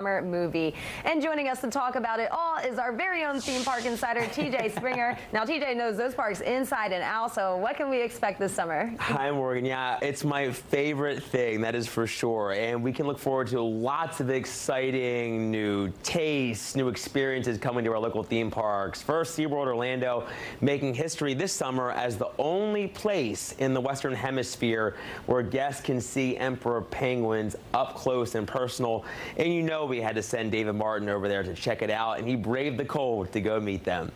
summer movie. And joining us to talk about it all is our very own theme park insider, TJ Springer. Now, TJ knows those parks inside and out, so what can we expect this summer? Hi, Morgan. Yeah, it's my favorite thing, that is for sure. And we can look forward to lots of exciting new tastes, new experiences coming to our local theme parks. First, SeaWorld Orlando making history this summer as the only place in the Western Hemisphere where guests can see emperor penguins up close and personal. And you know we had to send David Martin over there to check it out, and he braved the cold to go meet them.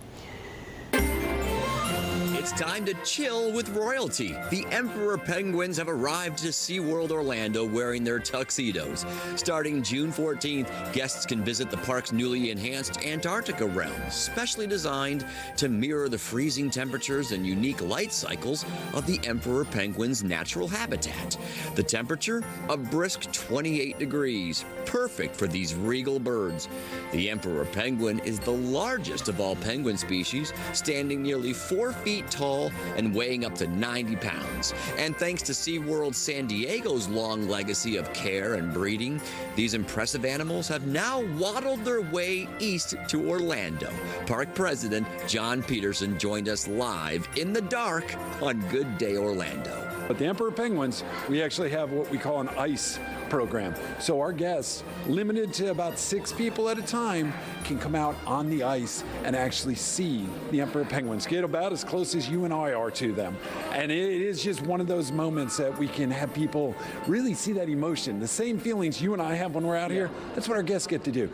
It's time to chill with royalty. The emperor penguins have arrived to SeaWorld Orlando wearing their tuxedos. Starting June 14th, guests can visit the park's newly enhanced Antarctica realm, specially designed to mirror the freezing temperatures and unique light cycles of the emperor penguin's natural habitat. The temperature, a brisk 28 degrees, perfect for these regal birds. The emperor penguin is the largest of all penguin species, standing nearly 4 feet tall and weighing up to 90 pounds. And thanks to SeaWorld San Diego's long legacy of care and breeding, these impressive animals have now waddled their way east to Orlando. Park President John Peterson joined us live in the dark on Good Day Orlando. At the Emperor Penguins, we actually have what we call an ice program. So our guests, limited to about 6 people at a time, can come out on the ice and actually see the Emperor Penguins, get about as close as you and I are to them. And it is just one of those moments that we can have people really see that emotion. The same feelings you and I have when we're out here, that's what our guests get to do.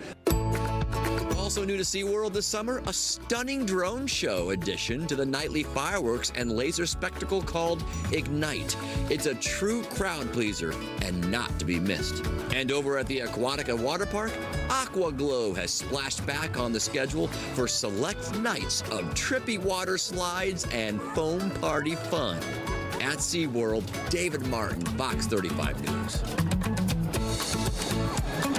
Also new to SeaWorld this summer, a stunning drone show addition to the nightly fireworks and laser spectacle called Ignite. It's a true crowd pleaser and not to be missed. And over at the Aquatica Water Park, Aqua Glow has splashed back on the schedule for select nights of trippy water slides and foam party fun. At SeaWorld, David Martin, Fox 35 News.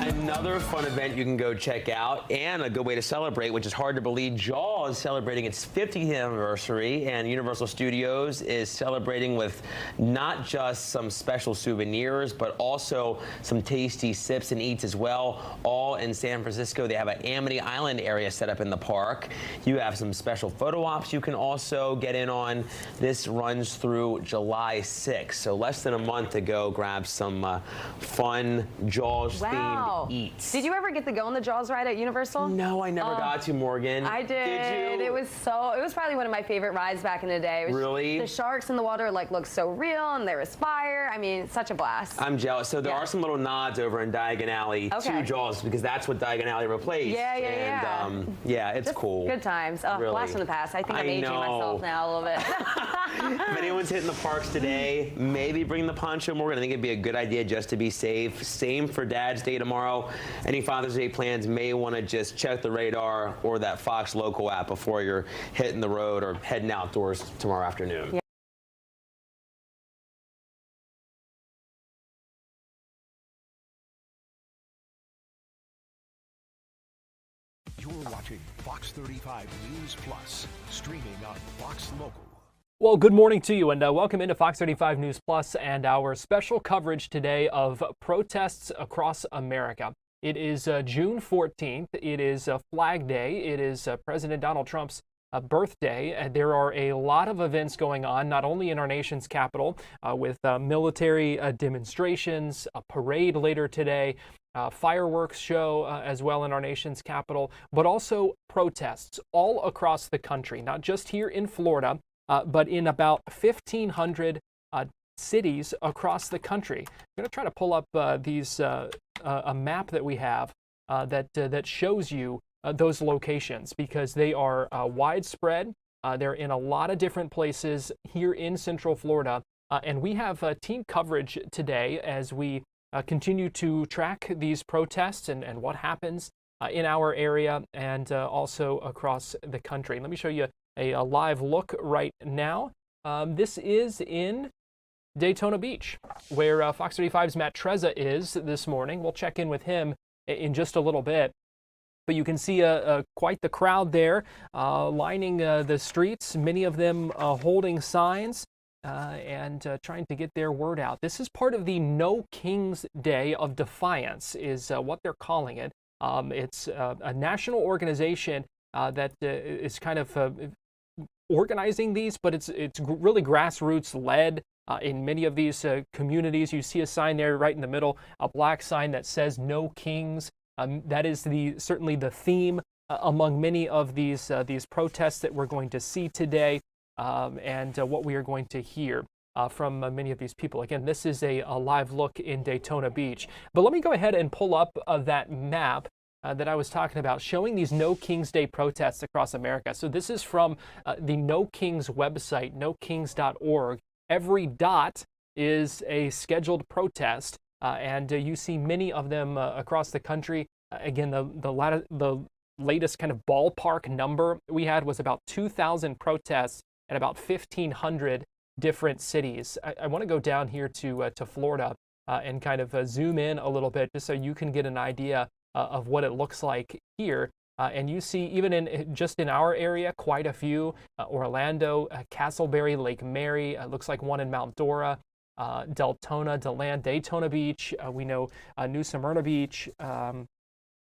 Another fun event you can go check out, and a good way to celebrate, which is hard to believe. Jaws is celebrating its 50th anniversary, and Universal Studios is celebrating with not just some special souvenirs, but also some tasty sips and eats as well, all in San Francisco. They have an Amity Island area set up in the park. You have some special photo ops you can also get in on. This runs through July 6th, so less than a month to go grab some fun Jaws-themed eats. Did you ever get to go on the Jaws ride at Universal? No, I never got to, Morgan. I did. Did you? It was probably one of my favorite rides back in the day. It was really? The sharks in the water look so real, and they was fire. I mean, it's such a blast. I'm jealous. So there are some little nods over in Diagon Alley to Jaws, because that's what Diagon Alley replaced. And yeah, it's just cool. Good times. Oh, really. Blast from the past. I think I'm aging myself now a little bit. If anyone's hitting the parks today, maybe bring the poncho, Morgan. I think it'd be a good idea just to be safe. Same for Dad's Day tomorrow. Any Father's Day plans, may want to just check the radar or that Fox Local app before you're hitting the road or heading outdoors tomorrow afternoon. You're watching Fox 35 News Plus, streaming on Fox Local. Well, good morning to you, and welcome into Fox 35 News Plus and our special coverage today of protests across America. It is June 14th. It is Flag Day. It is President Donald Trump's birthday. There are a lot of events going on, not only in our nation's capital, with military demonstrations, a parade later today, fireworks show as well in our nation's capital, but also protests all across the country, not just here in Florida, but in about 1,500 cities across the country. I'm going to try to pull up a map that we have that shows you those locations, because they are widespread. They're in a lot of different places here in Central Florida, and we have team coverage today as we continue to track these protests and what happens in our area and also across the country. Let me show you a live look right now. This is in Daytona Beach, where Fox 35's Matt Trezza is this morning. We'll check in with him in just a little bit. But you can see quite the crowd there lining the streets, many of them holding signs and trying to get their word out. This is part of the No King's Day of Defiance is what they're calling it. It's a national organization that is kind of organizing these, but it's really grassroots led. In many of these communities, you see a sign there right in the middle, a black sign that says "No Kings." That is certainly the theme among many of these protests that we're going to see today, and what we are going to hear from many of these people. Again, this is a live look in Daytona Beach. But let me go ahead and pull up that map that I was talking about, showing these No Kings Day protests across America. So this is from the No Kings website, nokings.org. Every dot is a scheduled protest, and you see many of them across the country. Again, the latest kind of ballpark number we had was about 2,000 protests at about 1,500 different cities. I want to go down here to Florida and kind of zoom in a little bit just so you can get an idea of what it looks like here. And you see, even just in our area, quite a few. Orlando, Castleberry, Lake Mary, looks like one in Mount Dora, Deltona, DeLand, Daytona Beach. We know New Smyrna Beach.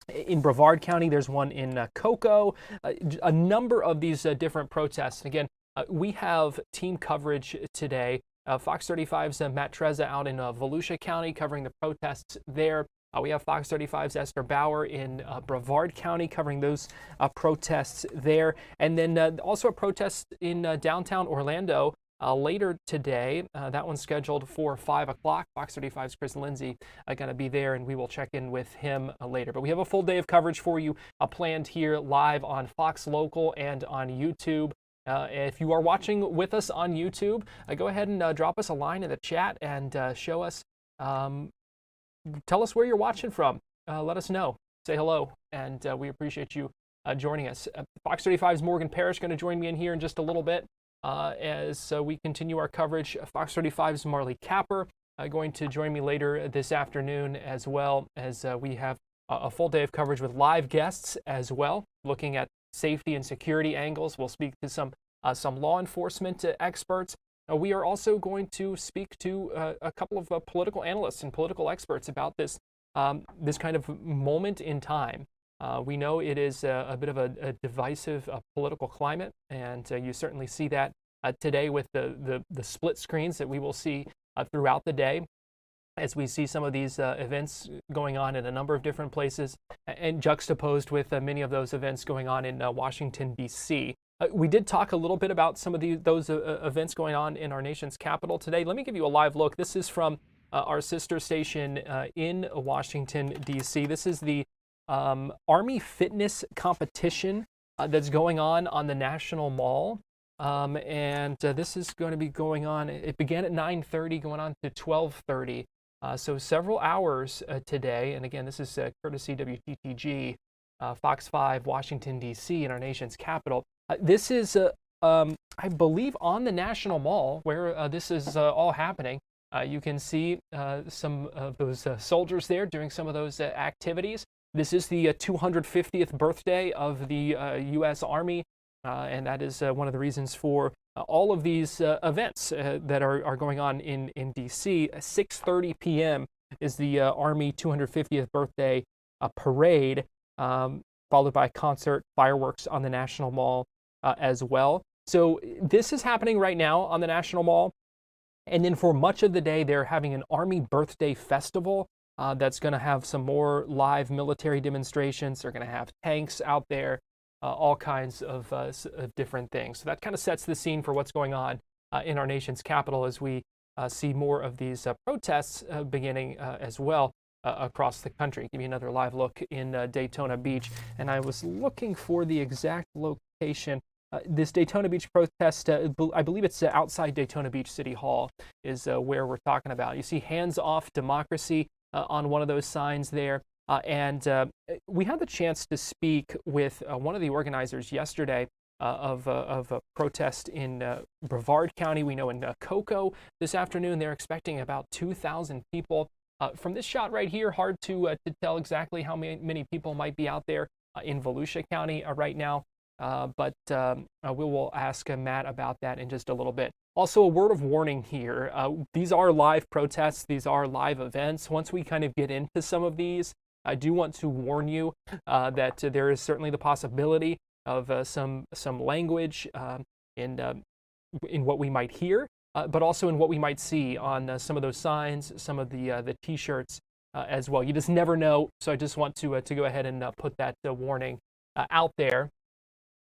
In Brevard County, there's one in Cocoa. A number of these different protests. Again, we have team coverage today. Fox 35's Matt Trezza out in Volusia County covering the protests there. We have Fox 35's Esther Bauer in Brevard County covering those protests there. And then also a protest in downtown Orlando later today. That one's scheduled for 5 o'clock. Fox 35's Chris Lindsay going to be there, and we will check in with him later. But we have a full day of coverage for you planned here live on Fox Local and on YouTube. If you are watching with us on YouTube, go ahead and drop us a line in the chat and show us. Tell us where you're watching from. Let us know. Say hello, and we appreciate you joining us. Fox 35's Morgan Parrish going to join me in here in just a little bit as we continue our coverage. Fox 35's Marley Capper going to join me later this afternoon, as well as we have a full day of coverage with live guests as well, looking at safety and security angles. We'll speak to some law enforcement experts. We are also going to speak to a couple of political analysts and political experts about this kind of moment in time. We know it is a bit of a divisive political climate, and you certainly see that today with the split screens that we will see throughout the day as we see some of these events going on in a number of different places, and juxtaposed with many of those events going on in Washington, D.C. We did talk a little bit about some of those events going on in our nation's capital today. Let me give you a live look. This is from our sister station in Washington, D.C. This is the Army fitness competition that's going on the National Mall. And this is going to be going on. It began at 9:30, going on to 12:30. So several hours today. And again, this is courtesy WTTG, Fox 5, Washington, D.C., in our nation's capital. This is, I believe, on the National Mall where this is all happening. You can see some of those soldiers there doing some of those activities. This is the 250th birthday of the U.S. Army, and that is one of the reasons for all of these events that are going on in D.C. 6:30 p.m. is the Army 250th birthday parade, followed by a concert, fireworks on the National Mall as well. So this is happening right now on the National Mall. And then for much of the day, they're having an Army Birthday Festival that's going to have some more live military demonstrations. They're going to have tanks out there, all kinds of different things. So that kind of sets the scene for what's going on in our nation's capital as we see more of these protests beginning as well across the country. Give you another live look in Daytona Beach. And I was looking for the exact location. This Daytona Beach protest, I believe it's outside Daytona Beach City Hall is where we're talking about. You see hands off democracy on one of those signs there. And we had the chance to speak with one of the organizers yesterday of a protest in Brevard County. We know in Cocoa this afternoon they're expecting about 2,000 people. From this shot right here, hard to tell exactly how many people might be out there in Volusia County right now. But we will ask Matt about that in just a little bit. Also, a word of warning here. These are live protests. These are live events. Once we kind of get into some of these, I do want to warn you that there is certainly the possibility of some language in what we might hear, but also in what we might see on some of those signs, some of the T-shirts as well. You just never know, so I just want to go ahead and put that warning out there.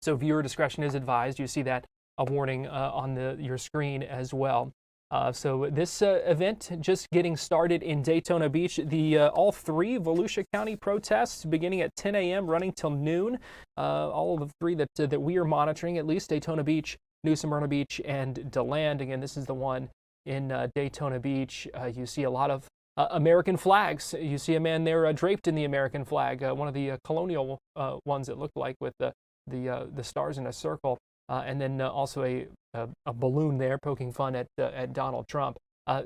So viewer discretion is advised. You see that a warning on your screen as well. So this event just getting started in Daytona Beach. All three Volusia County protests beginning at 10 a.m. running till noon. All of the three that we are monitoring, at least Daytona Beach, New Smyrna Beach, and DeLand. Again, this is the one in Daytona Beach. You see a lot of American flags. You see a man there draped in the American flag, one of the colonial ones it looked like with the stars in a circle, and then also a balloon there poking fun at Donald Trump.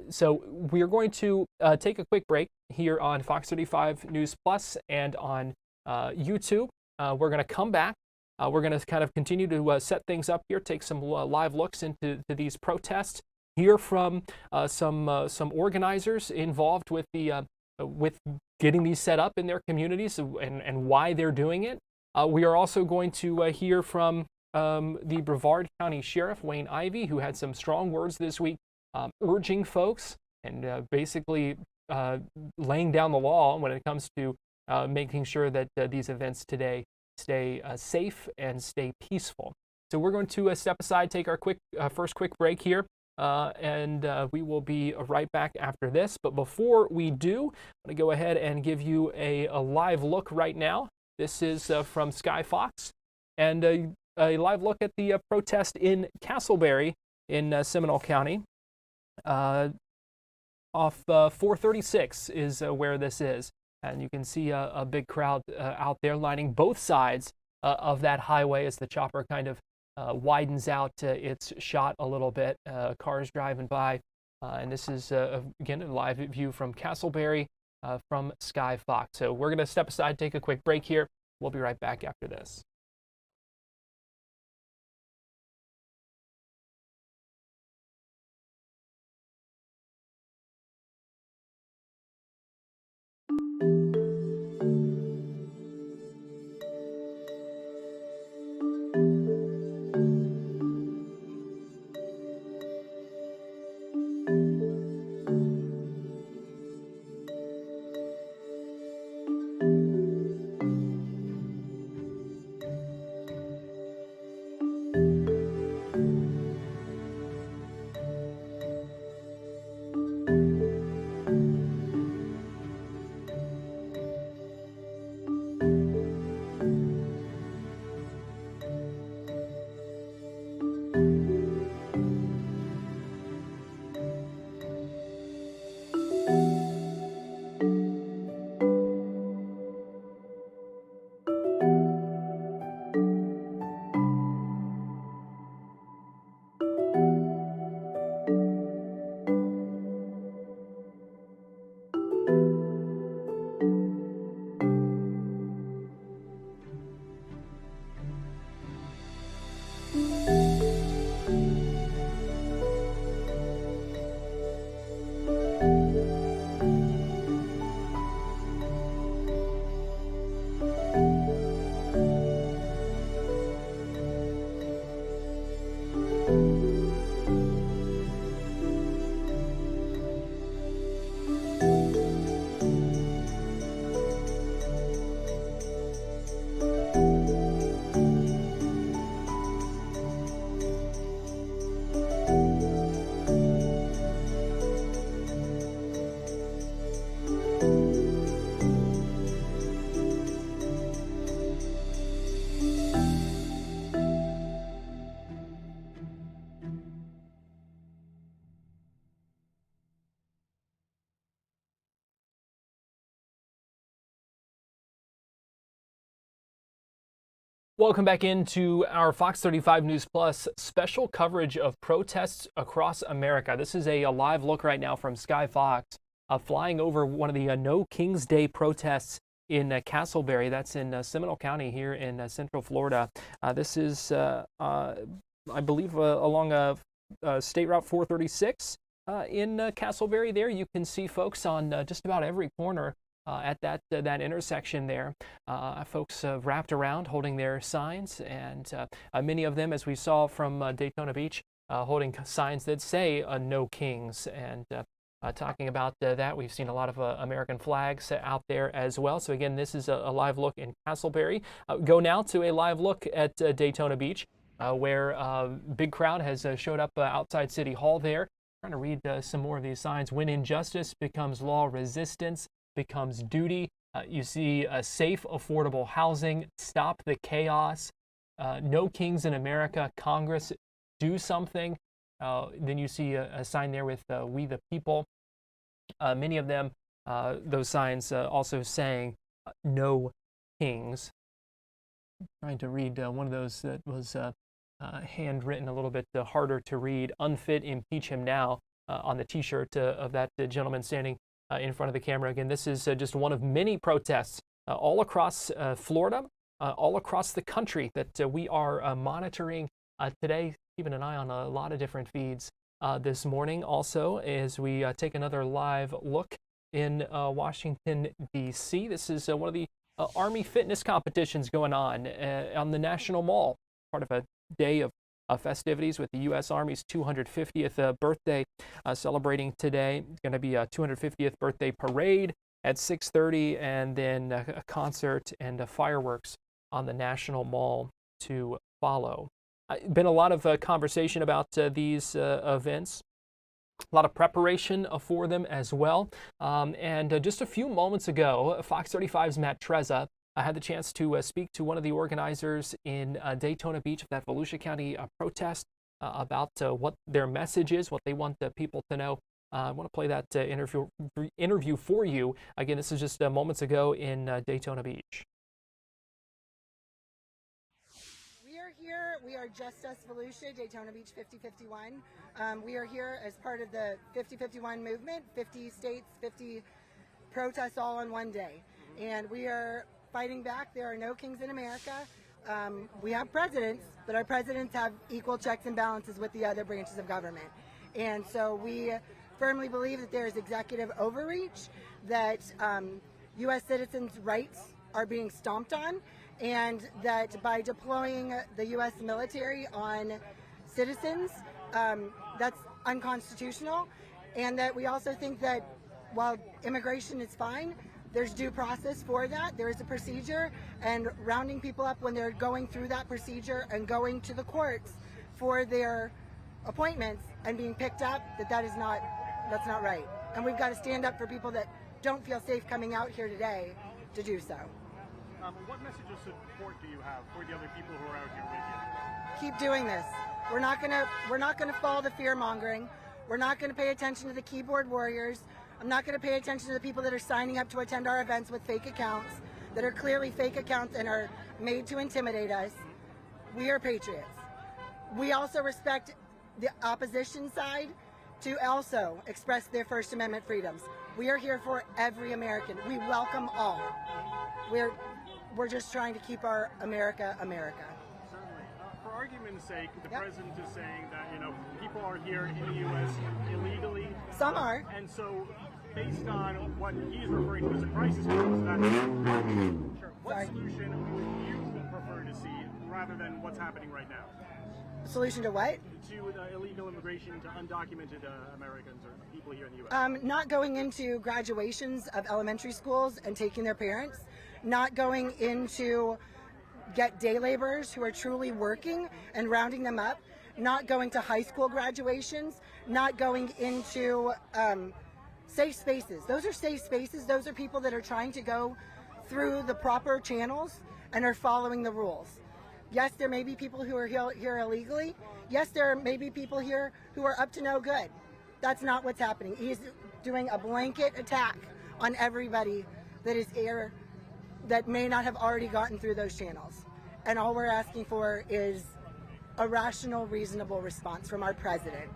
So we are going to take a quick break here on Fox 35 News Plus and on YouTube. We're going to come back. We're going to kind of continue to set things up here, take some live looks into these protests, hear from some organizers involved with with getting these set up in their communities and why they're doing it. We are also going to hear from the Brevard County Sheriff, Wayne Ivey, who had some strong words this week urging folks and basically laying down the law when it comes to making sure that these events today stay safe and stay peaceful. So we're going to step aside, take our first quick break here, and we will be right back after this. But before we do, I'm going to go ahead and give you a live look right now. This is from Sky Fox, and a live look at the protest in Castleberry in Seminole County. Off 436 is where this is. And you can see a big crowd out there lining both sides of that highway as the chopper kind of widens out its shot a little bit. Cars driving by. And this is, again, a live view from Castleberry from Sky Fox. So we're going to step aside, take a quick break here. We'll be right back after this. Welcome back into our Fox 35 News Plus special coverage of protests across America. This is a live look right now from Sky Fox, flying over one of the No King's Day protests in Castleberry. That's in Seminole County here in Central Florida. This is, I believe, along State Route 436 in Castleberry there. You can see folks on just about every corner at that intersection there. Folks wrapped around holding their signs, and many of them, as we saw from Daytona Beach, holding signs that say "No Kings." And talking about that, we've seen a lot of American flags out there as well. So again, this is a live look in Castleberry. Go now to a live look at Daytona Beach, where a big crowd has showed up outside City Hall there. Trying to read some more of these signs. When injustice becomes law, resistance becomes duty. You see safe, affordable housing. Stop the chaos. No kings in America. Congress, do something. Then you see a sign there with "We the People." Many of them, those signs also saying "No Kings." I'm trying to read one of those that was handwritten, a little bit harder to read. "Unfit, impeach him now," on the T-shirt of that gentleman standing in front of the camera. Again, this is just one of many protests all across Florida, all across the country that we are monitoring today. Keeping an eye on a lot of different feeds this morning. Also, as we take another live look in Washington, D.C., this is one of the Army fitness competitions going on the National Mall, part of a day of festivities with the U.S. Army's 250th birthday celebrating today. It's going to be a 250th birthday parade at 6:30, and then a concert and fireworks on the National Mall to follow. Been a lot of conversation about these events, a lot of preparation for them as well. And just a few moments ago, Fox 35's Matt Trezza had the chance to speak to one of the organizers in Daytona Beach of that Volusia County protest about what their message is, what they want people to know. I want to play that interview for you. Again, this is just moments ago in Daytona Beach. We are Just Us Volusia, Daytona Beach 5051. We are here as part of the 5051 movement, 50 states, 50 protests all on one day. And we are fighting back. There are no kings in America. We have presidents, but our presidents have equal checks and balances with the other branches of government. And so we firmly believe that there is executive overreach, that U.S. citizens' rights are being stomped on, and that by deploying the U.S. military on citizens, that's unconstitutional, and that we also think that while immigration is fine, there's due process for that. There is a procedure, and rounding people up when they're going through that procedure and going to the courts for their appointments and being picked up, that's not right. And we've got to stand up for people that don't feel safe coming out here today to do so. What message of support do you have for the other people who are out here with you? Keep doing this. We're not gonna fall to fear mongering. We're not gonna pay attention to the keyboard warriors. I'm not gonna pay attention to the people that are signing up to attend our events with fake accounts, that are clearly fake accounts and are made to intimidate us. We are patriots. We also respect the opposition side to also express their First Amendment freedoms. We are here for every American. We welcome all. We're just trying to keep our America, America. Certainly. For argument's sake, the president is saying that, people are here in the U.S. illegally. Some are. And so, based on what he's referring to as a crisis, what solution would you prefer to see rather than what's happening right now? Solution to what? To illegal immigration to undocumented Americans or people here in the U.S. Not going into graduations of elementary schools and taking their parents. Not going into get day laborers who are truly working and rounding them up. Not going to high school graduations. Not going into safe spaces. Those are safe spaces. Those are people that are trying to go through the proper channels and are following the rules. Yes, there may be people who are here illegally. Yes, there may be people here who are up to no good. That's not what's happening. He's doing a blanket attack on everybody that is here that may not have already gotten through those channels. And all we're asking for is a rational, reasonable response from our president.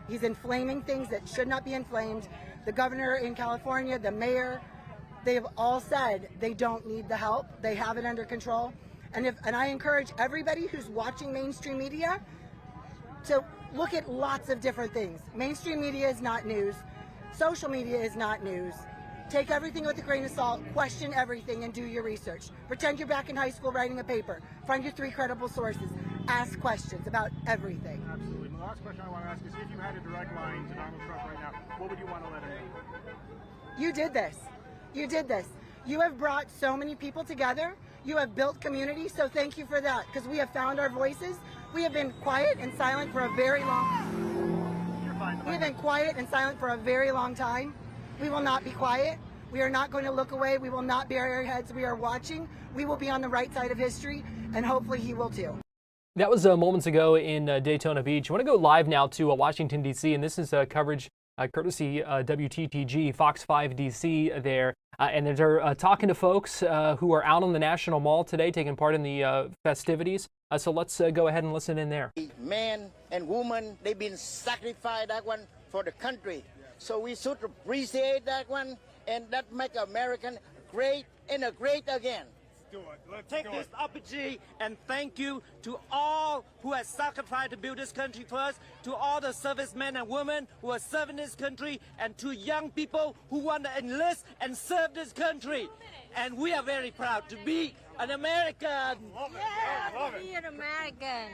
He's inflaming things that should not be inflamed. The governor in California, the mayor, they've all said they don't need the help. They have it under control. And I encourage everybody who's watching mainstream media to look at lots of different things. Mainstream media is not news. Social media is not news. Take everything with a grain of salt, question everything, and do your research. Pretend you're back in high school writing a paper. Find your 3 credible sources. Ask questions about everything. Absolutely. The last question I want to ask is, if you had a direct line to Donald Trump right now, what would you want to let him know? You did this. You did this. You have brought so many people together. You have built community, so thank you for that, because we have found our voices. We have been quiet and silent for a very long You're fine. We have been quiet and silent for a very long time. We will not be quiet. We are not going to look away. We will not bury our heads. We are watching. We will be on the right side of history, and hopefully he will too. That was moments ago in Daytona Beach. I want to go live now to Washington, D.C., and this is coverage courtesy WTTG, Fox 5 D.C. there. And they're talking to folks who are out on the National Mall today, taking part in the festivities. So let's go ahead and listen in there. Men and women, they've been sacrificed that one for the country. So we should appreciate that one, and that make American great and great again. Let's take this opportunity and thank you to all who have sacrificed to build this country first, to all the servicemen and women who are serving this country, and to young people who want to enlist and serve this country. And we are very proud to be an American. Yeah, to be an American.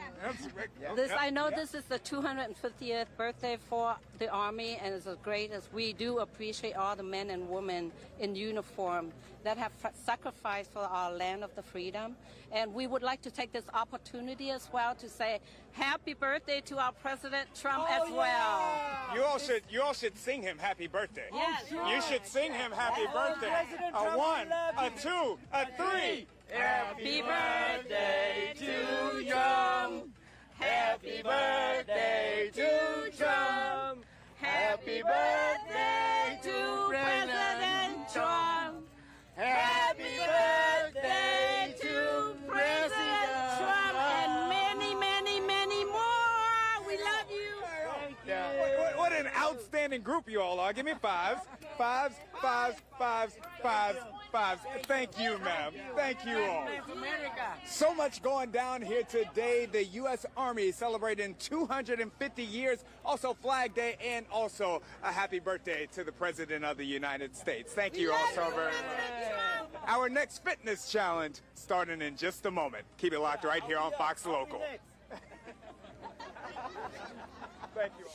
I know this is the 250th birthday for the Army, and it's as great as we do appreciate all the men and women in uniform that have sacrificed for our land of the freedom. And we would like to take this opportunity as well to say happy birthday to our President Trump as well. You all should sing him happy birthday. Yes. You should sing him happy birthday. A 1, a 2, a 3. Happy birthday to Trump. Happy birthday to Trump. Happy birthday to President Trump. Happy birthday to President Trump, and many, many, many more. We love you. What an outstanding group you all are. Give me fives. Fives, fives, fives, fives, fives. Thank you, ma'am. Thank you all. So much going down here today. The U.S. Army celebrating 250 years, also Flag Day, and also a happy birthday to the President of the United States. Thank you all so very much. Our next fitness challenge starting in just a moment. Keep it locked right here on Fox Local. Thank you all.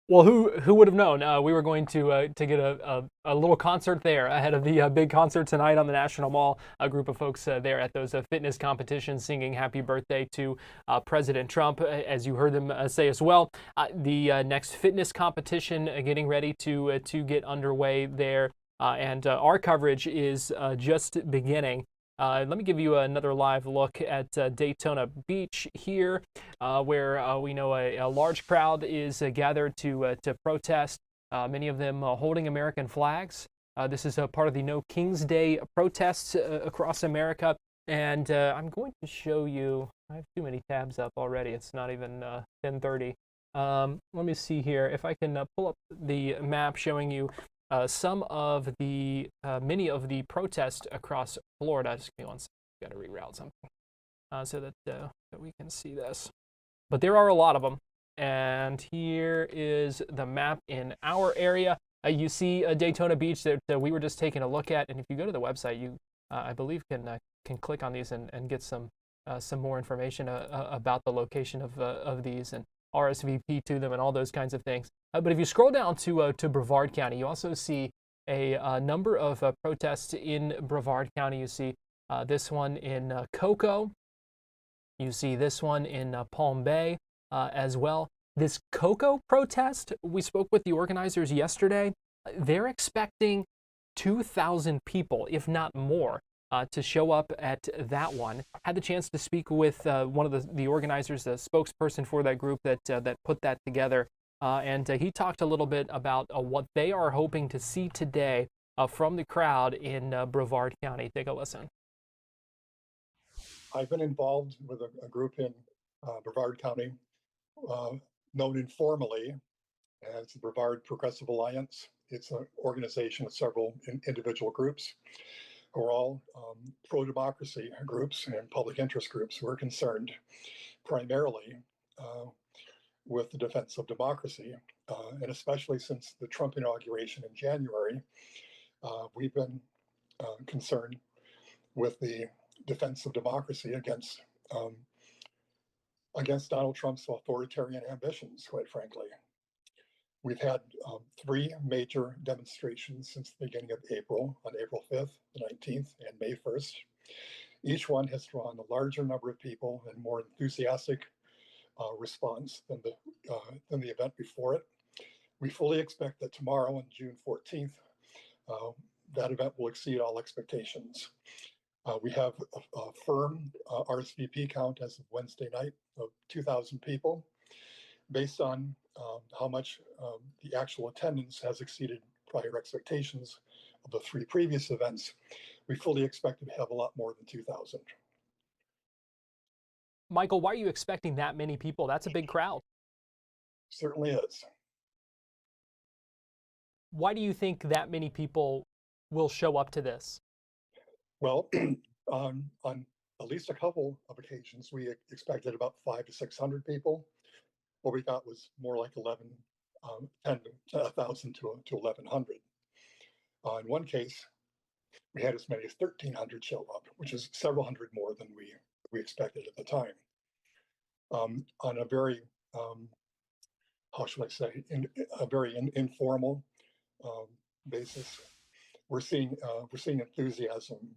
Well, who would have known? We were going to get a little concert there ahead of the big concert tonight on the National Mall. A group of folks there at those fitness competitions singing happy birthday to President Trump, as you heard them say as well. The next fitness competition getting ready to get underway there, and our coverage is just beginning. Let me give you another live look at Daytona Beach here, where we know a large crowd is gathered to protest, many of them holding American flags. This is a part of the No King's Day protests across America, and I'm going to show you, I have too many tabs up already, it's not even 10:30. Let me see here, if I can pull up the map showing you some of the, many of the protests across Florida. Just give me one second, got to reroute something so that we can see this. But there are a lot of them, and here is the map in our area. You see Daytona Beach that we were just taking a look at, and if you go to the website, you, I believe, can click on these and get some more information about the location of these, and RSVP to them and all those kinds of things. But if you scroll down to Brevard County, you also see a number of protests in Brevard County. You see this one in Cocoa. You see this one in Palm Bay as well. This Cocoa protest, we spoke with the organizers yesterday. They're expecting 2,000 people, if not more, to show up at that one. Had the chance to speak with one of the organizers, the spokesperson for that group that put that together, and he talked a little bit about what they are hoping to see today from the crowd in Brevard County. Take a listen. I've been involved with a group in Brevard County, known informally as the Brevard Progressive Alliance. It's an organization of several individual groups who are all pro-democracy groups and public interest groups who are concerned primarily with the defense of democracy, and especially since the Trump inauguration in January, We've been concerned with the defense of democracy against Donald Trump's authoritarian ambitions, quite frankly. We've had 3 major demonstrations since the beginning of April, on April 5th, the 19th, and May 1st. Each one has drawn a larger number of people and more enthusiastic response than the event before it. We fully expect that tomorrow, on June 14th, that event will exceed all expectations. We have a firm RSVP count as of Wednesday night of 2,000 people. Based on how much the actual attendance has exceeded prior expectations of the 3 previous events, we fully expect to have a lot more than 2,000. Michael, why are you expecting that many people? That's a big crowd. Certainly is. Why do you think that many people will show up to this? Well, on at least a couple of occasions, we expected about 500 to 600 people. What we got was more like 1,000 to 1,100. In one case, we had as many as 1,300 show up, which is several hundred more than we expected at the time. On a very, how should I say, a very informal basis, we're seeing enthusiasm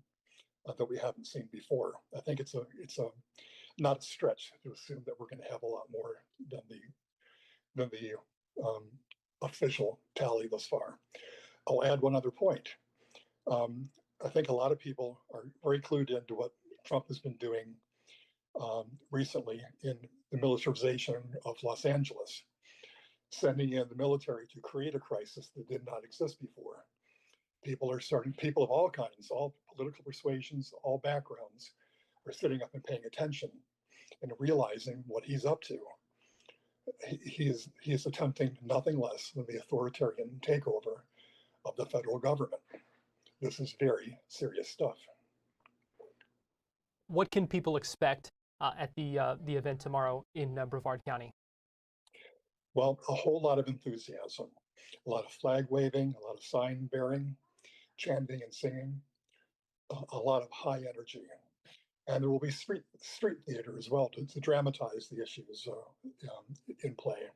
that we haven't seen before. I think it's not a stretch to assume that we're going to have a lot more than the official tally thus far. I'll add one other point. I think a lot of people are very clued into what Trump has been doing recently in the militarization of Los Angeles, sending in the military to create a crisis that did not exist before. People of all kinds, all political persuasions, all backgrounds, are sitting up and paying attention and realizing what he's up to. He is attempting nothing less than the authoritarian takeover of the federal government. This is very serious stuff. What can people expect at the event tomorrow in Brevard County? Well, a whole lot of enthusiasm, a lot of flag waving, a lot of sign bearing, chanting and singing, a lot of high energy. And there will be street theater as well to dramatize the issues in play.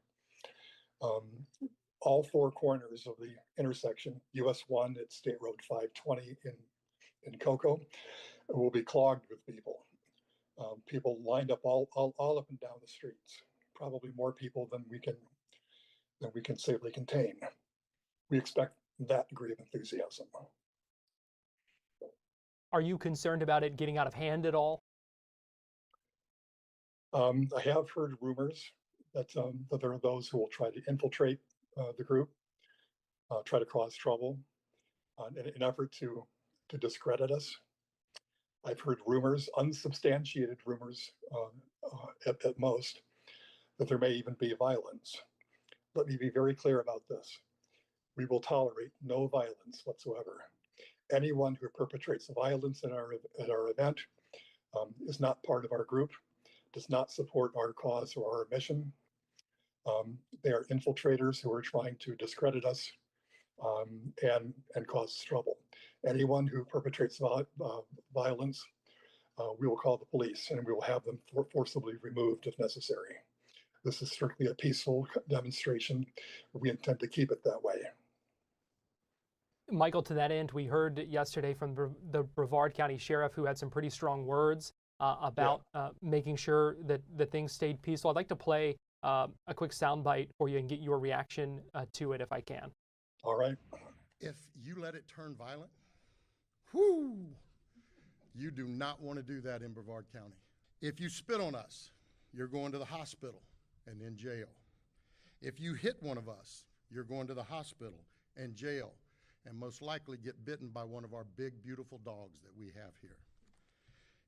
All 4 corners of the intersection, US 1 at State Road 520 in Cocoa, will be clogged with people. People lined up all up and down the streets. Probably more people than we can safely contain. We expect that degree of enthusiasm. Are you concerned about it getting out of hand at all? I have heard rumors that there are those who will try to infiltrate the group, try to cause trouble in an effort to discredit us. I've heard rumors, unsubstantiated rumors at most, that there may even be violence. Let me be very clear about this. We will tolerate no violence whatsoever. Anyone who perpetrates violence at our event is not part of our group, does not support our cause or our mission. They are infiltrators who are trying to discredit us and cause trouble. Anyone who perpetrates violence, we will call the police and we will have them forcibly removed if necessary. This is strictly a peaceful demonstration. We intend to keep it that way. Michael, to that end, we heard yesterday from the Brevard County Sheriff, who had some pretty strong words about making sure that things stayed peaceful. I'd like to play a quick soundbite for you and get your reaction to it if I can. All right. If you let it turn violent, whoo, you do not want to do that in Brevard County. If you spit on us, you're going to the hospital and in jail. If you hit one of us, you're going to the hospital and jail, and most likely get bitten by one of our big, beautiful dogs that we have here.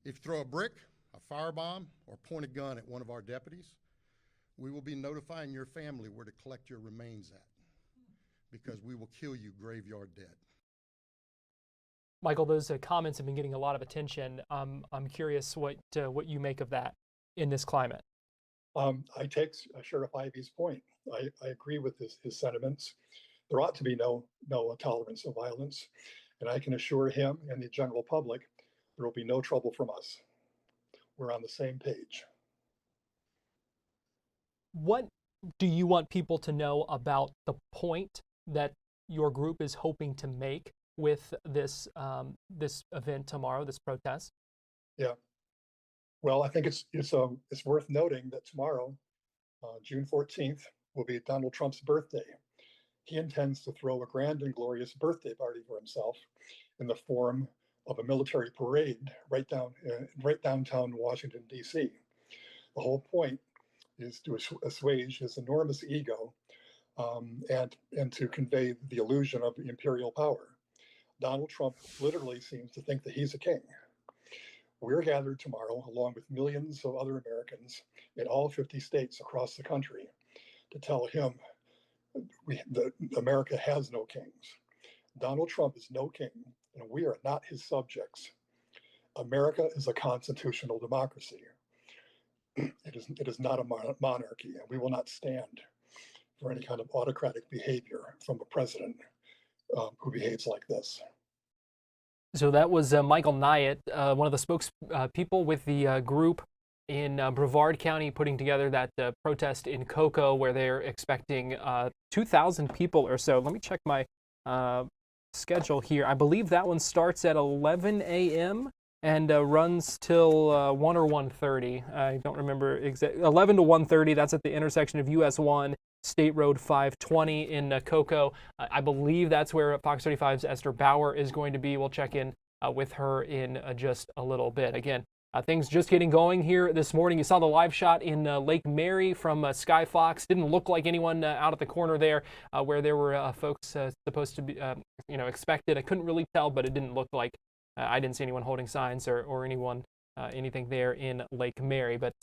If you throw a brick, a firebomb, or point a gun at one of our deputies, we will be notifying your family where to collect your remains at, because we will kill you graveyard dead. Michael, those comments have been getting a lot of attention. I'm curious what you make of that in this climate. I take Sheriff Ivey's point. I agree with his sentiments. There ought to be no tolerance of violence, and I can assure him and the general public there will be no trouble from us. We're on the same page. What do you want people to know about the point that your group is hoping to make with this this event tomorrow, this protest? Yeah. Well, I think it's worth noting that tomorrow, June 14th, will be Donald Trump's birthday. He intends to throw a grand and glorious birthday party for himself in the form of a military parade right downtown Washington, D.C. The whole point is to assuage his enormous ego and to convey the illusion of imperial power. Donald Trump literally seems to think that he's a king. We're gathered tomorrow, along with millions of other Americans in all 50 states across the country, to tell him that America has no kings. Donald Trump is no king, and we are not his subjects. America is a constitutional democracy. It is not a monarchy, and we will not stand for any kind of autocratic behavior from a president who behaves like this. So that was Michael Nyatt, one of the spokespeople with the group in Brevard County, putting together that protest in Cocoa, where they're expecting 2,000 people or so. Let me check my schedule here. I believe that one starts at 11 a.m. and runs till 1 or 1:30. I don't remember exactly. 11 to 1:30. That's at the intersection of US 1, State Road 520 in Cocoa. I believe that's where Fox 35's Esther Bauer is going to be. We'll check in with her in just a little bit. Again, things just getting going here this morning. You saw the live shot in Lake Mary from Sky Fox. Didn't look like anyone out at the corner there where there were folks supposed to be, expected. I couldn't really tell, but it didn't look like I didn't see anyone holding signs or anyone, anything there in Lake Mary. But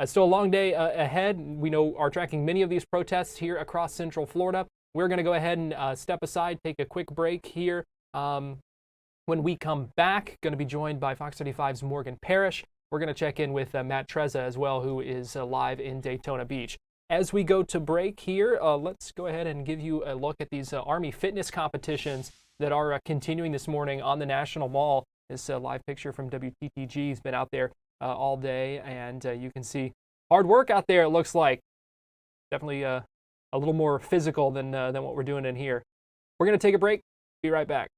still a long day ahead. We are tracking many of these protests here across Central Florida. We're going to go ahead and step aside, take a quick break here. When we come back, going to be joined by Fox 35's Morgan Parrish. We're going to check in with Matt Trezza as well, who is live in Daytona Beach. As we go to break here, let's go ahead and give you a look at these Army fitness competitions that are continuing this morning on the National Mall. This live picture from WTTG has been out there all day, and you can see hard work out there, it looks like. Definitely a little more physical than what we're doing in here. We're going to take a break. Be right back.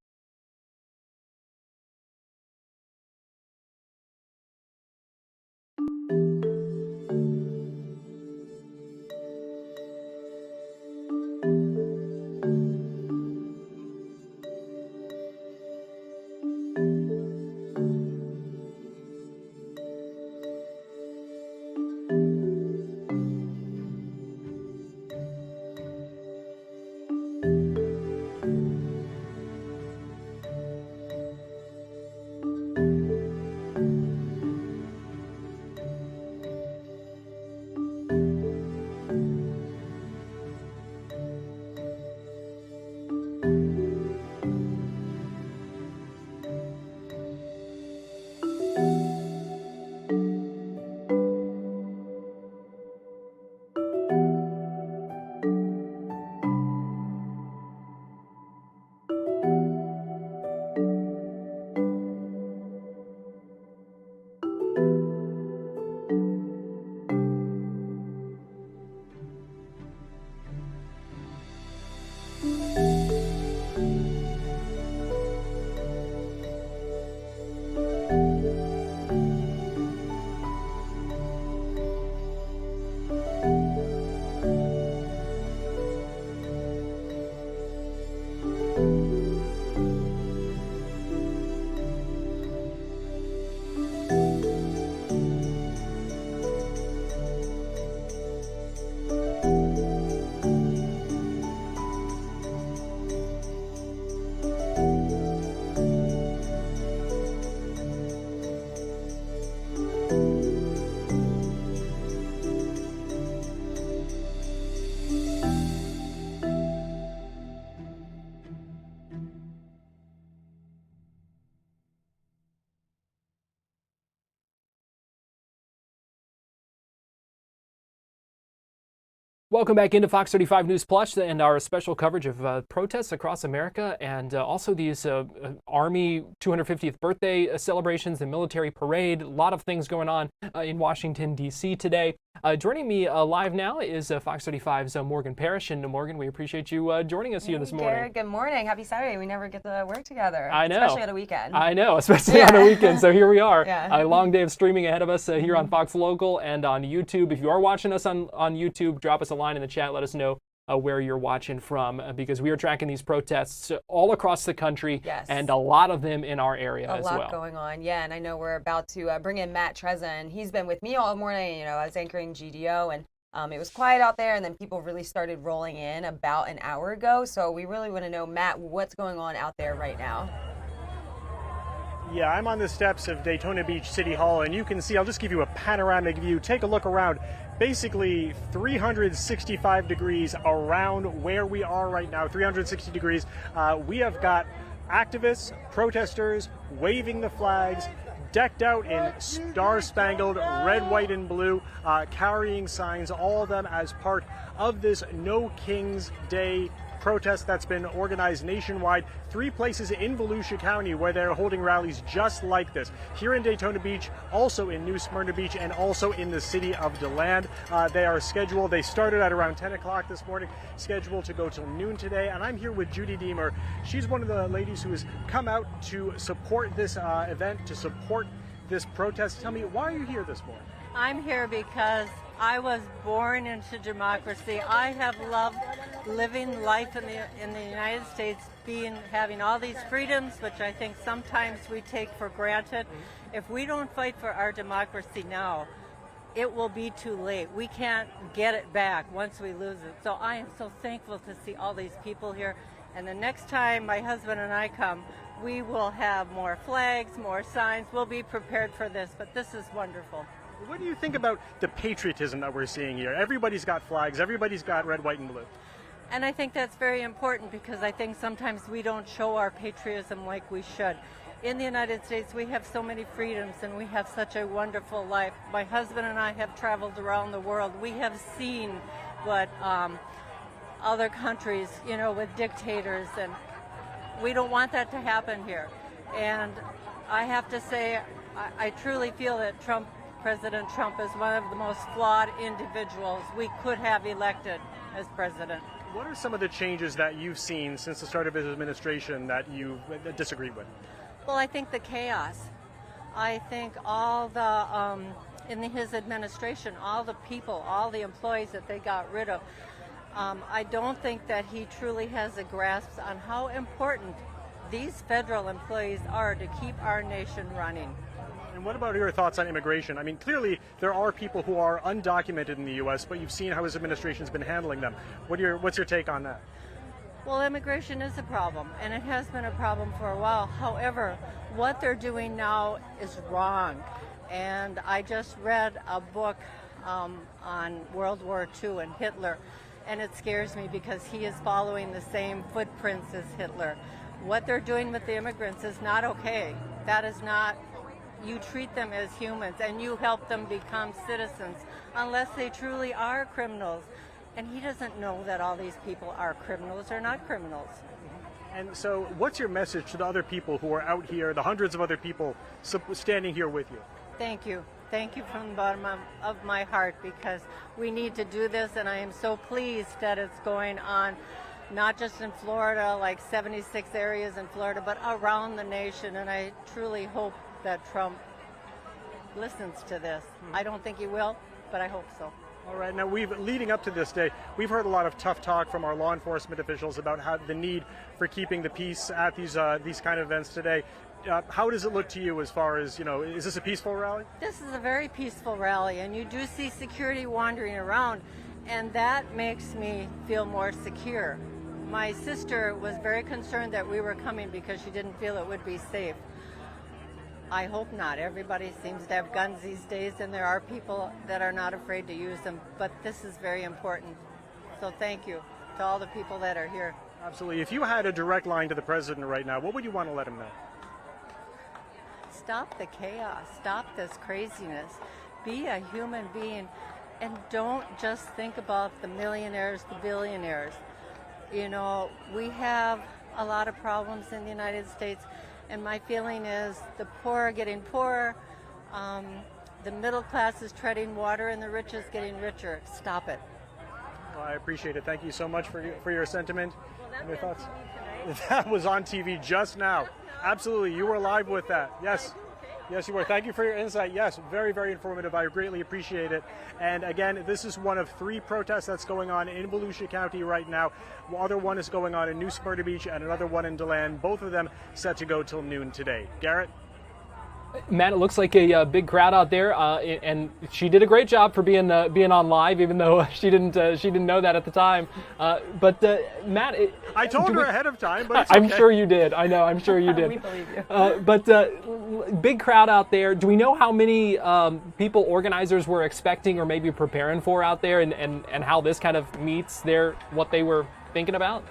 Welcome back into Fox 35 News Plus and our special coverage of protests across America and also these Army 250th birthday celebrations, the military parade, a lot of things going on in Washington, D.C. today. Joining me live now is Fox 35's Morgan Parrish. And Morgan, we appreciate you joining us here this morning. Garrett, good morning. Happy Saturday. We never get to work together. I know. Especially on a weekend. I know, especially on a weekend. So here we are. Yeah. A long day of streaming ahead of us here on Fox Local and on YouTube. If you are watching us on YouTube, drop us a line in the chat. Let us know where you're watching from because we are tracking these protests all across the country and a lot of them in our area as well. A lot going on, yeah. And I know we're about to bring in Matt Trezin. He's been with me all morning. You know, I was anchoring GDO and it was quiet out there, and then people really started rolling in about an hour ago. So we really want to know, Matt, what's going on out there right now? Yeah, I'm on the steps of Daytona Beach City Hall, and you can see, I'll just give you a panoramic view. Take a look around. Basically 365 degrees around where we are right now, 360 degrees. We have got activists, protesters, waving the flags, decked out in star-spangled red, white, and blue, carrying signs, all of them as part of this No King's Day protest that's been organized nationwide. 3 places in Volusia County where they're holding rallies just like this. Here in Daytona Beach, also in New Smyrna Beach, and also in the city of DeLand. They are scheduled, they started at around 10 o'clock this morning, scheduled to go till noon today. And I'm here with Judy Deemer. She's one of the ladies who has come out to support this event, to support this protest. Tell me, why are you here this morning? I'm here because I was born into democracy. I have loved living life in the United States, having all these freedoms, which I think sometimes we take for granted. If we don't fight for our democracy now, it will be too late. We can't get it back once we lose it. So I am so thankful to see all these people here. And the next time my husband and I come, we will have more flags, more signs. We'll be prepared for this, but this is wonderful. What do you think about the patriotism that we're seeing here? Everybody's got flags, everybody's got red, white, and blue. And I think that's very important because I think sometimes we don't show our patriotism like we should. In the United States, we have so many freedoms and we have such a wonderful life. My husband and I have traveled around the world. We have seen what other countries, you know, with dictators, and we don't want that to happen here. And I have to say, I truly feel that President Trump is one of the most flawed individuals we could have elected as president. What are some of the changes that you've seen since the start of his administration that you disagreed with? Well, I think the chaos. I think all the, in his administration, all the people, all the employees that they got rid of, I don't think that he truly has a grasp on how important these federal employees are to keep our nation running. And what about your thoughts on immigration? I mean, clearly there are people who are undocumented in the U.S., but you've seen how his administration's been handling them. What's your take on that? Well, immigration is a problem, and it has been a problem for a while. However, what they're doing now is wrong. And I just read a book on World War II and Hitler, and it scares me because he is following the same footprints as Hitler. What they're doing with the immigrants is not okay. That is not. You treat them as humans and you help them become citizens unless they truly are criminals. And he doesn't know that all these people are criminals or not criminals. And so what's your message to the other people who are out here, the hundreds of other people standing here with you? Thank you. Thank you from the bottom of my heart, because we need to do this, and I am so pleased that it's going on not just in Florida, like 76 areas in Florida, but around the nation. And I truly hope that Trump listens to this. I don't think he will, but I hope so. All right. Now, leading up to this day, we've heard a lot of tough talk from our law enforcement officials about the need for keeping the peace at these kind of events today. How does it look to you as far as, you know, is this a peaceful rally? This is a very peaceful rally, and you do see security wandering around, and that makes me feel more secure. My sister was very concerned that we were coming because she didn't feel it would be safe. I hope not. Everybody seems to have guns these days, and there are people that are not afraid to use them, but this is very important. So thank you to all the people that are here. Absolutely. If you had a direct line to the president right now, what would you want to let him know? Stop the chaos. Stop this craziness. Be a human being and don't just think about the millionaires, the billionaires. You know, we have a lot of problems in the United States, and my feeling is the poor are getting poorer, the middle class is treading water, and the rich is getting richer. Stop it. Well, I appreciate it. Thank you so much for your sentiment and your thoughts. Tonight. That was on TV just now. Absolutely, you were live with that. Yes. Yes, you were. Thank you for your insight. Yes, very, very informative. I greatly appreciate it. And again, this is one of 3 protests that's going on in Volusia County right now. The other one is going on in New Smyrna Beach and another one in DeLand. Both of them set to go till noon today. Garrett? Matt, it looks like a big crowd out there, and she did a great job for being on live, even though she didn't know that at the time. But Matt, I told her ahead of time, but it's I'm okay. sure you did. I know, I'm sure you did. We believe you. But big crowd out there. Do we know how many people organizers were expecting or maybe preparing for out there, and how this kind of meets what they were thinking about?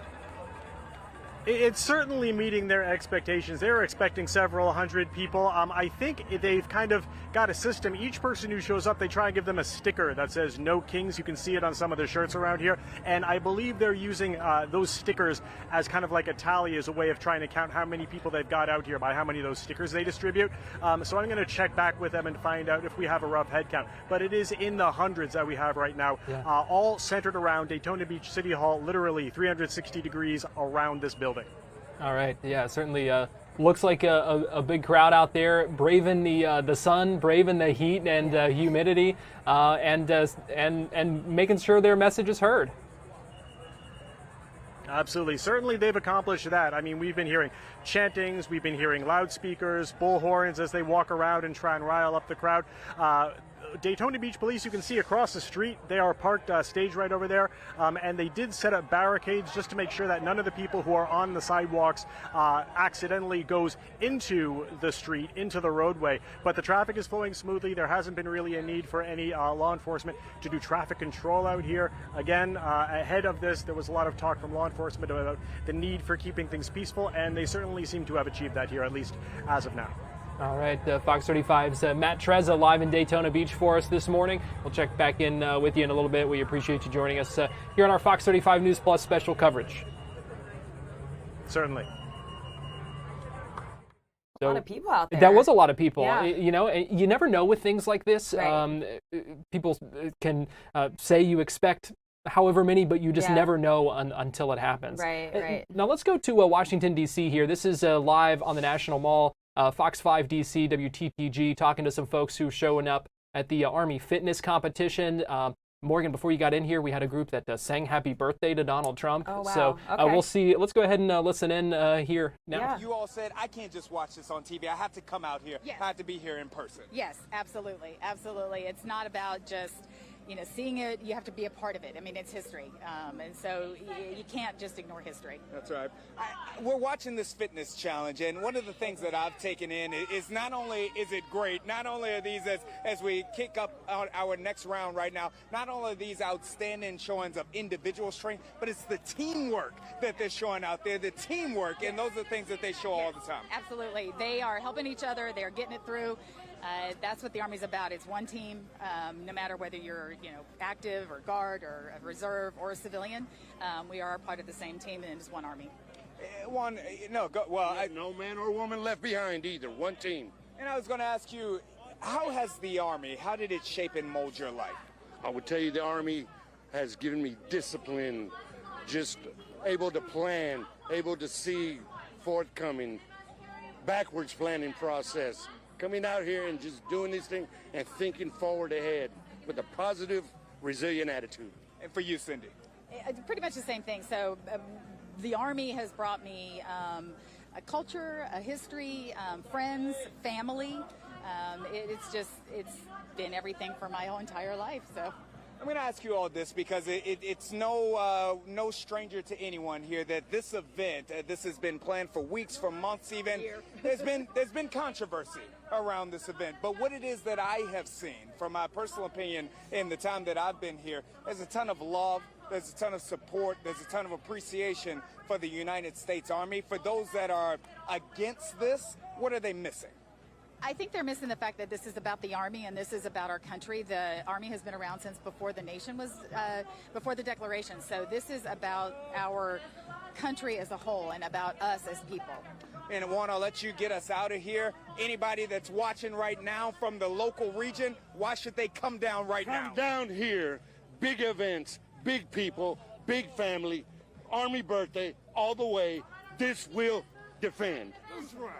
It's certainly meeting their expectations. They were expecting several hundred people. I think they've kind of got a system. Each person who shows up, they try and give them a sticker that says "No Kings." You can see it on some of the shirts around here. And I believe they're using those stickers as kind of like a tally, as a way of trying to count how many people they've got out here by how many of those stickers they distribute. So I'm going to check back with them and find out if we have a rough head count. But it is in the hundreds that we have right now, all centered around Daytona Beach City Hall, literally 360 degrees around this building. All right. Yeah, certainly looks like a big crowd out there, braving the sun, braving the heat and humidity, and making sure their message is heard. Absolutely. Certainly they've accomplished that. I mean, we've been hearing chantings, we've been hearing loudspeakers, bullhorns as they walk around and try and rile up the crowd. Daytona Beach Police, you can see across the street, they are parked stage right over there, and they did set up barricades just to make sure that none of the people who are on the sidewalks accidentally goes into the street, into the roadway. But the traffic is flowing smoothly. There hasn't been really a need for any law enforcement to do traffic control out here. Again, ahead of this, there was a lot of talk from law enforcement about the need for keeping things peaceful, and they certainly seem to have achieved that here, at least as of now. All right, Fox 35's Matt Trezza live in Daytona Beach for us this morning. We'll check back in with you in a little bit. We appreciate you joining us here on our Fox 35 News Plus special coverage. Certainly. A lot of people out there. That was a lot of people. Yeah. You know, you never know with things like this. Right. People can say you expect however many, but you just never know until it happens. Right. Now let's go to Washington, D.C. here. This is live on the National Mall. Fox 5 DC, WTPG, talking to some folks who are showing up at the Army Fitness Competition. Morgan, before you got in here, we had a group that sang happy birthday to Donald Trump. Oh, wow. So we'll see. Let's go ahead and listen in here now. Yeah. You all said, I can't just watch this on TV. I have to come out here. Yes. I have to be here in person. Yes, absolutely. Absolutely. It's not about just, seeing it. You have to be a part of it. I mean, it's history. And so you can't just ignore history. That's right. We're watching this fitness challenge, and one of the things that I've taken in is not only is it great, not only are these, as we kick up our next round right now, not only are these outstanding showings of individual strength, but it's the teamwork that they're showing out there, the teamwork, and those are things that they show all the time. Absolutely. They are helping each other. They're getting it through. That's what the Army's about. It's one team, no matter whether you're, active or guard or a reserve or a civilian. We are part of the same team, and it's one Army. No man or woman left behind either. One team. And I was going to ask you, how has the Army, how did it shape and mold your life? I would tell you the Army has given me discipline, just able to plan, able to see forthcoming, backwards planning process. Coming out here and just doing this thing and thinking forward ahead with a positive, resilient attitude. And for you, Cindy? Pretty much the same thing. So the Army has brought me a culture, a history, friends, family. It's been everything for my whole entire life. So I'm going to ask you all this because it's no stranger to anyone here that this event, this has been planned for weeks, for months even. There's been controversy around this event, but what it is that I have seen, from my personal opinion, in the time that I've been here, there's a ton of love, there's a ton of support, there's a ton of appreciation for the United States Army. For those that are against this, what are they missing? I think they're missing the fact that this is about the Army and this is about our country. The Army has been around since before the nation was, before the Declaration. So this is about our country as a whole and about us as people. And I'll let you get us out of here. Anybody that's watching right now from the local region, why should they come down right now? Come down here. Big events, big people, big family, Army birthday, all the way. This will defend. That's right.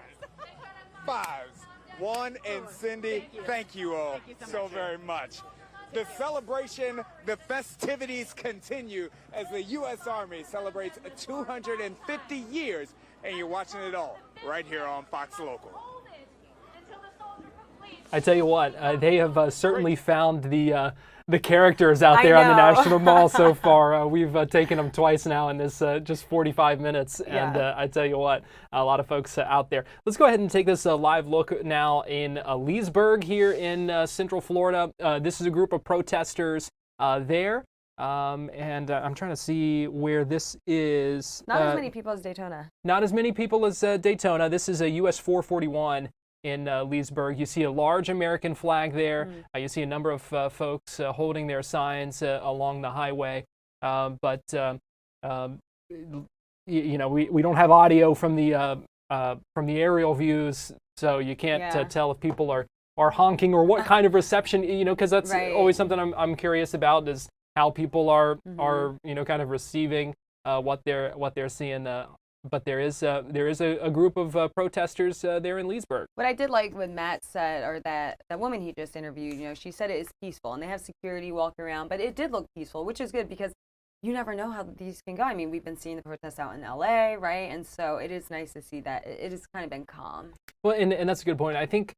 Fives. Juan and Cindy, thank you all so very much. The celebration, the festivities continue as the U.S. Army celebrates 250 years, and you're watching it all right here on Fox Local. I tell you what, they have certainly found the characters out there on the National Mall so far. We've taken them twice now in this just 45 minutes, and I tell you what, a lot of folks out there. Let's go ahead and take this live look now in Leesburg here in Central Florida. This is a group of protesters there, and I'm trying to see where this is. Not as many people as Daytona. Not as many people as Daytona. This is a US 441. In Leesburg. You see a large American flag there. You see a number of folks holding their signs along the highway. But you know, we don't have audio from the aerial views, so you can't tell if people are honking or what kind of reception. You know, because that's always something I'm curious about, is how people are you know, kind of receiving what they're seeing. But there is a group of protesters there in Leesburg. What I did like when Matt said, or that woman he just interviewed, you know, she said it is peaceful and they have security walking around, but it did look peaceful, which is good because you never know how these can go. I mean, we've been seeing the protests out in LA, right? And so it is nice to see that it has kind of been calm. Well, and that's a good point. I think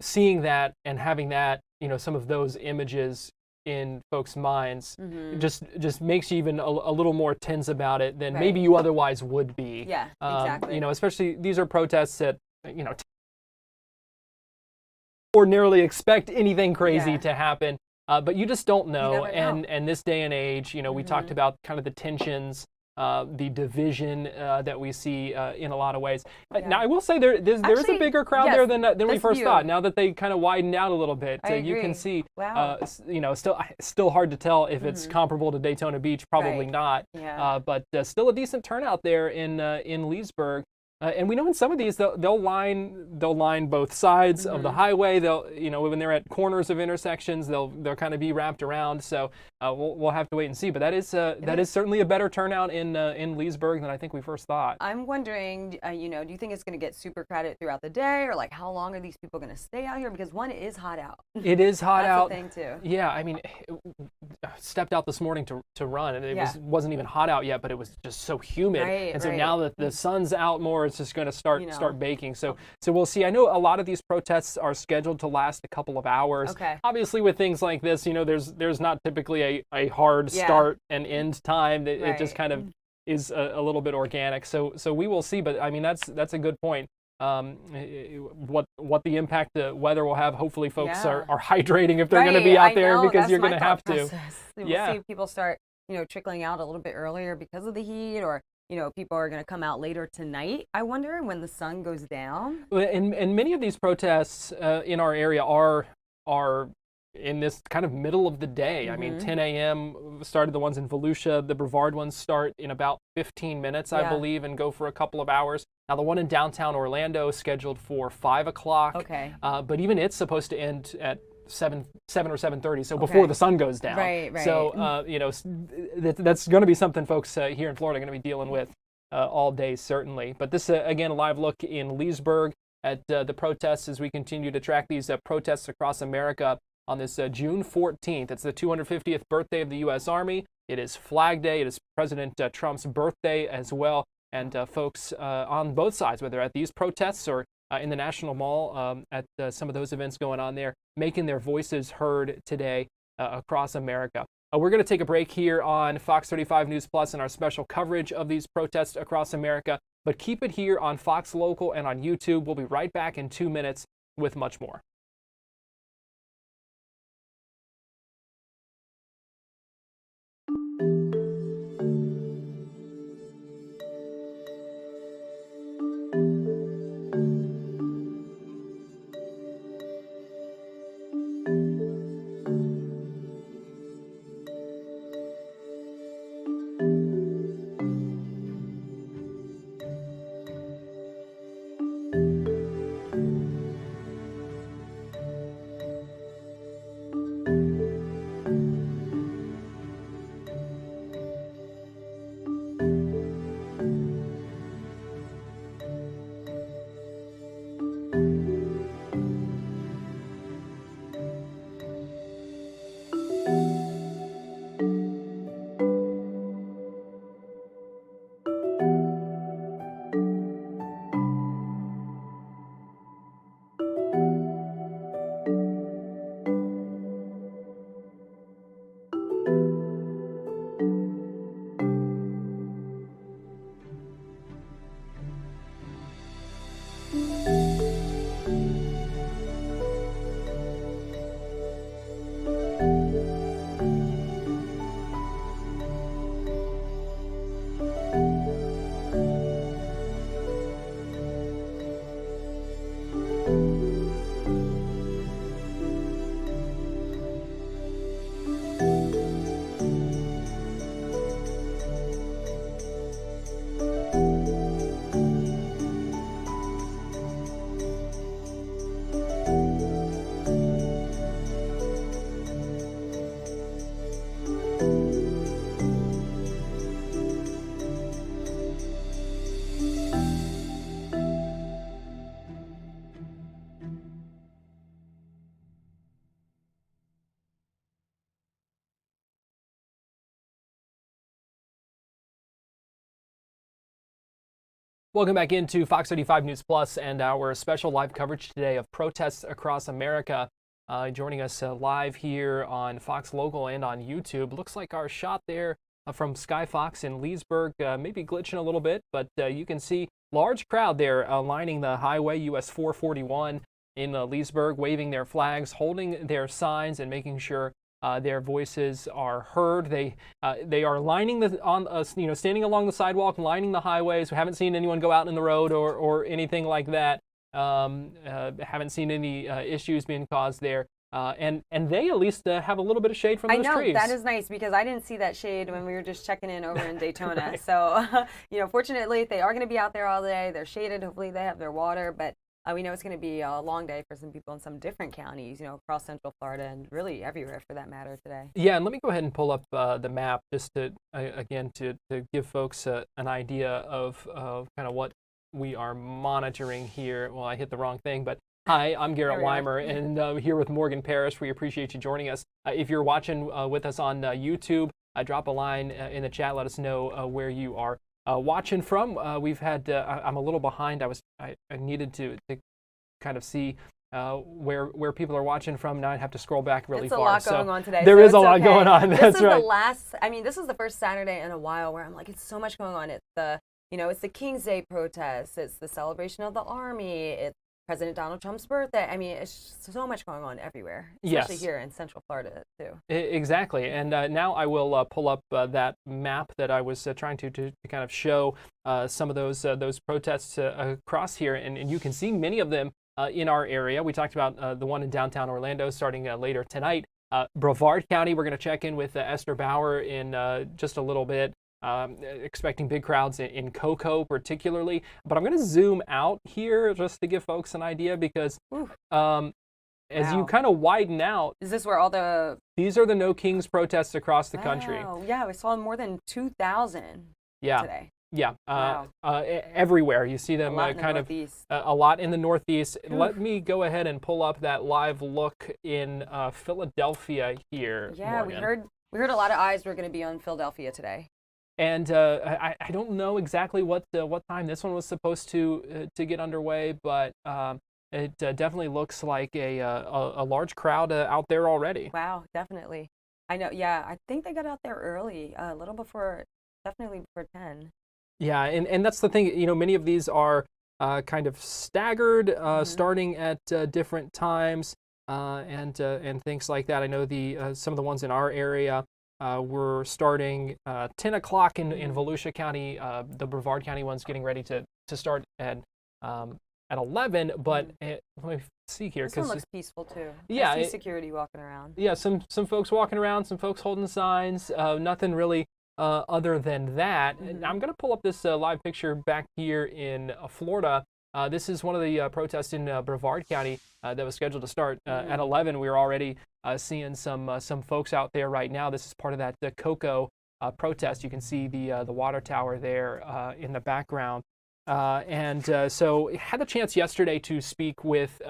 seeing that and having that, you know, some of those images in folks' minds just makes you even a little more tense about it than maybe you otherwise would be. Yeah, exactly. You know, especially these are protests that, you know, ordinarily expect anything crazy to happen, but you just don't know. And this day and age, you know, we talked about kind of the tensions, the division that we see in a lot of ways. Now, I will say there is a bigger crowd there than we first thought. Now that they kind of widened out a little bit, you can see, you know, still hard to tell if it's comparable to Daytona Beach. Probably not. But still a decent turnout there in Leesburg. And we know in some of these they'll line both sides of the highway. They'll, you know, when they're at corners of intersections, they'll kind of be wrapped around. So we'll have to wait and see. But that is certainly a better turnout in Leesburg than I think we first thought. I'm wondering, you know, do you think it's going to get super crowded throughout the day, or like how long are these people going to stay out here? Because one, it is hot out. It is hot out. That's the thing too. Yeah, I mean, stepped out this morning to run, and it wasn't even hot out yet, but it was just so humid. And so now that the sun's out more, it's just going to start baking. So we'll see. I know a lot of these protests are scheduled to last a couple of hours. Okay. Obviously, with things like this, you know, there's not typically a hard start and end time. It just kind of is a little bit organic. So we will see. But I mean, that's a good point. What the impact the weather will have. Hopefully, folks are hydrating if they're going to be out there, because you're going to have to. We'll see if people start, you know, trickling out a little bit earlier because of the heat, or you know, people are going to come out later tonight, I wonder, when the sun goes down. And many of these protests in our area are in this kind of middle of the day. I mean, 10 a.m. started the ones in Volusia. The Brevard ones start in about 15 minutes, I believe, and go for a couple of hours. Now, the one in downtown Orlando is scheduled for 5 o'clock. Okay. But even it's supposed to end at 7 or 7:30, so before the sun goes down. Right. So, you know, that's going to be something folks here in Florida are going to be dealing with all day, certainly. But this, again, a live look in Leesburg at the protests as we continue to track these protests across America on this June 14th. It's the 250th birthday of the U.S. Army. It is Flag Day. It is President Trump's birthday as well. And folks on both sides, whether at these protests or in the National Mall, at some of those events going on there, making their voices heard today across America. We're going to take a break here on Fox 35 News Plus and our special coverage of these protests across America, but keep it here on Fox Local and on YouTube. We'll be right back in 2 minutes with much more. Welcome back into Fox 35 News Plus and our special live coverage today of protests across America. Joining us live here on Fox Local and on YouTube. Looks like our shot there from Sky Fox in Leesburg maybe glitching a little bit, but you can see large crowd there lining the highway US 441 in Leesburg, waving their flags, holding their signs, and making sure their voices are heard. They are lining standing along the sidewalk, lining the highways. We haven't seen anyone go out in the road or anything like that. Haven't seen any issues being caused there. And they at least have a little bit of shade from those trees. That is nice, because I didn't see that shade when we were just checking in over in Daytona. Right. So, fortunately, they are going to be out there all day. They're shaded. Hopefully they have their water, but we know it's going to be a long day for some people in some different counties, across Central Florida and really everywhere for that matter today. Yeah, and let me go ahead and pull up the map just to give folks an idea of kind of what we are monitoring here. Well, I hit the wrong thing, but hi, I'm Garrett Weimer, and here with Morgan Parrish. We appreciate you joining us. If you're watching with us on YouTube, drop a line in the chat. Let us know where you are watching from. We've had, I'm a little behind. I needed to kind of see where people are watching from. Now I'd have to scroll back really far. It's a lot going on today. There is a lot going on. That's right. This is the first Saturday in a while where I'm like, it's so much going on. It's the King's Day protests. It's the celebration of the Army. It's President Donald Trump's birthday. I mean, it's so much going on everywhere, especially here in Central Florida, too. Exactly. And now I will pull up that map that I was trying to kind of show some of those protests across here. And you can see many of them in our area. We talked about the one in downtown Orlando starting later tonight. Brevard County, we're going to check in with Esther Bauer in just a little bit. Expecting big crowds in Cocoa particularly, but I'm going to zoom out here just to give folks an idea, because as you kind of widen out, is this where these are the No Kings protests across the country? Yeah, we saw more than 2,000 today. Yeah, everywhere you see them kind of a lot in the Northeast. Let me go ahead and pull up that live look in Philadelphia here. Yeah, Morgan. we heard a lot of eyes were going to be on Philadelphia today. And I don't know exactly what time this one was supposed to get underway, but it definitely looks like a large crowd out there already. Wow, definitely. I know. Yeah, I think they got out there early, a little before, definitely before 10. Yeah, and that's the thing. Many of these are kind of staggered, starting at different times, and things like that. I know some of the ones in our area. We're starting 10 o'clock in Volusia County. The Brevard County one's getting ready to start at 11. But let me see here. This one looks peaceful too. Yeah, I see security walking around. Yeah, some folks walking around, some folks holding signs. Nothing really other than that. I'm going to pull up this live picture back here in Florida. This is one of the protests in Brevard County that was scheduled to start at 11. We were already seeing some folks out there right now. This is part of that Cocoa protest. You can see the water tower there in the background. So had the chance yesterday to speak with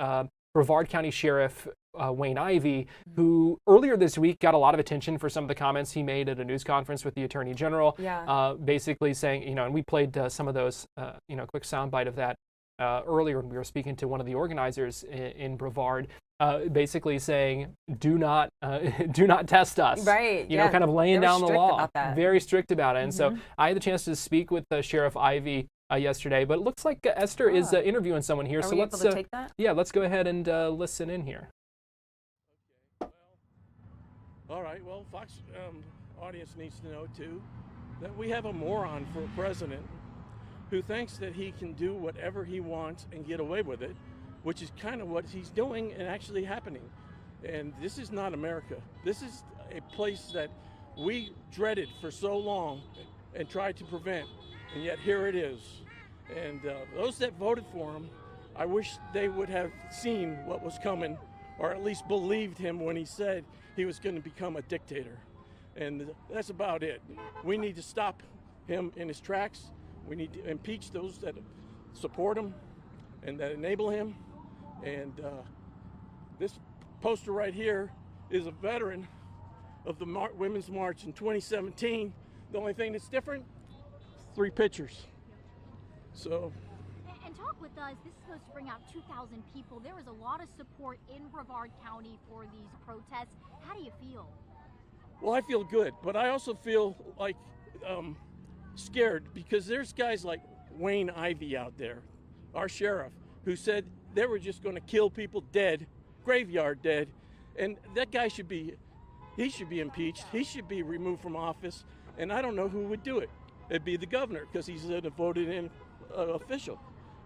Brevard County Sheriff Wayne Ivey, who earlier this week got a lot of attention for some of the comments he made at a news conference with the Attorney General. Yeah. Basically saying, and we played some of those, quick soundbite of that earlier when we were speaking to one of the organizers in Brevard, basically saying, do not test us. Right. Kind of laying down the law. Very strict about it. And so Mm-hmm. I had the chance to speak with Sheriff Ivey yesterday, but it looks like Esther is interviewing someone here. Are so we let's able to take that? Yeah, let's go ahead and listen in here. Okay, well, all right. Well, Fox audience needs to know too that we have a moron for president who thinks that he can do whatever he wants and get away with it, which is kind of what he's doing and actually happening. And this is not America. This is a place that we dreaded for so long and tried to prevent, and yet here it is. And those that voted for him, I wish they would have seen what was coming, or at least believed him when he said he was going to become a dictator. And that's about it. We need to stop him in his tracks. We need to impeach those that support him and that enable him. And this poster right here is a veteran of the Women's March in 2017. The only thing that's different, 3 pictures. So. And talk with us. This is supposed to bring out 2,000 people. There is a lot of support in Brevard County for these protests. How do you feel? Well, I feel good, but I also feel like scared because there's guys like Wayne Ivey out there, our sheriff, who said they were just going to kill people dead, graveyard dead, and that guy should be impeached. He should be removed from office, and I don't know who would do it. It'd be the governor because he's a voted-in official,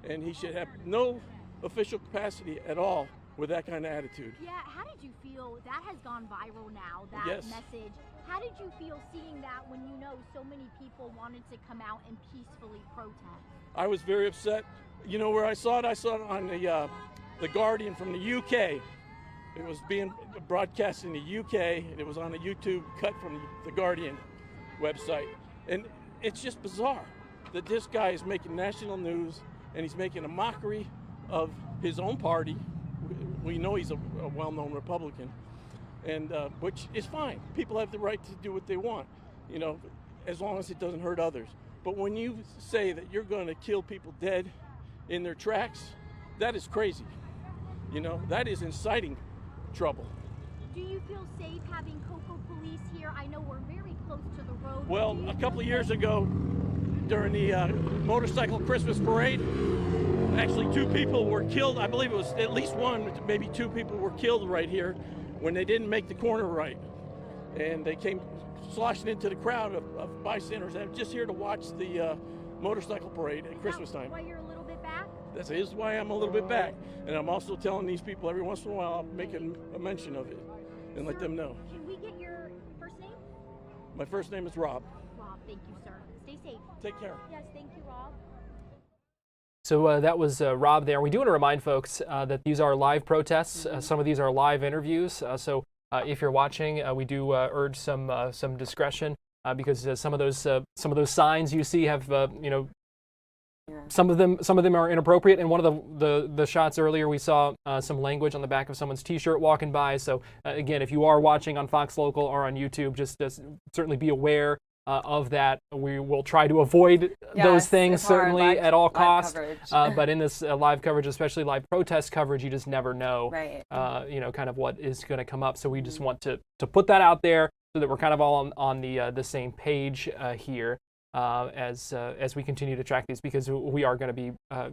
and he should have no official capacity at all with that kind of attitude. Yeah, how did you feel? That has gone viral now, that Yes. message. How did you feel seeing that when you know so many people wanted to come out and peacefully protest? I was very upset. You know where I saw it? I saw it on the Guardian from the UK. It was being broadcast in the UK, and it was on a YouTube cut from the Guardian website. And it's just bizarre that this guy is making national news, and he's making a mockery of his own party. We know he's a well-known Republican, and which is fine. People have the right to do what they want, you know, as long as it doesn't hurt others. But when you say that you're going to kill people dead in their tracks, that is crazy. You know, that is inciting trouble. Do you feel safe having Cocoa Police here? I know we're very close to the road. Well, a couple of years ago, during the motorcycle Christmas parade, actually 2 people were killed. I believe it was at least 1, maybe 2 people were killed right here when they didn't make the corner right. And they came sloshing into the crowd of bystanders that are just here to watch the motorcycle parade at Christmas time. Why you're a little bit back? That is why I'm a little bit back. And I'm also telling these people every once in a while, I'll make a mention of it and let them know. Can we get your first name? My first name is Rob. Rob, thank you, sir. Stay safe. Take care. Yes, thank you, Rob. So that was Rob there. We do want to remind folks that these are live protests. Some of these are live interviews. So if you're watching, we do urge some discretion because some of those signs you see have you know, some of them are inappropriate. And one of the shots earlier, we saw some language on the back of someone's T-shirt walking by. So again, if you are watching on Fox Local or on YouTube, just certainly be aware of that. We will try to avoid those things certainly at all costs. But in this live coverage, especially live protest coverage, you just never know, you know, kind of what is going to come up. So we just want to put that out there so that we're kind of all on the same page here as we continue to track these, because we are going to be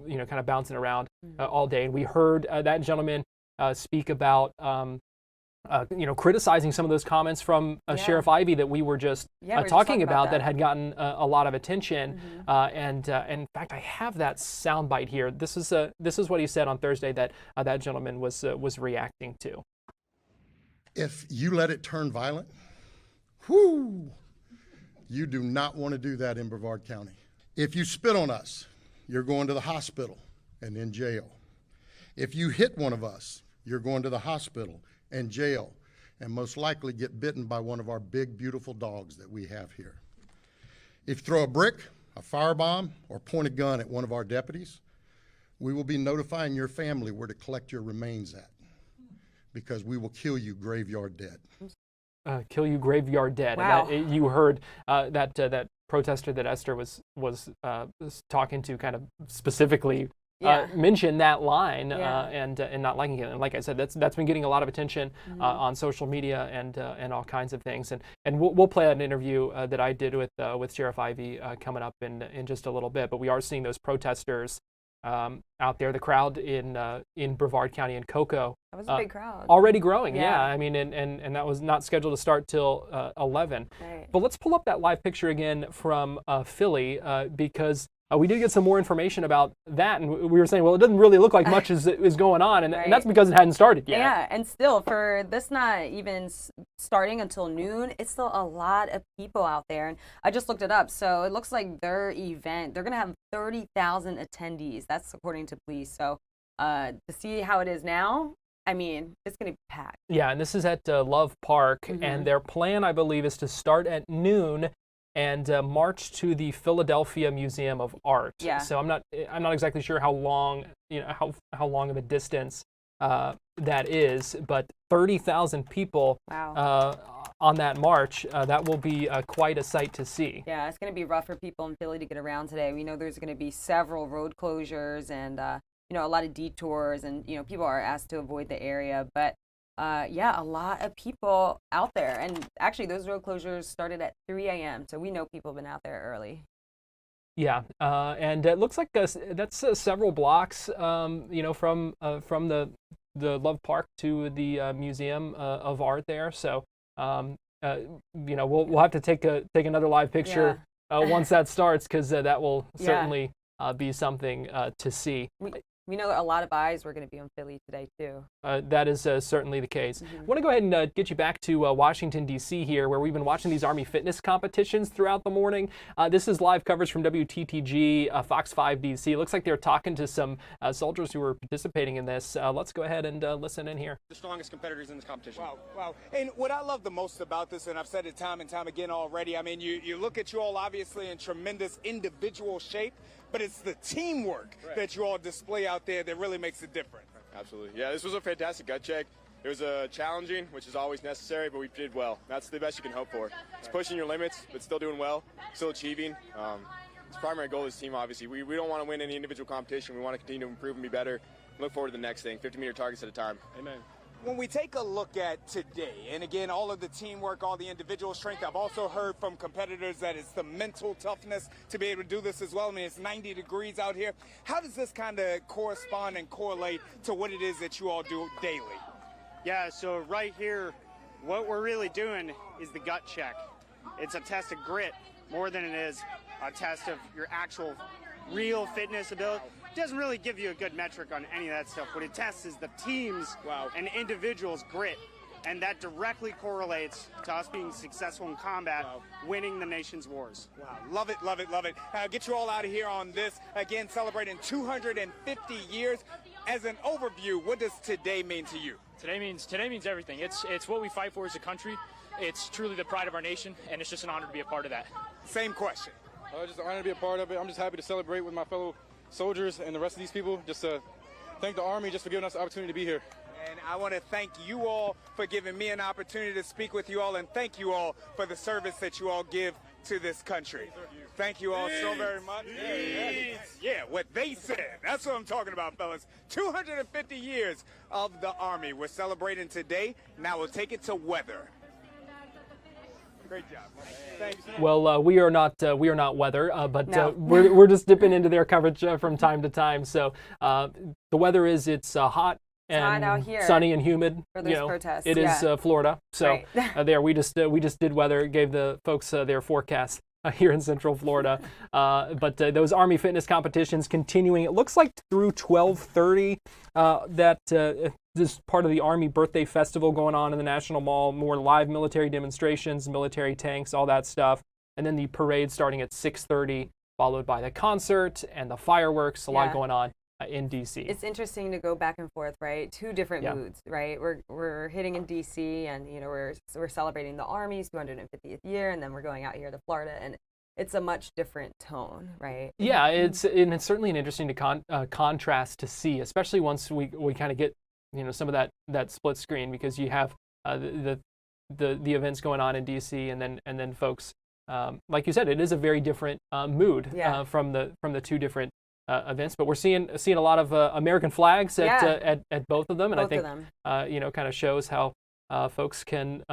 you know, kind of bouncing around all day. And we heard that gentleman speak about you know, criticizing some of those comments from Sheriff Ivey that we were just talking about that had gotten a lot of attention. And in fact, I have that soundbite here. This is what he said on Thursday that that gentleman was reacting to. If you let it turn violent, whoo, you do not want to do that in Brevard County. If you spit on us, you're going to the hospital and in jail. If you hit one of us, you're going to the hospital and jail, and most likely get bitten by one of our big, beautiful dogs that we have here. If you throw a brick, a firebomb, or point a gun at one of our deputies, we will be notifying your family where to collect your remains at, because we will kill you graveyard dead. Kill you graveyard dead. Wow. And you heard that protester that Esther was talking to kind of specifically mention that line and not liking it. And like I said, that's been getting a lot of attention on social media and all kinds of things. And we'll play an interview that I did with Sheriff Ivey coming up in just a little bit. But we are seeing those protesters out there. The crowd in Brevard County and Cocoa. That was a big crowd. Already growing, I mean, and that was not scheduled to start till 11. Right. But let's pull up that live picture again from Philly because we did get some more information about that, and we were saying, well, it doesn't really look like much is going on, and that's because it hadn't started yet. Yeah, and still, for this not even starting until noon, it's still a lot of people out there. And I just looked it up, so it looks like their event, they're going to have 30,000 attendees. That's according to police. So to see how it is now, I mean, it's going to be packed. Yeah, and this is at Love Park, and their plan, I believe, is to start at noon and march to the Philadelphia Museum of Art. Yeah. So I'm not exactly sure how long, you know, how long of a distance that is, but 30,000 people on that march. That will be quite a sight to see. Yeah, it's going to be rough for people in Philly to get around today. We know there's going to be several road closures and, you know, a lot of detours, and, you know, people are asked to avoid the area. But, yeah, a lot of people out there. And actually, those road closures started at 3 a.m., so we know people have been out there early. Yeah, and it looks like that's several blocks, you know, from the Love Park to the Museum of Art there. So, you know, we'll have to take another live picture once that starts, because that will certainly be something to see. We know a lot of eyes were going to be on Philly today, too. That is certainly the case. I want to go ahead and get you back to Washington, D.C. here, where we've been watching these Army fitness competitions throughout the morning. This is live coverage from WTTG, Fox 5 D.C. It looks like they're talking to some soldiers who were participating in this. Let's go ahead and listen in here. The strongest competitors in this competition. Wow. And what I love the most about this, and I've said it time and time again already, I mean, you look at you all obviously in tremendous individual shape, but it's the teamwork that you all display out there that really makes it different. Absolutely. Yeah, this was a fantastic gut check. It was challenging, which is always necessary, but we did well. That's the best you can hope for. It's pushing your limits, but still doing well, still achieving. It's primary goal of this team, obviously. We don't want to win any individual competition. We want to continue to improve and be better. Look forward to the next thing, 50-meter targets at a time. Amen. When we take a look at today, and again, all of the teamwork, all the individual strength, I've also heard from competitors that it's the mental toughness to be able to do this as well. I mean, it's 90 degrees out here. How does this kind of correspond and correlate to what it is that you all do daily? Yeah, so right here, what we're really doing is the gut check. It's a test of grit more than it is a test of your actual real fitness ability. It doesn't really give you a good metric on any of that stuff. What it tests is the team's and individuals' grit, and that directly correlates to us being successful in combat, winning the nation's wars. Wow, love it, love it, love it. Get you all out of here on this, again, celebrating 250 years. As an overview, what does today mean to you? Today means everything. It's what we fight for as a country. It's truly the pride of our nation, and it's just an honor to be a part of that. Same question. Just an honor to be a part of it. I'm just happy to celebrate with my fellow soldiers and the rest of these people. Just thank the Army just for giving us the opportunity to be here. And I want to thank you all for giving me an opportunity to speak with you all, and thank you all for the service that you all give to this country. Thank you all so very much. Yeah, what they said. That's what I'm talking about, fellas. 250 years of the Army. We're celebrating today. Now we'll take it to weather. Great job. Thanks. Well, we are not weather, but No. we're just dipping into their coverage from time to time. So the weather is hot and hot out here sunny and humid. for those protests. It is Florida. So Right. there we just did weather, gave the folks their forecast here in Central Florida. But those Army fitness competitions continuing. It looks like through 12:30 that. This is part of the Army Birthday Festival going on in the National Mall, more live military demonstrations, military tanks, all that stuff. And then the parade starting at 6:30, followed by the concert and the fireworks, a lot going on in D.C. It's interesting to go back and forth, right? Two different moods, right? We're hitting in D.C. and, you know, we're celebrating the Army's 250th year, and then we're going out here to Florida, and it's a much different tone, right? Yeah, it's certainly an interesting contrast to see, especially once we kind of get, you know, some of that split screen, because you have the events going on in DC, and then folks, like you said, it is a very different mood from the two different events. But we're seeing a lot of American flags at both of them, and I think you know, kind of shows how folks can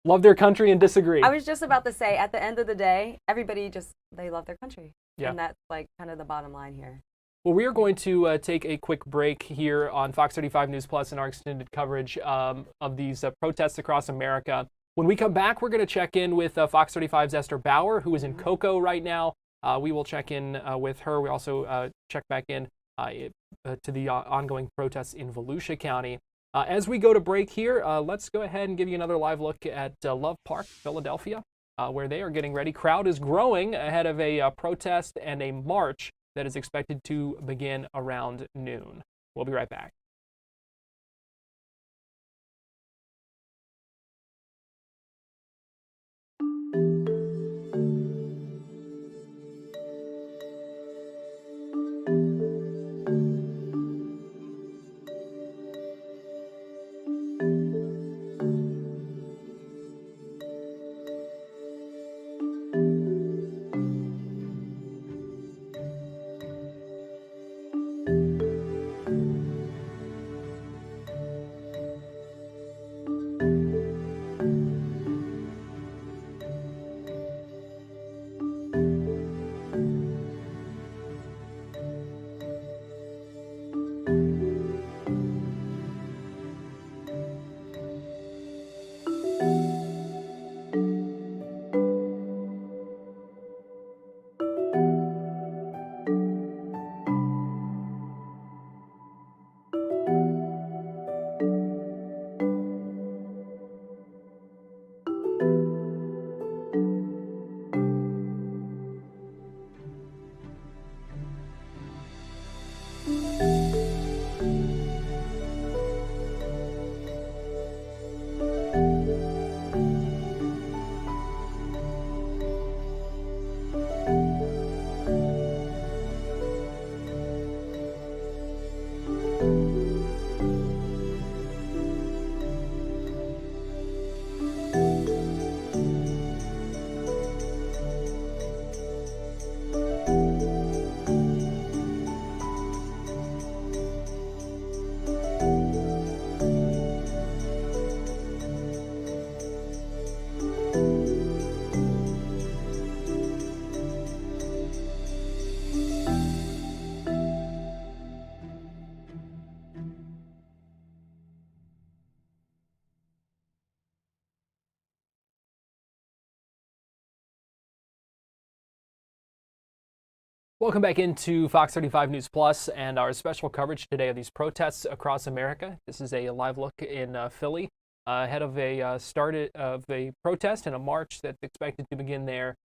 love their country and disagree. I was just about to say, at the end of the day, everybody they love their country, Yeah. and that's like kind of the bottom line here. Well, we are going to take a quick break here on Fox 35 News Plus and our extended coverage of these protests across America. When we come back, we're going to check in with Fox 35's Esther Bauer, who is in Cocoa right now. We will check in with her. We also check back in to the ongoing protests in Volusia County. As we go to break here, let's go ahead and give you another live look at Love Park, Philadelphia, where they are getting ready. Crowd is growing ahead of a protest and a march that is expected to begin around noon. We'll be right back. Welcome back into Fox 35 News Plus and our special coverage today of these protests across America. This is a live look in Philly ahead of a start of a protest and a march that's expected to begin there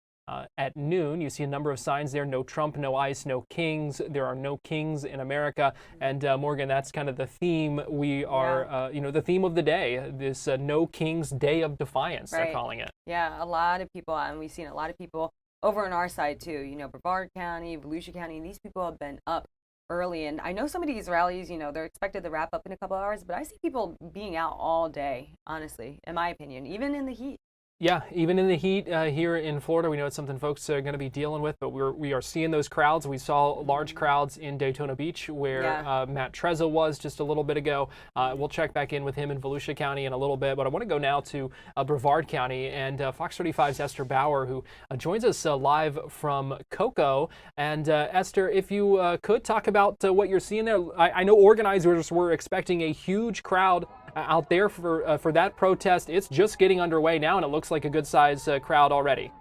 at noon. You see a number of signs there: no Trump, no ICE, no kings. There are no kings in America. And Morgan, that's kind of the theme. We are, the theme of the day, this No Kings Day of Defiance, they're calling it. Yeah, a lot of people, and we've seen a lot of people over on our side too, Brevard County, Volusia County, these people have been up early. And I know some of these rallies, they're expected to wrap up in a couple hours, but I see people being out all day, honestly, in my opinion, even in the heat. Yeah, even in the heat here in Florida, we know it's something folks are going to be dealing with, but we are seeing those crowds. We saw large crowds in Daytona Beach where Matt Trezza was just a little bit ago. We'll check back in with him in Volusia County in a little bit, but I want to go now to Brevard County and Fox 35's Esther Bauer, who joins us live from Cocoa. And Esther, if you could talk about what you're seeing there. I know organizers were expecting a huge crowd out there for that protest. It's just getting underway now, and it looks like a good-sized crowd already.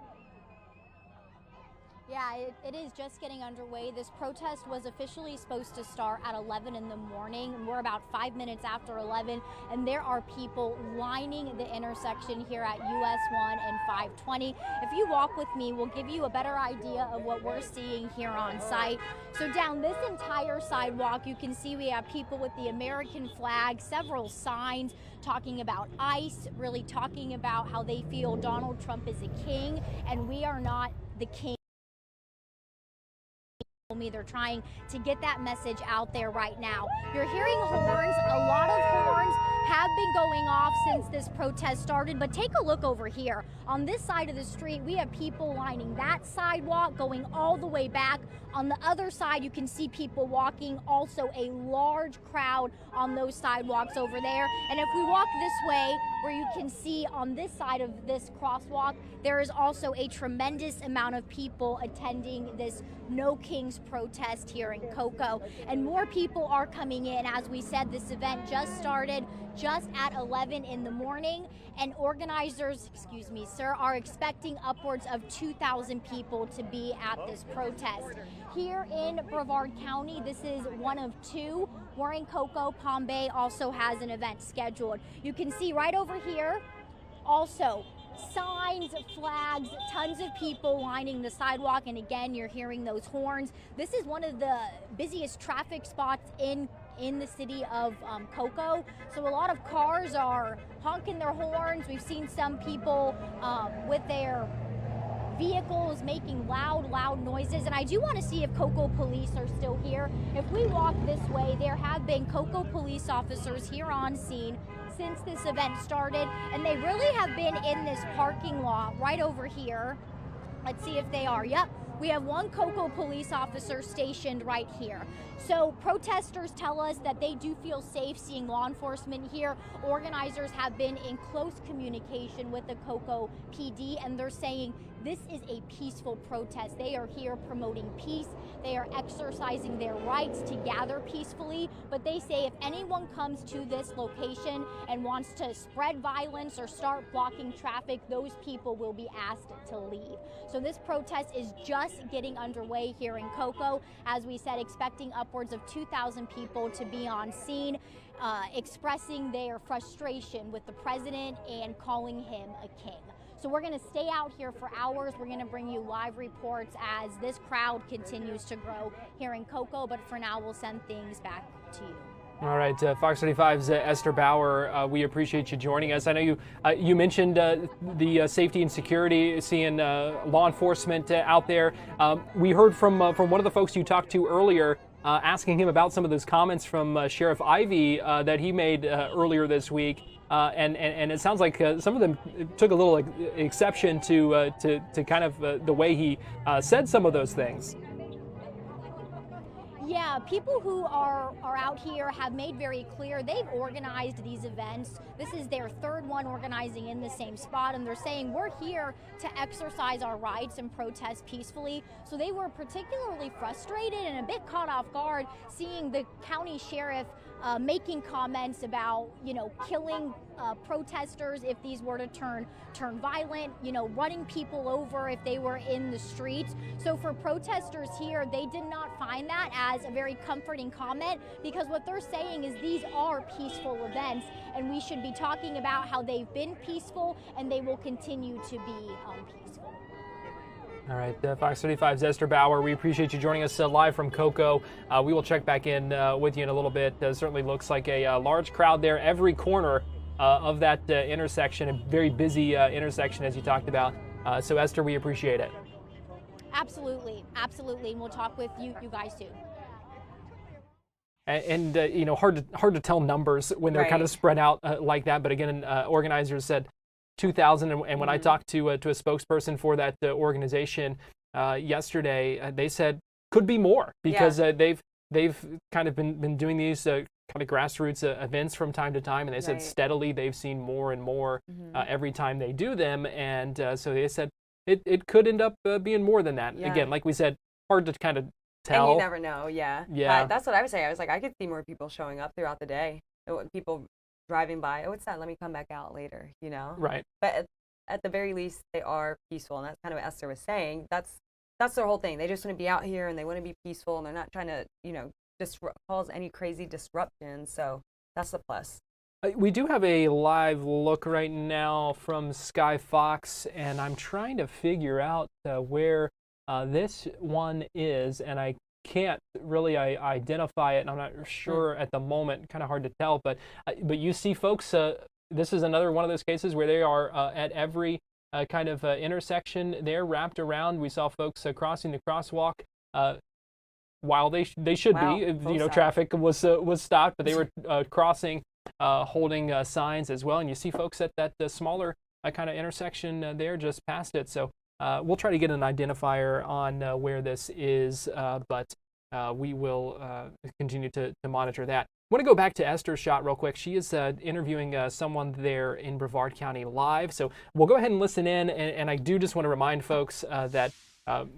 Yeah, it is just getting underway. This protest was officially supposed to start at 11 in the morning. We're about 5 minutes after 11, and there are people lining the intersection here at US 1 and 520. If you walk with me, we'll give you a better idea of what we're seeing here on site. So down this entire sidewalk, you can see we have people with the American flag, several signs talking about ICE, really talking about how they feel Donald Trump is a king, and we are not the king. They're trying to get that message out there right now. You're hearing horns. A lot of horns have been going off since this protest started, but take a look over here. On this side of the street, we have people lining that sidewalk going all the way back. On the other side, you can see people walking, also a large crowd on those sidewalks over there. And if we walk this way, where you can see on this side of this crosswalk, there is also a tremendous amount of people attending this No Kings protest here in Cocoa. And more people are coming in. As we said, this event just started just at 11 in the morning, and organizers, are expecting upwards of 2,000 people to be at this protest. Here in Brevard County, this is one of two. We're in Cocoa. Palm Bay also has an event scheduled. You can see right over here, also signs, flags, tons of people lining the sidewalk, and again, you're hearing those horns. This is one of the busiest traffic spots in the city of Cocoa, so a lot of cars are honking their horns. We've seen some people with their vehicles making loud noises, and I do want to see if Cocoa police are still here. If we walk this way, there have been Cocoa police officers here on scene since this event started, and they really have been in this parking lot right over here. Let's see if they are. Yep. We have one Cocoa police officer stationed right here. So protesters tell us that they do feel safe seeing law enforcement here. Organizers have been in close communication with the Cocoa PD, and they're saying this is a peaceful protest. They are here promoting peace. They are exercising their rights to gather peacefully, but they say if anyone comes to this location and wants to spread violence or start blocking traffic, those people will be asked to leave. So this protest is just getting underway here in Cocoa. As we said, expecting upwards of 2,000 people to be on scene, expressing their frustration with the president and calling him a king. So we're going to stay out here for hours. We're going to bring you live reports as this crowd continues to grow here in Cocoa. But for now, we'll send things back to you. All right, Fox 35's Esther Bauer, we appreciate you joining us. I know you mentioned the safety and security, seeing law enforcement out there. We heard from one of the folks you talked to earlier, asking him about some of those comments from Sheriff Ivey that he made earlier this week. And it sounds like some of them took a little exception to kind of the way he said some of those things. Yeah, people who are out here have made very clear they've organized these events. This is their third one organizing in the same spot, and they're saying we're here to exercise our rights and protest peacefully. So they were particularly frustrated and a bit caught off guard seeing the county sheriff making comments about, killing protesters if these were to turn violent, running people over if they were in the streets. So for protesters here, they did not find that as a very comforting comment, because what they're saying is these are peaceful events, and we should be talking about how they've been peaceful and they will continue to be peaceful. All right, Fox 35's Esther Bauer, we appreciate you joining us live from Cocoa. We will check back in with you in a little bit. Certainly looks like a large crowd there, every corner of that intersection, a very busy intersection as you talked about. So Esther, we appreciate it. Absolutely, absolutely, and we'll talk with you guys soon. And hard to tell numbers when they're kind of spread out like that. But again, organizers said 2,000, and when I talked to a spokesperson for that organization yesterday, they said could be more, because they've kind of been doing these kind of grassroots events from time to time, and they said steadily they've seen more and more every time they do them, and so they said it could end up being more than that. Again, like we said, hard to kind of tell. And you never know. Yeah. That's what I was saying. I was like, I could see more people showing up throughout the day. People driving by, oh, what's that? Let me come back out later, Right. But at the very least, they are peaceful, and that's kind of what Esther was saying. That's their whole thing. They just want to be out here, and they want to be peaceful, and they're not trying to, cause any crazy disruption. So that's the plus. We do have a live look right now from Sky Fox, and I'm trying to figure out where this one is, and I can't really identify it, and I'm not sure at the moment. Kind of hard to tell, but you see folks. This is another one of those cases where they are at every kind of intersection. They're wrapped around. We saw folks crossing the crosswalk while they should be. Traffic was stopped, but they were crossing, holding signs as well. And you see folks at that smaller kind of intersection there just past it. So. We'll try to get an identifier on where this is, but we will continue to monitor that. I want to go back to Esther's shot real quick. She is interviewing someone there in Brevard County live. So we'll go ahead and listen in. And I do just want to remind folks that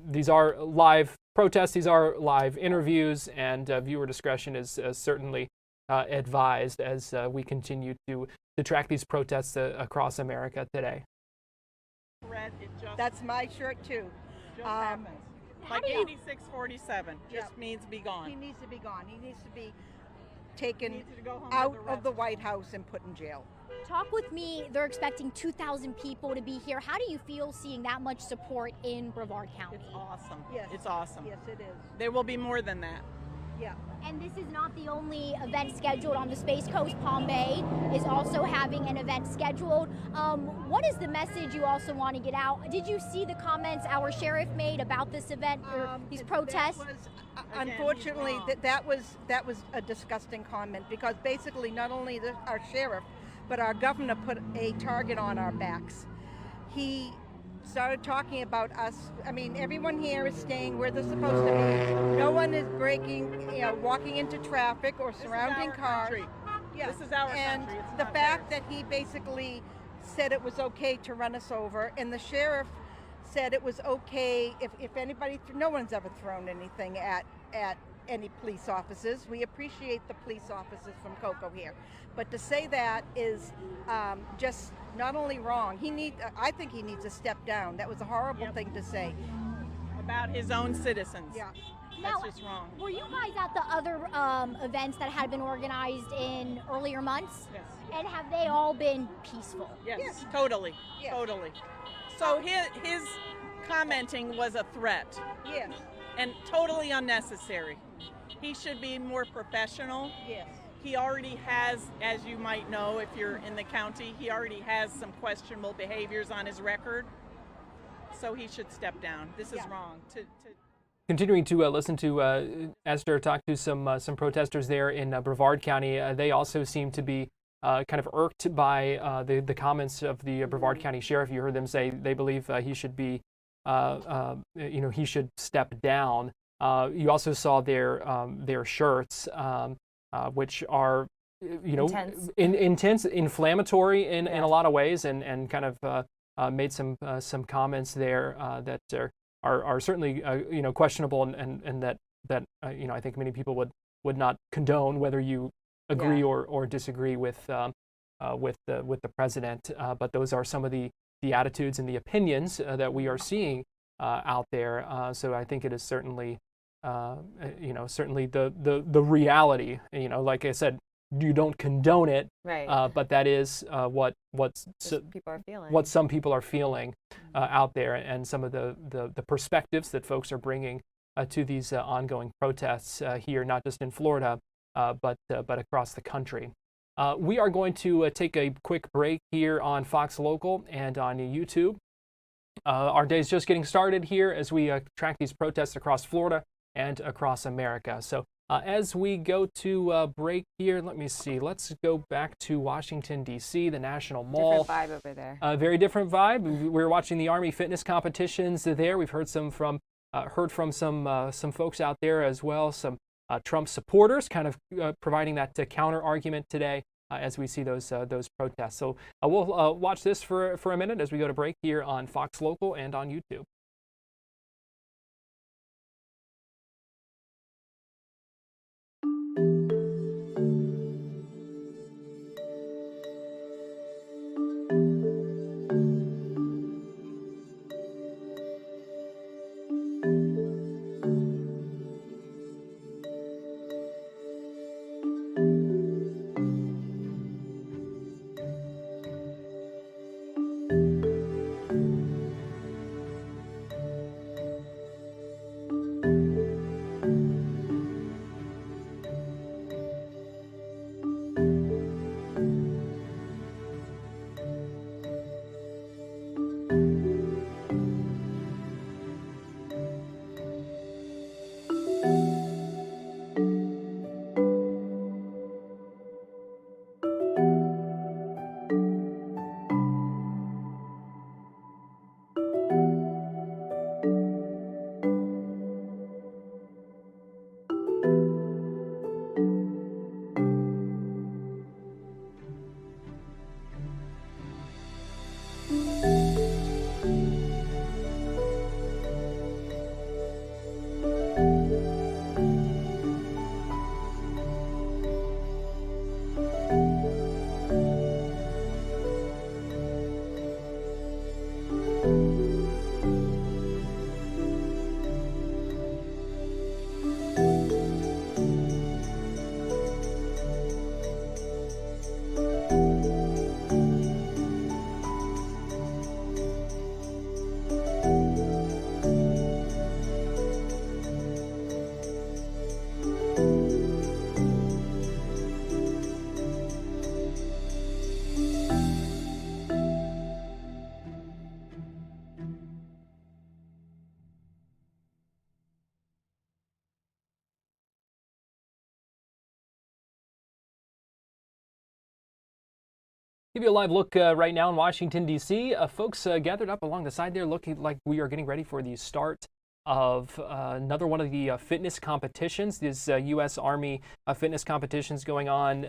these are live protests. These are live interviews, and viewer discretion is certainly advised as we continue to track these protests across America today. That's my shirt too. Like 8647 just means be gone. He needs to be gone. He needs to be taken out of the White House and put in jail. Talk with me. They're expecting 2,000 people to be here. How do you feel seeing that much support in Brevard County? It's awesome. Yes. It's awesome. Yes, it is. There will be more than that. Yeah. And this is not the only event scheduled on the Space Coast. Palm Bay is also having an event scheduled. What is the message you also want to get out? Did you see the comments our sheriff made about this event or these protests? Unfortunately, that was a disgusting comment, because basically not only our sheriff, but our governor put a target on our backs. He started talking about us. I mean, everyone here is staying where they're supposed to be. No one is walking into traffic or surrounding cars. Country. Yeah. This is our and country. It's the not fact theirs. that he basically said it was okay to run us over, and the sheriff said it was okay if anybody, no one's ever thrown anything at any police officers. We appreciate the police officers from Cocoa here, but to say that is just not only wrong. I think he needs to step down. That was a horrible thing to say about his own citizens. Yeah. Now, that's just wrong. Were you guys at the other events that had been organized in earlier months? Yes. And have they all been peaceful? Yes. Totally. Yes. Totally. So his commenting was a threat. Yes. And totally unnecessary. He should be more professional. Yes. He already has, as you might know if you're in the county, he already has some questionable behaviors on his record. So he should step down. This is wrong. Continuing to listen to Esther talk to some protesters there in Brevard County, they also seem to be kind of irked by the comments of the Brevard County Sheriff. You heard them say they believe he should be, he should step down. You also saw their shirts, which are, intense, inflammatory in a lot of ways, and kind of made some comments there that are certainly questionable, and that I think many people would not condone, whether you agree or disagree with the president, but those are some of the attitudes and the opinions that we are seeing out there. So I think it is certainly, certainly the reality. Like I said, you don't condone it, right? But that is what people are feeling. What some people are feeling out there, and some of the perspectives that folks are bringing to these ongoing protests here, not just in Florida, but across the country. We are going to take a quick break here on Fox Local and on YouTube. Our day is just getting started here as we track these protests across Florida and across America. So as we go to break here, let me see. Let's go back to Washington, D.C., the National Mall. Different vibe over there. Very different vibe. We're watching the Army fitness competitions there. We've heard some from some folks out there as well, some Trump supporters, kind of providing that counter argument today as we see those protests. So we'll watch this for a minute as we go to break here on Fox Local and on YouTube. Give you a live look right now in Washington, D.C. Folks gathered up along the side there looking like we are getting ready for the start of another one of the fitness competitions. These U.S. Army fitness competitions going on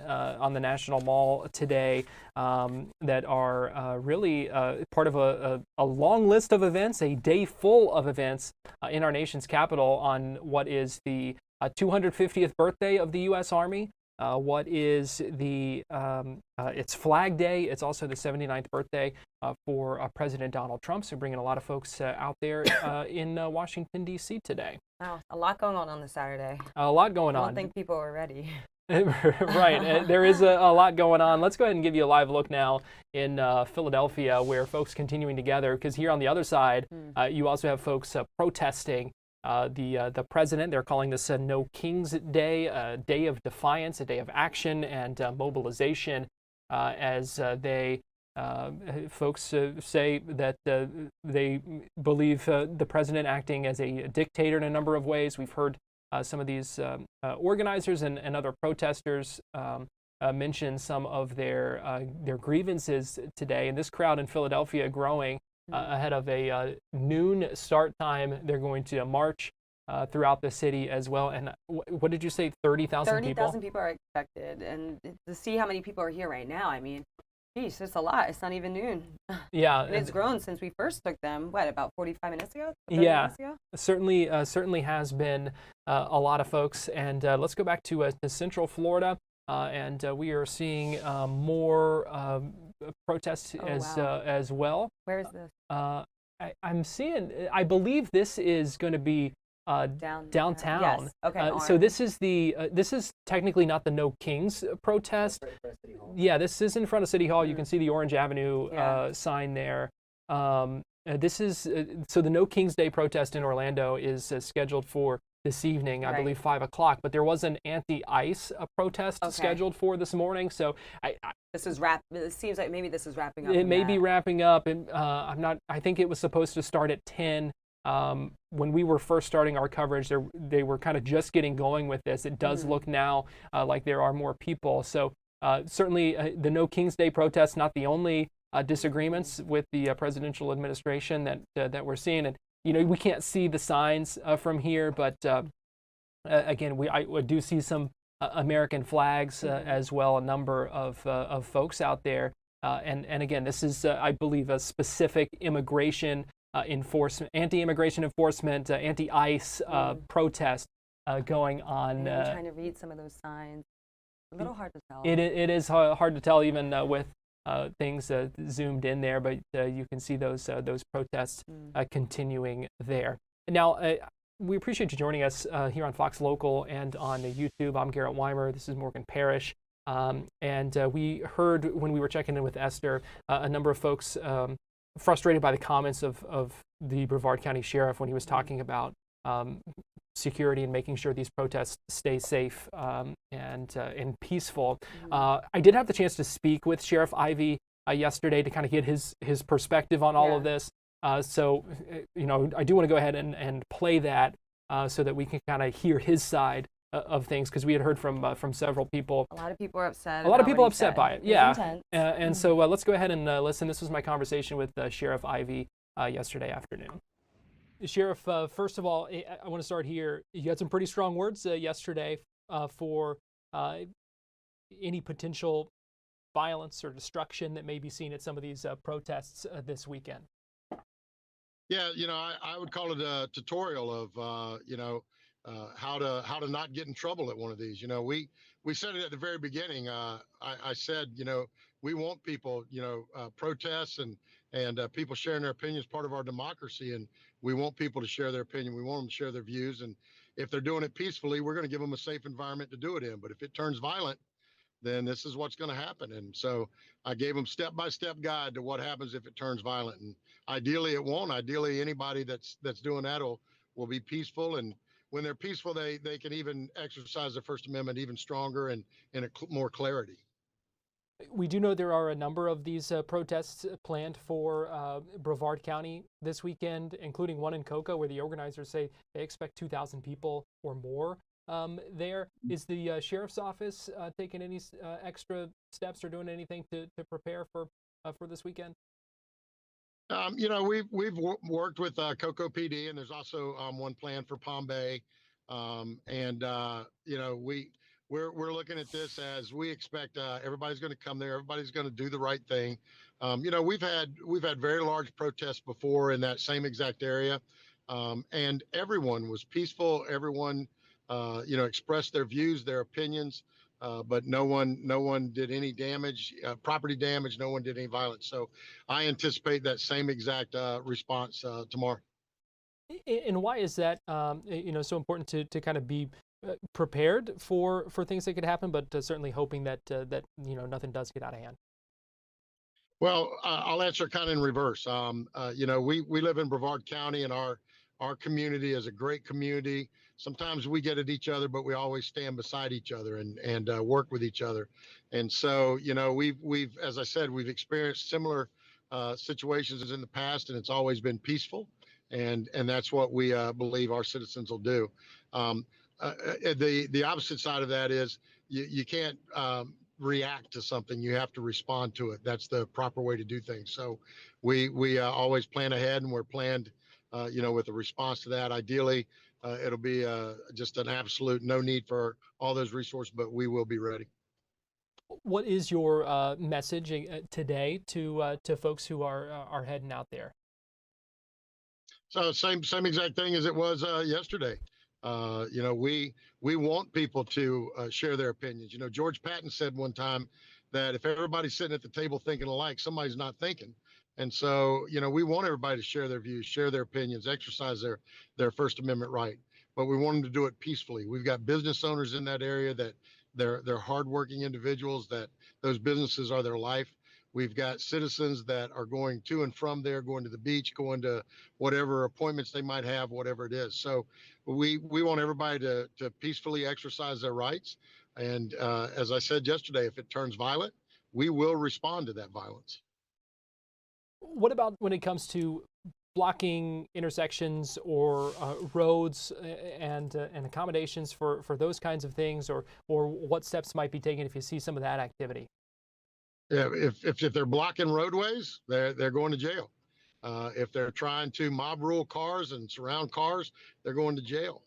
the National Mall today that are really part of a long list of events, a day full of events in our nation's capital on what is the 250th birthday of the U.S. Army. What is the, it's Flag Day. It's also the 79th birthday for President Donald Trump. So bringing a lot of folks out there in Washington, D.C. today. Wow, a lot going on this Saturday. A lot going on. I don't think people are ready. Right, there is a lot going on. Let's go ahead and give you a live look now in Philadelphia, where folks continuing to gather, because here on the other side, you also have folks protesting the president. They're calling this a No King's Day, a day of defiance, a day of action and mobilization, as they folks say that they believe the president acting as a dictator in a number of ways. We've heard some of these organizers and other protesters mention some of their grievances today. And this crowd in Philadelphia growing ahead of a noon start time. They're going to march throughout the city as well. And what did you say, 30,000 people? 30,000 people are expected. And to see how many people are here right now, I mean, geez, it's a lot. It's not even noon. Yeah. And it's grown since we first took them, what, about 45 minutes ago? Yeah, minutes ago? Certainly has been a lot of folks. And let's go back to Central Florida. and we are seeing more protests as well. Where is this? I'm seeing. I believe this is going to be downtown. Yes. Okay. So this is this is technically not the No Kings protest. Yeah, this is in front of City Hall. You can see the Orange Avenue sign there. This is so the No Kings Day protest in Orlando is scheduled for this evening, I believe 5 o'clock. But there was an anti-ICE protest scheduled for this morning. So this is It seems like maybe this is wrapping up. It may be wrapping up, and I'm not. I think it was supposed to start at 10. When we were first starting our coverage, they were kind of just getting going with this. It does look now like there are more people. So certainly the No Kings Day protest, not the only disagreements with the presidential administration that we're seeing. And we can't see the signs from here, but again, I do see some American flags as well. A number of folks out there, and again, this is I believe a specific immigration enforcement, anti-immigration enforcement, anti-ICE protest going on. I'm trying to read some of those signs. A little hard to tell. It is hard to tell even with things zoomed in there, but you can see those protests continuing there. Now, we appreciate you joining us here on Fox Local and on YouTube. I'm Garrett Weimer. This is Morgan Parrish. And we heard when we were checking in with Esther, a number of folks frustrated by the comments of the Brevard County Sheriff when he was talking about security and making sure these protests stay safe and peaceful. I did have the chance to speak with Sheriff Ivey yesterday to kind of get his perspective on all of this. So, I do want to go ahead and play that so that we can kind of hear his side of things, because we had heard from several people. A lot of people are upset. A lot of people upset by it. Yeah. Intense. And so let's go ahead and listen. This was my conversation with Sheriff Ivey yesterday afternoon. Sheriff, first of all, I want to start here. You had some pretty strong words yesterday for any potential violence or destruction that may be seen at some of these protests this weekend. Yeah, I would call it a tutorial of, how to not get in trouble at one of these. We said it at the very beginning. I said, we want people, protests and people sharing their opinions, part of our democracy. And we want people to share their opinion. We want them to share their views. And if they're doing it peacefully, we're going to give them a safe environment to do it in. But if it turns violent, then this is what's going to happen. And so I gave them step-by-step guide to what happens if it turns violent. And ideally it won't. Ideally, anybody that's doing that will be peaceful. And when they're peaceful, they can even exercise their First Amendment even stronger and more clarity. We do know there are a number of these protests planned for Brevard County this weekend, including one in Cocoa, where the organizers say they expect 2,000 people or more there. Is the sheriff's office taking any extra steps or doing anything to prepare for this weekend? We've worked with Cocoa PD, and there's also one plan for Palm Bay, We're looking at this as we expect everybody's going to come there. Everybody's going to do the right thing. We've had very large protests before in that same exact area, and everyone was peaceful. Everyone, expressed their views, their opinions, but no one did any damage, property damage. No one did any violence. So I anticipate that same exact response tomorrow. And why is that, so important to kind of be prepared for things that could happen, but certainly hoping that nothing does get out of hand? Well, I'll answer kind of in reverse. We live in Brevard County, and our community is a great community. Sometimes we get at each other, but we always stand beside each other and work with each other. And so, we've, as I said, we've experienced similar situations in the past, and it's always been peaceful. And that's what we believe our citizens will do. The opposite side of that is you can't react to something. You have to respond to it. That's the proper way to do things. So we always plan ahead, and we're planned, with a response to that. Ideally, it'll be just an absolute no need for all those resources, but we will be ready. What is your message today to folks who are heading out there? So same exact thing as it was yesterday. You know, we want people to share their opinions. You know, George Patton said one time that if everybody's sitting at the table thinking alike, somebody's not thinking. And so, you know, we want everybody to share their views, share their opinions, exercise their First Amendment right. But we want them to do it peacefully. We've got business owners in that area that they're hardworking individuals, that those businesses are their life. We've got citizens that are going to and from there, going to the beach, going to whatever appointments they might have, whatever it is. So we want everybody to peacefully exercise their rights. And as I said yesterday, if it turns violent, we will respond to that violence. What about when it comes to blocking intersections or roads and accommodations for those kinds of things, or what steps might be taken if you see some of that activity? Yeah, if they're blocking roadways, they're going to jail. If they're trying to mob rule cars and surround cars, they're going to jail.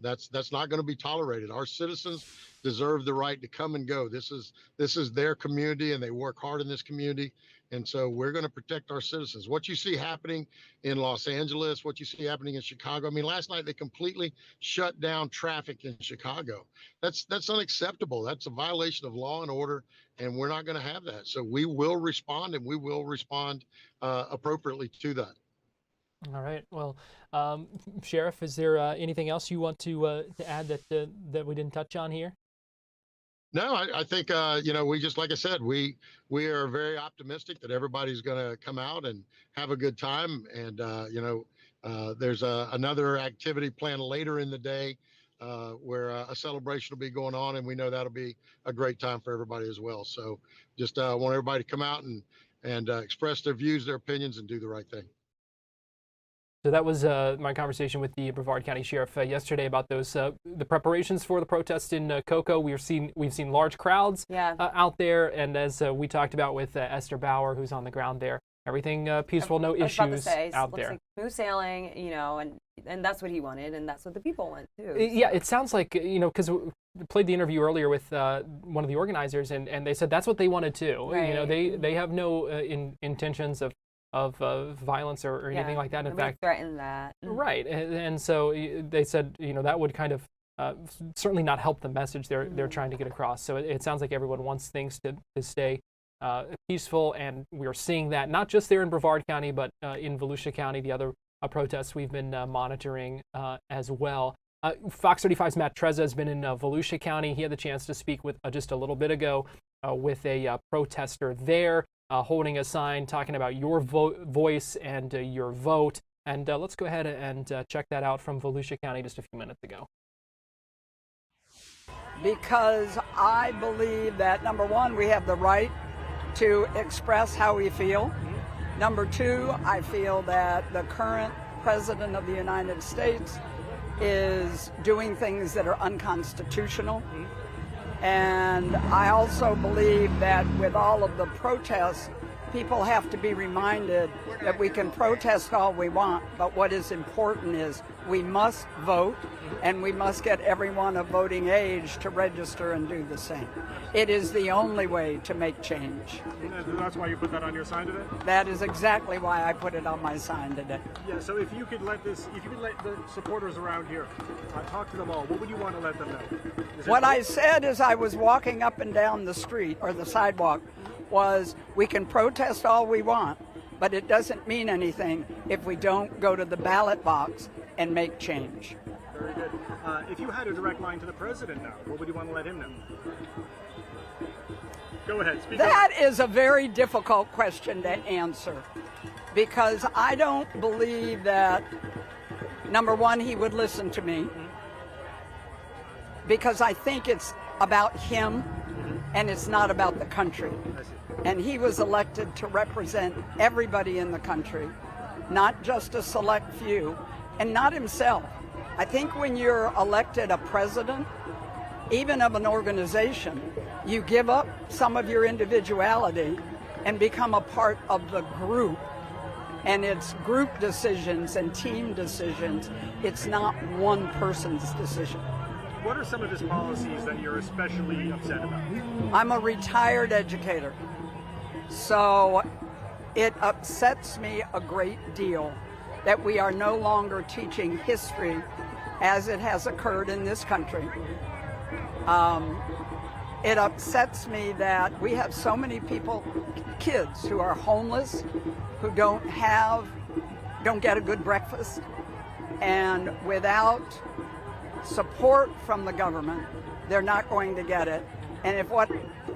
That's not going to be tolerated. Our citizens deserve the right to come and go. This is their community, and they work hard in this community. And so we're going to protect our citizens. What you see happening in Los Angeles, what you see happening in Chicago. I mean, last night they completely shut down traffic in Chicago. That's unacceptable. That's a violation of law and order, and we're not going to have that. So we will respond, and we will respond appropriately to that. All right. Well, Sheriff, is there anything else you want to add that we didn't touch on here? No, I think, you know, we just, like I said, we are very optimistic that everybody's going to come out and have a good time. And, you know, there's another activity planned later in the day where a celebration will be going on. And we know that'll be a great time for everybody as well. So just want everybody to come out and express their views, their opinions, and do the right thing. So that was my conversation with the Brevard County Sheriff yesterday about those the preparations for the protest in Cocoa. We've seen large crowds out there, and as we talked about with Esther Bauer, who's on the ground there, everything peaceful, no issues out there. Like smooth sailing, you know, and that's what he wanted, and that's what the people want too. So. Yeah, it sounds like, you know, because we played the interview earlier with one of the organizers, and they said that's what they wanted too. Right. You know, they have no intentions of violence or anything like that. In fact, threaten that. Right, and so they said, you know, that would kind of certainly not help the message they're trying to get across. So it sounds like everyone wants things to stay peaceful, and we're seeing that not just there in Brevard County, but in Volusia County, the other protests we've been monitoring as well. Fox 35's Matt Trezza has been in Volusia County. He had the chance to speak with just a little bit ago with a protester there. Holding a sign talking about your voice and your vote. And let's go ahead and check that out from Volusia County just a few minutes ago. Because I believe that, number one, we have the right to express how we feel. Number two, I feel that the current President of the United States is doing things that are unconstitutional. And I also believe that with all of the protests, people have to be reminded that we can protest all we want, but what is important is we must vote, and we must get everyone of voting age to register and do the same. It is the only way to make change. That's why you put that on your sign today? That is exactly why I put it on my sign today. Yeah, so if you could let the supporters around here talk to them all, what would you want to let them know? What I said as I was walking up and down the street or the sidewalk was, we can protest all we want, but it doesn't mean anything if we don't go to the ballot box and make change. Very good. If you had a direct line to the president now, what would you want to let him know? Go ahead, speak up. That is a very difficult question to answer, because I don't believe that, number one, he would listen to me, because I think it's about him and it's not about the country. And he was elected to represent everybody in the country, not just a select few, and not himself. I think when you're elected a president, even of an organization, you give up some of your individuality and become a part of the group. And it's group decisions and team decisions. It's not one person's decision. What are some of his policies that you're especially upset about? I'm a retired educator, so it upsets me a great deal that we are no longer teaching history as it has occurred in this country. It upsets me that we have so many people, kids who are homeless, who don't get a good breakfast, and without support from the government, they're not going to get it. And if what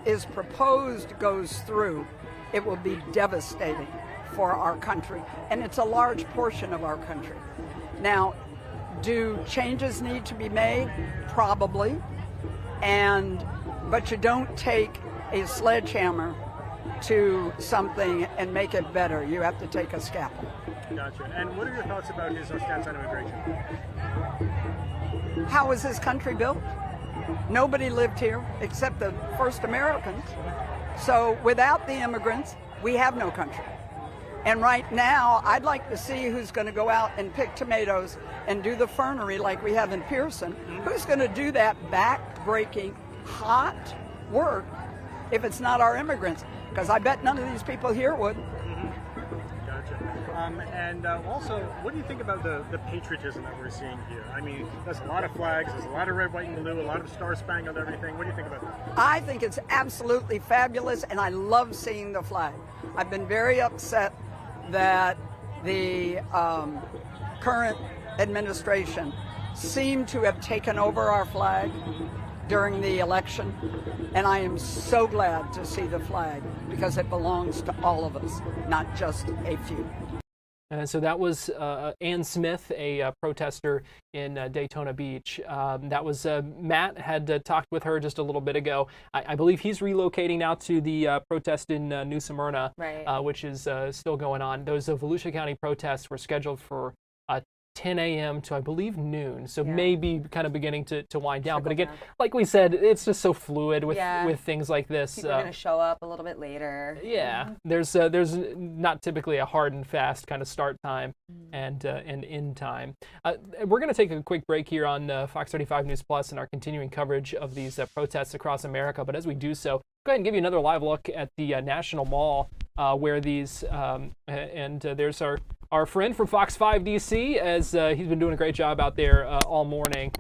is proposed goes through, it will be devastating for our country. And it's a large portion of our country. Now, do changes need to be made? Probably. But you don't take a sledgehammer to something and make it better. You have to take a scalpel. Gotcha. And what are your thoughts about his stance on immigration? How was this country built? Nobody lived here except the first Americans. So without the immigrants, we have no country. And right now, I'd like to see who's going to go out and pick tomatoes and do the fernery like we have in Pearson. Who's going to do that back-breaking, hot work if it's not our immigrants? Because I bet none of these people here would. Gotcha. And also, what do you think about the patriotism that we're seeing here? I mean, there's a lot of flags, there's a lot of red, white, and blue, a lot of star-spangled everything. What do you think about that? I think it's absolutely fabulous, and I love seeing the flag. I've been very upset that the current administration seemed to have taken over our flag during the election, and I am so glad to see the flag because it belongs to all of us, not just a few. So that was Ann Smith, a protester in Daytona Beach. That was Matt had talked with her just a little bit ago. I believe he's relocating now to the protest in New Smyrna, right. Which is still going on. Those Volusia County protests were scheduled for 10 a.m. to, I believe, noon. So maybe kind of beginning to wind down. But again, like we said, it's just so fluid with things like this. People are going to show up a little bit later. Yeah, there's not typically a hard and fast kind of start time and end time. We're going to take a quick break here on Fox 35 News Plus and our continuing coverage of these protests across America. But as we do so, go ahead and give you another live look at the National Mall where these, there's our friend from Fox 5 DC, as he's been doing a great job out there all morning,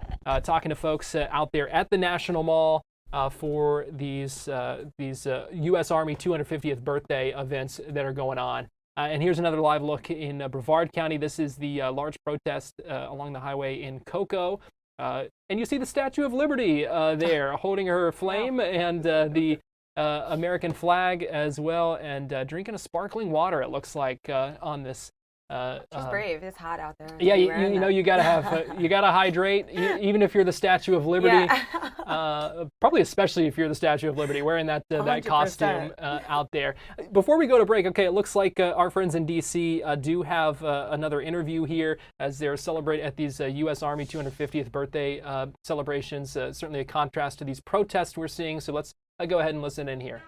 talking to folks out there at the National Mall for these U.S. Army 250th birthday events that are going on. And here's another live look in Brevard County. This is the large protest along the highway in Cocoa. And you see the Statue of Liberty there holding her flame and the American flag as well, and drinking a sparkling water, it looks like, on this. She's brave. It's hot out there. Yeah, you know, you gotta have, you gotta hydrate, even if you're the Statue of Liberty. Yeah. Probably especially if you're the Statue of Liberty, wearing that costume out there. Before we go to break, okay, it looks like our friends in D.C. Do have another interview here as they're celebrating at these U.S. Army 250th birthday celebrations. Certainly a contrast to these protests we're seeing. So let's go ahead and listen in here.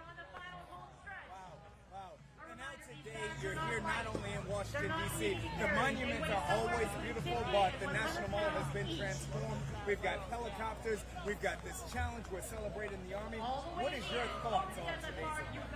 You're here not only in Washington, D.C. The monuments are always beautiful, but the National Mall has been transformed. We've got helicopters. We've got this challenge. We're celebrating the Army. What is your thoughts on today's event?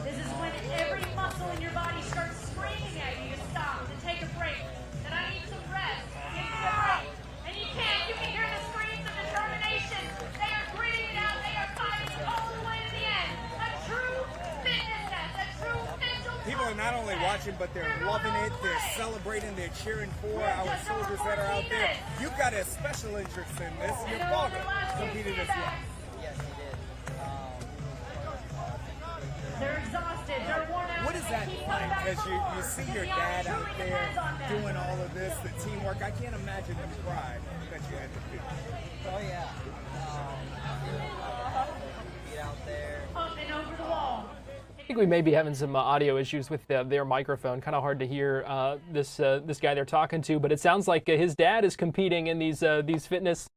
This is when every muscle in your body starts screaming at you to stop, to take a break, that I need some rest, give me a break. And you can't. You can hear the screams of determination. They are gritting it out. They are fighting all the way to the end. A true fitness test, a true mental. People are not only watching, but they're loving it. They're celebrating. They're cheering for our soldiers that are out there. You've got a special interest in this. Your father competed as well. Yes, he did. They're exhausted. They're worn out. What is that like? As you see your dad out there doing all of this, the teamwork. I can't imagine the pride that you had to feel. Oh yeah. Get out there. Up and over the wall. I think we may be having some audio issues with their microphone. Kind of hard to hear this guy they're talking to, but it sounds like his dad is competing in these fitness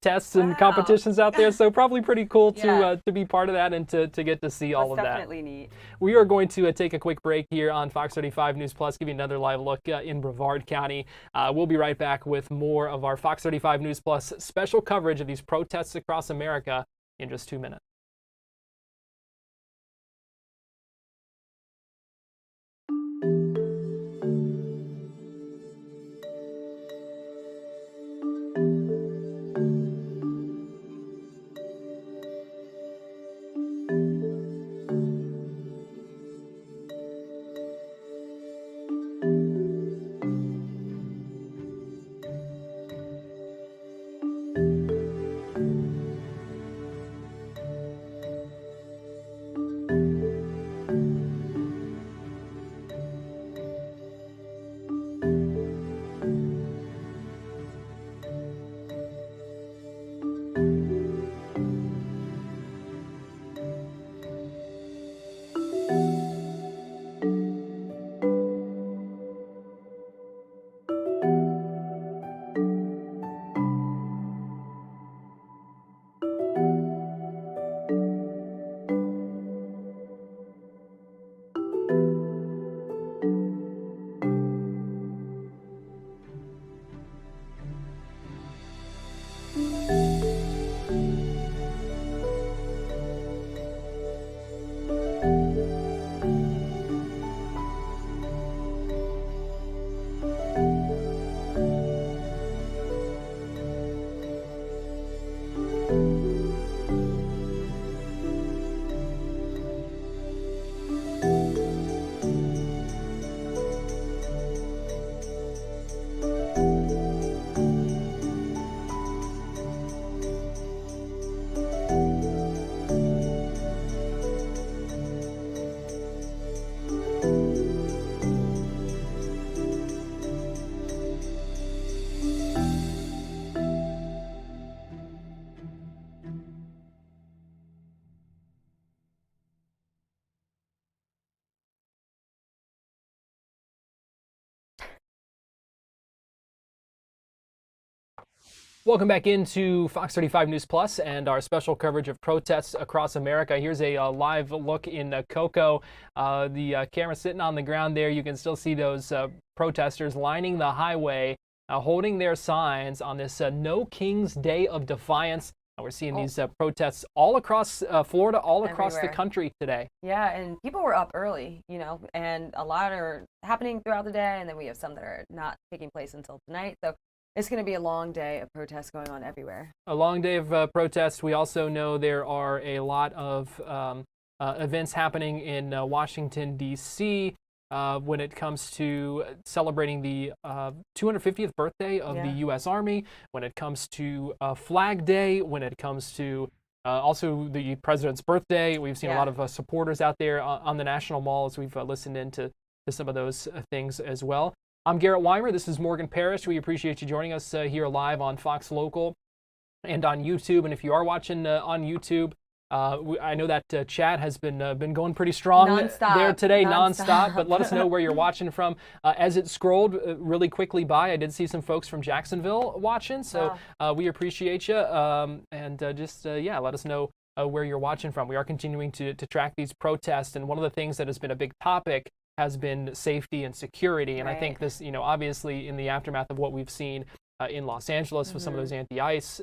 tests and competitions out there. So probably pretty cool to be part of that and to get to see all of that. Definitely neat. We are going to take a quick break here on Fox 35 News Plus, give you another live look in Brevard County. We'll be right back with more of our Fox 35 News Plus special coverage of these protests across America in just 2 minutes. Welcome back into Fox 35 News Plus and our special coverage of protests across America. Here's a live look in Cocoa. The camera sitting on the ground there. You can still see those protesters lining the highway, holding their signs on this No King's Day of Defiance. We're seeing these protests all across Florida, all across the country today. Yeah, and people were up early, you know, and a lot are happening throughout the day, and then we have some that are not taking place until tonight. So it's going to be a long day of protests going on everywhere. A long day of protests. We also know there are a lot of events happening in Washington, D.C. When it comes to celebrating the 250th birthday of the U.S. Army, when it comes to Flag Day, when it comes to also the president's birthday. We've seen a lot of supporters out there on the National Mall as we've listened into some of those things as well. I'm Garrett Weimer. This is Morgan Parrish. We appreciate you joining us here live on Fox Local and on YouTube. And if you are watching on YouTube, I know that chat has been going pretty strong there today, nonstop. But let us know where you're watching from. As it scrolled really quickly by, I did see some folks from Jacksonville watching. So we appreciate you. And let us know where you're watching from. We are continuing to track these protests. And one of the things that has been a big topic has been safety and security. And I think this, you know, obviously in the aftermath of what we've seen in Los Angeles with some of those anti-ICE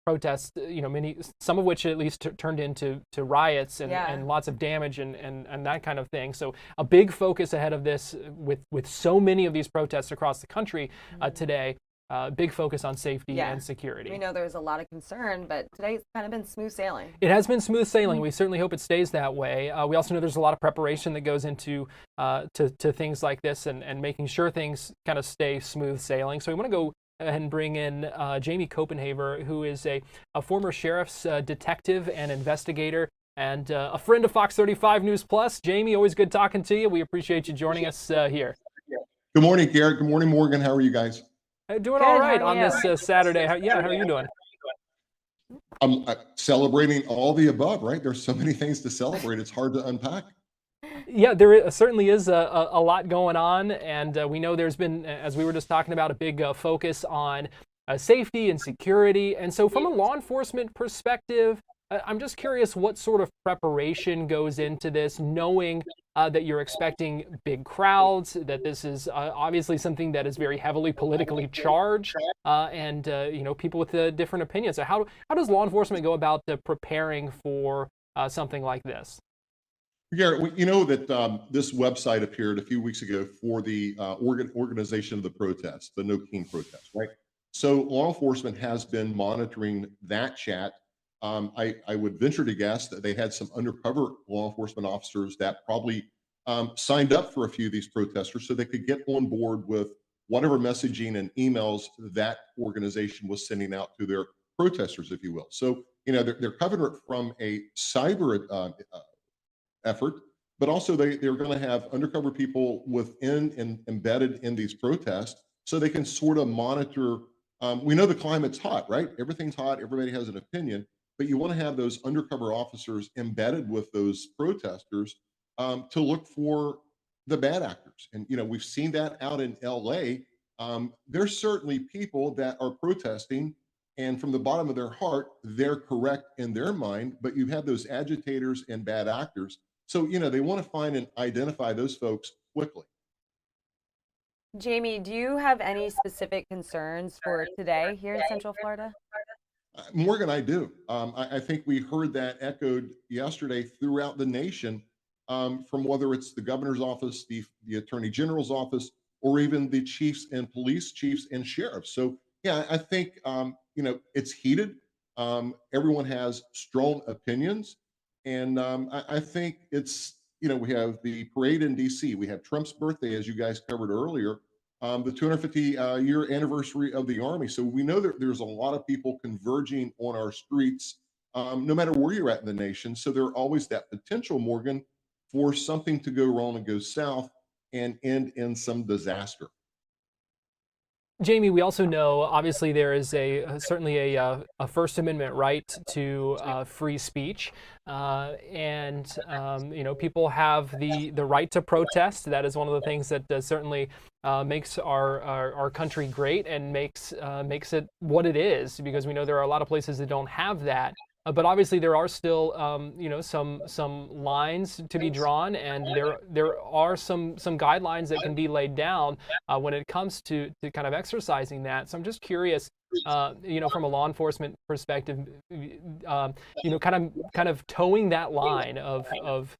protests, you know, some of which at least turned into riots and lots of damage and that kind of thing. So a big focus ahead of this with so many of these protests across the country today. Big focus on safety and security. We know there's a lot of concern, but today's kind of been smooth sailing. It has been smooth sailing. We certainly hope it stays that way. We also know there's a lot of preparation that goes into to things like this and making sure things kind of stay smooth sailing. So we want to go ahead and bring in Jamie Copenhaver, who is a former sheriff's detective and investigator and a friend of Fox 35 News Plus. Jamie, always good talking to you. We appreciate you joining us here. Good morning, Garrett. Good morning, Morgan. How are you guys? Doing all right on this Saturday. How are you doing? I'm celebrating all the above, right? There's so many things to celebrate. It's hard to unpack. Yeah, there certainly is a lot going on. And we know there's been, as we were just talking about, a big focus on safety and security. And so from a law enforcement perspective, I'm just curious what sort of preparation goes into this, knowing that you're expecting big crowds, that this is obviously something that is very heavily politically charged, and you know, people with different opinions. So how does law enforcement go about preparing for something like this? Garrett, you know that this website appeared a few weeks ago for the organization of the protest, the No King protest, right? So law enforcement has been monitoring that chat. I would venture to guess that they had some undercover law enforcement officers that probably signed up for a few of these protesters so they could get on board with whatever messaging and emails that organization was sending out to their protesters, if you will. So, you know, they're covering it from a cyber effort, but also they're going to have undercover people within and embedded in these protests so they can sort of monitor. We know the climate's hot, right? Everything's hot. Everybody has an opinion. But you want to have those undercover officers embedded with those protesters to look for the bad actors. And, you know, we've seen that out in LA. There's certainly people that are protesting, and from the bottom of their heart, they're correct in their mind, but you have those agitators and bad actors. So, you know, they want to find and identify those folks quickly. Jamie, do you have any specific concerns for today here in Central Florida? Morgan, I do. I think we heard that echoed yesterday throughout the nation from whether it's the governor's office, the attorney general's office, or even the chiefs and police chiefs and sheriffs. So, yeah, I think, you know, it's heated. Everyone has strong opinions. And I think it's, you know, we have the parade in D.C. We have Trump's birthday, as you guys covered earlier. The 250 year anniversary of the Army. So we know that there's a lot of people converging on our streets, no matter where you're at in the nation. So there's always that potential, Morgan, for something to go wrong and go south and end in some disaster. Jamie, we also know, obviously, there is certainly a First Amendment right to free speech, and people have the right to protest. That is one of the things that certainly makes our country great and makes it what it is. Because we know there are a lot of places that don't have that. But obviously, there are still, some lines to be drawn, and there are some guidelines that can be laid down when it comes to kind of exercising that. So I'm just curious, from a law enforcement perspective, kind of towing that line of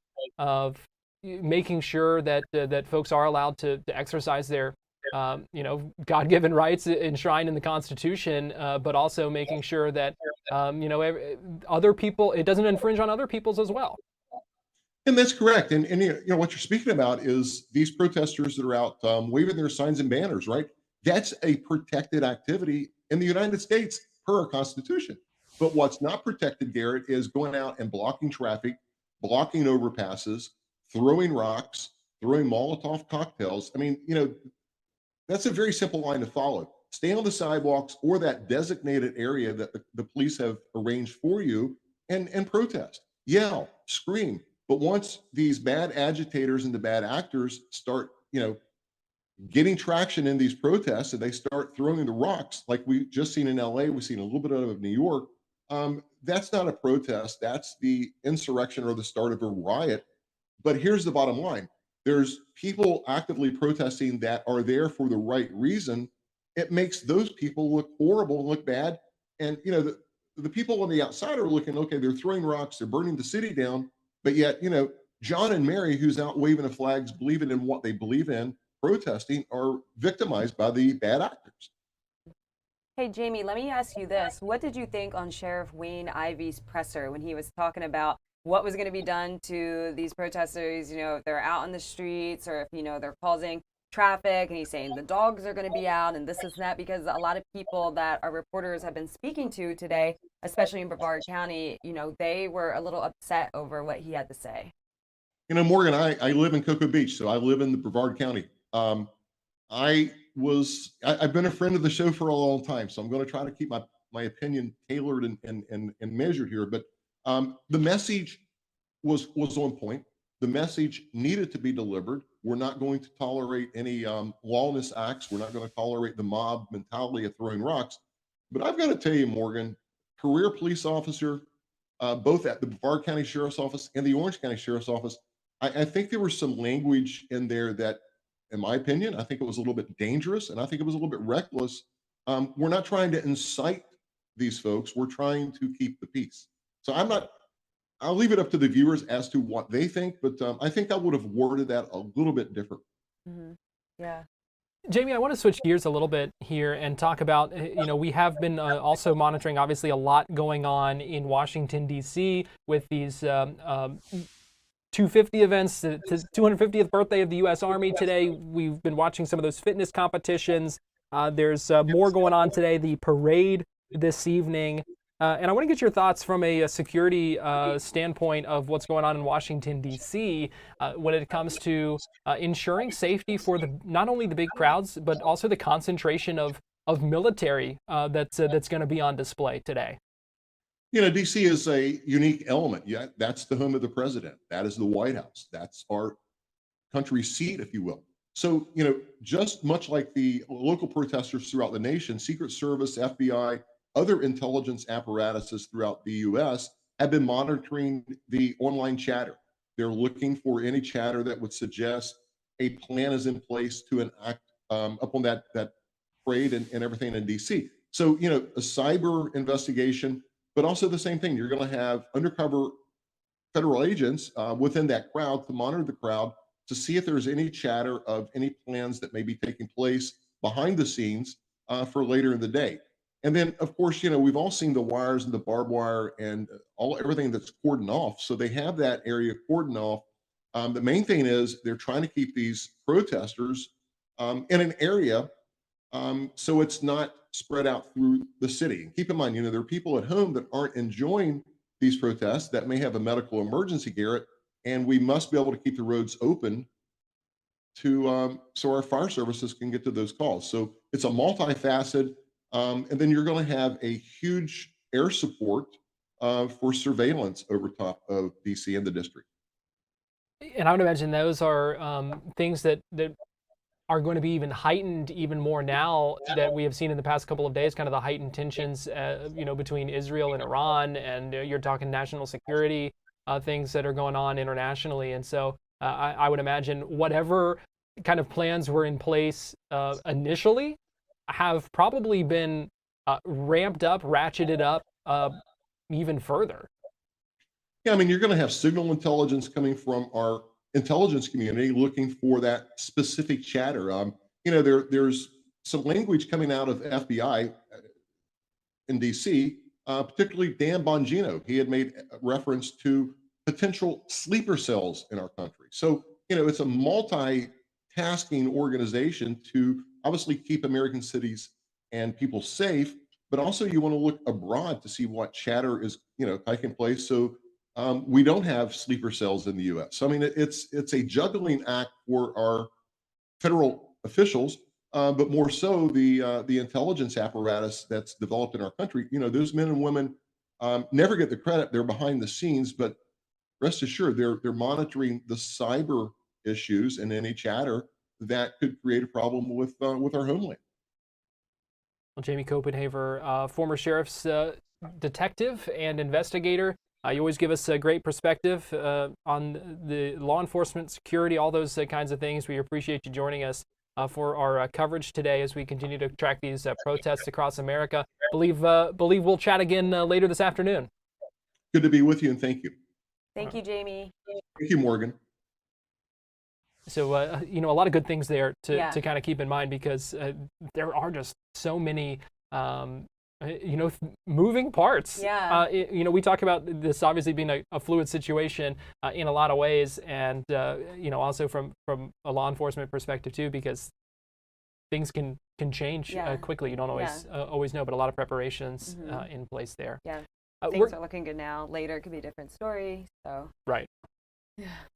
making sure that folks are allowed to exercise their God-given rights enshrined in the Constitution, but also making sure that other people, it doesn't infringe on other people's as well. And that's correct. And what you're speaking about is these protesters that are out waving their signs and banners, right? That's a protected activity in the United States per our Constitution. But what's not protected, Garrett, is going out and blocking traffic, blocking overpasses, throwing rocks, throwing Molotov cocktails. I mean, that's a very simple line to follow. Stay on the sidewalks or that designated area that the police have arranged for you and protest, yell, scream. But once these bad agitators and the bad actors start, getting traction in these protests and they start throwing the rocks, like we just seen in LA, we've seen a little bit of New York, that's not a protest. That's the insurrection or the start of a riot. But here's the bottom line. There's people actively protesting that are there for the right reason. It makes those people look horrible and look bad. And the people on the outside are looking, okay, they're throwing rocks, they're burning the city down, but yet, John and Mary, who's out waving the flags, believing in what they believe in, protesting, are victimized by the bad actors. Hey, Jamie, let me ask you this. What did you think on Sheriff Wayne Ivy's presser when he was talking about what was going to be done to these protesters, if they're out on the streets or if, they're causing traffic, and he's saying the dogs are going to be out and this is that, because a lot of people that our reporters have been speaking to today, especially in Brevard County, they were a little upset over what he had to say. Morgan, I live in Cocoa Beach, so I live in the Brevard County. I've been a friend of the show for a long time, so I'm going to try to keep my opinion tailored and measured here. But the message was on point. The message needed to be delivered. We're not going to tolerate any lawless acts. We're not going to tolerate the mob mentality of throwing rocks. But I've got to tell you, Morgan, career police officer, both at the Brevard County Sheriff's Office and the Orange County Sheriff's Office, I think there was some language in there that, in my opinion, I think it was a little bit dangerous, and I think it was a little bit reckless. We're not trying to incite these folks. We're trying to keep the peace. So I'll leave it up to the viewers as to what they think, but I think I would have worded that a little bit different. Mm-hmm. Yeah. Jamie, I want to switch gears a little bit here and talk about, we have been also monitoring, obviously, a lot going on in Washington, D.C. with these 250 events, the 250th birthday of the U.S. Army today. We've been watching some of those fitness competitions. There's more going on today, the parade this evening. And I want to get your thoughts from a security standpoint of what's going on in Washington, D.C. When it comes to ensuring safety for not only the big crowds, but also the concentration of military that's going to be on display today. DC is a unique element. Yeah, that's the home of the president. That is the White House. That's our country's seat, if you will. So, just much like the local protesters throughout the nation, Secret Service, FBI, other intelligence apparatuses throughout the U.S. have been monitoring the online chatter. They're looking for any chatter that would suggest a plan is in place to enact upon that parade and everything in DC. So, a cyber investigation, but also the same thing. You're going to have undercover federal agents within that crowd to monitor the crowd to see if there's any chatter of any plans that may be taking place behind the scenes for later in the day. And then, of course, we've all seen the wires and the barbed wire and everything that's cordoned off. So they have that area cordoned off. The main thing is they're trying to keep these protesters in an area so it's not spread out through the city. And keep in mind, there are people at home that aren't enjoying these protests that may have a medical emergency, Garrett, and we must be able to keep the roads open to so our fire services can get to those calls. So it's a multifaceted, and then you're going to have a huge air support for surveillance over top of DC and the district. And I would imagine those are things that are going to be even heightened even more now that we have seen in the past couple of days, kind of the heightened tensions, between Israel and Iran, and you're talking national security things that are going on internationally. And so I would imagine whatever kind of plans were in place initially have probably been ramped up, ratcheted up even further. Yeah, I mean, you're going to have signal intelligence coming from our intelligence community looking for that specific chatter. There's some language coming out of FBI in DC, particularly Dan Bongino. He had made reference to potential sleeper cells in our country. So, it's a multitasking organization to obviously keep American cities and people safe, but also you want to look abroad to see what chatter is, taking place. So we don't have sleeper cells in the U.S. So, I mean, it's a juggling act for our federal officials, but more so the intelligence apparatus that's developed in our country. Those men and women never get the credit. They're behind the scenes, but rest assured, they're monitoring the cyber issues and any chatter that could create a problem with our homeland. Well, Jamie Copenhaver, former sheriff's detective and investigator. You always give us a great perspective on the law enforcement, security, all those kinds of things. We appreciate you joining us for our coverage today as we continue to track these protests across America. Believe we'll chat again later this afternoon. Good to be with you, and thank you. Thank you, Jamie. Thank you, Morgan. So, a lot of good things there to kind of keep in mind, because there are just so many moving parts. Yeah. We talk about this obviously being a fluid situation in a lot of ways, and also from a law enforcement perspective too, because things can change quickly. You don't always know, but a lot of preparations in place there. Yeah. Things are looking good now. Later it could be a different story. So. Right.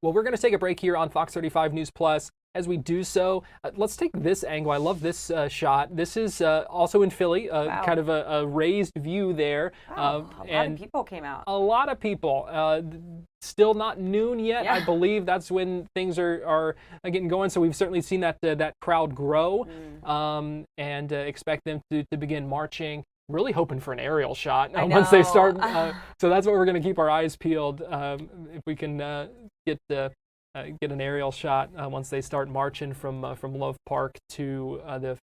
Well, we're going to take a break here on Fox 35 News Plus. As we do so, let's take this angle. I love this shot. This is also in Philly, kind of a raised view there. Wow, a lot of people came out. A lot of people. Still not noon yet. Yeah. I believe that's when things are getting going. So we've certainly seen that crowd grow, and expect them to begin marching. Really hoping for an aerial shot once they start. So that's what we're going to keep our eyes peeled. If we can get an aerial shot once they start marching from Love Park to the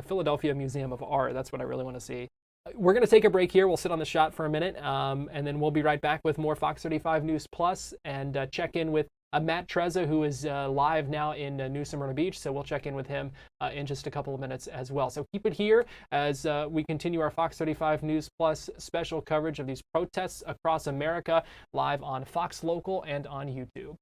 Philadelphia Museum of Art. That's what I really want to see. We're going to take a break here. We'll sit on the shot for a minute, and then we'll be right back with more Fox 35 News Plus and check in with Matt Trezza, who is live now in New Smyrna Beach. So we'll check in with him in just a couple of minutes as well. So keep it here as we continue our Fox 35 News Plus special coverage of these protests across America, live on Fox Local and on YouTube.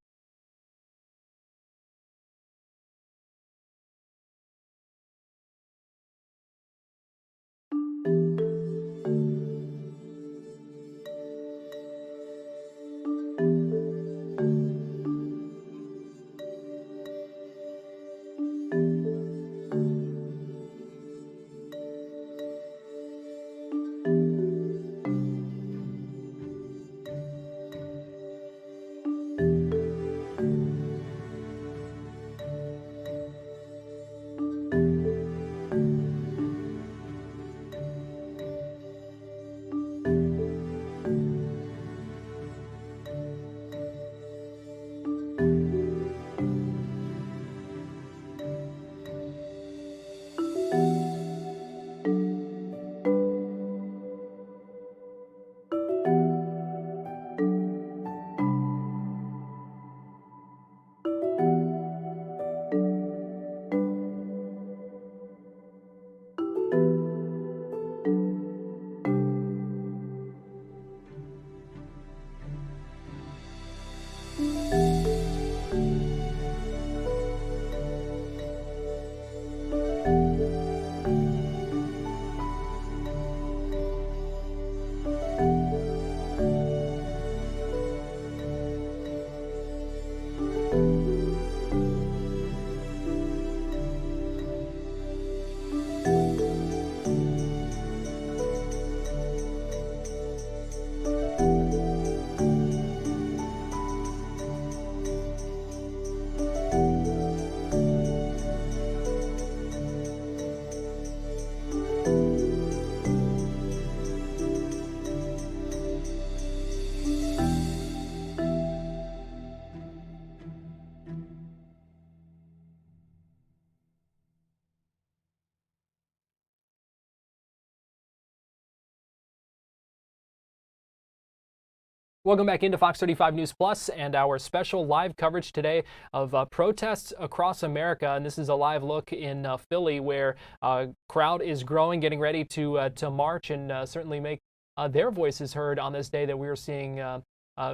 Welcome back into Fox 35 News Plus and our special live coverage today of protests across America. And this is a live look in Philly, where a crowd is growing, getting ready to march and certainly make their voices heard on this day that we are seeing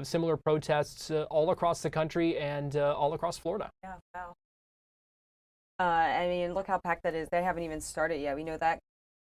similar protests all across the country and all across Florida. Yeah, wow. I mean, look how packed that is. They haven't even started yet. We know that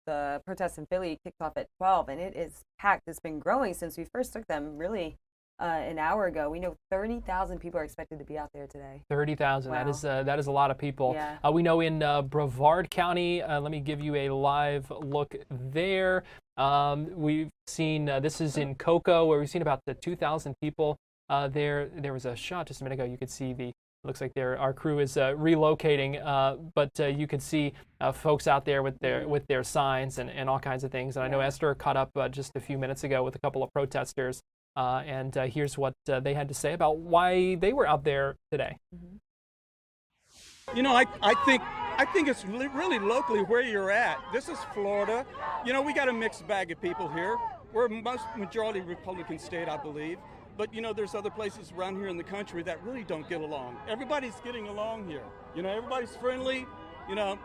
the protests in Philly kicked off at 12, and it is packed. It's been growing since we first took them, really, an hour ago. We know 30,000 people are expected to be out there today. 30,000. Wow. That is a lot of people. Yeah. We know in Brevard County, let me give you a live look there. We've seen, this is in Cocoa, where we've seen about the 2,000 people there. There was a shot just a minute ago. You could see looks like our crew is relocating, but you could see folks out there with their signs and all kinds of things. And I know Esther caught up just a few minutes ago with a couple of protesters, and here's what they had to say about why they were out there today. You know, I think it's really locally where you're at. This is Florida. You know, we got a mixed bag of people here. We're a majority Republican state, I believe. But, you know, there's other places around here in the country that really don't get along. Everybody's getting along here. You know, everybody's friendly. You know,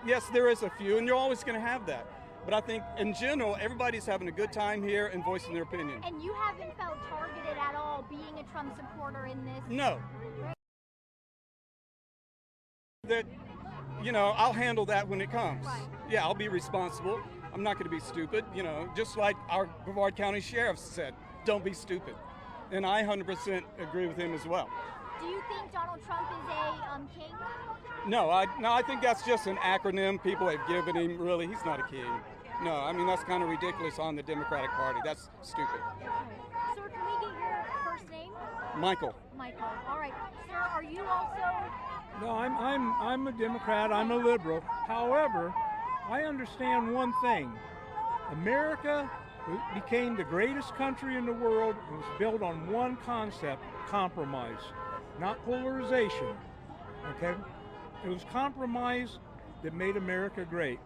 yes, there is a few, and you're always going to have that. But I think, in general, everybody's having a good time here and voicing their opinion. And you haven't felt targeted at all being a Trump supporter in this? No. That, you know, I'll handle that when it comes. Right. Yeah, I'll be responsible. I'm not going to be stupid, you know, just like our Brevard County Sheriff said, don't be stupid. And I 100% agree with him as well. Do you think Donald Trump is a king? No, I think that's just an acronym people have given him. Really, he's not a king. No, I mean, that's kind of ridiculous on the Democratic Party. That's stupid. Sir, can we get your first name? Michael. Michael. All right. Sir, are you also? No, I'm a Democrat. I'm a liberal. However, I understand one thing. America became the greatest country in the world. It was built on one concept: compromise, not polarization. Okay? It was compromise that made America great.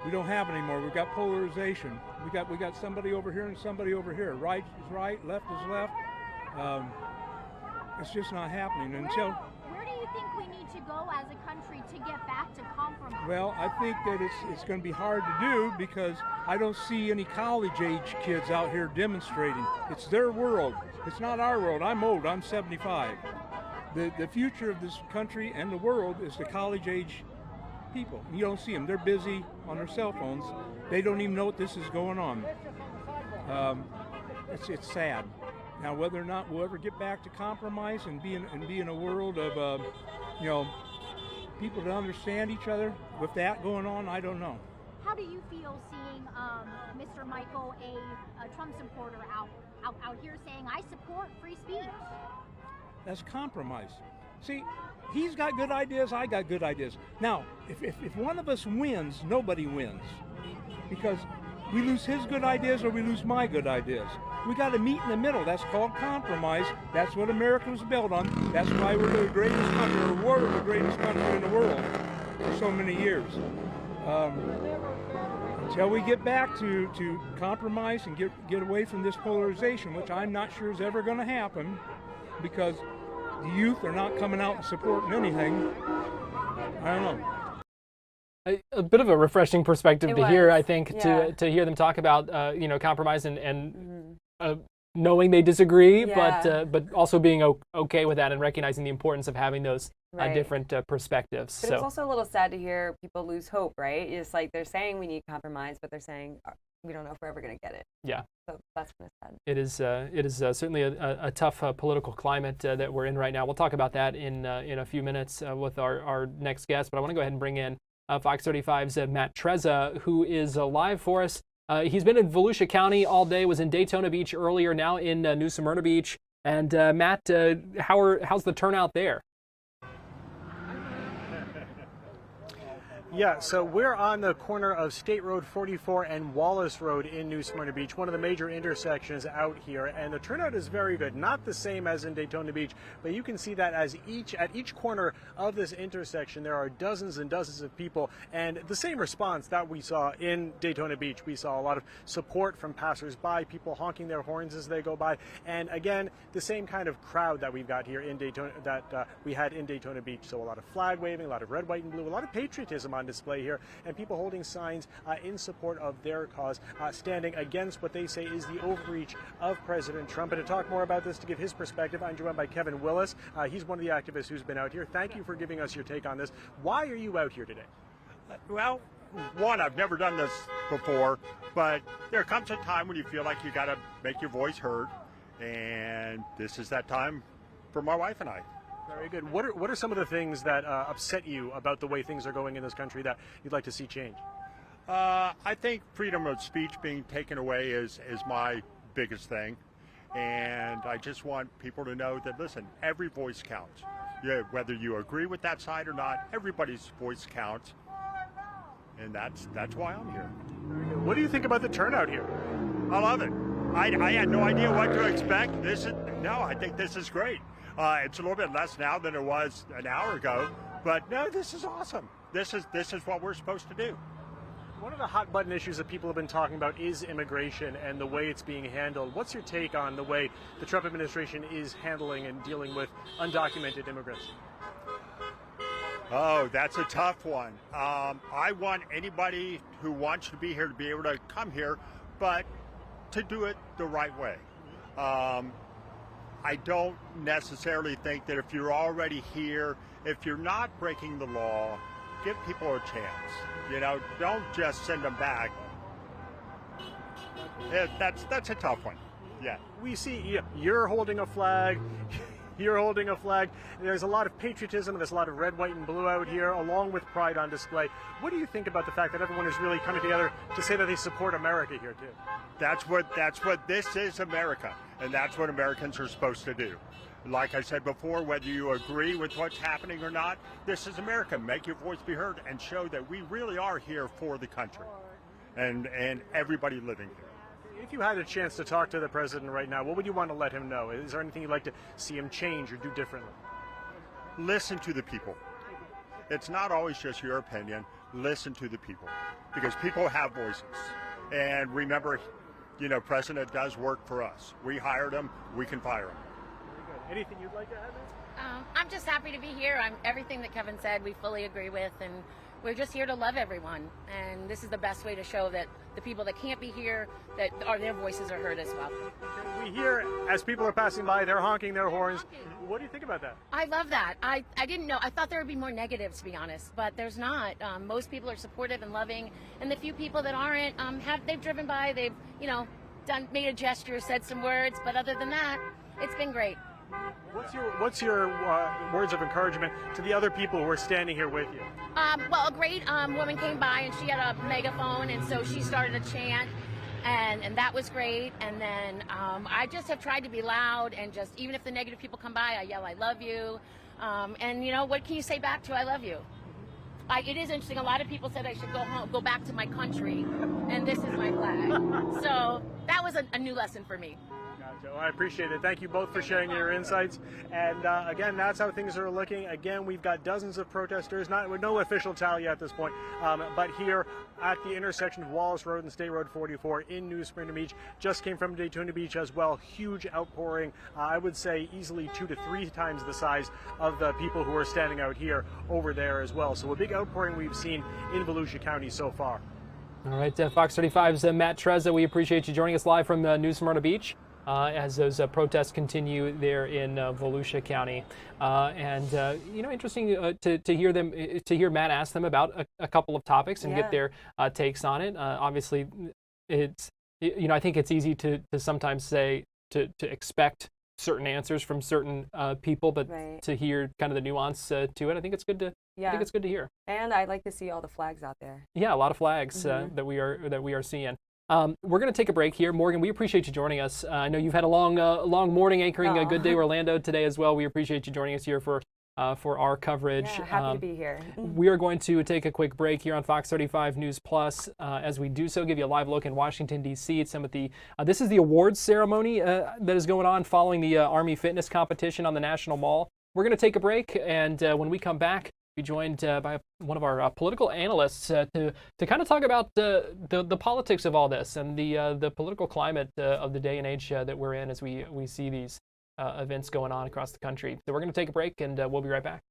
We don't have it anymore. We've got polarization. We got somebody over here and somebody over here. Right is right, left is left. It's just not happening until. Where do you think we need to go as a country to get back to compromise? Well, I think that it's going to be hard to do because I don't see any college-age kids out here demonstrating. It's their world. It's not our world. I'm old. I'm 75. The future of this country and the world is the college-age people. You don't see them. They're busy on their cell phones. They don't even know what this is going on. It's sad. Now, whether or not we'll ever get back to compromise and be in a world of, you know, people to understand each other, with that going on, I don't know. How do you feel seeing Mr. Michael, a Trump supporter, out here saying, I support free speech? That's compromise. See, he's got good ideas, I got good ideas. Now, if one of us wins, nobody wins. Because we lose his good ideas or we lose my good ideas. We got to meet in the middle. That's called compromise. That's what America was built on. That's why we're the greatest country, or were the greatest country in the world for so many years. Until we get back to compromise and get away from this polarization, which I'm not sure is ever going to happen, because the youth are not coming out and supporting anything. I don't know. A bit of a refreshing perspective to hear, I think, Yeah. to hear them talk about, you know, compromise and knowing they disagree, but also being okay with that and recognizing the importance of having those different perspectives. But it's also a little sad to hear people lose hope, right? It's like they're saying we need compromise, but they're saying we don't know if we're ever going to get it. Yeah. So that's kind of sad. It is certainly a tough political climate that we're in right now. We'll talk about that in a few minutes with our next guest, but I want to go ahead and bring in Fox 35's Matt Trezza, who is live for us. He's been in Volusia County all day, was in Daytona Beach earlier, now in New Smyrna Beach. And Matt, how's the turnout there? Yeah, so we're on the corner of State Road 44 and Wallace Road in New Smyrna Beach, one of the major intersections out here, and the turnout is very good. Not the same as in Daytona Beach, but you can see that as at each corner of this intersection there are dozens and dozens of people, and the same response that we saw in Daytona Beach. We saw a lot of support from passersby, people honking their horns as they go by, and again, the same kind of crowd that we've got here in Daytona, that we had in Daytona Beach. So a lot of flag waving, a lot of red, white, and blue, a lot of patriotism on display here, and people holding signs in support of their cause, standing against what they say is the overreach of President Trump. And to talk more about this, to give his perspective, I'm joined by Kevin Willis. He's one of the activists who's been out here. Thank you for giving us your take on this. Why are you out here today? Well, one, I've never done this before, but there comes a time when you feel like you got to make your voice heard, and this is that time for my wife and I. Very good. What are some of the things that upset you about the way things are going in this country that you'd like to see change? I think freedom of speech being taken away is my biggest thing, and I just want people to know that, listen, every voice counts. Yeah, whether you agree with that side or not, everybody's voice counts, and that's why I'm here. What do you think about the turnout here? I love it. I had no idea what to expect. I think this is great. It's a little bit less now than it was an hour ago, but no, this is awesome. This is what we're supposed to do. One of the hot button issues that people have been talking about is immigration and the way it's being handled. What's your take on the way the Trump administration is handling and dealing with undocumented immigrants? Oh, that's a tough one. I want anybody who wants to be here to be able to come here, but to do it the right way. I don't necessarily think that if you're already here, if you're not breaking the law, give people a chance. You know, don't just send them back. That's a tough one. Yeah. We see you're holding a flag. You're holding a flag. There's a lot of patriotism. There's a lot of red, white, and blue out here, along with pride on display. What do you think about the fact that everyone is really coming together to say that they support America here too? That's what this is, America, and that's what Americans are supposed to do. Like I said before, whether you agree with what's happening or not, this is America. Make your voice be heard and show that we really are here for the country and everybody living here. If you had a chance to talk to the president right now, what would you want to let him know? Is there anything you'd like to see him change or do differently? Listen to the people. It's not always just your opinion. Listen to the people, because people have voices. And remember, you know, President does work for us. We hired him. We can fire him. Very good. Anything you'd like to add? I'm just happy to be here. Everything that Kevin said, we fully agree with, and we're just here to love everyone. And this is the best way to show that the people that can't be here, that their voices are heard as well. We hear, as people are passing by, they're honking their horns. What do you think about that? I love that. I didn't know. I thought there would be more negatives, to be honest, but there's not. Most people are supportive and loving, and the few people that aren't, they've driven by, they've, made a gesture, said some words, but other than that, it's been great. What's your words of encouragement to the other people who are standing here with you? Well, a great woman came by and she had a megaphone, and so she started a chant, and that was great. And then I just have tried to be loud, and just even if the negative people come by, I yell, "I love you," and what can you say back to "I love you"? It is interesting. A lot of people said I should go back to my country, and this is my flag. So that was a new lesson for me. Gotcha. Well, I appreciate it. Thank you both for sharing your insights. And again, that's how things are looking. Again, we've got dozens of protesters, with no official tally at this point, but here at the intersection of Wallace Road and State Road 44 in New Smyrna Beach. Just came from Daytona Beach as well. Huge outpouring. I would say easily 2 to 3 times the size of the people who are standing out here over there as well. So a big outpouring we've seen in Volusia County so far. All right, Fox 35's Matt Trezza, we appreciate you joining us live from New Smyrna Beach. As those protests continue there in Volusia County, interesting to hear Matt ask them about a couple of topics and get their takes on it. Obviously, it's I think it's easy to sometimes say to expect certain answers from certain people, but to hear kind of the nuance to it, I think it's good to. I think it's good to hear. And I'd like to see all the flags out there. Yeah, a lot of flags that we are seeing. We're going to take a break here. Morgan, we appreciate you joining us. I know you've had a long morning anchoring Good Day Orlando today as well. We appreciate you joining us here for for our coverage. Yeah, happy to be here. We are going to take a quick break here on Fox 35 News Plus. As we do so, give you a live look in Washington, D.C. at some of the, this is the awards ceremony that is going on following the Army fitness competition on the National Mall. We're going to take a break, and when we come back, be joined by one of our political analysts to kind of talk about the politics of all this and the political climate of the day and age that we're in as we see these events going on across the country. So we're going to take a break, and we'll be right back.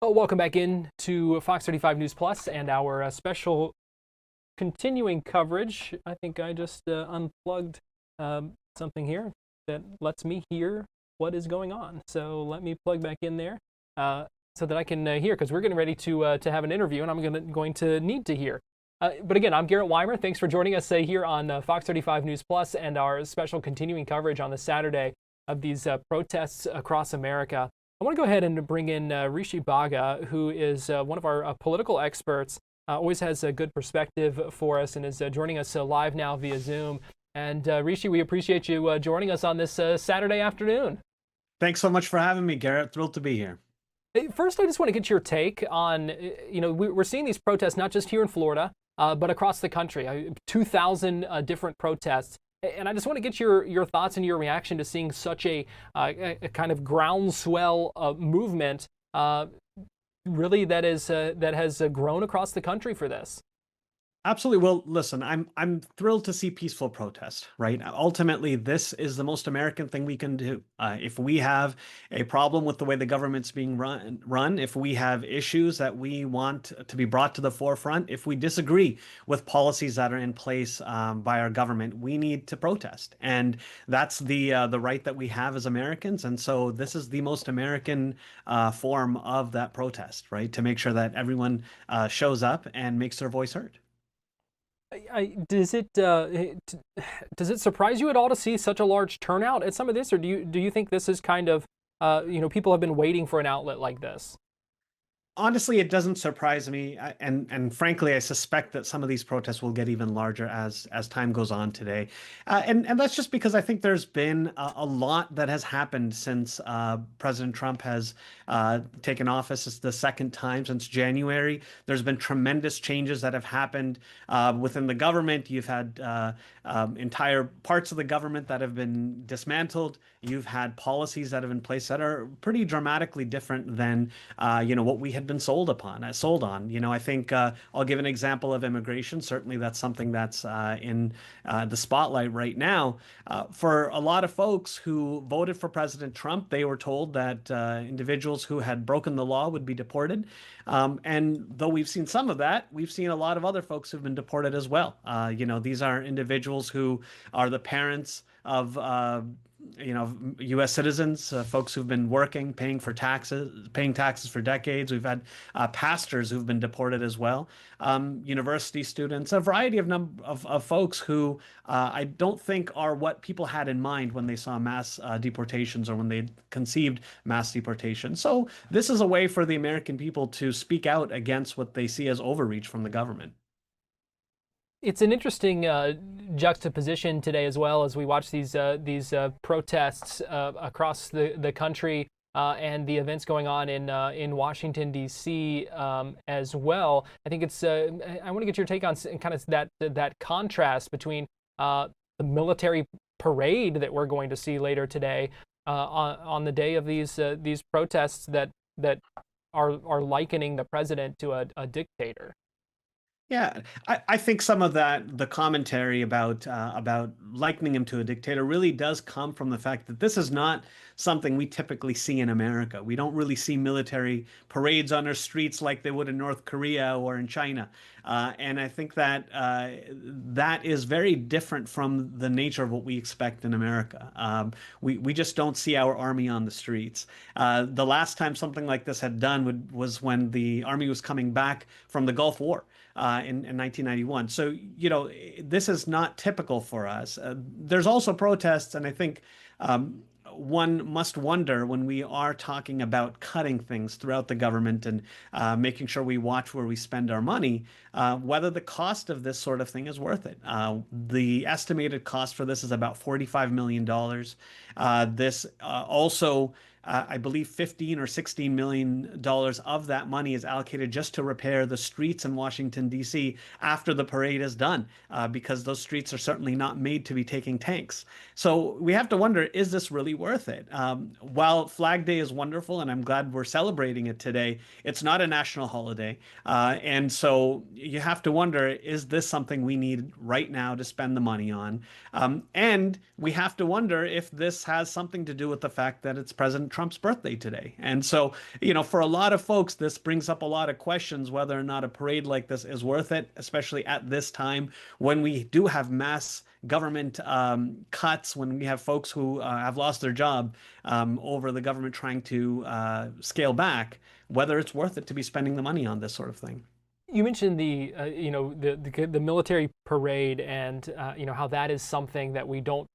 Well, welcome back in to Fox 35 News Plus and our special continuing coverage. I think I just unplugged something here that lets me hear what is going on. So let me plug back in there so that I can hear, because we're getting ready to have an interview, and I'm going to need to hear. But again, I'm Garrett Weimer. Thanks for joining us here on Fox 35 News Plus and our special continuing coverage on the Saturday of these protests across America. I want to go ahead and bring in Rishi Baga, who is one of our political experts, always has a good perspective for us, and is joining us live now via Zoom. And Rishi, we appreciate you joining us on this Saturday afternoon. Thanks so much for having me, Garrett. Thrilled to be here. First, I just want to get your take on, we're seeing these protests not just here in Florida, but across the country, 2,000 different protests. And I just want to get your thoughts and your reaction to seeing such a kind of groundswell movement, really that has grown across the country for this. Absolutely. Well, listen, I'm thrilled to see peaceful protest, right? Ultimately, this is the most American thing we can do. If we have a problem with the way the government's being run, if we have issues that we want to be brought to the forefront, if we disagree with policies that are in place by our government, we need to protest. And that's the right that we have as Americans. And so this is the most American form of that protest, right? To make sure that everyone shows up and makes their voice heard. Does it surprise you at all to see such a large turnout at some of this, or do you think this is kind of people have been waiting for an outlet like this? Honestly, it doesn't surprise me, and frankly, I suspect that some of these protests will get even larger as time goes on today, and that's just because I think there's been a lot that has happened since President Trump has taken office. It's the second time since January. There's been tremendous changes that have happened within the government. You've had entire parts of the government that have been dismantled. You've had policies that have been in place that are pretty dramatically different than what we had been sold on. I think I'll give an example of immigration. Certainly, that's something that's in the spotlight right now. For a lot of folks who voted for President Trump, they were told that individuals who had broken the law would be deported. And though we've seen some of that, we've seen a lot of other folks who've been deported as well. These are individuals who are the parents of U.S. citizens, folks who've been working, paying taxes for decades. We've had pastors who've been deported as well, university students, a variety of folks who I don't think are what people had in mind when they saw mass deportations or when they conceived mass deportation. So this is a way for the American people to speak out against what they see as overreach from the government. It's an interesting juxtaposition today as well as we watch these protests across the country and the events going on in Washington D.C. As well. I think it's I want to get your take on kind of that contrast between the military parade that we're going to see later today on the day of these protests that are likening the president to a dictator. Yeah, I think some of the commentary about likening him to a dictator really does come from the fact that this is not something we typically see in America. We don't really see military parades on our streets like they would in North Korea or in China. And I think that that is very different from the nature of what we expect in America. We just don't see our army on the streets. The last time something like this had done was when the army was coming back from the Gulf War. In 1991. So, this is not typical for us. There's also protests, and I think one must wonder when we are talking about cutting things throughout the government and making sure we watch where we spend our money, whether the cost of this sort of thing is worth it. The estimated cost for this is about $45 million. This also I believe $15 or $16 million of that money is allocated just to repair the streets in Washington, D.C. after the parade is done, because those streets are certainly not made to be taking tanks. So we have to wonder, is this really worth it? While Flag Day is wonderful, and I'm glad we're celebrating it today, it's not a national holiday. And so you have to wonder, is this something we need right now to spend the money on? And we have to wonder if this has something to do with the fact that it's President Trump's birthday today. And so, for a lot of folks, this brings up a lot of questions whether or not a parade like this is worth it, especially at this time when we do have mass government cuts, when we have folks who have lost their job over the government trying to scale back, whether it's worth it to be spending the money on this sort of thing. You mentioned the military parade and how that is something that we don't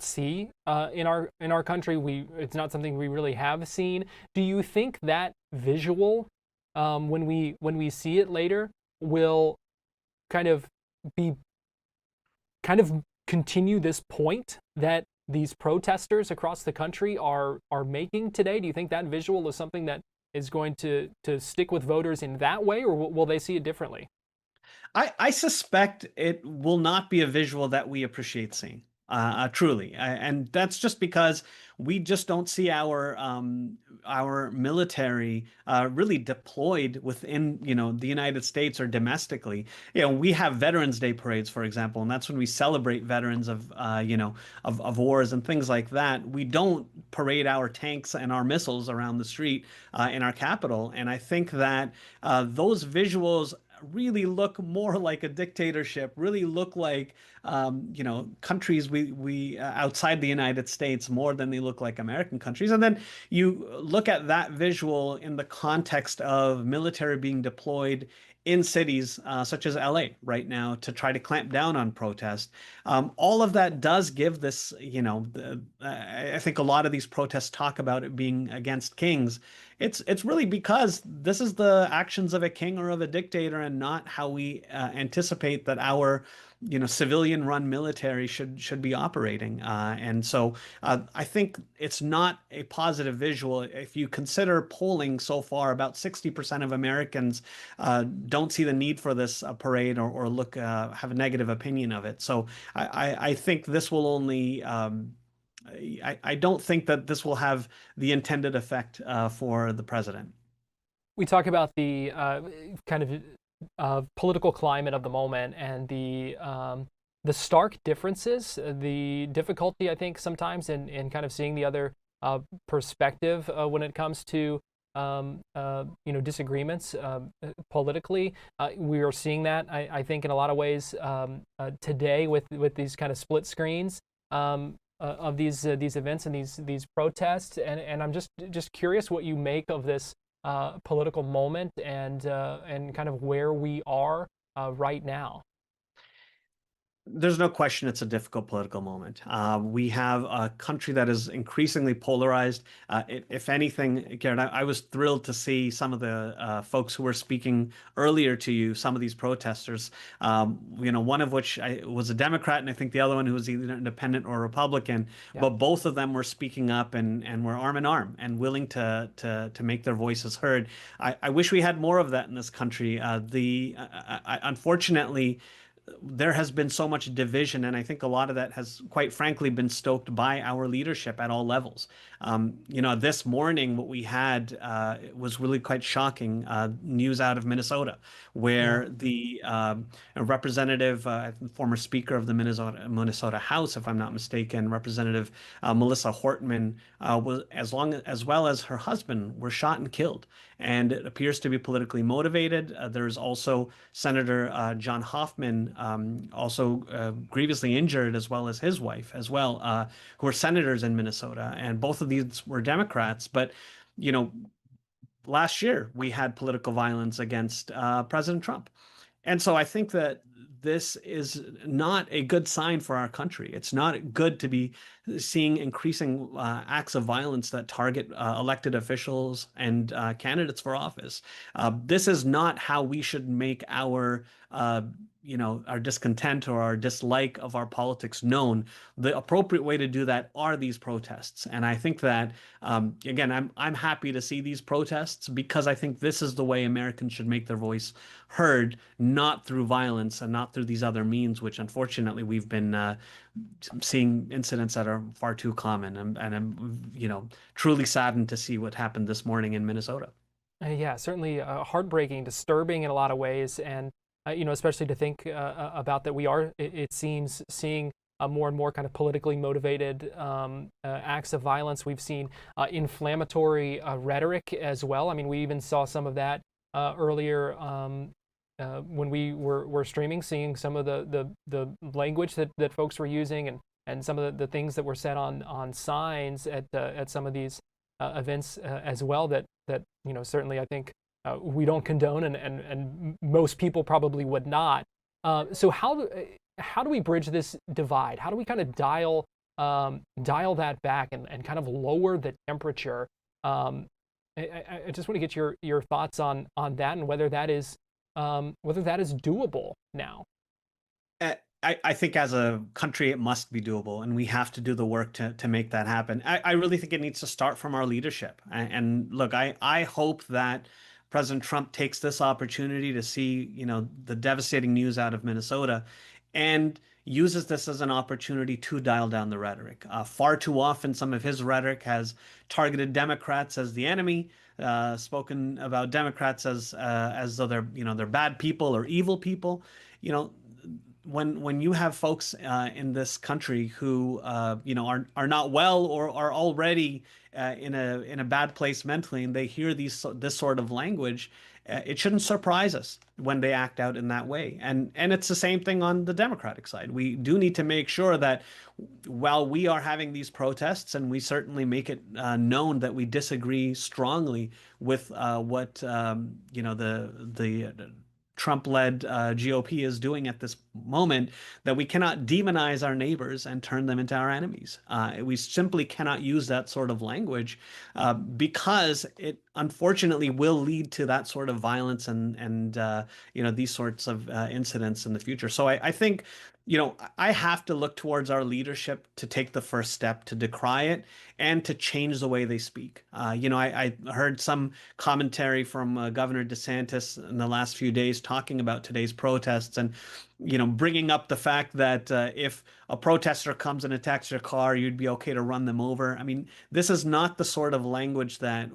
see in our country. It's not something we really have seen. Do you think that visual, when we see it later, will kind of continue this point that these protesters across the country are making today? Do you think that visual is something that is going to stick with voters in that way, or will they see it differently? I suspect it will not be a visual that we appreciate seeing. Truly, and that's just because we just don't see our military really deployed within the United States or domestically. We have Veterans Day parades, for example, and that's when we celebrate veterans of of wars and things like that. We don't parade our tanks and our missiles around the street in our capital, and I think that those visuals really look more like a dictatorship, really look like countries we outside the United States more than they look like American countries. And then you look at that visual in the context of military being deployed in cities such as LA right now to try to clamp down on protest. All of that does give this, I think a lot of these protests talk about it being against kings. It's really because this is the actions of a king or of a dictator, and not how we anticipate that our civilian-run military should be operating. And so I think it's not a positive visual. If you consider polling so far, about 60% of Americans don't see the need for this parade, or look have a negative opinion of it. So I think this will only. I don't think that this will have the intended effect for the president. We talk about the kind of political climate of the moment, and the stark differences, the difficulty, I think, sometimes in kind of seeing the other perspective when it comes to disagreements politically. We are seeing that, I think, in a lot of ways today with these kind of split screens of these events and these protests. And I'm just curious what you make of this political moment and kind of where we are right now. There's no question it's a difficult political moment. We have a country that is increasingly polarized. If anything, Karen, I was thrilled to see some of the folks who were speaking earlier to you, some of these protesters, one of which was a Democrat, and I think the other one who was either independent or Republican, but both of them were speaking up and were arm in arm and willing to make their voices heard. I wish we had more of that in this country. Unfortunately, there has been so much division, and I think a lot of that has, quite frankly, been stoked by our leadership at all levels. This morning, what we had was really quite shocking news out of Minnesota, where the representative, former Speaker of the Minnesota House, if I'm not mistaken, Representative Melissa Hortman, as well as her husband, were shot and killed. And it appears to be politically motivated. There's also Senator John Hoffman, also grievously injured, as well as his wife, as well, who are senators in Minnesota. And both of these were Democrats. But, last year we had political violence against President Trump. And so I think that this is not a good sign for our country. It's not good to be seeing increasing acts of violence that target elected officials and candidates for office. This is not how we should make our our discontent or our dislike of our politics known. The appropriate way to do that are these protests. And I think that, again, I'm happy to see these protests, because I think this is the way Americans should make their voice heard, not through violence and not through these other means, which unfortunately we've been seeing incidents that are far too common. And I'm, truly saddened to see what happened this morning in Minnesota. Yeah, certainly heartbreaking, disturbing in a lot of ways. And especially to think about that we are, it seems, seeing more and more kind of politically motivated acts of violence. We've seen inflammatory rhetoric as well. I mean, we even saw some of that earlier when we were streaming, seeing some of the language that folks were using, and some of the things that were said on signs at some of these events as well, that certainly I think we don't condone, and most people probably would not. So how do we bridge this divide? How do we kind of dial that back and kind of lower the temperature? I just want to get your thoughts on that, and whether that is doable now. I think as a country, it must be doable, and we have to do the work to make that happen. I really think it needs to start from our leadership. And look, I hope that President Trump takes this opportunity to see, the devastating news out of Minnesota, and uses this as an opportunity to dial down the rhetoric. Far too often, some of his rhetoric has targeted Democrats as the enemy, spoken about Democrats as though they're bad people or evil people. When you have folks in this country who are not well, or are already in a bad place mentally, and they hear this sort of language, it shouldn't surprise us when they act out in that way. And it's the same thing on the Democratic side. We do need to make sure that while we are having these protests, and we certainly make it known that we disagree strongly with what the Trump-led GOP is doing at this moment, that we cannot demonize our neighbors and turn them into our enemies. We simply cannot use that sort of language because it unfortunately will lead to that sort of violence and these sorts of incidents in the future. So I think, I have to look towards our leadership to take the first step to decry it and to change the way they speak. I heard some commentary from Governor DeSantis in the last few days talking about today's protests and, bringing up the fact that if a protester comes and attacks your car, you'd be okay to run them over. I mean, this is not the sort of language that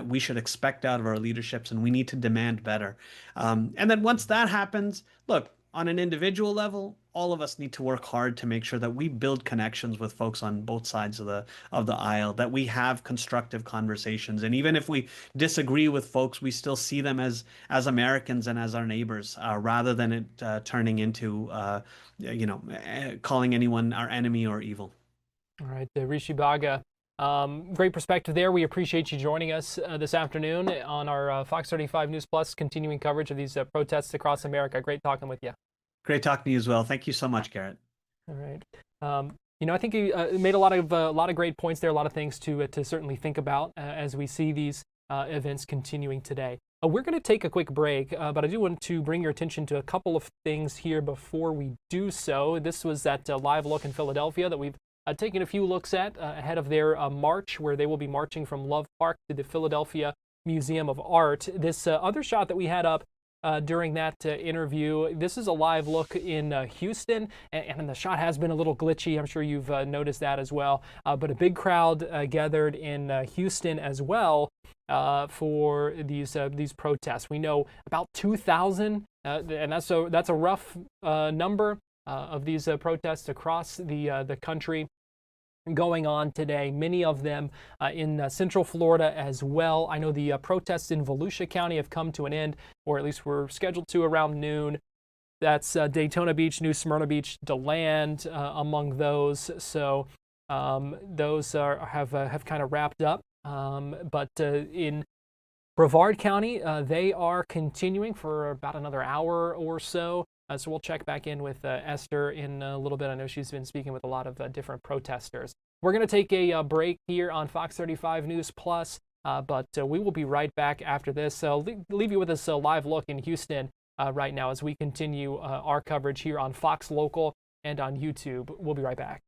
we should expect out of our leaderships, and we need to demand better. And then once that happens, look, on an individual level, all of us need to work hard to make sure that we build connections with folks on both sides of the aisle, that we have constructive conversations. And even if we disagree with folks, we still see them as Americans and as our neighbors, rather than it turning into, calling anyone our enemy or evil. All right, Rishi Baga, great perspective there. We appreciate you joining us this afternoon on our Fox 35 News Plus continuing coverage of these protests across America. Great talking with you. Great talking to you as well. Thank you so much, Garrett. All right. I think you made a lot of great points there, a lot of things to certainly think about as we see these events continuing today. We're going to take a quick break, but I do want to bring your attention to a couple of things here before we do so. This was that live look in Philadelphia that we've taken a few looks at ahead of their march, where they will be marching from Love Park to the Philadelphia Museum of Art. This other shot that we had up during that interview, this is a live look in Houston, and the shot has been a little glitchy. I'm sure you've noticed that as well. But a big crowd gathered in Houston as well for these protests. We know about 2,000, and that's a rough number of these protests across the country going on today, many of them in Central Florida as well. I know the protests in Volusia County have come to an end, or at least were scheduled to around noon. That's Daytona Beach, New Smyrna Beach, DeLand among those. So those have kind of wrapped up. But in Brevard County, they are continuing for about another hour or so. So we'll check back in with Esther in a little bit. I know she's been speaking with a lot of different protesters. We're going to take a break here on Fox 35 News Plus, but we will be right back after this. So leave you with this live look in Houston right now as we continue our coverage here on Fox Local and on YouTube. We'll be right back.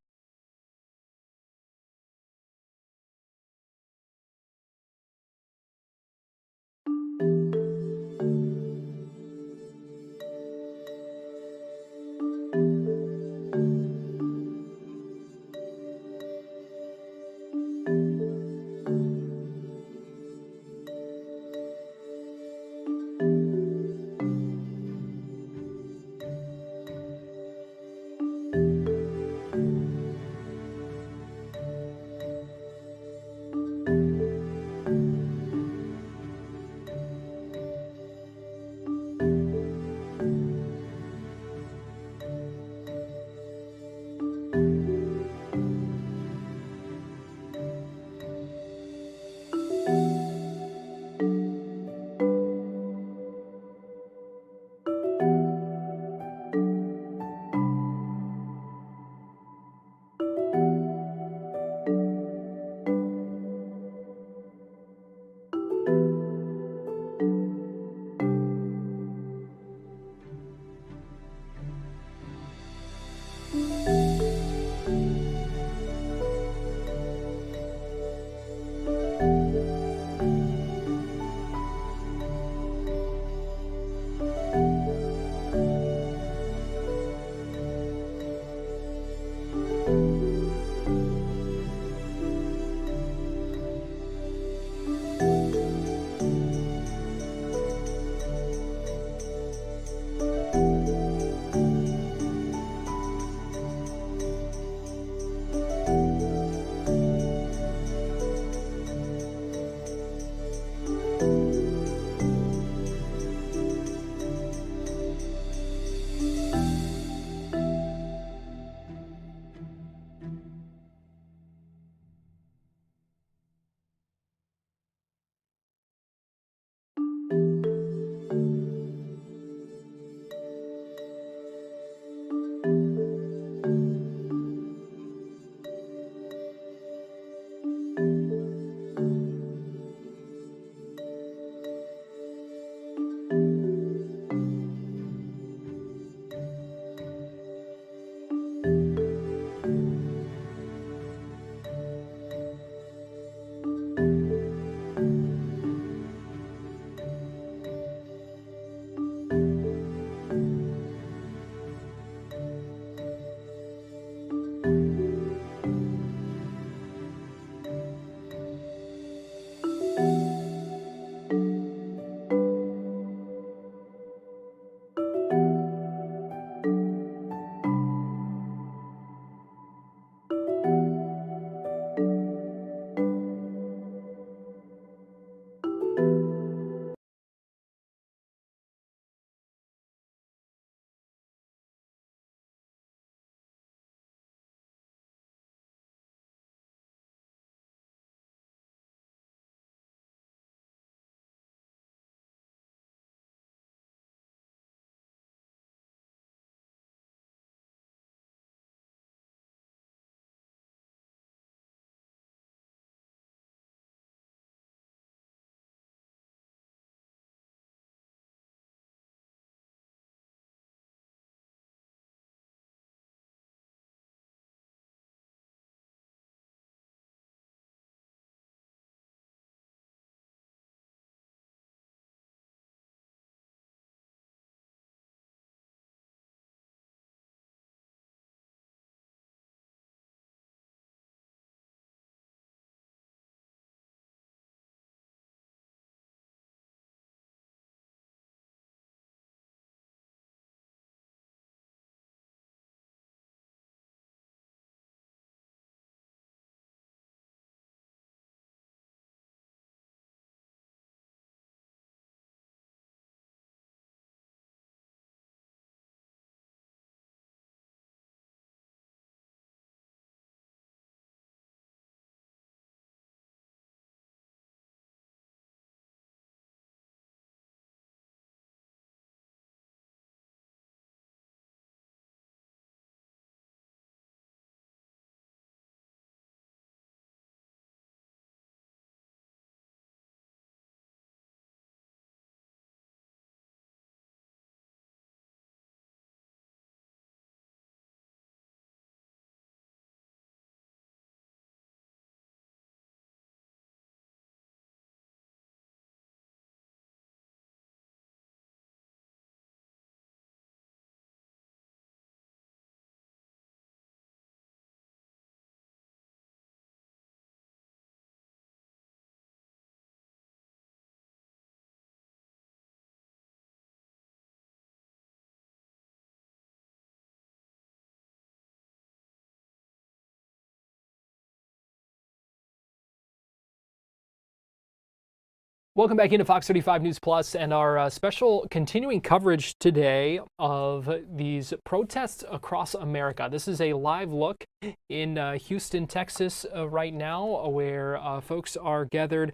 Welcome back into Fox 35 News Plus and our special continuing coverage today of these protests across America. This is a live look in Houston, Texas right now, where folks are gathered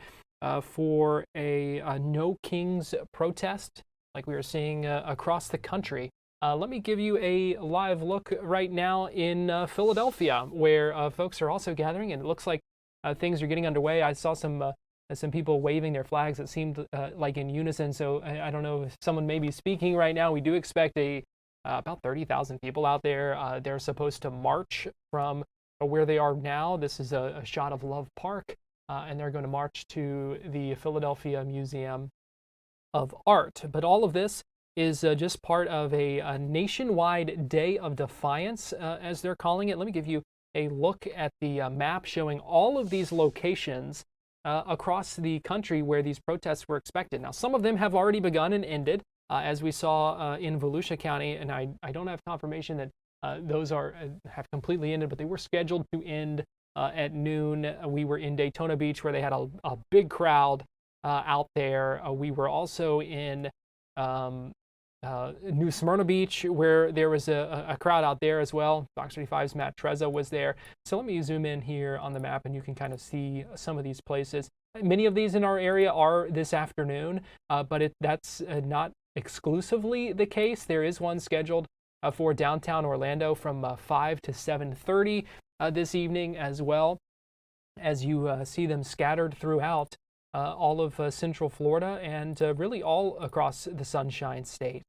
for a No Kings protest like we are seeing across the country. Let me give you a live look right now in Philadelphia, where folks are also gathering, and it looks like things are getting underway. I saw some people waving their flags that seemed like in unison. So I don't know if someone may be speaking right now. We do expect about 30,000 people out there. They're supposed to march from where they are now. This is a shot of Love Park, and they're going to march to the Philadelphia Museum of Art. But all of this is just part of a nationwide day of defiance, as they're calling it. Let me give you a look at the map showing all of these locations across the country where these protests were expected. Now, some of them have already begun and ended, as we saw in Volusia County, and I don't have confirmation that those have completely ended, but they were scheduled to end at noon. We were in Daytona Beach, where they had a big crowd out there. We were also in New Smyrna Beach, where there was a crowd out there as well. Fox 35's Matt Trezza was there. So let me zoom in here on the map, and you can kind of see some of these places. Many of these in our area are this afternoon, but that's not exclusively the case. There is one scheduled for downtown Orlando from 5 to 7:30 this evening, as well as you see them scattered throughout all of Central Florida and really all across the Sunshine State.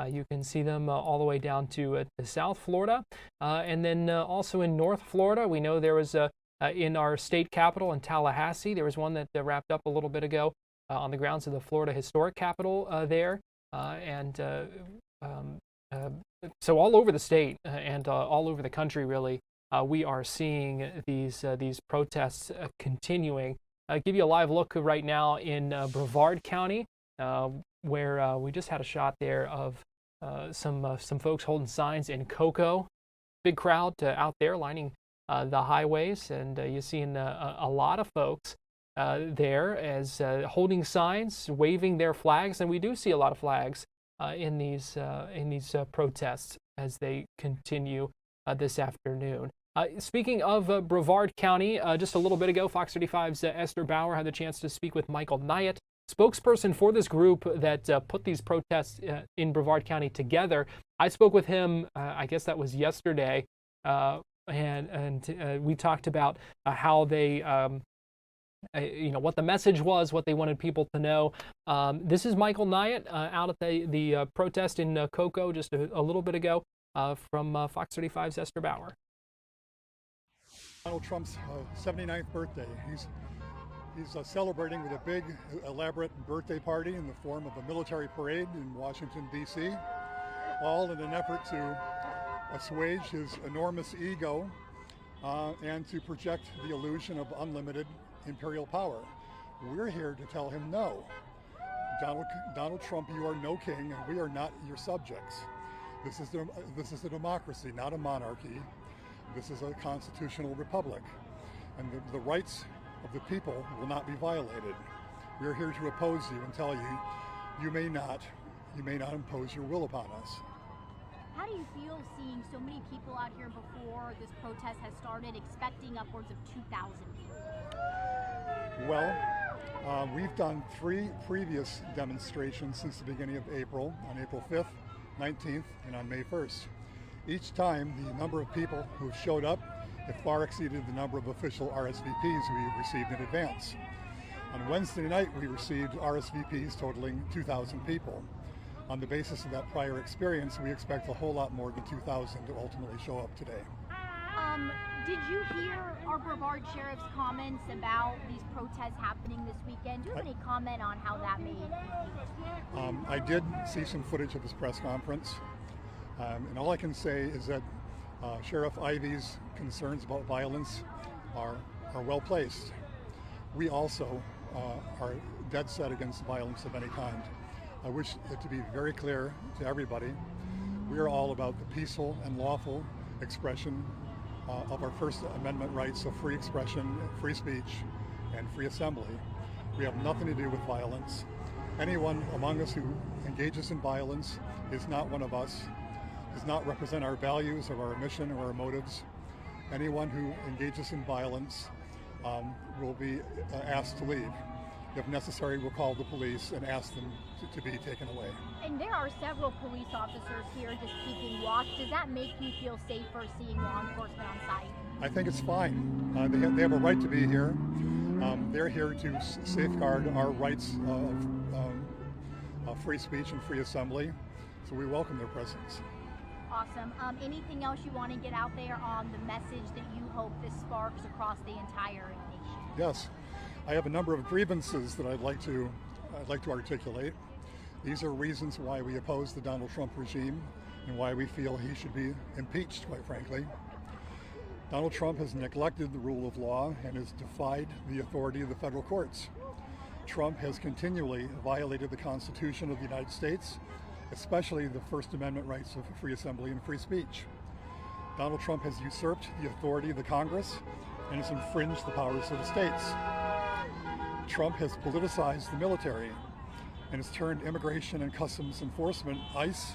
You can see them all the way down to South Florida, and then also in North Florida. We know there was in our state capital in Tallahassee, there was one that wrapped up a little bit ago on the grounds of the Florida Historic Capitol there, and so all over the state and all over the country, really, we are seeing these protests continuing. I'll give you a live look right now in Brevard County, where we just had a shot there of some folks holding signs in Cocoa. Big crowd out there lining the highways, and you're seeing a lot of folks there as holding signs, waving their flags, and we do see a lot of flags in these protests as they continue this afternoon. Speaking of Brevard County, just a little bit ago, Fox 35's Esther Bauer had the chance to speak with Michael Nyatt, spokesperson for this group that put these protests in Brevard County together. I spoke with him, I guess that was yesterday, and we talked about how they, what the message was, what they wanted people to know. This is Michael Nyatt out at the protest in Cocoa just a little bit ago from Fox 35's Esther Bauer. Donald Trump's 79th birthday. He's celebrating with a big, elaborate birthday party in the form of a military parade in Washington, D.C., all in an effort to assuage his enormous ego and to project the illusion of unlimited imperial power. We're here to tell him no. Donald Trump, you are no king, and we are not your subjects. This is a democracy, not a monarchy. This is a constitutional republic, and the rights of the people will not be violated. We're here to oppose you and tell you, you may not impose your will upon us. How do you feel seeing so many people out here before this protest has started, expecting upwards of 2,000 people? Well, we've done 3 previous demonstrations since the beginning of April, on April 5th, 19th, and on May 1st. Each time, the number of people who have showed up have far exceeded the number of official RSVPs we received in advance. On Wednesday night, we received RSVPs totaling 2,000 people. On the basis of that prior experience, we expect a whole lot more than 2,000 to ultimately show up today. Did you hear our Brevard Sheriff's comments about these protests happening this weekend? Do you have any comment on how that made you feel? I did see some footage of his press conference. And all I can say is that Sheriff Ivey's concerns about violence are well placed. We also are dead set against violence of any kind. I wish it to be very clear to everybody, we are all about the peaceful and lawful expression of our First Amendment rights of free expression, free speech, and free assembly. We have nothing to do with violence. Anyone among us who engages in violence is not one of us, does not represent our values or our mission or our motives. Anyone who engages in violence will be asked to leave. If necessary, we'll call the police and ask them to be taken away. And there are several police officers here just keeping watch. Does that make you feel safer seeing law enforcement on site? I think it's fine. They have a right to be here. They're here to safeguard our rights of free speech and free assembly, so we welcome their presence. Awesome. Anything else you want to get out there on the message that you hope this sparks across the entire nation? Yes, I have a number of grievances that I'd like to articulate. These are reasons why we oppose the Donald Trump regime and why we feel he should be impeached, quite frankly. Donald Trump has neglected the rule of law and has defied the authority of the federal courts. Trump has continually violated the Constitution of the United States, especially the First Amendment rights of free assembly and free speech. Donald Trump has usurped the authority of the Congress and has infringed the powers of the states. Trump has politicized the military and has turned Immigration and Customs Enforcement, ICE,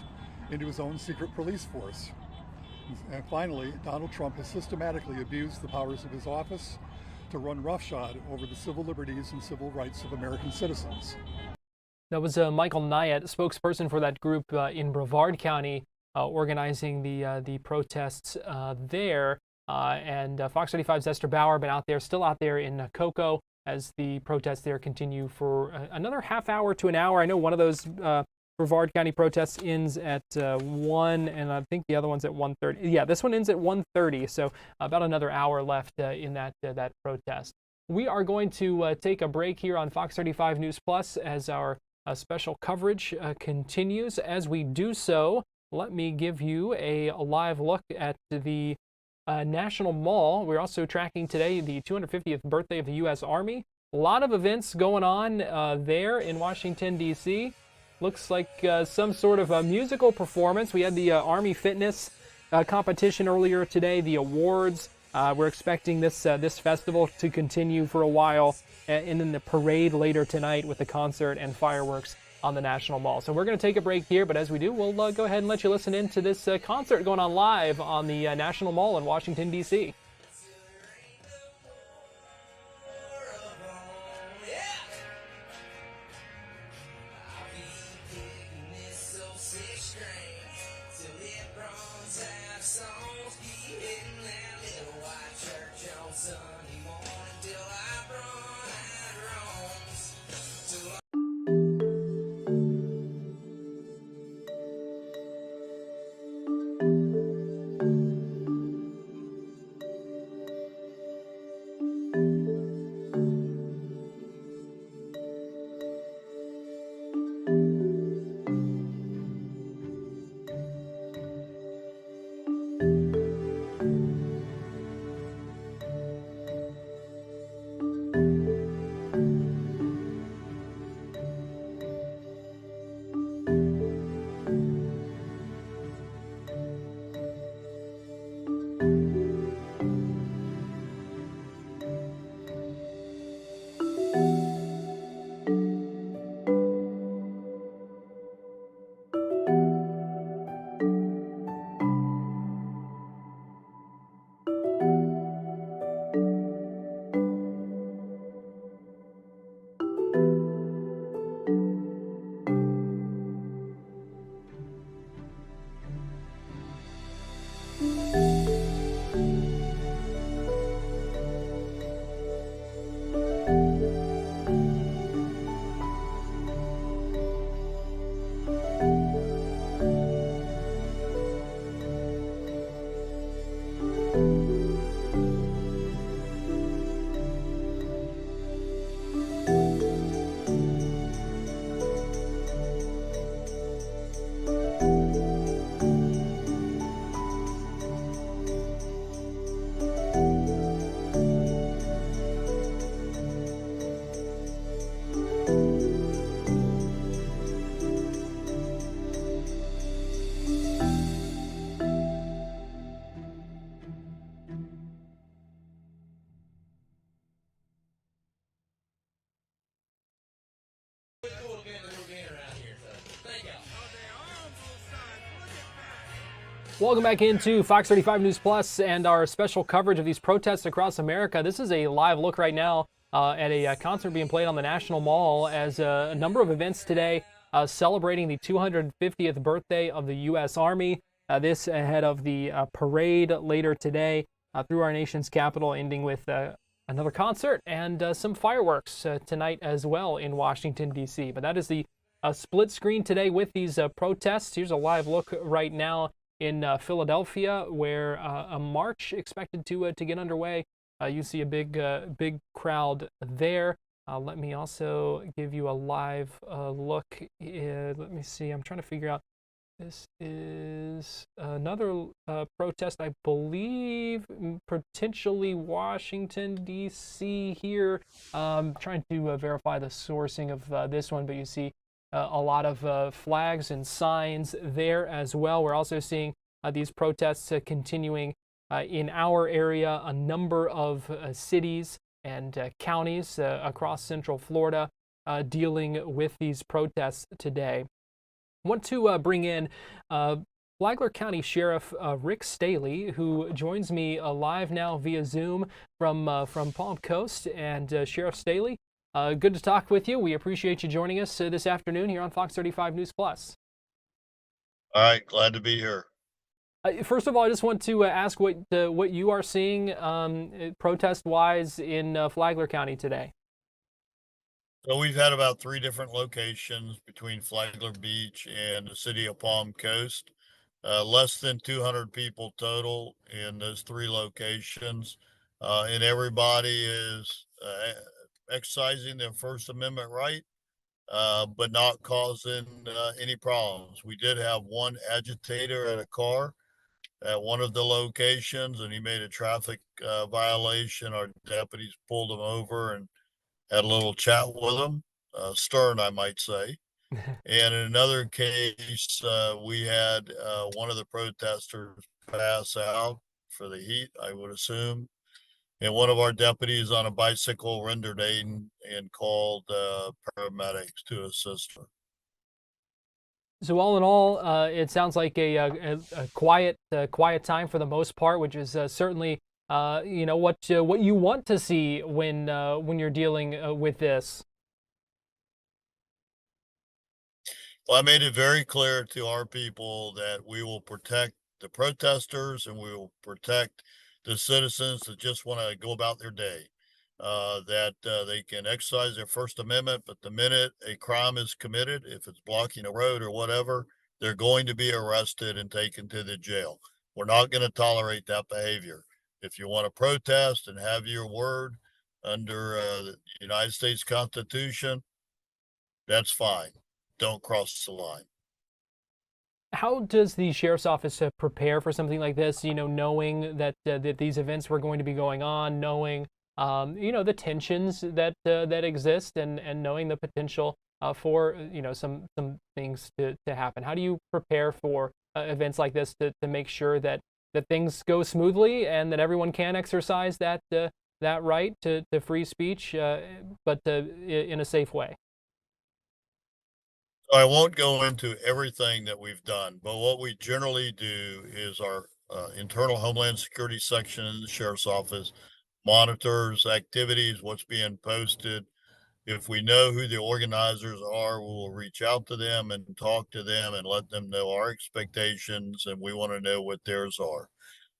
into his own secret police force. And finally, Donald Trump has systematically abused the powers of his office to run roughshod over the civil liberties and civil rights of American citizens. That was Michael Nyatt, spokesperson for that group in Brevard County, organizing the protests there. And Fox 35's Esther Bauer been out there, still out there in Cocoa, as the protests there continue for another half hour to an hour. I know one of those Brevard County protests ends at 1, and I think the other one's at 1:30. Yeah, this one ends at 1:30, so about another hour left in that protest. We are going to take a break here on Fox 35 News Plus as our special coverage continues. As we do so, let me give you a live look at the National Mall. We're also tracking today the 250th birthday of the U.S. Army. A lot of events going on there in Washington, D.C. Looks like some sort of a musical performance. We had the Army Fitness competition earlier today, the awards. We're expecting this festival to continue for a while, and then the parade later tonight with the concert and fireworks on the National Mall. So we're going to take a break here, but as we do, we'll go ahead and let you listen in to this concert going on live on the National Mall in Washington, D.C. Welcome back into Fox 35 News Plus and our special coverage of these protests across America. This is a live look right now at a concert being played on the National Mall as a number of events today celebrating the 250th birthday of the U.S. Army. This ahead of the parade later today through our nation's capital, ending with another concert and some fireworks tonight as well in Washington, D.C. But that is the split screen today with these protests. Here's a live look right now in Philadelphia, where a march expected to get underway. You see a big crowd there. Let me also give you a live look. Let me see. I'm trying to figure out. This is another protest, I believe, potentially Washington, D.C. here. Trying to verify the sourcing of this one, but you see a lot of flags and signs there as well. We're also seeing these protests continuing in our area, a number of cities and counties across Central Florida dealing with these protests today. I want to bring in Flagler County Sheriff Rick Staley, who joins me live now via Zoom from Palm Coast. And Sheriff Staley, good to talk with you. We appreciate you joining us this afternoon here on Fox 35 News Plus. All right, glad to be here. First of all, I just want to ask what you are seeing protest-wise in Flagler County today. So we've had about 3 different locations between Flagler Beach and the city of Palm Coast. Less than 200 people total in those 3 locations, and everybody is exercising their First Amendment right, but not causing any problems. We did have one agitator at a car at one of the locations, and he made a traffic violation. Our deputies pulled him over and had a little chat with him, stern, I might say. And in another case, we had one of the protesters pass out for the heat, I would assume. And one of our deputies on a bicycle rendered aid and called paramedics to assist her. So all in all, it sounds like a quiet time for the most part, which is certainly what you want to see when you're dealing with this. Well, I made it very clear to our people that we will protect the protesters and we will protect the citizens that just want to go about their day, that they can exercise their First Amendment, but the minute a crime is committed, if it's blocking a road or whatever, they're going to be arrested and taken to the jail. We're not going to tolerate that behavior. If you want to protest and have your word under the United States Constitution, that's fine. Don't cross the line. How does the sheriff's office prepare for something like this? Knowing that that these events were going to be going on, knowing the tensions that exist, and knowing the potential for some things to happen. How do you prepare for events like this to make sure that things go smoothly and that everyone can exercise that right to free speech, but in a safe way? I won't go into everything that we've done, but what we generally do is our internal Homeland Security section in the sheriff's office monitors activities, what's being posted. If we know who the organizers are, we will reach out to them and talk to them and let them know our expectations, and we want to know what theirs are.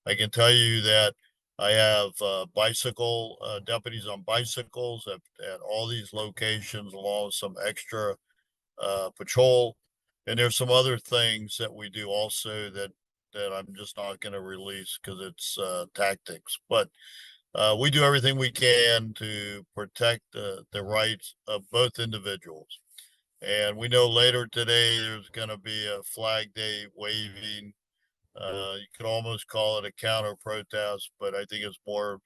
I can tell you that I have bicycle deputies on bicycles at all these locations, along with some extra patrol. And there's some other things that we do also that I'm just not going to release because it's tactics. But we do everything we can to protect the rights of both individuals. And we know later today there's going to be a Flag Day waving. You could almost call it a counter protest, but I think it's more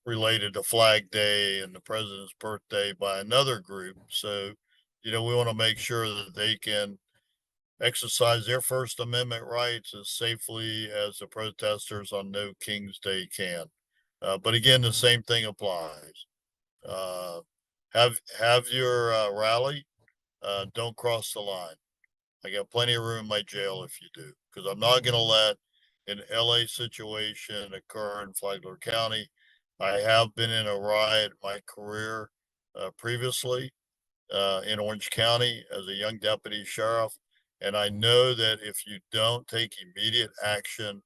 related to Flag Day and the president's birthday by another group. So, we want to make sure that they can exercise their First Amendment rights as safely as the protesters on No King's Day can. But again, the same thing applies. have your rally. Don't cross the line. I got plenty of room in my jail if you do, because I'm not going to let an LA situation occur in Flagler County. I have been in a riot in my career previously in Orange County as a young deputy sheriff. And I know that if you don't take immediate action,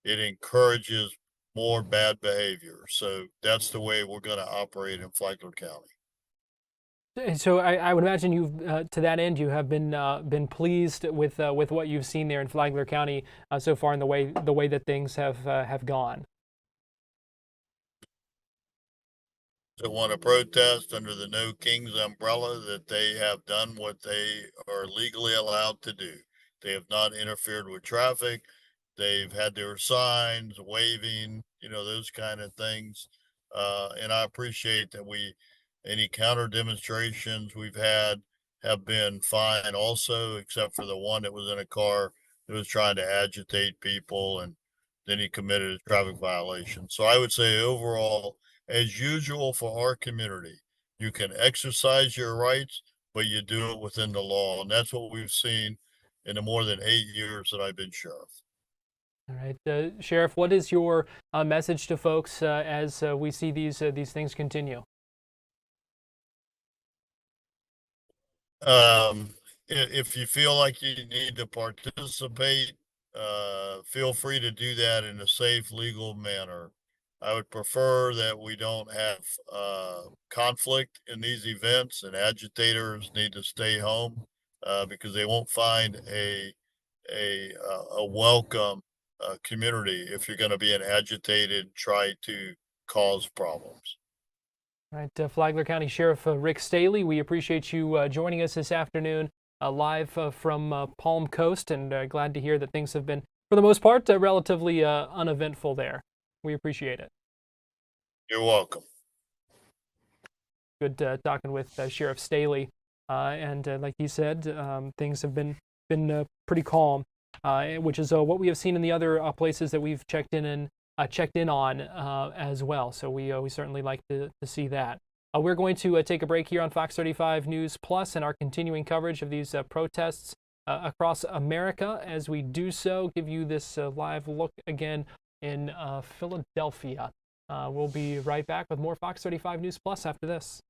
it encourages more bad behavior. So that's the way we're going to operate in Flagler County. So I would imagine you've, to that end, you have been pleased with what you've seen there in Flagler County so far in the way that things have gone. That want to protest under the No Kings umbrella, that they have done what they are legally allowed to do. They have not interfered with traffic. They've had their signs waving, those kind of things. And I appreciate that any counter demonstrations we've had have been fine also, except for the one that was in a car that was trying to agitate people, and then he committed a traffic violation. So I would say overall, as usual for our community, you can exercise your rights, but you do it within the law. And that's what we've seen in the more than 8 years that I've been sheriff. All right, Sheriff, what is your message to folks as we see these things continue? If you feel like you need to participate, feel free to do that in a safe, legal manner. I would prefer that we don't have conflict in these events, and agitators need to stay home because they won't find a welcome community if you're going to be an agitated, try to cause problems. All right, Flagler County Sheriff Rick Staley, we appreciate you joining us this afternoon live from Palm Coast, and glad to hear that things have been, for the most part, relatively uneventful there. We appreciate it. You're welcome. Good talking with Sheriff Staley, and like he said, things have been pretty calm, which is what we have seen in the other places that we've checked in on as well. So we certainly like to see that. We're going to take a break here on Fox 35 News Plus and our continuing coverage of these protests across America. As we do so, give you this live look again in Philadelphia. We'll be right back with more Fox 35 News Plus after this.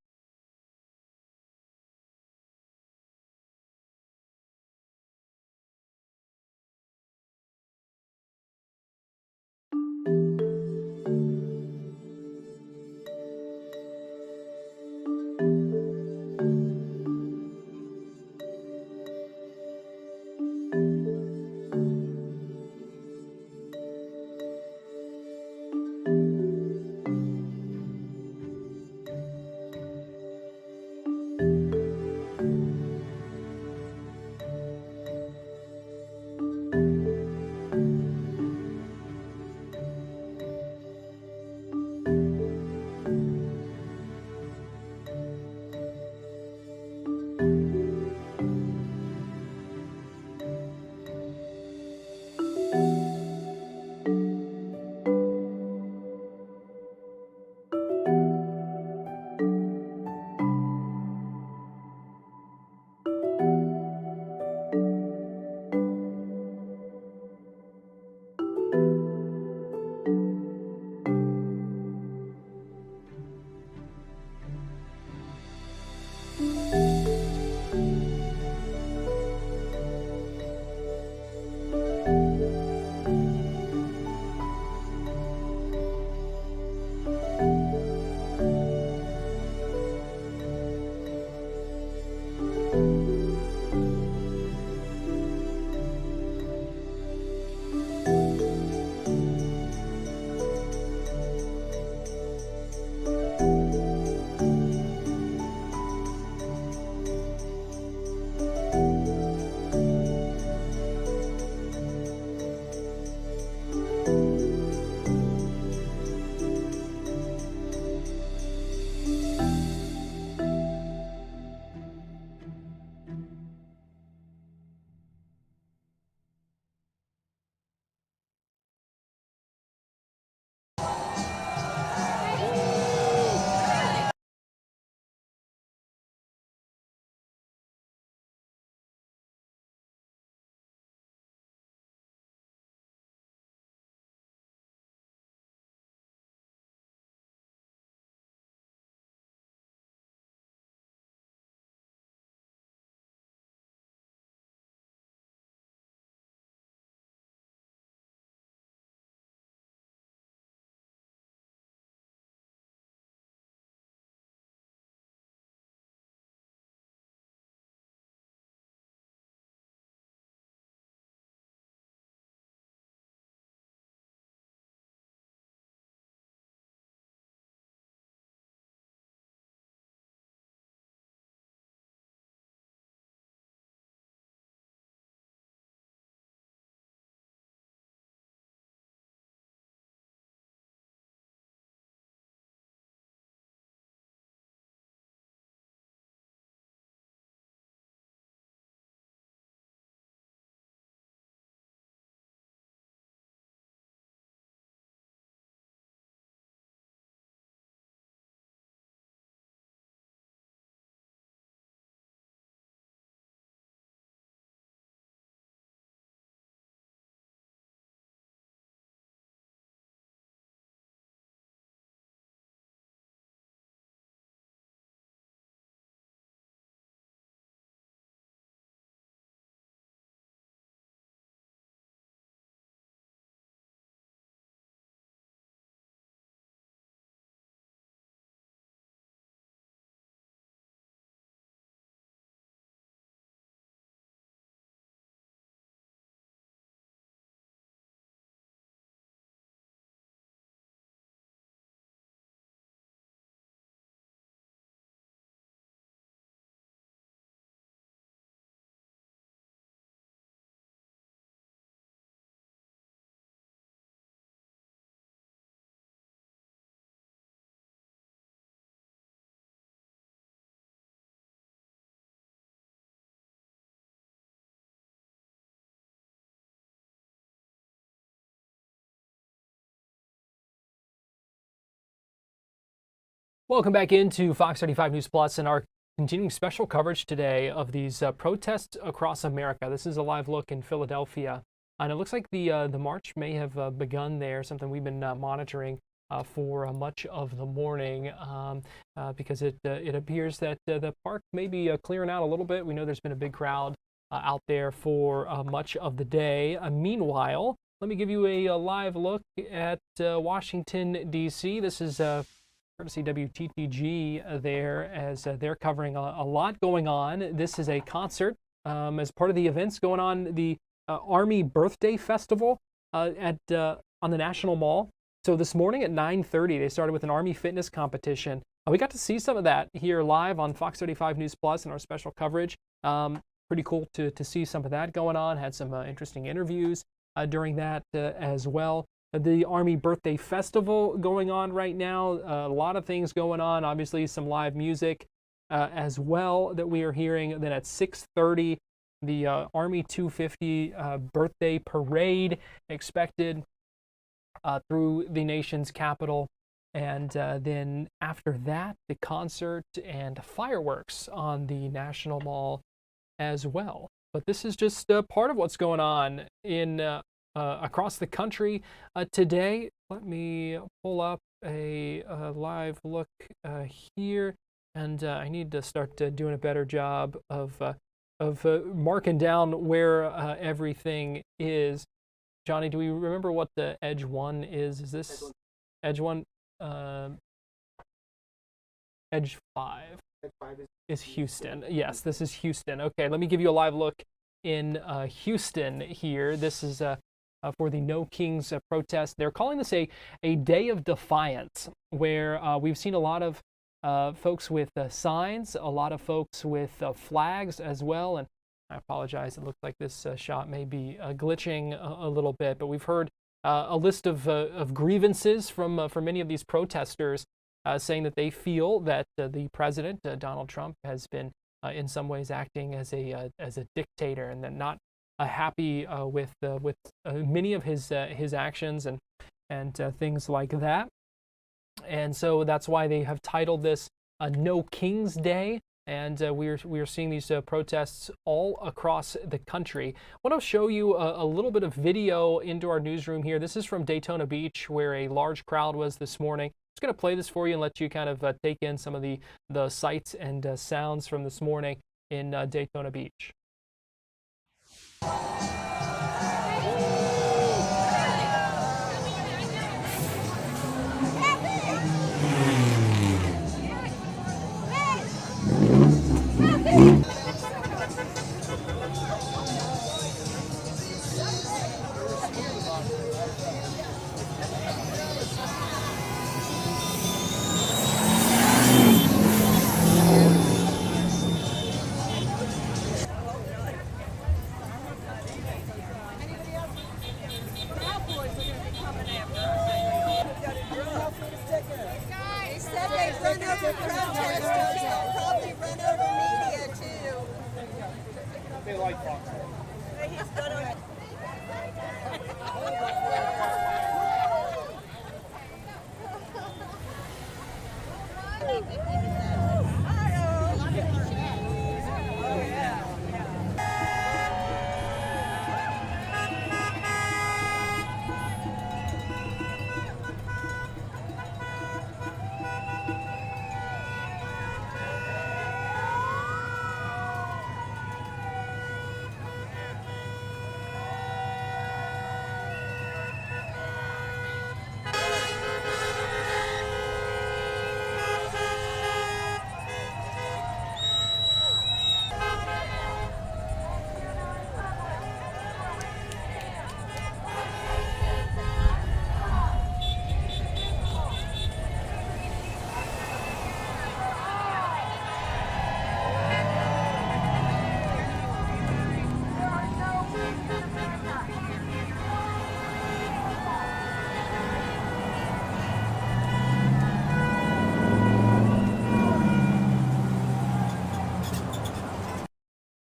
Welcome back into Fox 35 News Plus and our continuing special coverage today of these protests across America. This is a live look in Philadelphia, and it looks like the march may have begun there, something we've been monitoring for much of the morning because it appears that the park may be clearing out a little bit. We know there's been a big crowd out there for much of the day. Meanwhile, let me give you a live look at Washington, D.C. This is courtesy WTTG there as they're covering a lot going on. This is a concert as part of the events going on, the Army Birthday Festival on the National Mall. So this morning at 9:30, they started with an Army fitness competition. We got to see some of that here live on Fox 35 News Plus in our special coverage. Pretty cool to see some of that going on. Had some interesting interviews during that as well. The Army Birthday Festival going on right now. A lot of things going on. Obviously, some live music as well that we are hearing. Then at 6:30, the Army 250 birthday parade expected through the nation's capital. And then after that, the concert and fireworks on the National Mall as well. But this is just part of what's going on in across the country today. Let me pull up a live look here, and I need to start doing a better job of marking down where everything is. Johnny, do we remember what the Edge 1 is? Is this Edge 1? Edge 5. Edge 5 is Houston. Yes, this is Houston. Okay, let me give you a live look in Houston here. This is for the No Kings protest. They're calling this a day of defiance, where we've seen a lot of folks with signs, a lot of folks with flags as well. And I apologize, it looks like this shot may be glitching a little bit, but we've heard a list of grievances from many of these protesters saying that they feel that the president, Donald Trump, has been in some ways acting as a dictator, and that not happy with many of his actions and things like that. And so that's why they have titled this No King's Day. And we are seeing these protests all across the country. I want to show you a little bit of video into our newsroom here. This is from Daytona Beach, where a large crowd was this morning. I'm just going to play this for you and let you kind of take in some of the sights and sounds from this morning in Daytona Beach.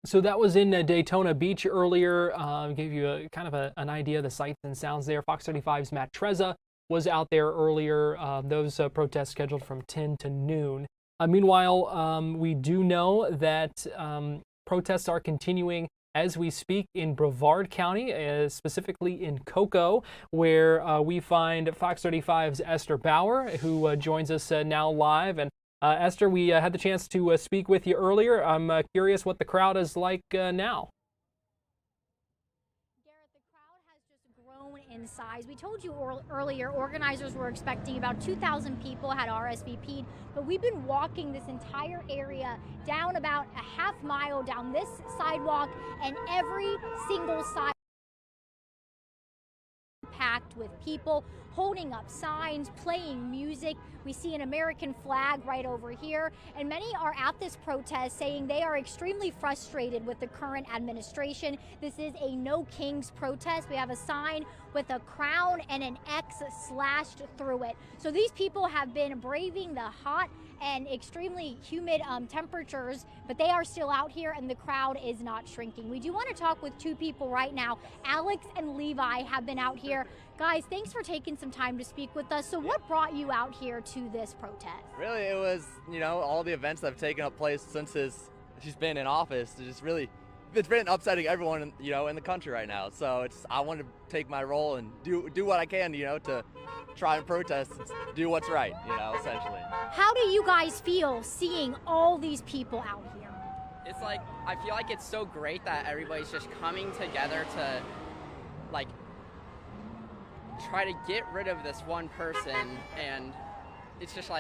So that was in Daytona Beach earlier. Gave you kind of an idea of the sights and sounds there. Fox 35's Matt Trezza was out there earlier. Those protests scheduled from 10 to noon. Meanwhile, we do know that protests are continuing as we speak in Brevard County, specifically in Cocoa, where we find Fox 35's Esther Bauer, who joins us now live. And Esther, we had the chance to speak with you earlier. I'm curious what the crowd is like now. In size. We told you earlier, organizers were expecting about 2,000 people had RSVP'd, but we've been walking this entire area down about a half mile down this sidewalk, and every single side packed with people holding up signs, playing music. We see an American flag right over here, and many are at this protest saying they are extremely frustrated with the current administration. This is a No Kings protest. We have a sign with a crown and an X slashed through it. So these people have been braving the hot and extremely humid temperatures, but they are still out here and the crowd is not shrinking. We do want to talk with two people right now. Alex and Levi have been out here. Guys, thanks for taking some time to speak with us. So what brought you out here to this protest? Really, it was, all the events that have taken up place since she's been in office. It's been upsetting everyone, in the country right now. So I wanted to take my role and do what I can, to try and protest, do what's right, essentially. How do you guys feel seeing all these people out here? It's like, I feel like it's so great that everybody's just coming together to, try to get rid of this one person, and it's just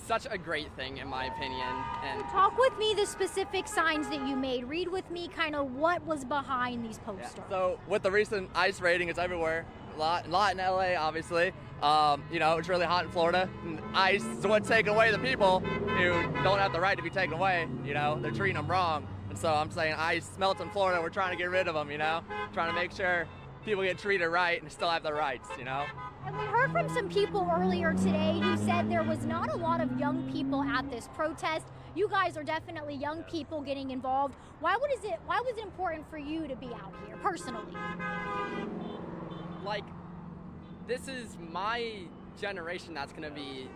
such a great thing in my opinion. And talk with me the specific signs that you made. Read with me kind of what was behind these posters. Yeah. So with the recent ICE raiding, it's everywhere. A lot in LA, obviously. It's really hot in Florida. And ICE is what's taking away the people who don't have the right to be taken away. They're treating them wrong. And so I'm saying ICE melts in Florida. We're trying to get rid of them. Trying to make sure people get treated right and still have their rights. And we heard from some people earlier today who said there was not a lot of young people at this protest. You guys are definitely young people getting involved. Why was it important for you to be out here personally? This is my generation that's gonna be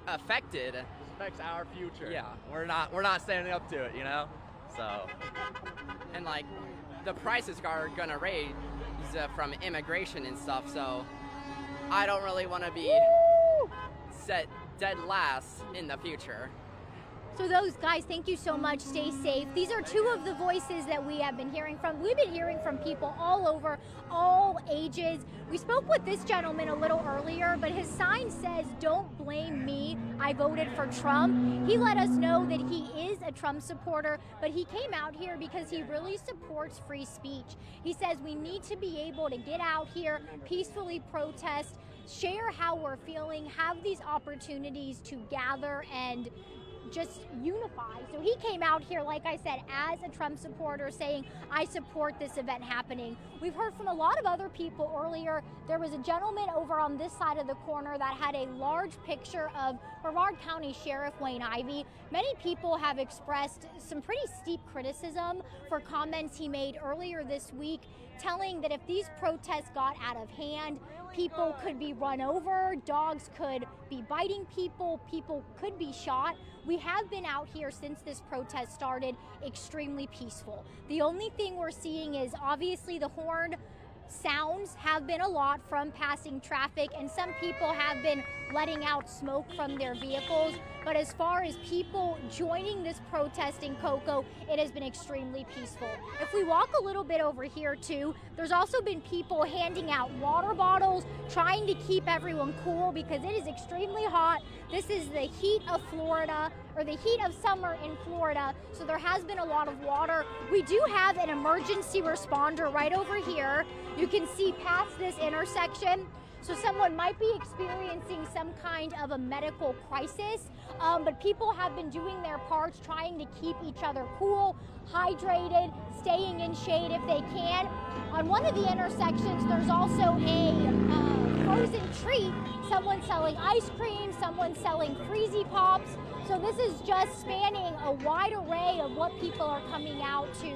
affected. This affects our future. Yeah. We're not standing up to it, So. And the prices are gonna raise from immigration and stuff, so I don't really want to be set dead last in the future. So those guys, thank you so much. Stay safe. These are two of the voices that we have been hearing from. We've been hearing from people all over, all ages. We spoke with this gentleman a little earlier, but his sign says, "Don't blame me, I voted for Trump." He let us know that he is a Trump supporter, but he came out here because he really supports free speech. He says we need to be able to get out here, peacefully protest, share how we're feeling, have these opportunities to gather and just unify. So he came out here, like I said, as a Trump supporter saying, I support this event happening. We've heard from a lot of other people earlier. There was a gentleman over on this side of the corner that had a large picture of Brevard County Sheriff Wayne Ivey. Many people have expressed some pretty steep criticism for comments he made earlier this week, telling that if these protests got out of hand, people could be run over, dogs could be biting people, people could be shot. We have been out here since this protest started extremely peaceful. The only thing we're seeing is obviously the horn sounds have been a lot from passing traffic, and some people have been letting out smoke from their vehicles. But as far as people joining this protest in Cocoa, it has been extremely peaceful. If we walk a little bit over here too, there's also been people handing out water bottles, trying to keep everyone cool because it is extremely hot. This is the heat of Florida, or the heat of summer in Florida, so there has been a lot of water. We do have an emergency responder right over here. You can see past this intersection. So someone might be experiencing some kind of a medical crisis, but people have been doing their parts, trying to keep each other cool, hydrated, staying in shade if they can. On one of the intersections, there's also a frozen treat. Someone selling ice cream, someone selling Freezy Pops. So this is just spanning a wide array of what people are coming out to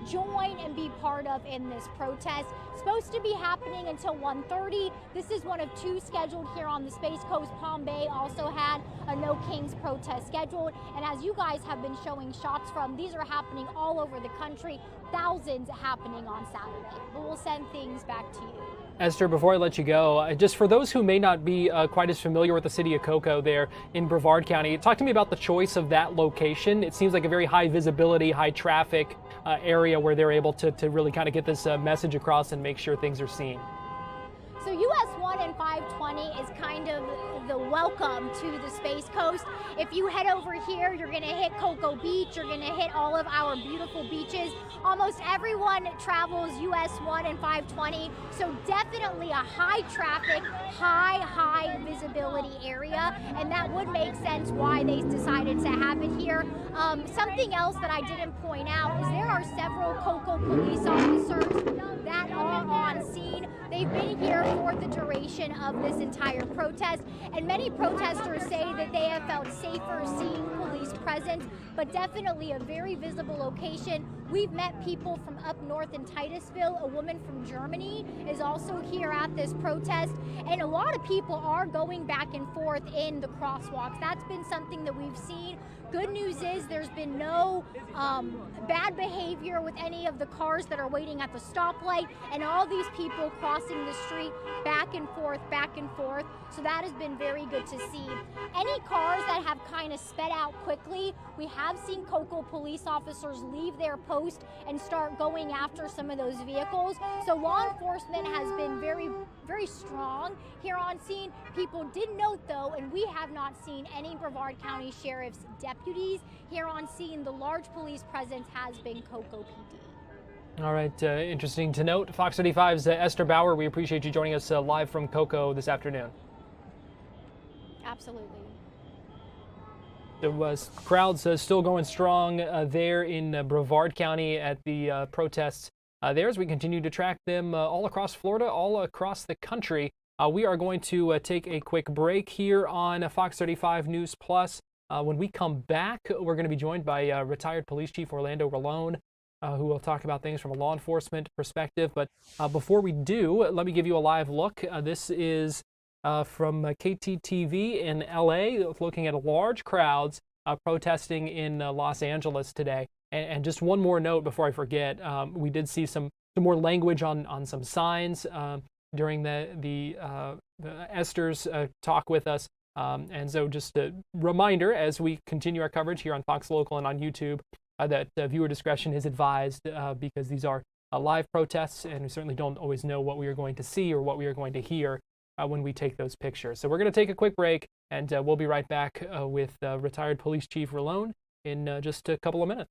join and be part of in this protest. Supposed to be happening until 1:30. This is one of 2 scheduled here on the Space Coast. Palm Bay also had a No Kings protest scheduled. And as you guys have been showing shots from, these are happening all over the country. Thousands happening on Saturday. But we'll send things back to you. Esther, before I let you go, just for those who may not be quite as familiar with the city of Cocoa there in Brevard County, talk to me about the choice of that location. It seems like a very high visibility, high traffic area where they're able to really kind of get this message across and make sure things are seen. So US 1 and 520 is kind of the welcome to the Space Coast. If you head over here, you're going to hit Cocoa Beach. You're going to hit all of our beautiful beaches. Almost everyone travels US 1 and 520. So definitely a high traffic, high visibility area. And that would make sense why they decided to have it here. Something else that I didn't point out is there are several Cocoa police officers that are on scene. They've been here for the duration of this entire protest, and many protesters say that they have felt safer seeing police presence, but definitely a very visible location. We've met people from up north in Titusville. A woman from Germany is also here at this protest, and a lot of people are going back and forth in the crosswalks. That's been something that we've seen. Good news is there's been no bad behavior with any of the cars that are waiting at the stoplight, and all these people crossing the street back and forth. So that has been very good to see. Any cars that have kind of sped out quickly, we have seen Cocoa police officers leave their post and start going after some of those vehicles. So law enforcement has been very strong here on scene. People did note though, and we have not seen any Brevard County Sheriff's deputies here on scene. The large police presence has been Cocoa PD. All right, interesting to note. Fox 35's Esther Bauer, we appreciate you joining us live from Cocoa this afternoon. Absolutely. There was crowds still going strong there in Brevard County at the protests there as we continue to track them all across Florida, all across the country. We are going to take a quick break here on Fox 35 News Plus. When we come back, we're going to be joined by retired Police Chief Orlando Rolone, who will talk about things from a law enforcement perspective. But before we do, let me give you a live look. This is from KTTV in LA, looking at large crowds protesting in Los Angeles today. And just one more note before I forget, we did see some more language on some signs during the Esther's talk with us. And so just a reminder as we continue our coverage here on Fox Local and on YouTube that viewer discretion is advised because these are live protests, and we certainly don't always know what we are going to see or what we are going to hear when we take those pictures. So we're going to take a quick break, and we'll be right back with retired Police Chief Rolone in just a couple of minutes.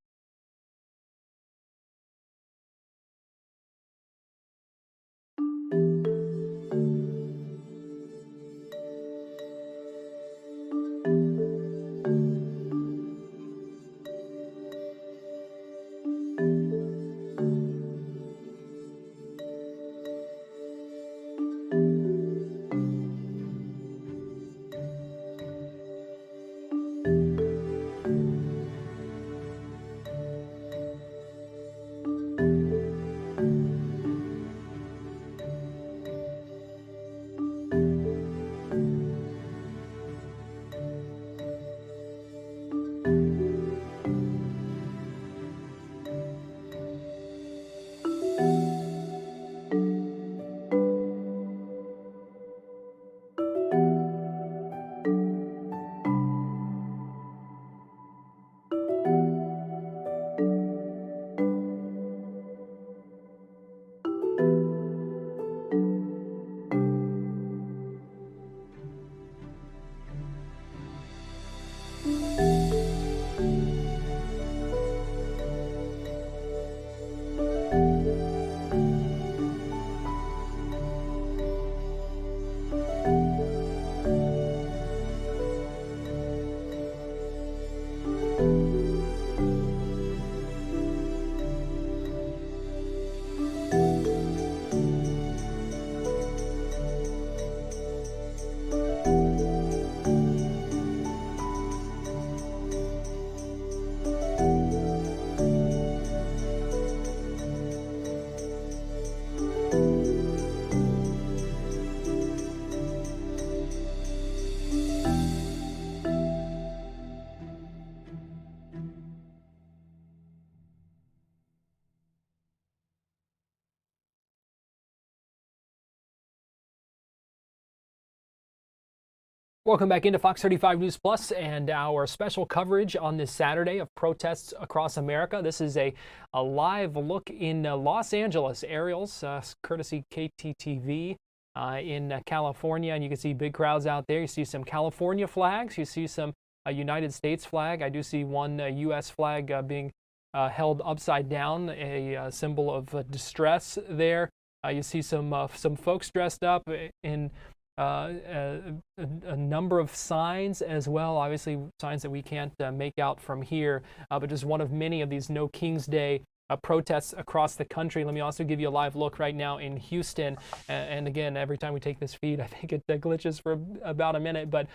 Welcome back into Fox 35 News Plus and our special coverage on this Saturday of protests across America. This is a live look in Los Angeles, aerials, courtesy KTTV in California. And you can see big crowds out there. You see some California flags. You see some United States flag. I do see one U.S. flag being held upside down, a symbol of distress there. You see some folks dressed up in a number of signs as well, obviously signs that we can't make out from here, but just one of many of these No King's Day protests across the country. Let me also give you a live look right now in Houston. And again, every time we take this feed, I think it glitches for about a minute, but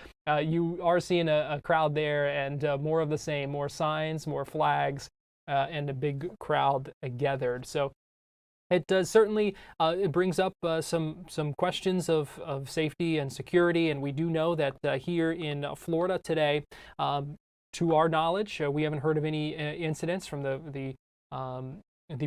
you are seeing a crowd there, and more of the same, more signs, more flags, and a big crowd gathered. So it does certainly, it brings up some questions of safety and security, and we do know that here in Florida today, to our knowledge, we haven't heard of any incidents from the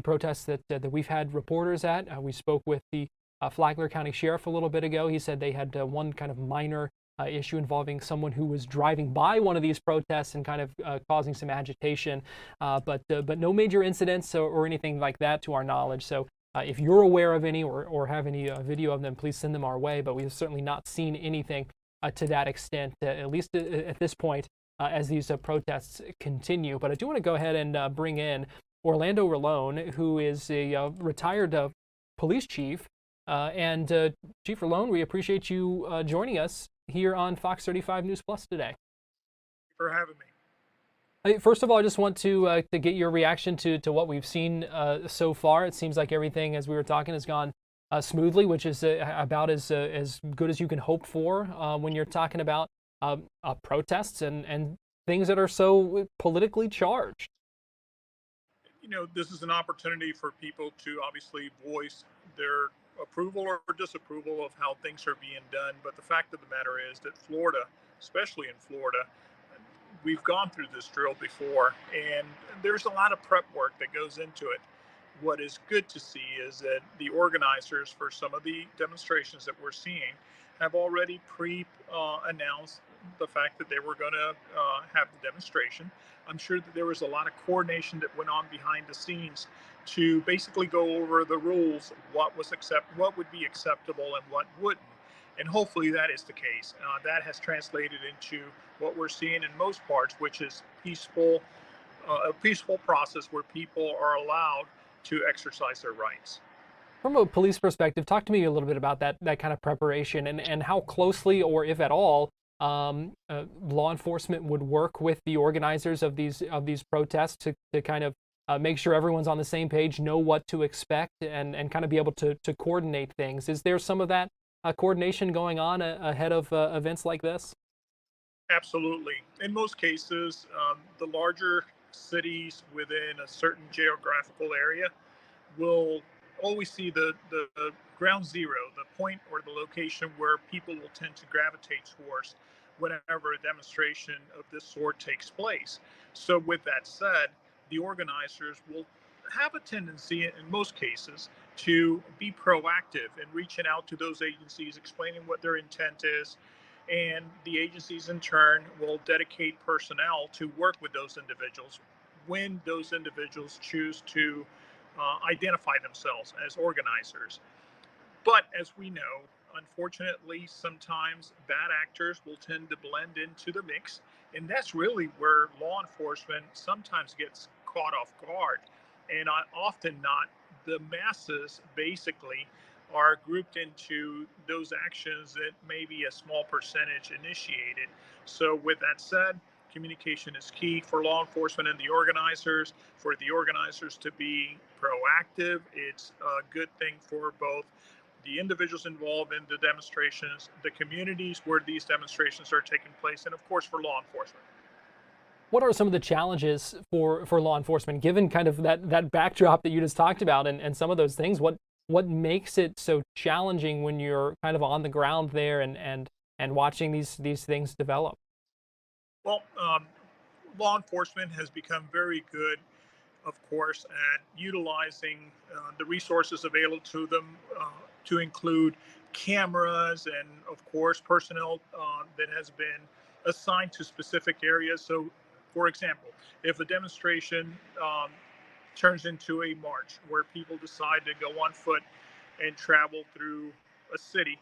protests that we've had reporters at. We spoke with the Flagler County Sheriff a little bit ago. He said they had one kind of minor issue involving someone who was driving by one of these protests and kind of causing some agitation, but no major incidents or anything like that to our knowledge. So if you're aware of any or have any video of them, please send them our way. But we've certainly not seen anything to that extent, at least at this point, as these protests continue. But I do want to go ahead and bring in Orlando Rolone, who is a retired police chief. And Chief Rolone, we appreciate you joining us here on Fox 35 News Plus today. Thank you for having me. First of all, I just want to get your reaction to what we've seen so far. It seems like everything, as we were talking, has gone smoothly, which is about as good as you can hope for when you're talking about protests and things that are so politically charged. You know, this is an opportunity for people to obviously voice their approval or disapproval of how things are being done. But the fact of the matter is that Florida, especially in Florida, we've gone through this drill before, and there's a lot of prep work that goes into it. What is good to see is that the organizers for some of the demonstrations that we're seeing have already announced the fact that they were going to have the demonstration. I'm sure that there was a lot of coordination that went on behind the scenes to basically go over the rules, what would be acceptable and what wouldn't. And hopefully that is the case. That has translated into what we're seeing in most parts, which is a peaceful process where people are allowed to exercise their rights. From a police perspective, talk to me a little bit about that kind of preparation and how closely, or if at all, law enforcement would work with the organizers of these protests to kind of make sure everyone's on the same page, know what to expect, and kind of be able to coordinate things. Is there some of that coordination going on ahead of events like this? Absolutely. In most cases, the larger cities within a certain geographical area will always see the ground zero, the point or the location where people will tend to gravitate towards whenever a demonstration of this sort takes place. So with that said, the organizers will have a tendency in most cases to be proactive in reaching out to those agencies, explaining what their intent is, and the agencies in turn will dedicate personnel to work with those individuals when those individuals choose to identify themselves as organizers. But as we know, unfortunately, sometimes bad actors will tend to blend into the mix, and that's really where law enforcement sometimes gets caught off guard. And often not, the masses basically are grouped into those actions that maybe a small percentage initiated. So with that said, communication is key for law enforcement and the organizers. For the organizers to be proactive, it's a good thing for both the individuals involved in the demonstrations, the communities where these demonstrations are taking place, and of course for law enforcement. What are some of the challenges for law enforcement, given kind of that backdrop that you just talked about and some of those things? What makes it so challenging when you're kind of on the ground there and watching these things develop? Well, law enforcement has become very good, of course, at utilizing the resources available to them, to include cameras and, of course, personnel that has been assigned to specific areas. So, for example, if a demonstration turns into a march where people decide to go on foot and travel through a city,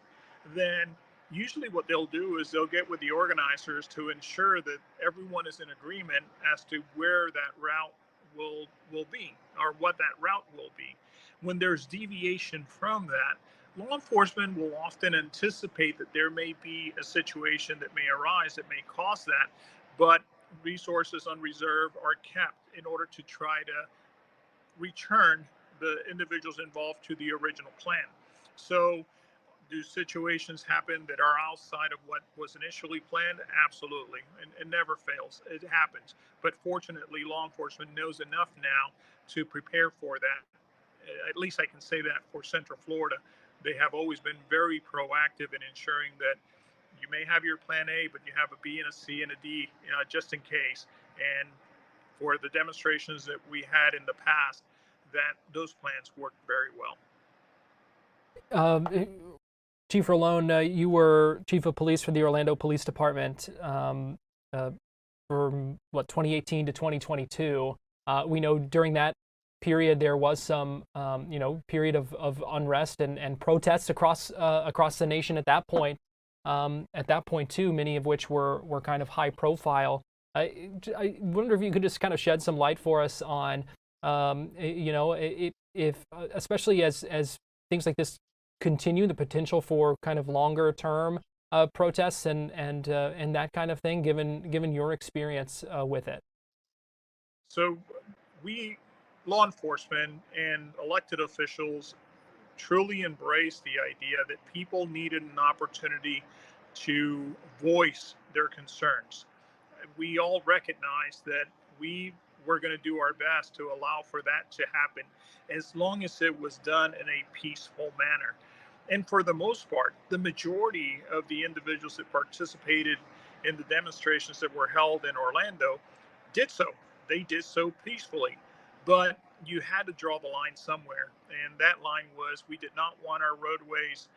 then usually what they'll do is they'll get with the organizers to ensure that everyone is in agreement as to where that route will be, or what that route will be. When there's deviation from that, law enforcement will often anticipate that there may be a situation that may arise that may cause that, but resources on reserve are kept in order to try to return the individuals involved to the original plan. So, do situations happen that are outside of what was initially planned? Absolutely. And it never fails. It happens. But fortunately, law enforcement knows enough now to prepare for that. At least I can say that for Central Florida. They have always been very proactive in ensuring that you may have your plan A, but you have a B and a C and a D, just in case. And for the demonstrations that we had in the past, that those plans worked very well. Chief Rolone, you were chief of police for the Orlando Police Department from 2018 to 2022. We know during that period there was some period of unrest and protests across the nation at that point. Too, many of which were kind of high profile. I wonder if you could just kind of shed some light for us on if especially as things like this continue, the potential for kind of longer term protests and that kind of thing, given your experience with it. So we, law enforcement and elected officials, truly embrace the idea that people needed an opportunity to voice their concerns. We all recognize that we were going to do our best to allow for that to happen, as long as it was done in a peaceful manner. And for the most part, the majority of the individuals that participated in the demonstrations that were held in Orlando did so. They did so peacefully. But you had to draw the line somewhere. And that line was, we did not want our roadways,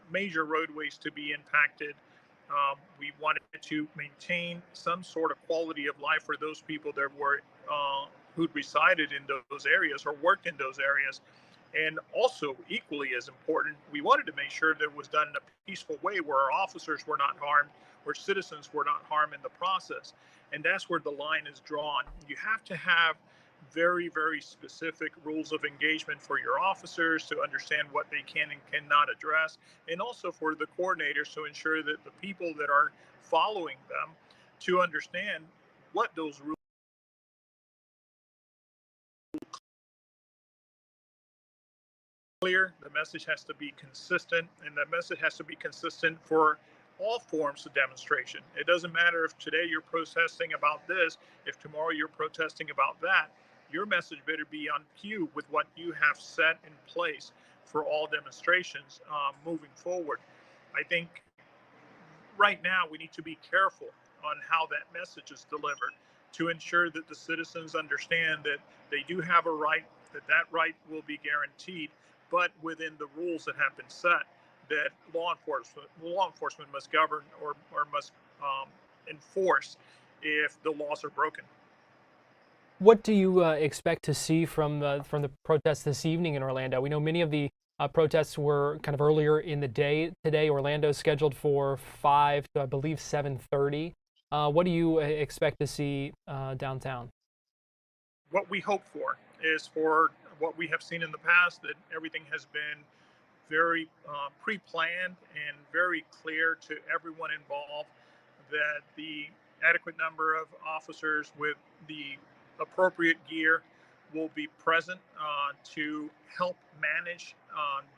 major roadways, to be impacted. We wanted to maintain some sort of quality of life for those people that were who resided in those areas or worked in those areas. And also, equally as important, we wanted to make sure that it was done in a peaceful way where our officers were not harmed, where citizens were not harmed in the process. And that's where the line is drawn. You have to have very, very specific rules of engagement for your officers to understand what they can and cannot address, and also for the coordinators to ensure that the people that are following them to understand what those rules clear. The message has to be consistent, and the message has to be consistent for all forms of demonstration. It doesn't matter if today you're protesting about this, if tomorrow you're protesting about that. Your message better be on cue with what you have set in place for all demonstrations moving forward. I think right now we need to be careful on how that message is delivered to ensure that the citizens understand that they do have a right, that right will be guaranteed, but within the rules that have been set, that law enforcement must govern or must enforce if the laws are broken. What do you expect to see from the protests this evening in Orlando? We know many of the protests were kind of earlier in the day today. Orlando is scheduled for 5 to, I believe, 7:30. What do you expect to see downtown? What we hope for is for what we have seen in the past, that everything has been very pre-planned and very clear to everyone involved, that the adequate number of officers with the appropriate gear will be present to help manage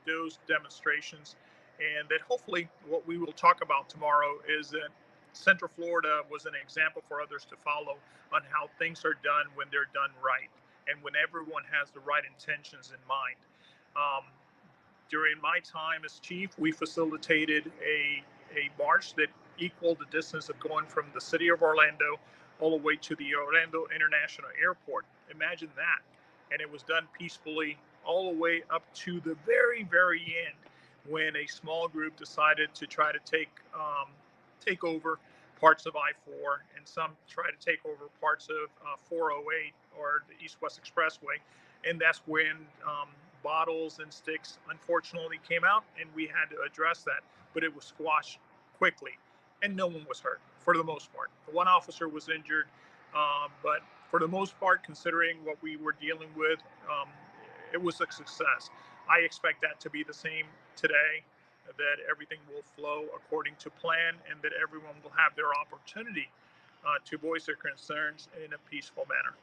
those demonstrations, and that hopefully what we will talk about tomorrow is that Central Florida was an example for others to follow on how things are done when they're done right and when everyone has the right intentions in mind. During my time as chief, we facilitated a march that equaled the distance of going from the city of Orlando all the way to the Orlando International Airport. Imagine that. And it was done peacefully all the way up to the very, very end. when a small group decided to try to take over parts of I-4, and some try to take over parts of 408 or the East-West Expressway, and that's when bottles and sticks unfortunately came out, and we had to address that, but it was squashed quickly, and no one was hurt for the most part. One officer was injured, but for the most part, considering what we were dealing with, it was a success. I expect that to be the same today, that everything will flow according to plan, and that everyone will have their opportunity to voice their concerns in a peaceful manner.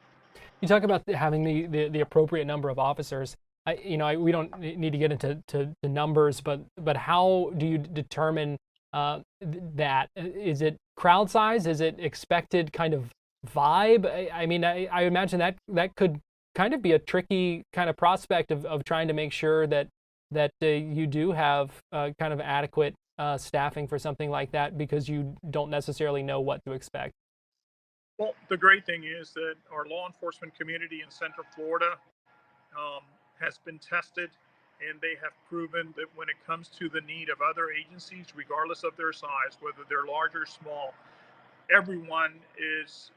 You talk about having the appropriate number of officers. We don't need to get into the numbers, but how do you determine that? Is it crowd size? Is it expected kind of vibe? I imagine that could kind of be a tricky kind of prospect of trying to make sure that you do have kind of adequate staffing for something like that, because you don't necessarily know what to expect. Well, the great thing is that our law enforcement community in Central Florida has been tested, and they have proven that when it comes to the need of other agencies, regardless of their size, whether they're large or small, everyone is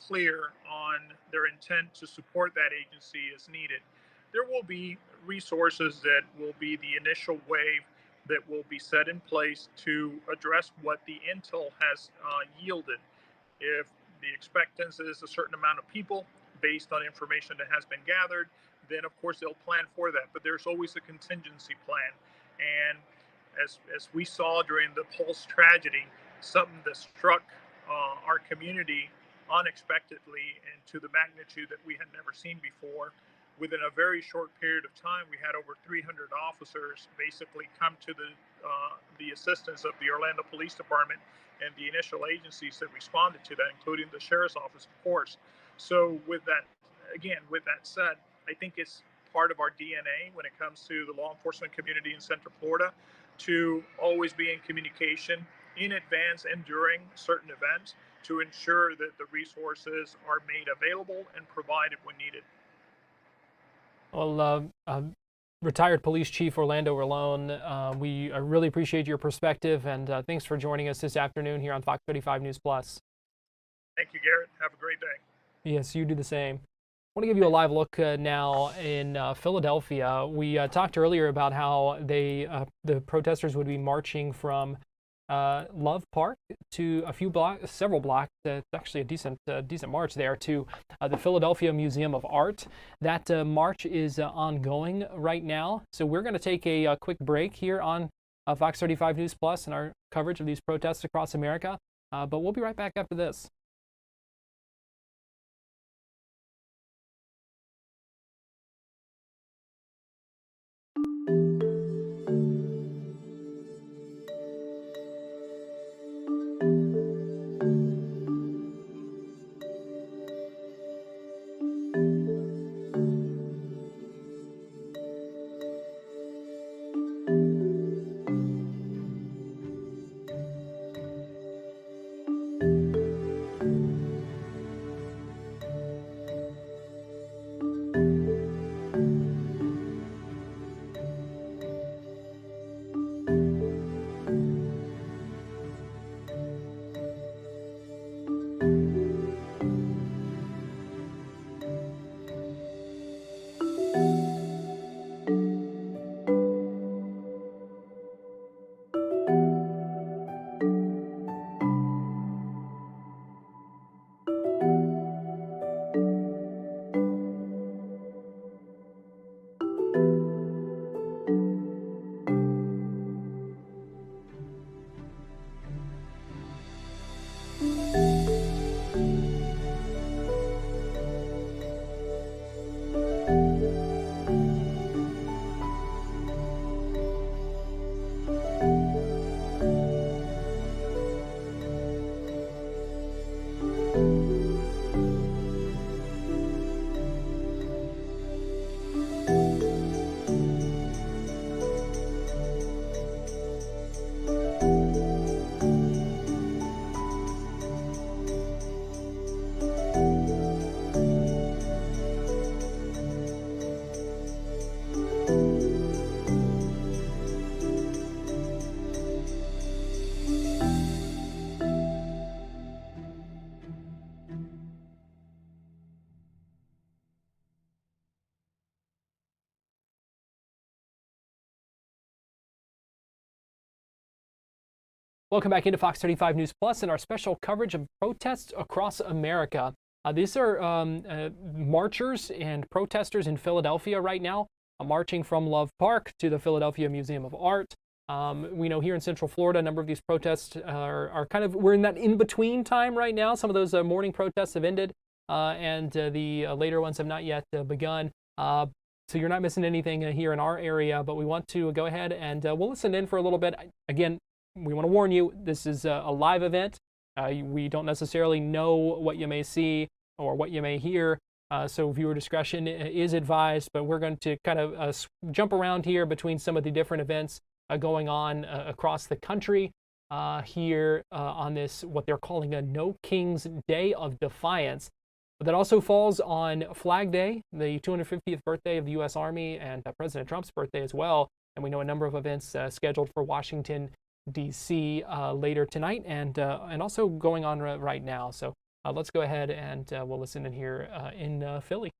clear on their intent to support that agency as needed. There will be resources that will be the initial wave that will be set in place to address what the intel has yielded. If the expectancy is a certain amount of people based on information that has been gathered, then of course they'll plan for that. But there's always a contingency plan. And as we saw during the Pulse tragedy, something that struck our community unexpectedly and to the magnitude that we had never seen before. Within a very short period of time, we had over 300 officers basically come to the assistance of the Orlando Police Department and the initial agencies that responded to that, including the Sheriff's Office, of course. So with that said, I think it's part of our DNA when it comes to the law enforcement community in Central Florida to always be in communication in advance and during certain events to ensure that the resources are made available and provided when needed. Well, retired Police Chief Orlando Rolone, we really appreciate your perspective, and thanks for joining us this afternoon here on Fox 35 News Plus. Thank you, Garrett. Have a great day. Yes, you do the same. I want to give you a live look now in Philadelphia. We talked earlier about how the protesters would be marching from Love Park to several blocks. It's actually a decent march there to the Philadelphia Museum of Art. That march is ongoing right now. So we're going to take a quick break here on Fox 35 News Plus and our coverage of these protests across America. But we'll be right back after this. Welcome back into Fox 35 News Plus and our special coverage of protests across America. These are marchers and protesters in Philadelphia right now, marching from Love Park to the Philadelphia Museum of Art. We know here in Central Florida, a number of these protests are kind of, we're in that in-between time right now. Some of those morning protests have ended, and the later ones have not yet begun. So you're not missing anything here in our area, but we want to go ahead and we'll listen in for a little bit. Again, we want to warn you, this is a live event. We don't necessarily know what you may see or what you may hear, so viewer discretion is advised, but we're going to kind of jump around here between some of the different events going on across the country here on this, what they're calling a No King's Day of Defiance. That also falls on Flag Day, the 250th birthday of the U.S. Army, and President Trump's birthday as well. And we know a number of events scheduled for Washington, D.C. Later tonight, and also going on right now. So let's go ahead and we'll listen in here in Philly.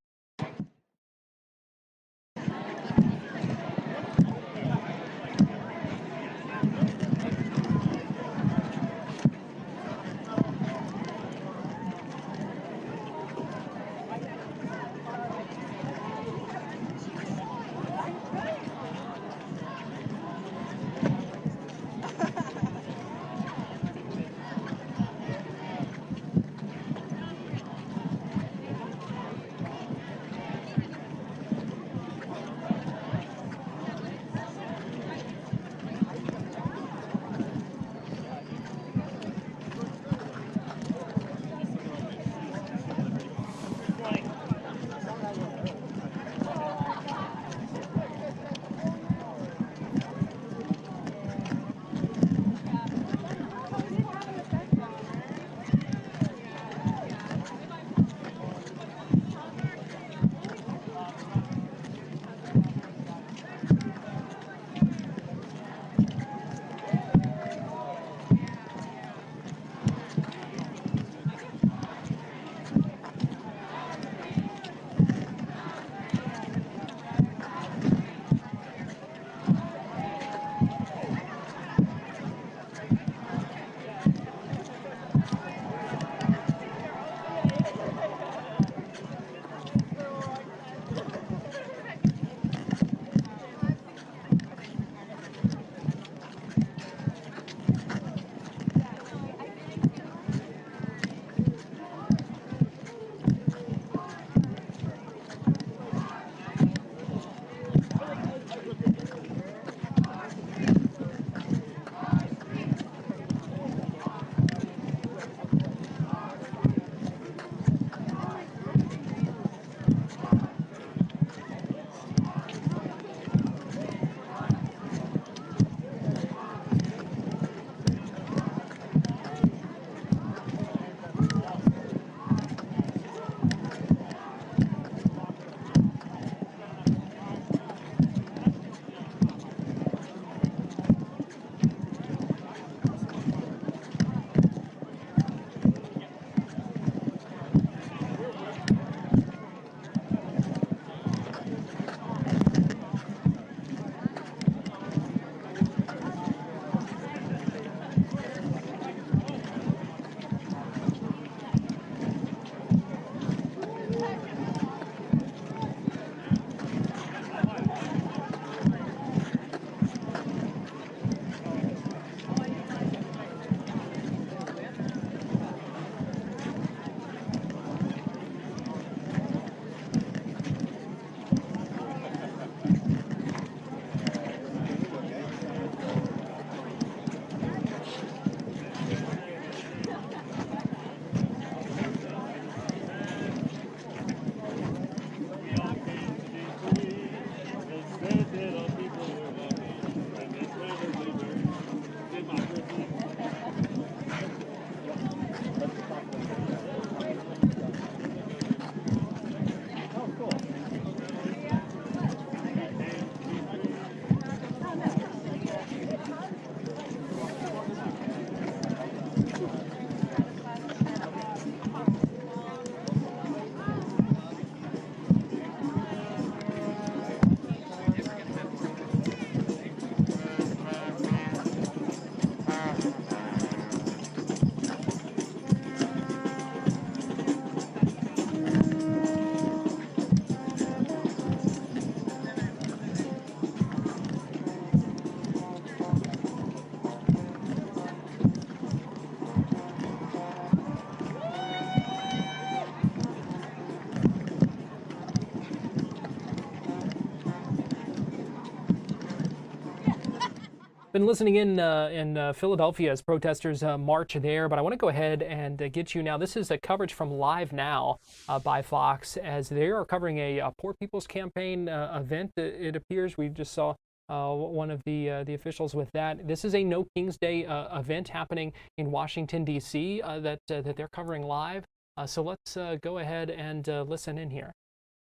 Been listening in Philadelphia as protesters march there, but I want to go ahead and get you now. This is a coverage from Live Now by Fox as they are covering a Poor People's Campaign event. It appears we just saw one of the officials with that. This is a No King's Day event happening in Washington, D.C. That they're covering live. So let's go ahead and listen in here.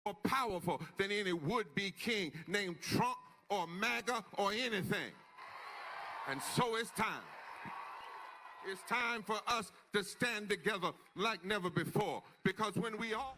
More powerful than any would-be king named Trump or MAGA or anything. And so it's time. It's time for us to stand together like never before. Because when we all...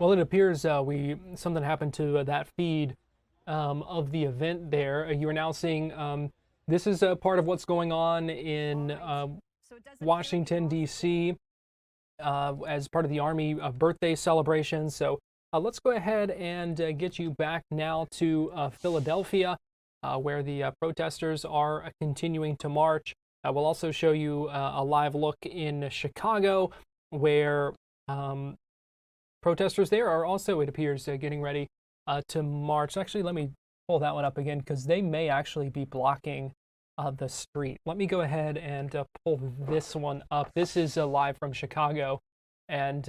Well, it appears something happened to that feed of the event there. You are now seeing this is a part of what's going on in Washington, D.C. As part of the Army birthday celebration. So let's go ahead and get you back now to Philadelphia, where the protesters are continuing to march. We'll also show you a live look in Chicago, where protesters there are also, it appears, getting ready to march. Actually, let me pull that one up again because they may actually be blocking the street. Let me go ahead and pull this one up. This is live from Chicago, and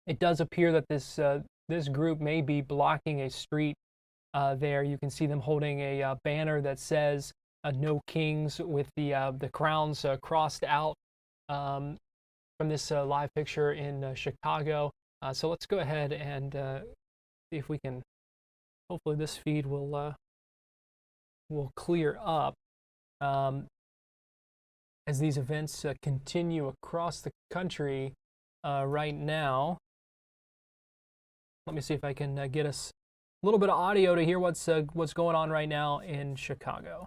it does appear that this group may be blocking a street there. You can see them holding a banner that says "No Kings" with the crowns crossed out from this live picture in Chicago. So let's go ahead and see if we can, hopefully this feed will clear up as these events continue across the country right now. Let me see if I can get us a little bit of audio to hear what's going on right now in Chicago.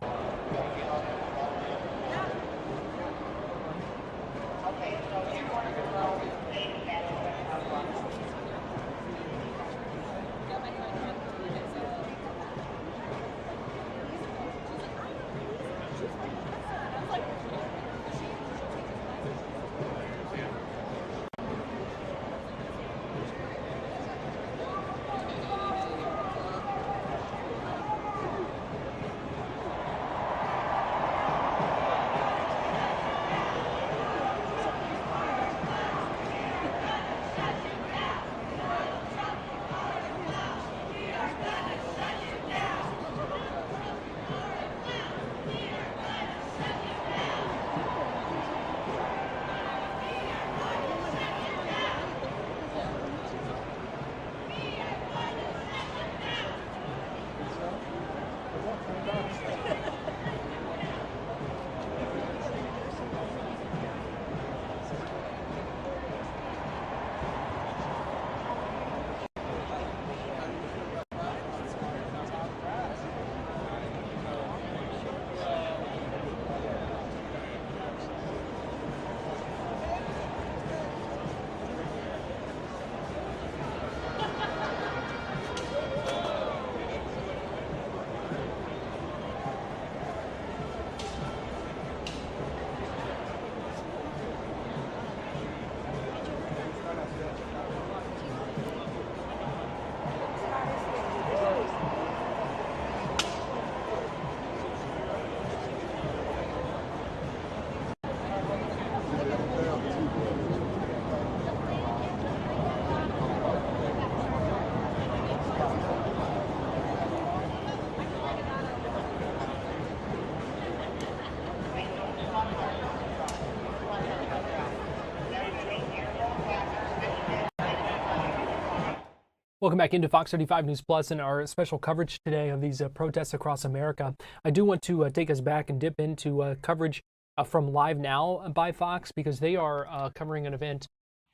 Welcome back into Fox 35 News Plus and our special coverage today of these protests across America. I do want to take us back and dip into coverage from Live Now by Fox, because they are covering an event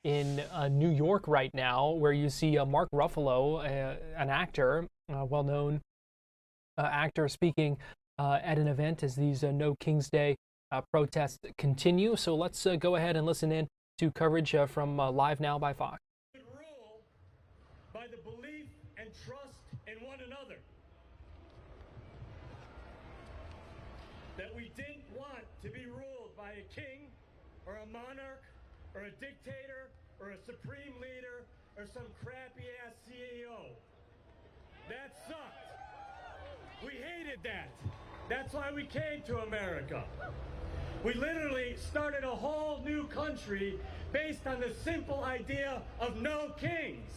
in New York right now where you see Mark Ruffalo, an actor, well-known actor, speaking at an event as these No King's Day protests continue. So let's go ahead and listen in to coverage from Live Now by Fox. By the belief and trust in one another. That we didn't want to be ruled by a king or a monarch or a dictator or a supreme leader or some crappy-ass CEO. That sucked. We hated that. That's why we came to America. We literally started a whole new country based on the simple idea of no kings.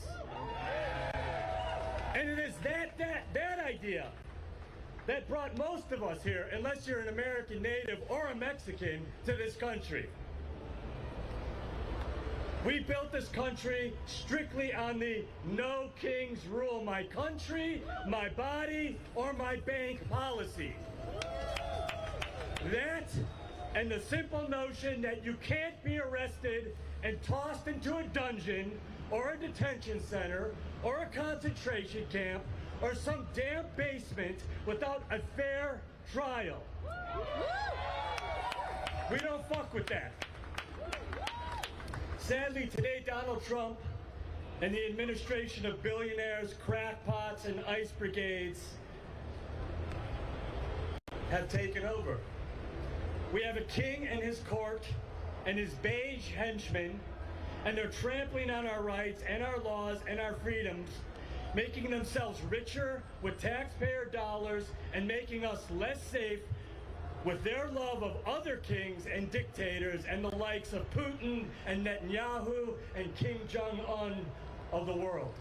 And it is that idea that brought most of us here, unless you're an American native or a Mexican, to this country. We built this country strictly on the no kings rule my country, my body, or my bank policy. That and the simple notion that you can't be arrested and tossed into a dungeon or a detention center or a concentration camp or some damn basement without a fair trial. We don't fuck with that. Sadly, today Donald Trump and the administration of billionaires, crackpots, and ICE brigades have taken over. We have a king and his court and his beige henchmen, and they're trampling on our rights and our laws and our freedoms, making themselves richer with taxpayer dollars and making us less safe with their love of other kings and dictators and the likes of Putin and Netanyahu and Kim Jong-un of the world.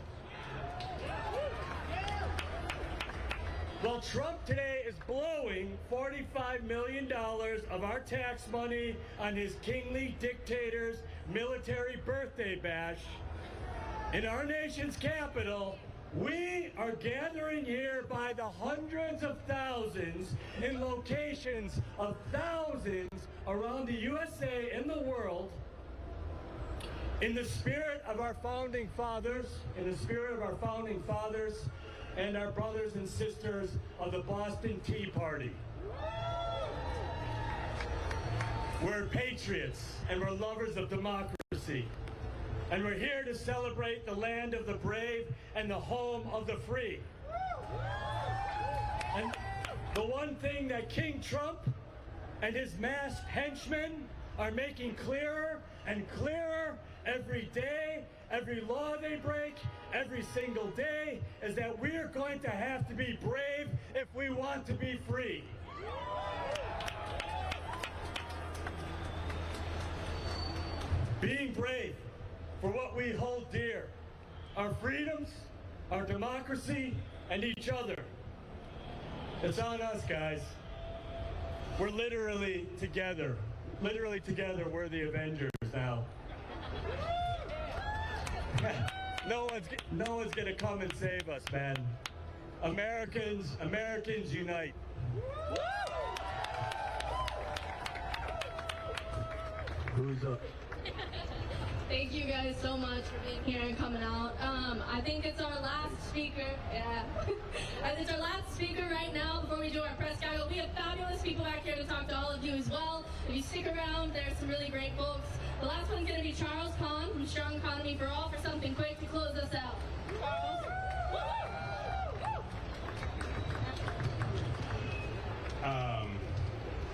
Well, Trump today is blowing $45 million of our tax money on his kingly dictator's military birthday bash. In our nation's capital, we are gathering here by the hundreds of thousands in locations of thousands around the USA and the world in the spirit of our founding fathers, and our brothers and sisters of the Boston Tea Party. We're patriots and we're lovers of democracy. And we're here to celebrate the land of the brave and the home of the free. And the one thing that King Trump and his masked henchmen are making clearer and clearer every day, every law they break, every single day, is that we are going to have to be brave if we want to be free. Being brave for what we hold dear, our freedoms, our democracy, and each other. It's on us, guys. We're literally together. Literally together, we're the Avengers now. No one's gonna come and save us, man. Americans unite. Who's up? Thank you guys so much for being here and coming out. I think it's our last speaker. Yeah. It's our last speaker right now before we do our press gaggle. We have fabulous people back here to talk to all of you as well. If you stick around, there's some really great folks. The last one's going to be Charles Kahn from Strong Economy for All for something quick to close us out. Charles?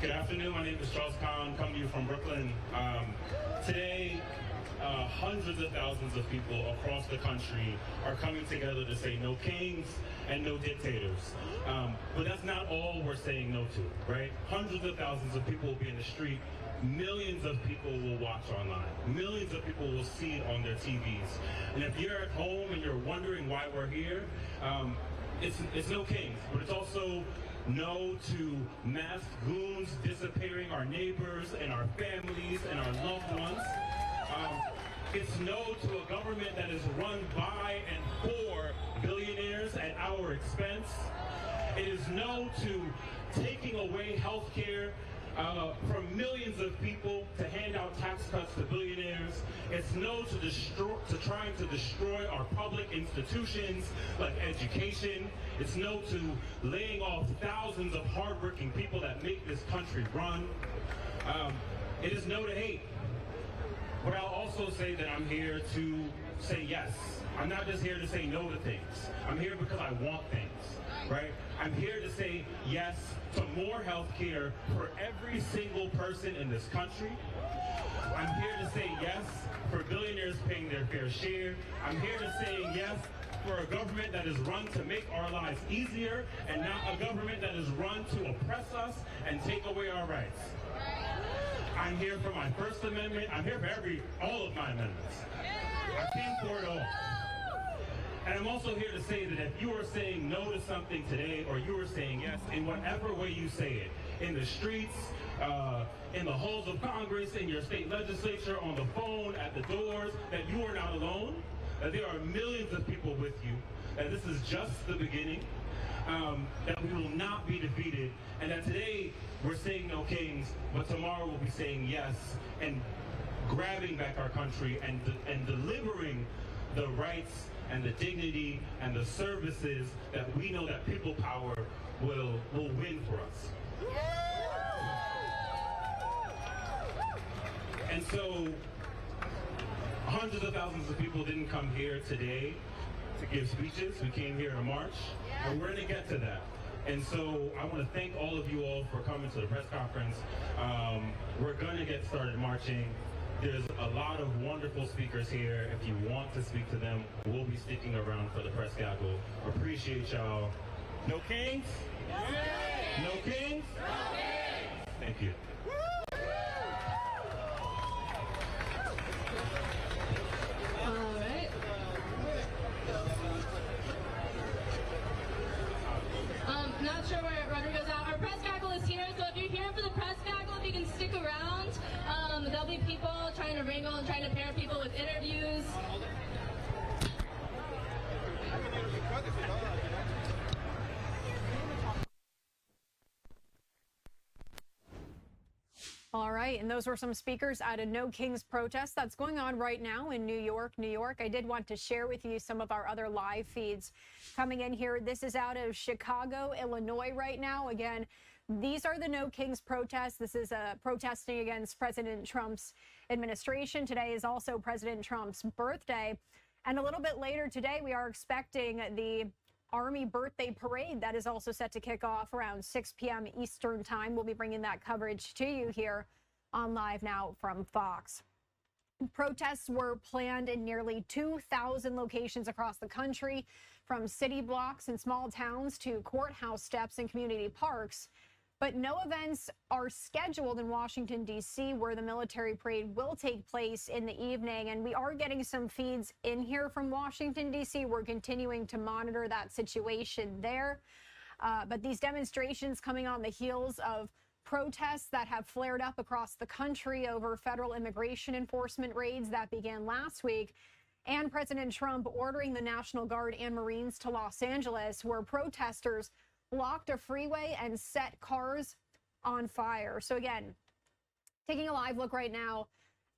Good afternoon. My name is Charles Kahn, coming to you from Brooklyn. Today, hundreds of thousands of people across the country are coming together to say no kings and no dictators. But that's not all we're saying no to, right? Hundreds of thousands of people will be in the street. Millions of people will watch online. Millions of people will see it on their TVs. And if you're at home and you're wondering why we're here, it's no kings, but it's also no to masked goons disappearing our neighbors and our families and our loved ones. It's no to a government that is run by and for billionaires at our expense. It is no to taking away health care from millions of people to hand out tax cuts to billionaires. It's no to trying to destroy our public institutions like education. It's no to laying off thousands of hardworking people that make this country run. It is no to hate. But I'll also also say that I'm here to say yes. I'm not just here to say no to things. I'm here because I want things, right? I'm here to say yes to more health care for every single person in this country. I'm here to say yes for billionaires paying their fair share. I'm here to say yes for a government that is run to make our lives easier and not a government that is run to oppress us and take away our rights. I'm here for my First Amendment. I'm here for all of my amendments. I came for it all. And I'm also here to say that if you are saying no to something today, or you are saying yes in whatever way you say it, in the streets, in the halls of Congress, in your state legislature, on the phone, at the doors, that you are not alone, that there are millions of people with you, that this is just the beginning, that we will not be defeated, and that today we're saying no kings, but tomorrow we'll be saying yes, and grabbing back our country and delivering the rights and the dignity and the services that we know that people power will win for us. And so hundreds of thousands of people didn't come here today to give speeches. We came here to march, and we're going to get to that. And so I want to thank all of you all for coming to the press conference. We're going to get started marching. There's a lot of wonderful speakers here. If you want to speak to them, we'll be sticking around for the press gaggle. Appreciate y'all. No kings? No kings? No kings! Thank you. All right. Not sure where Rodrigo's at. Our press gaggle is here, so if you're here for the press gaggle, if you can stick around, there'll be people trying to wrangle and trying to pair people with interviews. All right, and those were some speakers at a No Kings protest that's going on right now in New York. I did want to share with you some of our other live feeds coming in here. This is out of Chicago, Illinois right now. Again, these are the No Kings protests. This is protesting against President Trump's administration. Today is also President Trump's birthday. And a little bit later today, we are expecting the Army birthday parade that is also set to kick off around 6 p.m. Eastern time. We'll be bringing that coverage to you here on Live Now from Fox. Protests were planned in nearly 2,000 locations across the country, from city blocks and small towns to courthouse steps and community parks. But no events are scheduled in Washington, D.C., where the military parade will take place in the evening. And we are getting some feeds in here from Washington, D.C. We're continuing to monitor that situation there. But these demonstrations coming on the heels of protests that have flared up across the country over federal immigration enforcement raids that began last week, and President Trump ordering the National Guard and Marines to Los Angeles, where protesters blocked a freeway and set cars on fire. So again, taking a live look right now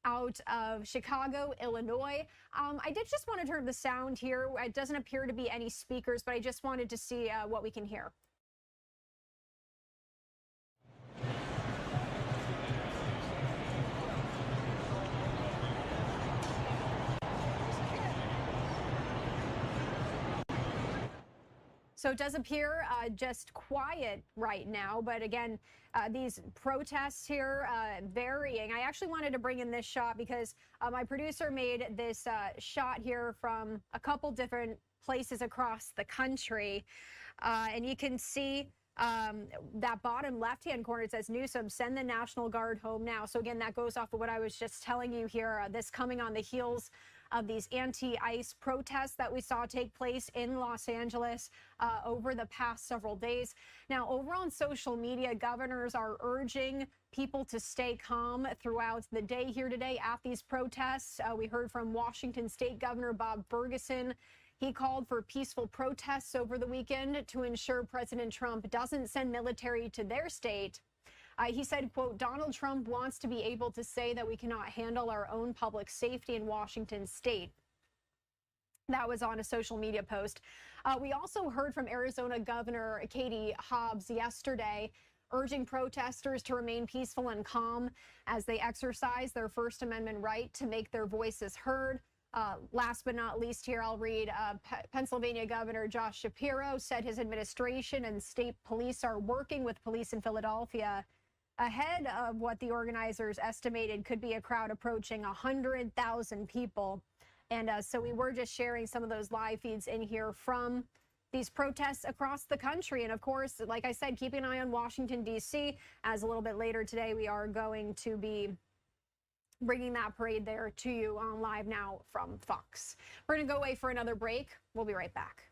out of Chicago, Illinois. I did just want to turn the sound here. It doesn't appear to be any speakers, but I just wanted to see what we can hear. So it does appear just quiet right now. But again, these protests here varying. I actually wanted to bring in this shot because my producer made this shot here from a couple different places across the country. And you can see that bottom left-hand corner, it says Newsom, send the National Guard home now. So again, that goes off of what I was just telling you here. This coming on the heels of these anti-ICE protests that we saw take place in Los Angeles over the past several days. Now, over on social media, governors are urging people to stay calm throughout the day here today at these protests. We heard from Washington State Governor Bob Ferguson. He called for peaceful protests over the weekend to ensure President Trump doesn't send military to their state. He said, quote, Donald Trump wants to be able to say that we cannot handle our own public safety in Washington state. That was on a social media post. We also heard from Arizona Governor Katie Hobbs yesterday. urging protesters to remain peaceful and calm as they exercise their First Amendment right to make their voices heard. Last but not least here, I'll read Pennsylvania Governor Josh Shapiro said his administration and state police are working with police in Philadelphia ahead of what the organizers estimated could be a crowd approaching 100,000 people. And so we were just sharing some of those live feeds in here from these protests across the country. And of course, like I said, keeping an eye on Washington, D.C., as a little bit later today, we are going to be bringing that parade there to you on Live Now from Fox. We're going to go away for another break. We'll be right back.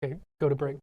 Okay, go to break.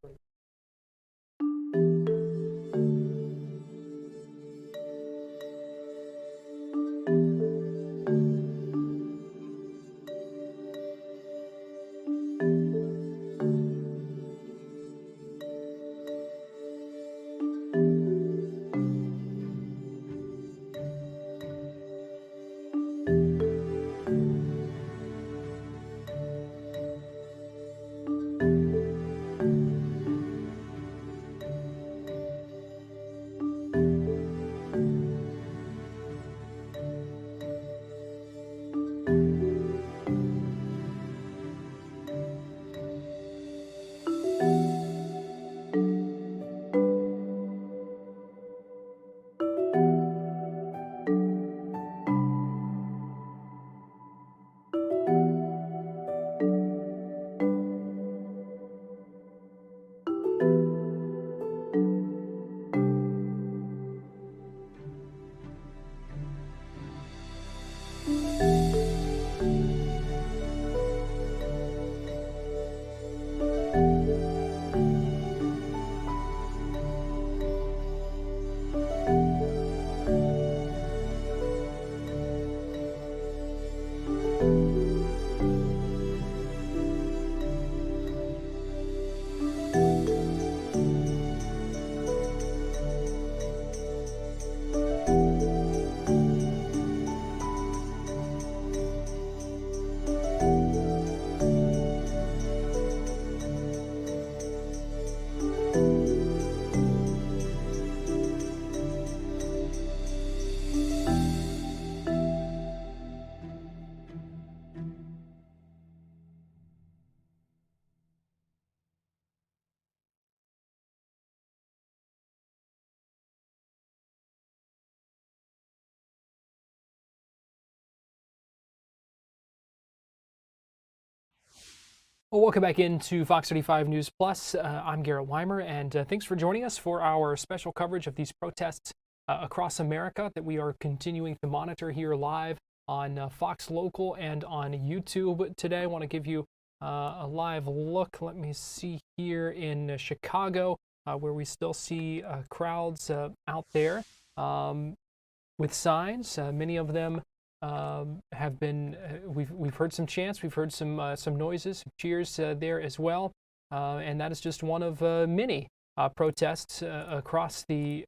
Well, welcome back into Fox 35 News Plus. I'm Garrett Weimer, and thanks for joining us for our special coverage of these protests across America that we are continuing to monitor here live on Fox Local and on YouTube today. I want to give you a live look. Let me see here in Chicago, where we still see crowds out there with signs. Many of them have been, we've heard some chants, we've heard some noises, some cheers there as well, and that is just one of many protests across the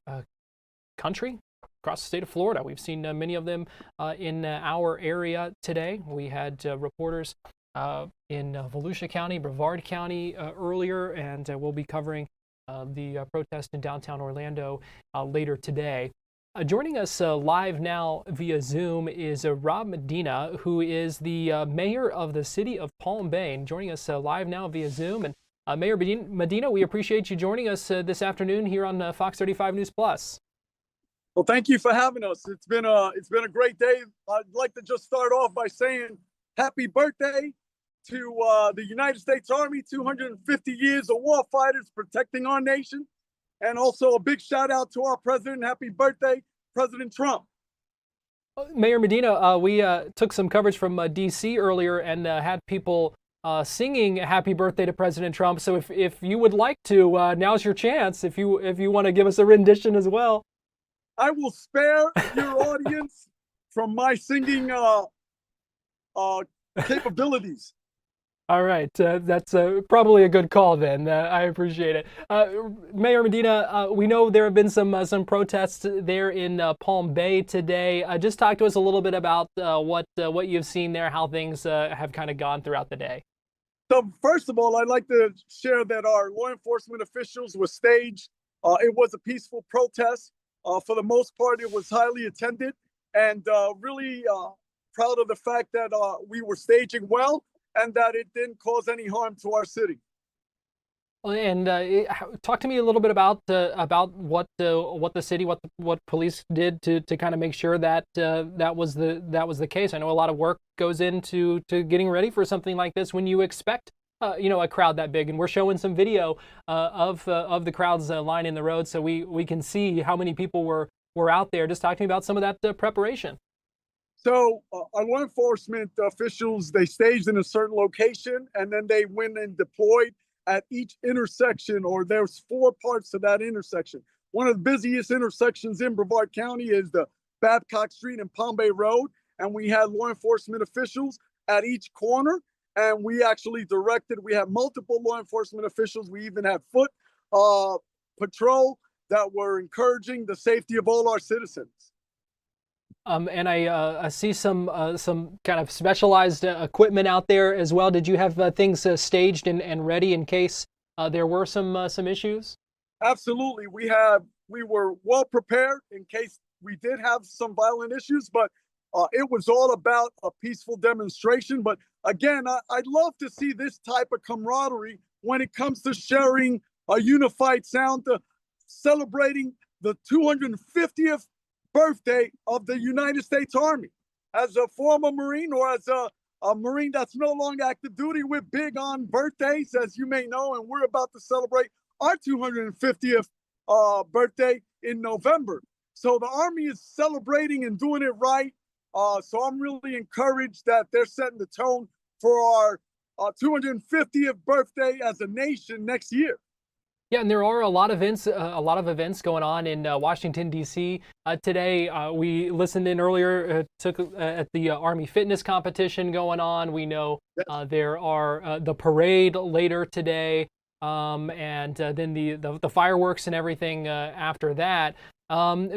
country, across the state of Florida. We've seen many of them in our area today. We had reporters in Volusia County, Brevard County earlier, and we'll be covering the protest in downtown Orlando later today. Joining us live now via Zoom is Rob Medina, who is the mayor of the city of Palm Bay, and joining us live now via Zoom. And Mayor Medina, we appreciate you joining us this afternoon here on Fox 35 News Plus. Well, thank you for having us. It's been a great day. I'd like to just start off by saying happy birthday to the United States Army, 250 years of war fighters protecting our nation. And also a big shout out to our president. Happy birthday, President Trump. Mayor Medina, we took some coverage from D.C. earlier and had people singing happy birthday to President Trump. So if you would like to, now's your chance. If you want to give us a rendition as well. I will spare your audience from my singing capabilities. All right, that's probably a good call then. I appreciate it. Mayor Medina, we know there have been some protests there in Palm Bay today. Just talk to us a little bit about what you've seen there, how things have kind of gone throughout the day. So first of all, I'd like to share that our law enforcement officials were staged. It was a peaceful protest. For the most part, it was highly attended, and really proud of the fact that we were staging well and that it didn't cause any harm to our city. And talk to me a little bit about what the city, what police did to kind of make sure that that was the case. I know a lot of work goes into getting ready for something like this when you expect a crowd that big, and we're showing some video of the crowds lining the road, so we can see how many people were out there. Just talk to me about some of that preparation. So our law enforcement officials, they staged in a certain location, and then they went and deployed at each intersection, or there's 4 parts to that intersection. One of the busiest intersections in Brevard County is the Babcock Street and Palm Bay Road, and we had law enforcement officials at each corner, and we actually directed, we have multiple law enforcement officials. We even had foot patrol that were encouraging the safety of all our citizens. And I see some kind of specialized equipment out there as well. Did you have things staged and ready in case there were some issues? Absolutely. We were well prepared in case we did have some violent issues, but it was all about a peaceful demonstration. But again, I'd love to see this type of camaraderie when it comes to sharing a unified sound, celebrating the 250th birthday of the United States Army. As a former Marine, or as a Marine that's no longer active duty, we're big on birthdays, as you may know, and we're about to celebrate our 250th birthday in November. So the Army is celebrating and doing it right. So I'm really encouraged that they're setting the tone for our 250th birthday as a nation next year. Yeah, and there are a lot of events going on in Washington, D.C. Today. We listened in earlier at the Army fitness competition going on. We know there are the parade later today, and then the fireworks and everything after that.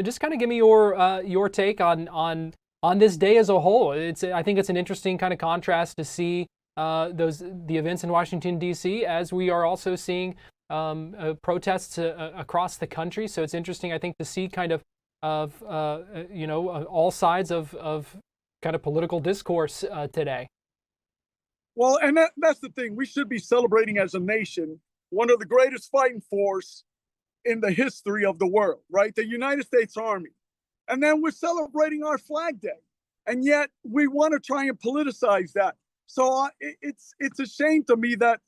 Just kind of give me your take on this day as a whole. I think it's an interesting kind of contrast to see the events in Washington, D.C. as we are also seeing protests across the country. So it's interesting, I think, to see kind of all sides of kind of political discourse today. Well, and that's the thing. We should be celebrating as a nation one of the greatest fighting force in the history of the world, right? The United States Army. And then we're celebrating our Flag Day. And yet we want to try and politicize that. So it's a shame to me that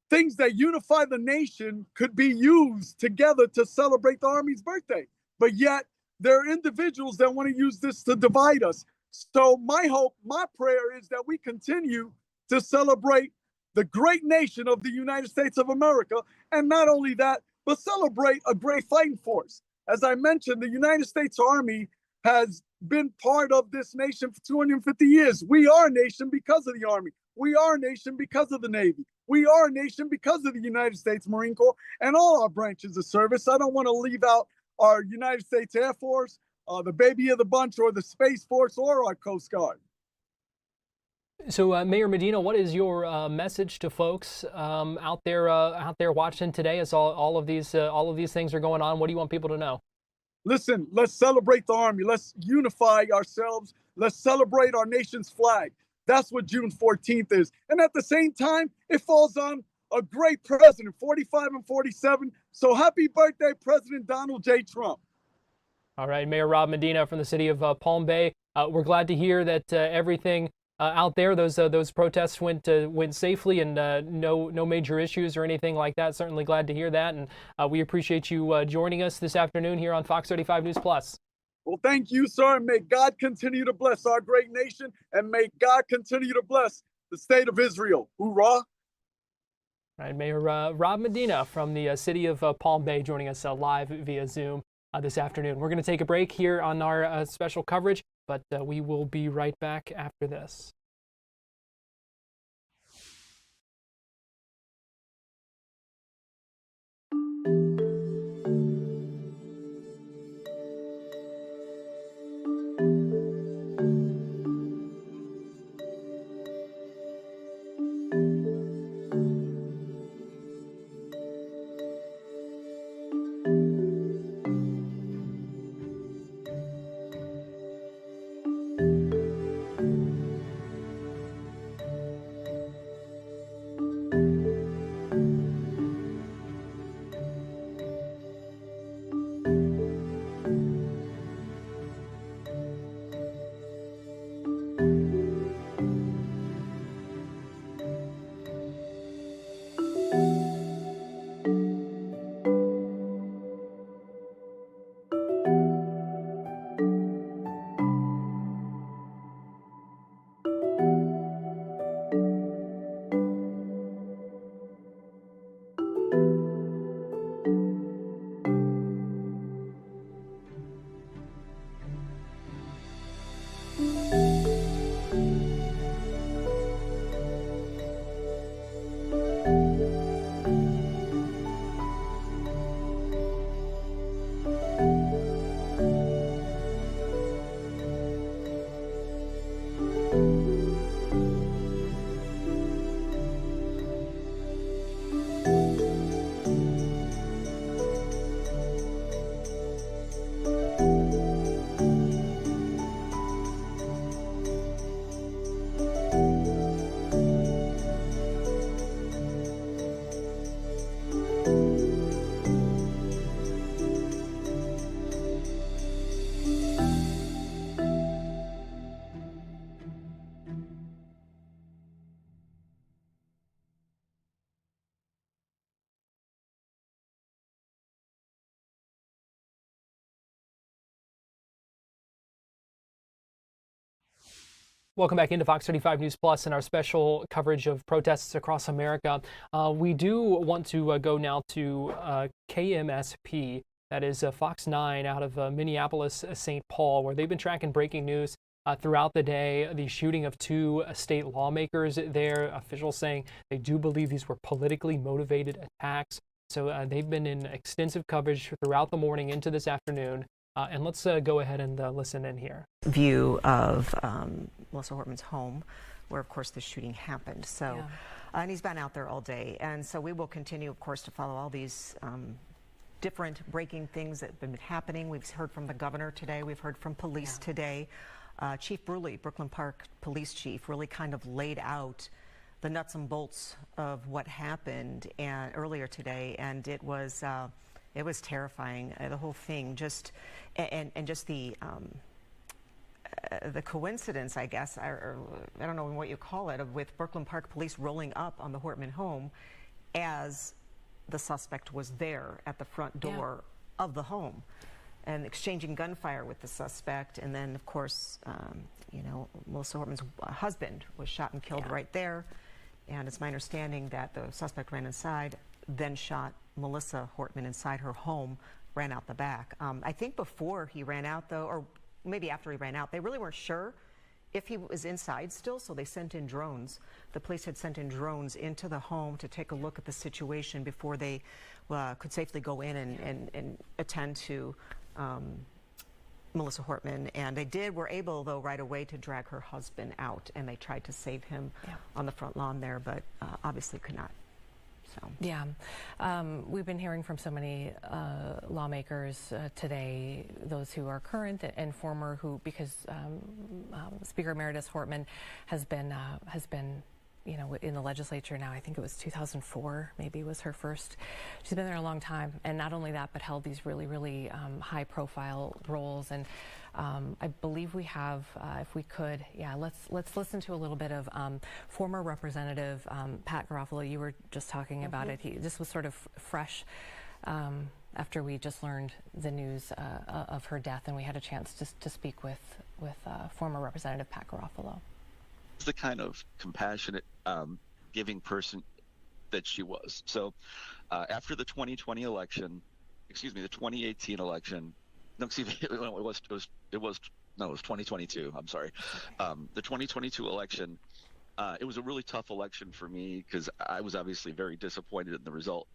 things that unify the nation could be used together to celebrate the Army's birthday. But yet there are individuals that want to use this to divide us. So my hope, my prayer is that we continue to celebrate the great nation of the United States of America. And not only that, but celebrate a great fighting force. As I mentioned, the United States Army has been part of this nation for 250 years. We are a nation because of the Army. We are a nation because of the Navy. We are a nation because of the United States Marine Corps and all our branches of service. I don't want to leave out our United States Air Force, the baby of the bunch, or the Space Force, or our Coast Guard. So, Mayor Medina, what is your message to folks out there watching today as all of these things are going on? What do you want people to know? Listen, let's celebrate the Army. Let's unify ourselves. Let's celebrate our nation's flag. That's what June 14th is. And at the same time, it falls on a great president, 45 and 47. So happy birthday, President Donald J. Trump. All right, Mayor Rob Medina from the city of Palm Bay. We're glad to hear that everything out there, those protests went safely and no major issues or anything like that. Certainly glad to hear that. And we appreciate you joining us this afternoon here on Fox 35 News Plus. Well, thank you, sir. And may God continue to bless our great nation, and may God continue to bless the state of Israel. Hoorah. All right, Mayor Rob Medina from the city of Palm Bay joining us live via Zoom this afternoon. We're going to take a break here on our special coverage, but we will be right back after this. Welcome back into Fox 35 News Plus and our special coverage of protests across America. We do want to go now to KMSP, that is Fox 9 out of Minneapolis, St. Paul, where they've been tracking breaking news throughout the day. The shooting of 2 state lawmakers there, officials saying they do believe these were politically motivated attacks. So they've been in extensive coverage throughout the morning into this afternoon. And let's go ahead and listen in here. View of Melissa Hortman's home, where, of course, the shooting happened. So, Yeah. And he's been out there all day. And so we will continue, of course, to follow all these different breaking things that have been happening. We've heard from the governor today. We've heard from police today. Chief Bruley, Brooklyn Park Police Chief, really kind of laid out the nuts and bolts of what happened earlier today. And it was terrifying, the whole thing, just just the coincidence, I guess, or I don't know what you call it, with Brooklyn Park Police rolling up on the Hortman home as the suspect was there at the front door of the home and exchanging gunfire with the suspect. And then, of course, you know, Melissa Hortman's husband was shot and killed right there. And it's my understanding that the suspect ran inside, then shot Melissa Hortman inside her home, ran out the back. I think before he ran out, though, or maybe after he ran out, they really weren't sure if he was inside still, so they sent in drones. The police had sent in drones into the home to take a look at the situation before they could safely go in and attend to Melissa Hortman. And they were able, though, right away to drag her husband out, and they tried to save him on the front lawn there, but obviously could not. So. Yeah, we've been hearing from so many lawmakers today, those who are current and former, because Speaker Emeritus Hortman has been, you know, in the legislature now. I think it was 2004, maybe was her first. She's been there a long time, and not only that, but held these really, really high-profile roles. And I believe we have, if we could, let's listen to a little bit of former Representative Pat Garofalo. You were just talking about it. This was sort of fresh after we just learned the news of her death, and we had a chance to speak with former Representative Pat Garofalo. The kind of compassionate, giving person that she was. So after the 2020 election, excuse me, the 2018 election, no, excuse me, it was 2022. I'm sorry. The 2022 election, it was a really tough election for me because I was obviously very disappointed in the result,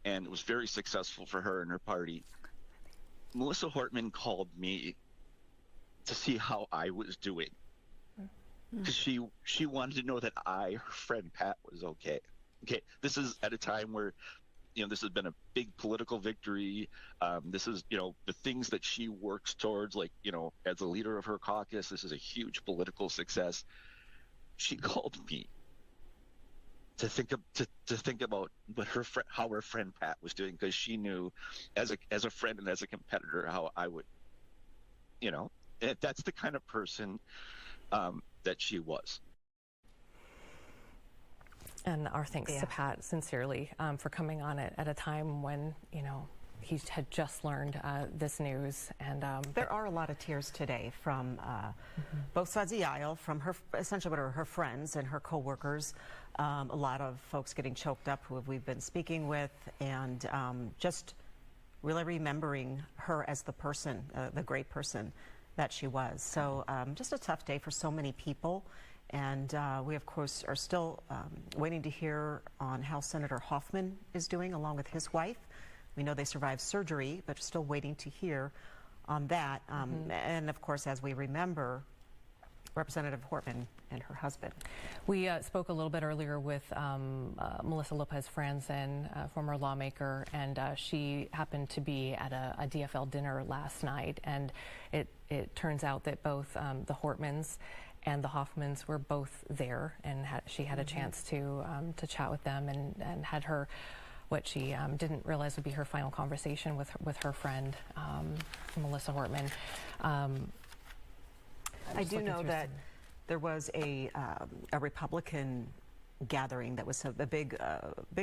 and it was very successful for her and her party. Melissa Hortman called me to see how I was doing, because she wanted to know that her friend Pat, was okay. Okay, this is at a time where, you know, this has been a big political victory. This is, you know, the things that she works towards, like, you know, as a leader of her caucus, this is a huge political success. She called me to think about what how her friend Pat was doing, because she knew, as a friend and as a competitor, how I would, you know, that's the kind of person that she was. And our thanks to Pat, sincerely, for coming on it at a time when, you know, he had just learned this news. And there are a lot of tears today from both sides of the aisle, from essentially what are her friends and her co-workers, a lot of folks getting choked up who we've been speaking with, and just really remembering her as the person, the great person that she was. So just a tough day for so many people. And we, of course, are still waiting to hear on how Senator Hoffman is doing, along with his wife. We know they survived surgery, but still waiting to hear on that. And, of course, as we remember, Representative Hortman and her husband. We spoke a little bit earlier with Melissa Lopez Franzen, former lawmaker, and she happened to be at a DFL dinner last night. And it turns out that both the Hortmans and the Hoffmans were both there, and she had a chance to chat with them and had her, what she didn't realize would be her final conversation with her friend, Melissa Hortman. I do know that there was a Republican gathering that was a big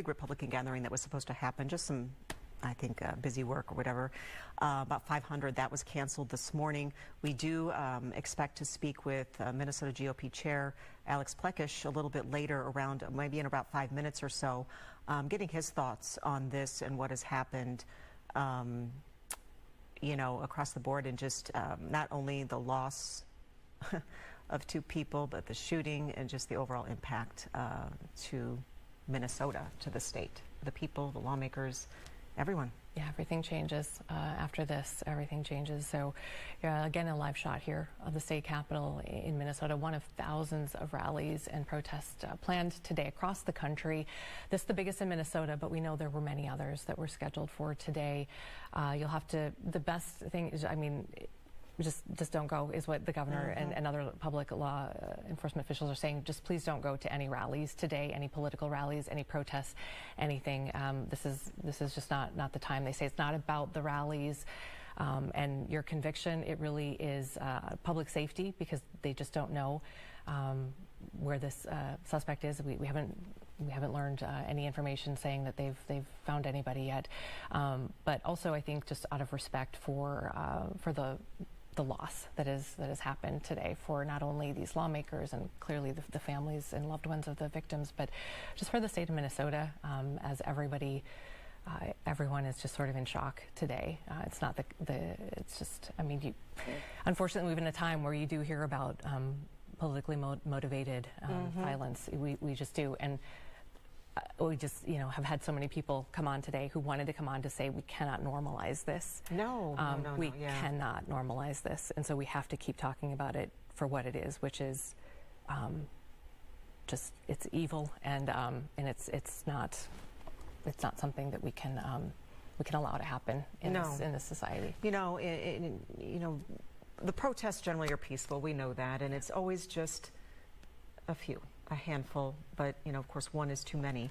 Republican gathering that was supposed to happen. Just some, I think, busy work or whatever. About 500. That was canceled this morning. We do expect to speak with Minnesota GOP Chair Alex Plekish a little bit later, around maybe in about 5 minutes or so, getting his thoughts on this and what has happened. You know, across the board, and just not only the loss of 2 people, but the shooting and just the overall impact to Minnesota, to the state, the people, the lawmakers, everyone. Yeah, everything changes after this. Everything changes. So, again, a live shot here of the state capitol in Minnesota. One of thousands of rallies and protests planned today across the country. This is the biggest in Minnesota, but we know there were many others that were scheduled for today. You'll have to. The best thing is, I mean, just don't go, is what the governor and other public law enforcement officials are saying. Just please don't go to any rallies today, any political rallies, any protests, anything. This is just not the time. They say it's not about the rallies and your conviction. It really is public safety, because they just don't know where this suspect is. We haven't learned any information saying that they've found anybody yet. But also, I think, just out of respect for the loss that has happened today for not only these lawmakers and clearly the families and loved ones of the victims, but just for the state of Minnesota, as everyone is just sort of in shock today. It's not it's just, I mean, unfortunately, we live in a time where you do hear about politically motivated violence. We just do. And we just, have had so many people come on today who wanted to come on to say we cannot normalize this. No, we cannot normalize this, and so we have to keep talking about it for what it is, which is just, it's evil, and it's not something that we can allow to happen in this society. The protests generally are peaceful. We know that, and it's always just a handful, but of course, one is too many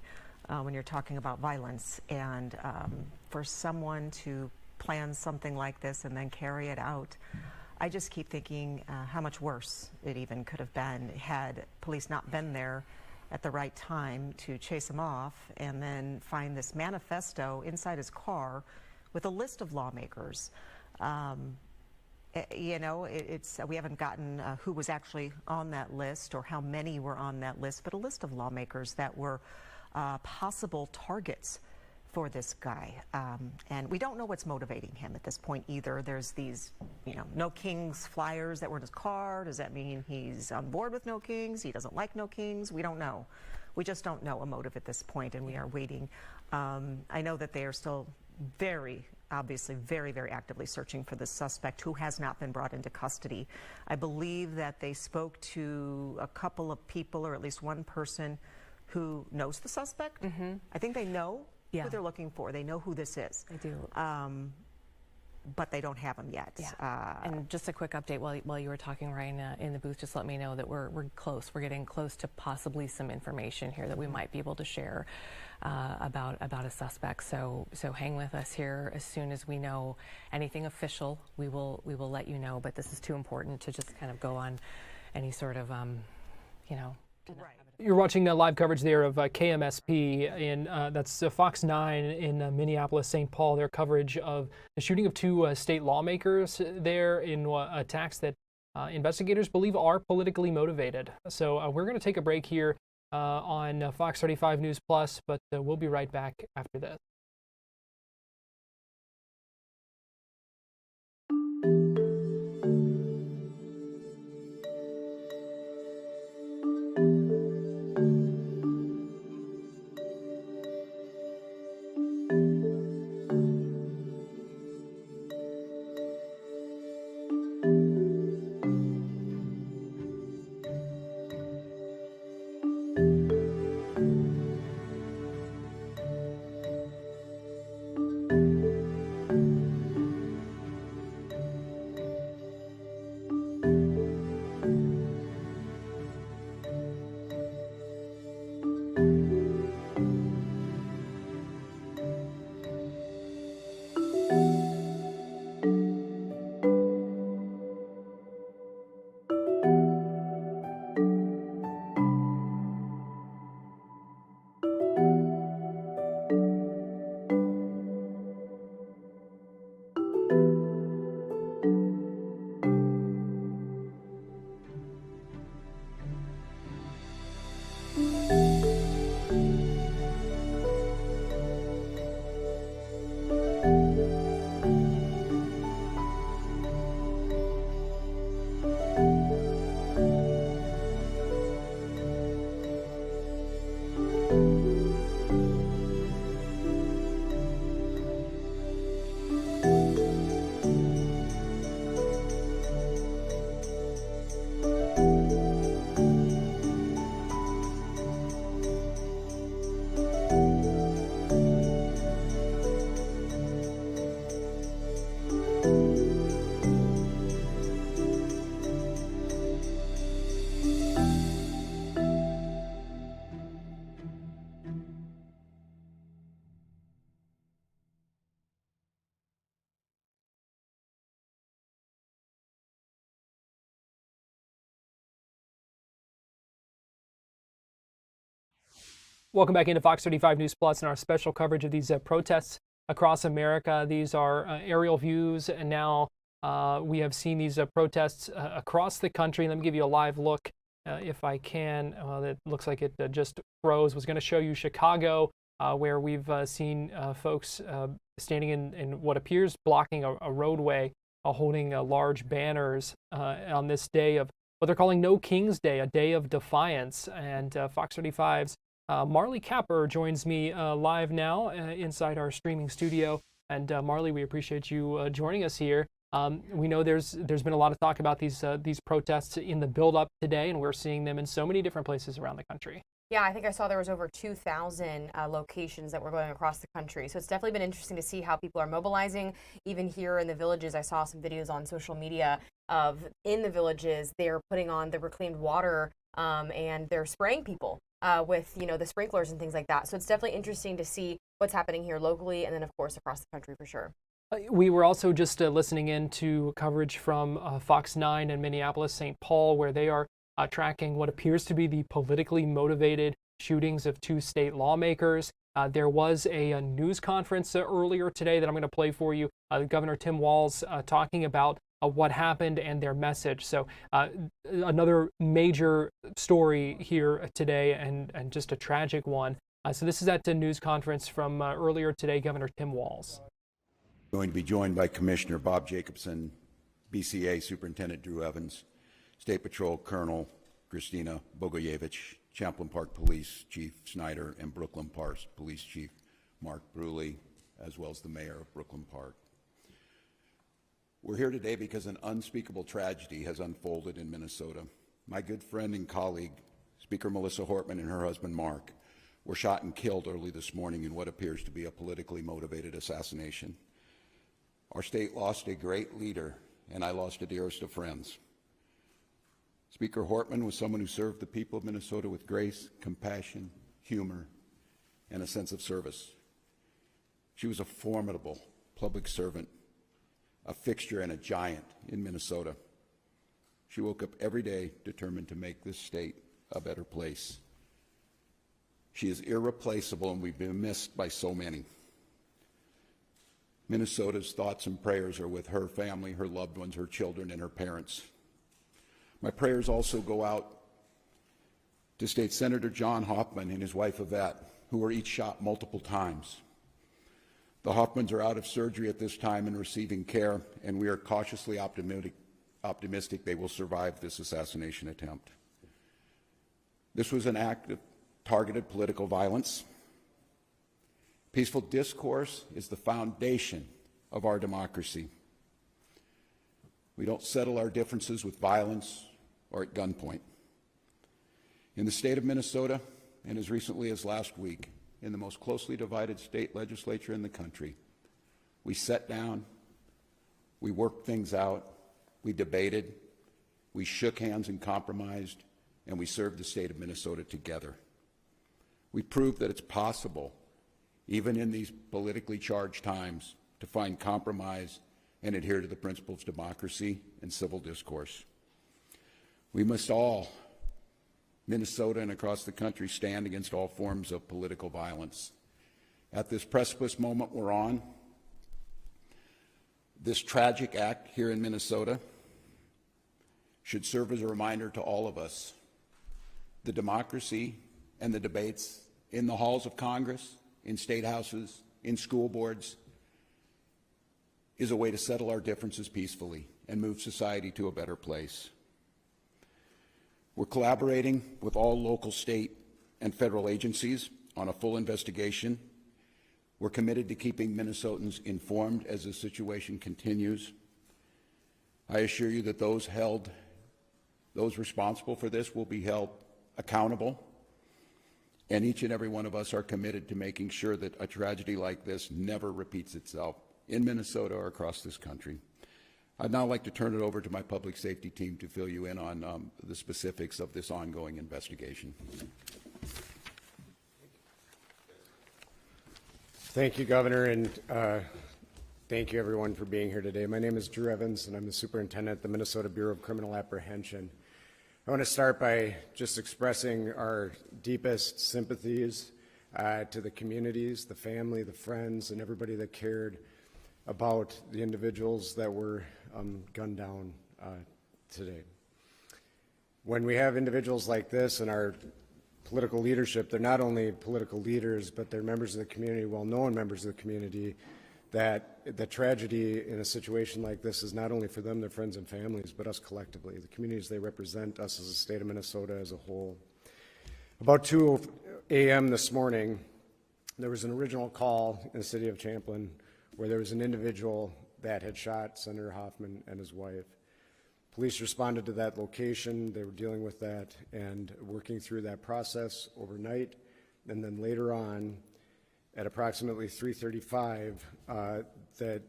when you're talking about violence. And for someone to plan something like this and then carry it out, I just keep thinking how much worse it even could have been had police not been there at the right time to chase him off, and then find this manifesto inside his car with a list of lawmakers. We haven't gotten who was actually on that list or how many were on that list, but a list of lawmakers that were possible targets for this guy. And we don't know what's motivating him at this point either. There's these, No Kings flyers that were in his car. Does that mean he's on board with No Kings? He doesn't like No Kings? We don't know. We just don't know a motive at this point, and we are waiting. I know that they are still obviously very, very actively searching for the suspect, who has not been brought into custody. I believe that they spoke to a couple of people, or at least one person who knows the suspect. I think they know who they're looking for. They know who this is. They do. But they don't have him yet. And just a quick update while you were talking, Ryan, in the booth, just let me know that we're close. We're getting close to possibly some information here that we might be able to share about a suspect. So hang with us here. As soon as we know anything official, we will let you know. But this is too important to just kind of go on any sort of You're watching live coverage there of KMSP, and that's Fox 9 in Minneapolis, St. Paul. Their coverage of the shooting of 2 state lawmakers there in attacks that investigators believe are politically motivated. So we're going to take a break here on Fox 35 News Plus, but we'll be right back after this. Welcome back into Fox 35 News Plus and our special coverage of these protests across America. These are aerial views, and now we have seen these protests across the country. Let me give you a live look if I can. It looks like it just froze. Was going to show you Chicago, where we've seen folks standing in what appears blocking a roadway, holding large banners on this day of what they're calling No King's Day, a day of defiance. And Fox 35's Marley Capper joins me live now inside our streaming studio. And Marley, we appreciate you joining us here. We know there's been a lot of talk about these protests in the build-up today, and we're seeing them in so many different places around the country. Yeah, I think I saw there was over 2,000 locations that were going across the country. So it's definitely been interesting to see how people are mobilizing. Even here in the villages, I saw some videos on social media of in the villages, they're putting on the reclaimed water and they're spraying people with, the sprinklers and things like that. So it's definitely interesting to see what's happening here locally and then, of course, across the country for sure. We were also just listening in to coverage from Fox 9 in Minneapolis, St. Paul, where they are tracking what appears to be the politically motivated shootings of 2 state lawmakers. There was a news conference earlier today that I'm going to play for you. Governor Tim Walz talking about what happened and their message. So another major story here today and just a tragic one. So this is at the news conference from earlier today, Governor Tim Walz. Going to be joined by Commissioner Bob Jacobson, BCA Superintendent Drew Evans, State Patrol Colonel Christina Bogoyevich, Champlain Park Police Chief Snyder, and Brooklyn Park Police Chief Mark Bruley, as well as the Mayor of Brooklyn Park. We're here today because an unspeakable tragedy has unfolded in Minnesota. My good friend and colleague, Speaker Melissa Hortman, and her husband Mark were shot and killed early this morning in what appears to be a politically motivated assassination. Our state lost a great leader, and I lost a dearest of friends. Speaker Hortman was someone who served the people of Minnesota with grace, compassion, humor, and a sense of service. She was a formidable public servant, a fixture and a giant in Minnesota. She woke up every day determined to make this state a better place. She is irreplaceable, and we've been missed by so many. Minnesota's thoughts and prayers are with her family, her loved ones, her children, and her parents. My prayers also go out to State Senator John Hoffman and his wife Yvette, who were each shot multiple times. The Hoffmans are out of surgery at this time and receiving care, and we are cautiously optimistic they will survive this assassination attempt. This was an act of targeted political violence. Peaceful discourse is the foundation of our democracy. We don't settle our differences with violence or at gunpoint. In the state of Minnesota, and as recently as last week, in the most closely divided state legislature in the country, we sat down, we worked things out, we debated, we shook hands and compromised, and we served the state of Minnesota together. We proved that it's possible, even in these politically charged times, to find compromise and adhere to the principles of democracy and civil discourse. We must all, Minnesota and across the country, stand against all forms of political violence. At this precipice moment we're on, this tragic act here in Minnesota should serve as a reminder to all of us. The democracy and the debates in the halls of Congress, in state houses, in school boards, is a way to settle our differences peacefully and move society to a better place. We're collaborating with all local, state, and federal agencies on a full investigation. We're committed to keeping Minnesotans informed as the situation continues. I assure you that those responsible for this will be held accountable, and each and every one of us are committed to making sure that a tragedy like this never repeats itself in Minnesota or across this country. I'd now like to turn it over to my public safety team to fill you in on the specifics of this ongoing investigation. Thank you, Governor, and thank you everyone for being here today. My name is Drew Evans, and I'm the superintendent at the Minnesota Bureau of Criminal Apprehension. I want to start by just expressing our deepest sympathies to the communities, the family, the friends, and everybody that cared about the individuals that were gunned down today. When we have individuals like this in our political leadership, they're not only political leaders, but they're members of the community, well-known members of the community, that the tragedy in a situation like this is not only for them, their friends and families, but us collectively, the communities they represent, us as a state of Minnesota as a whole. About 2 a.m. this morning, there was an original call in the city of Champlin where there was an individual that had shot Senator Hoffman and his wife. Police responded to that location. They were dealing with that and working through that process overnight. And then later on, at approximately 3:35, that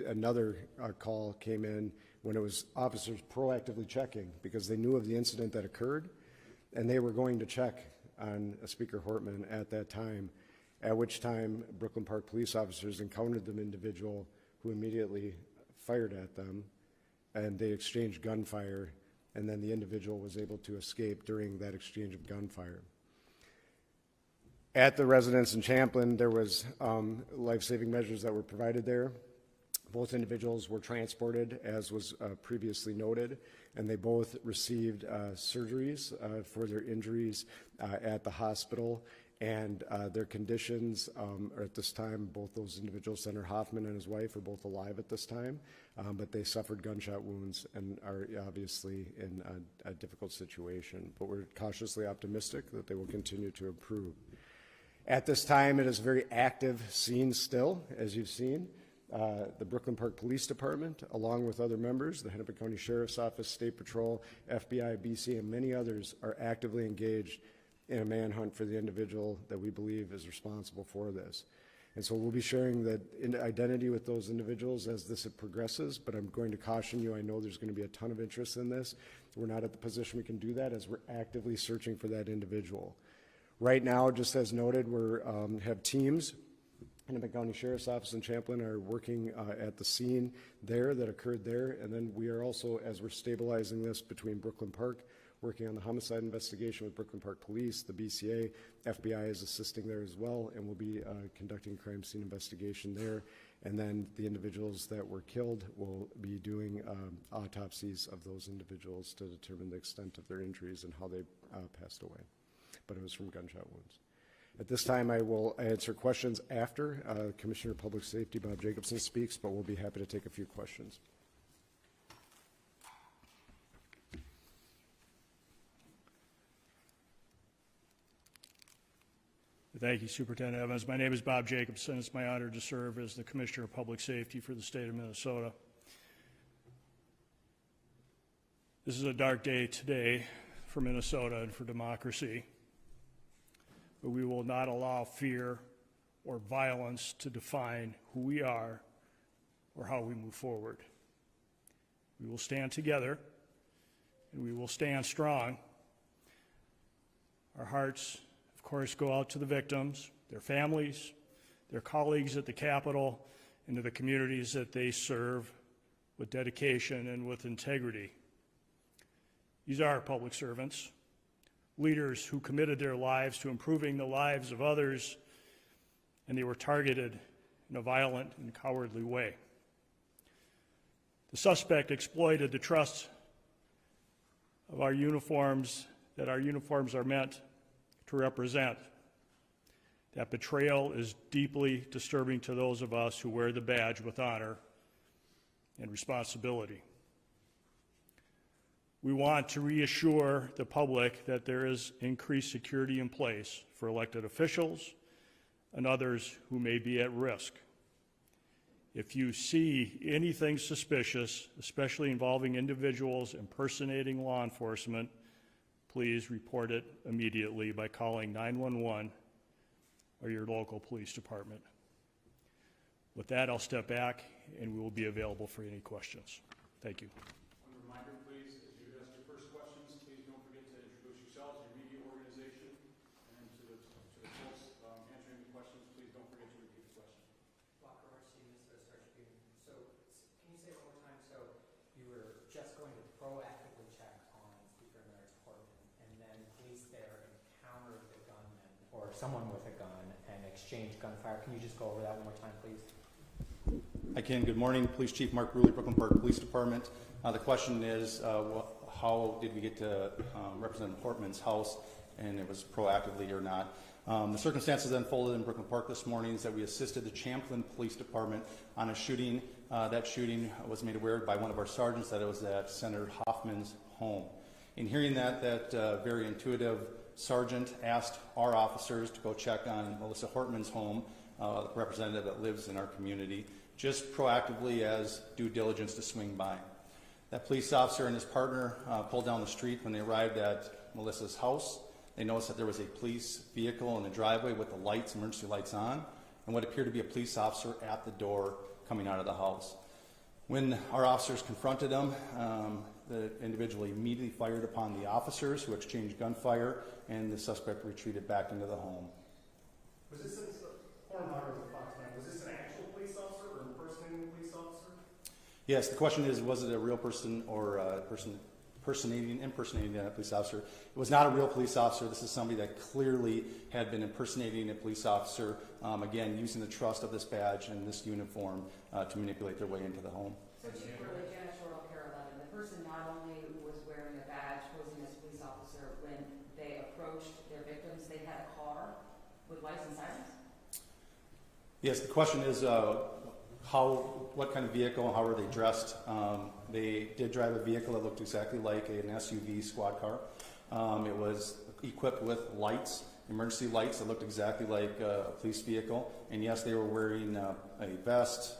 another call came in when it was officers proactively checking because they knew of the incident that occurred, and they were going to check on Speaker Hortman at that time, at which time Brooklyn Park police officers encountered the individual who immediately fired at them, and they exchanged gunfire, and then the individual was able to escape during that exchange of gunfire. At the residence in Champlin, there was life-saving measures that were provided there. Both individuals were transported, as was previously noted, and they both received surgeries for their injuries at the hospital, and their conditions are at this time, both those individuals, Senator Hoffman and his wife, are both alive at this time, but they suffered gunshot wounds and are obviously in a difficult situation. But we're cautiously optimistic that they will continue to improve. At this time, it is a very active scene still, as you've seen. The Brooklyn Park Police Department, along with other members, the Hennepin County Sheriff's Office, State Patrol, FBI, BC, and many others are actively engaged in a manhunt for the individual that we believe is responsible for this. And so we'll be sharing that identity with those individuals as this progresses, but I'm going to caution you, I know there's going to be a ton of interest in this. We're not at the position we can do that as we're actively searching for that individual. Right now, just as noted, we have teams. Hennepin County Sheriff's Office in Champlin are working at the scene there that occurred there, and then we are also, as we're stabilizing this between Brooklyn Park, working on the homicide investigation with Brooklyn Park Police, the BCA, FBI is assisting there as well, and we'll be conducting crime scene investigation there. And then the individuals that were killed will be doing autopsies of those individuals to determine the extent of their injuries and how they passed away. But it was from gunshot wounds. At this time, I will answer questions after Commissioner of Public Safety Bob Jacobson speaks, but we'll be happy to take a few questions. Thank you, Superintendent Evans. My name is Bob Jacobson. It's my honor to serve as the Commissioner of Public Safety for the state of Minnesota. This is a dark day today for Minnesota and for democracy, but we will not allow fear or violence to define who we are or how we move forward. We will stand together and we will stand strong. Our hearts, of course, go out to the victims, their families, their colleagues at the Capitol, and to the communities that they serve with dedication and with integrity. These are public servants, leaders who committed their lives to improving the lives of others, and they were targeted in a violent and cowardly way. The suspect exploited the trust of our uniforms, that our uniforms are meant to represent. That betrayal is deeply disturbing to those of us who wear the badge with honor and responsibility. We want to reassure the public that there is increased security in place for elected officials and others who may be at risk. If you see anything suspicious, especially involving individuals impersonating law enforcement, please report it immediately by calling 911 or your local police department. With that, I'll step back and we will be available for any questions. Thank you. One reminder, please, as you ask your first questions, please don't forget to introduce yourselves, your media organization, and to the folks answering the questions, please don't forget to repeat the question. So can you say one more time, so you were just going to proactively check on Speaker Emeritus Hortman, and then police there encountered the gunman or someone with a gun exchanged gunfire. Can you just go over that one more time, please? I can. Good morning, Police Chief Mark Ruley, Brooklyn Park Police Department. The question is, how did we get to Representative Portman's house, and it was proactively or not? The circumstances that unfolded in Brooklyn Park this morning is that we assisted the Champlin Police Department on a shooting. That shooting was made aware by one of our sergeants that it was at Senator Hoffman's home. In hearing that, very intuitive sergeant asked our officers to go check on Melissa Hortman's home, the representative that lives in our community, just proactively as due diligence to swing by. That police officer and his partner pulled down the street. When they arrived at Melissa's house, they noticed that there was a police vehicle in the driveway with the lights, emergency lights on, and what appeared to be a police officer at the door coming out of the house. When our officers confronted them, the individual immediately fired upon the officers, who exchanged gunfire, and the suspect retreated back into the home. Was this an actual police officer or impersonating a police officer? Yes, the question is, was it a real person or a person impersonating a police officer? It was not a real police officer. This is somebody that clearly had been impersonating a police officer, again, using the trust of this badge and this uniform to manipulate their way into the home. So Chief Ruley, janitorial care 11, the person not only was wearing a badge posing as a police officer, when they approached their victims, they had a car with lights and sirens? Yes, the question is what kind of vehicle, how were they dressed? They did drive a vehicle that looked exactly like an SUV squad car. It was equipped with lights, emergency lights that looked exactly like a police vehicle. And yes, they were wearing a vest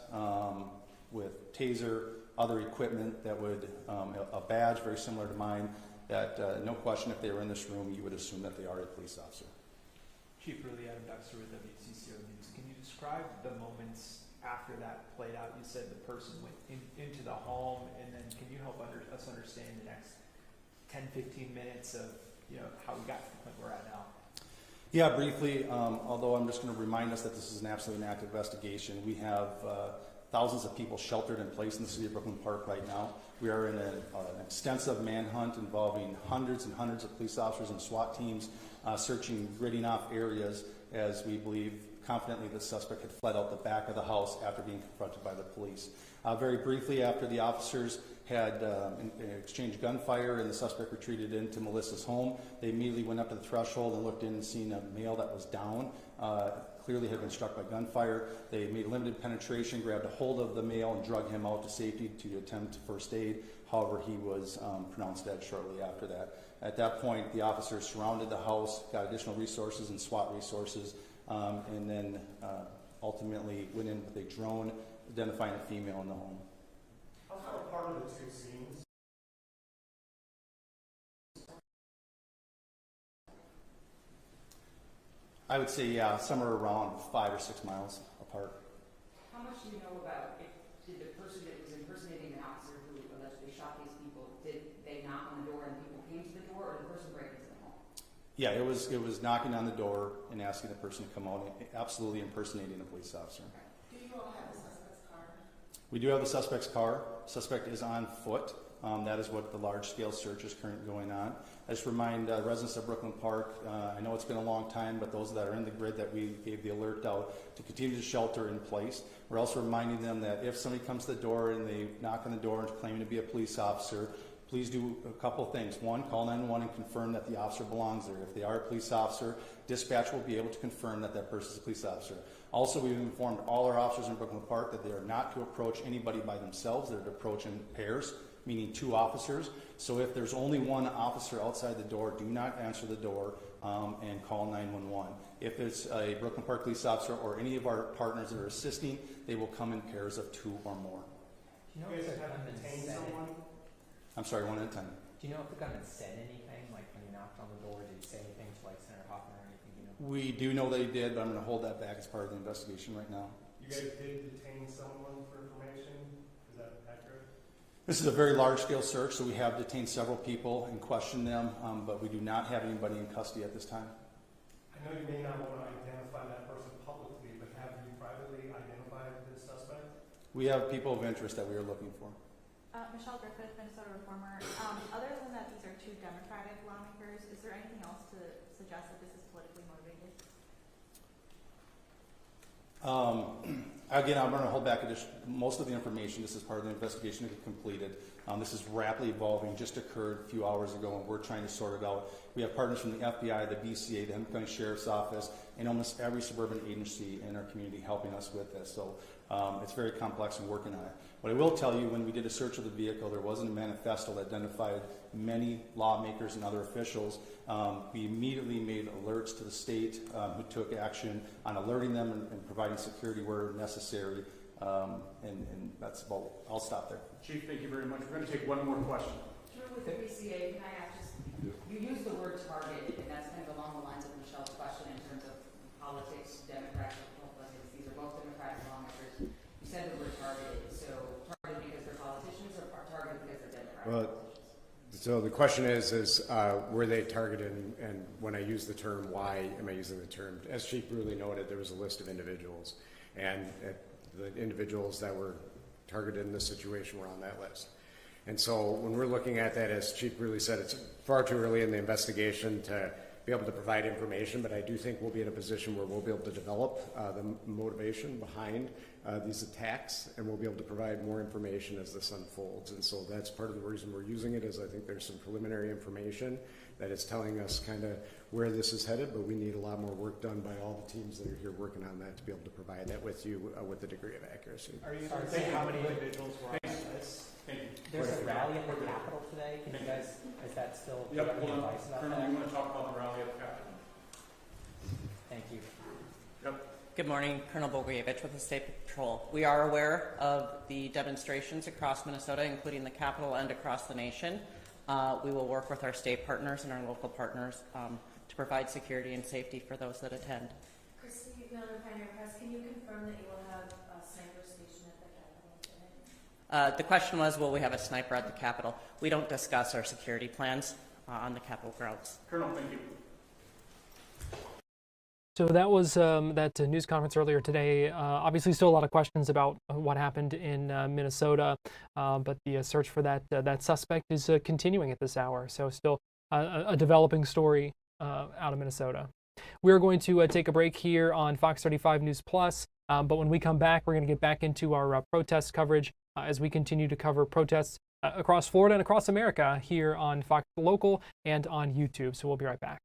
with taser, other equipment that would, a badge very similar to mine, that no question, if they were in this room, you would assume that they are a police officer. Chief Ruley, Adam Duxer with WCCO News. Can you describe the moments after that played out? You said the person went into the home, and then can you help us understand the next 10-15 minutes of how we got to the point we're at now? Yeah, briefly, although I'm just going to remind us that this is an absolutely active investigation. We have thousands of people sheltered in place in the city of Brooklyn Park right now. We are in an extensive manhunt involving hundreds and hundreds of police officers and SWAT teams searching, gridding off areas as we believe confidently the suspect had fled out the back of the house after being confronted by the police. Very briefly, after the officers had exchanged gunfire and the suspect retreated into Melissa's home, they immediately went up to the threshold and looked in and seen a male that was down, clearly had been struck by gunfire. They made limited penetration, grabbed a hold of the male and drug him out to safety to attempt first aid. However, he was pronounced dead shortly after that. At that point, the officers surrounded the house, got additional resources and SWAT resources, and then ultimately went in with a drone identifying a female in the home. How far apart are the two scenes? I would say, somewhere around 5 or 6 miles apart. How much do you know about did the person that was impersonating an officer who allegedly shot these people, did they knock on the door and people came to the door, or did the person break into the home? Yeah, it was knocking on the door and asking the person to come out, absolutely impersonating a police officer. Do you all have the suspect's car? We do have the suspect's car. Suspect is on foot. That is what the large-scale search is currently going on. I just remind residents of Brooklyn Park, I know it's been a long time, but those that are in the grid that we gave the alert out to continue to shelter in place. We're also reminding them that if somebody comes to the door and they knock on the door and claiming to be a police officer, please do a couple things. One, call 911 and confirm that the officer belongs there. If they are a police officer, dispatch will be able to confirm that that person is a police officer. Also, we've informed all our officers in Brooklyn Park that they are not to approach anybody by themselves. They're to approach in pairs, meaning 2 officers. So if there's only 1 officer outside the door, do not answer the door and call 911. If it's a Brooklyn Park police officer or any of our partners that are assisting, they will come in pairs of 2 or more. Do you know if the gunman said anything? I'm sorry, 1 at a time. Do you know if the gunman said anything, like when he knocked on the door, did he say anything to like Senator Hoffman or anything? You know? We do know that he did, but I'm going to hold that back as part of the investigation right now. You guys did detain someone for information? Is that accurate? This is a very large-scale search, so we have detained several people and questioned them, but we do not have anybody in custody at this time. I know you may not want to identify that person publicly, but have you privately identified this suspect? We have people of interest that we are looking for. Michelle Griffith, Minnesota Reformer. Other than that, these are 2 Democratic lawmakers. Is there anything else to suggest that this is politically motivated? Again, I'm going to hold back most of the information. This is part of the investigation to get completed. This is rapidly evolving, just occurred a few hours ago, and we're trying to sort it out. We have partners from the FBI, the BCA, the Hennepin County Sheriff's Office, and almost every suburban agency in our community helping us with this. So it's very complex and working on it. What I will tell you, when we did a search of the vehicle, there wasn't a manifesto that identified many lawmakers and other officials. We immediately made alerts to the state who took action on alerting them and providing security where necessary. And that's about, I'll stop there. Chief, thank you very much. We're going to take one more question. Sure, with the BCA, can I ask you use the word target, and that's kind of along the lines of Michelle's question in terms of politics, Democrats, Republicans. These are both Democratic lawmakers. You said the word targeted. So targeted because they're politicians or targeted because they're Democratic politicians? So the question is were they targeted, and when I use the term, why am I using the term? As Chief Bruley noted, there was a list of individuals, and the individuals that were targeted in this situation were on that list. And so when we're looking at that, as Chief Bruley said, it's far too early in the investigation to be able to provide information, but I do think we'll be in a position where we'll be able to develop the motivation behind these attacks, and we'll be able to provide more information as this unfolds. And so that's part of the reason we're using it, is I think there's some preliminary information that is telling us kind of where this is headed, but we need a lot more work done by all the teams that are here working on that to be able to provide that with you with a degree of accuracy. Are you able to say how many individuals were on that list? There's a rally at the Capitol today. Can you guys, is that still? Yep, hold on. Colonel, you want to talk about the rally at the Capitol? Thank you. Yep. Good morning, Colonel Bogievich with the State Patrol. We are aware of the demonstrations across Minnesota, including the Capitol and across the nation. We will work with our state partners and our local partners to provide security and safety for those that attend. Christy, Pioneer Press, can you confirm that you will have a sniper station at the Capitol today? The question was, will we have a sniper at the Capitol? We don't discuss our security plans on the Capitol grounds. Colonel, thank you. So that was that news conference earlier today. Obviously, still a lot of questions about what happened in Minnesota, but the search for that suspect is continuing at this hour. So still a developing story out of Minnesota. We're going to take a break here on Fox 35 News Plus, but when we come back, we're going to get back into our protest coverage as we continue to cover protests across Florida and across America here on Fox Local and on YouTube. So we'll be right back.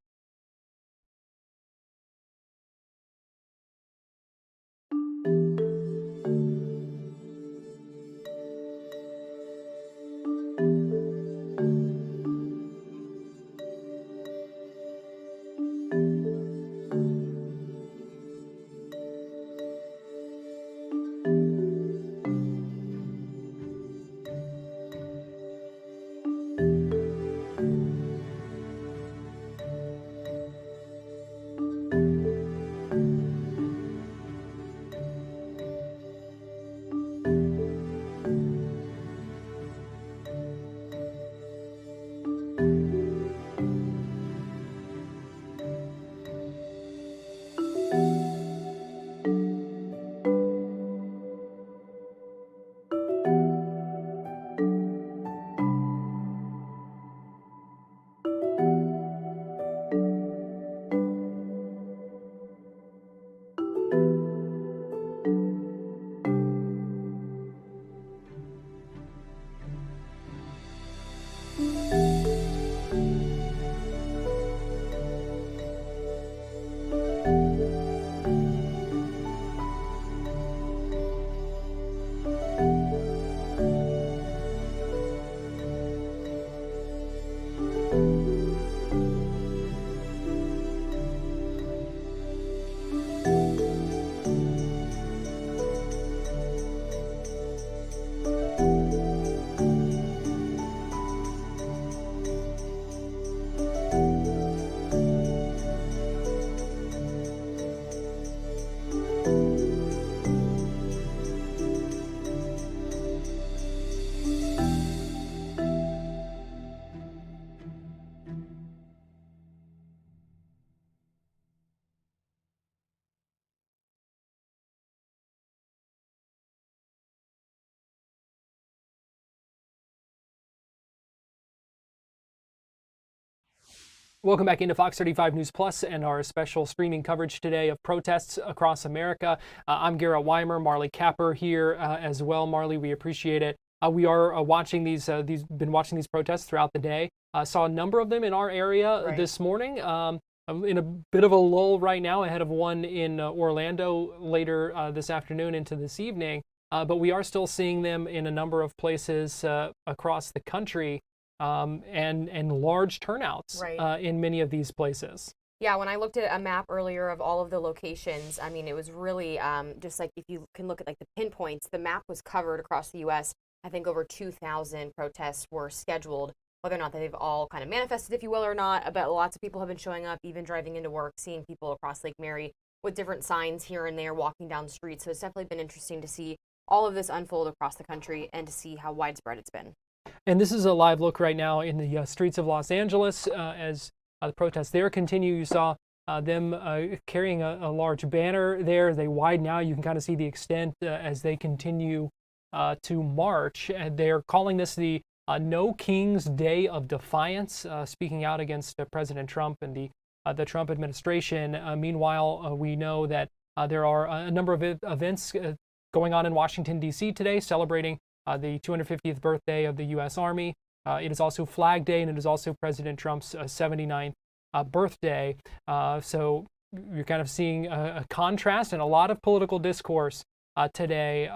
Welcome back into Fox 35 News Plus and our special streaming coverage today of protests across America. I'm Garrett Weimer, Marley Capper here as well. Marley, we appreciate it. We are watching been watching these protests throughout the day. Saw a number of them in our area this morning. In a bit of a lull right now ahead of one in Orlando later this afternoon into this evening. But we are still seeing them in a number of places across the country. And large turnouts in many of these places. Yeah, when I looked at a map earlier of all of the locations, I mean, it was really just like if you can look at like the pinpoints, the map was covered across the U.S. I think over 2,000 protests were scheduled, whether or not they've all kind of manifested, if you will, or not. But lots of people have been showing up, even driving into work, seeing people across Lake Mary with different signs here and there, walking down the street. So it's definitely been interesting to see all of this unfold across the country and to see how widespread it's been. And this is a live look right now in the streets of Los Angeles as the protests there continue. You saw them carrying a large banner there. They widen out. You can kind of see the extent as they continue to march. And they're calling this the No King's Day of Defiance, speaking out against President Trump and the Trump administration. Meanwhile, we know that there are a number of events going on in Washington, D.C. today, celebrating the 250th birthday of the U.S. Army. It is also Flag Day, and it is also President Trump's 79th birthday. So you're kind of seeing a contrast and a lot of political discourse today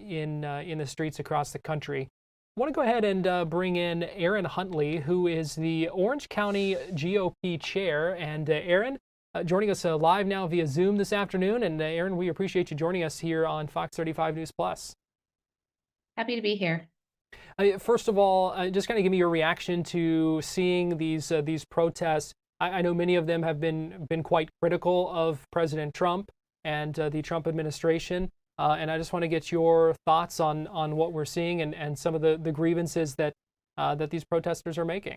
in the streets across the country. I want to go ahead and bring in Aaron Huntley, who is the Orange County GOP chair. And Aaron, joining us live now via Zoom this afternoon. And Aaron, we appreciate you joining us here on Fox 35 News Plus. Happy to be here. First of all, just kind of give me your reaction to seeing these protests. I know many of them have been quite critical of President Trump and the Trump administration, and I just want to get your thoughts on what we're seeing and some of the grievances that these protesters are making.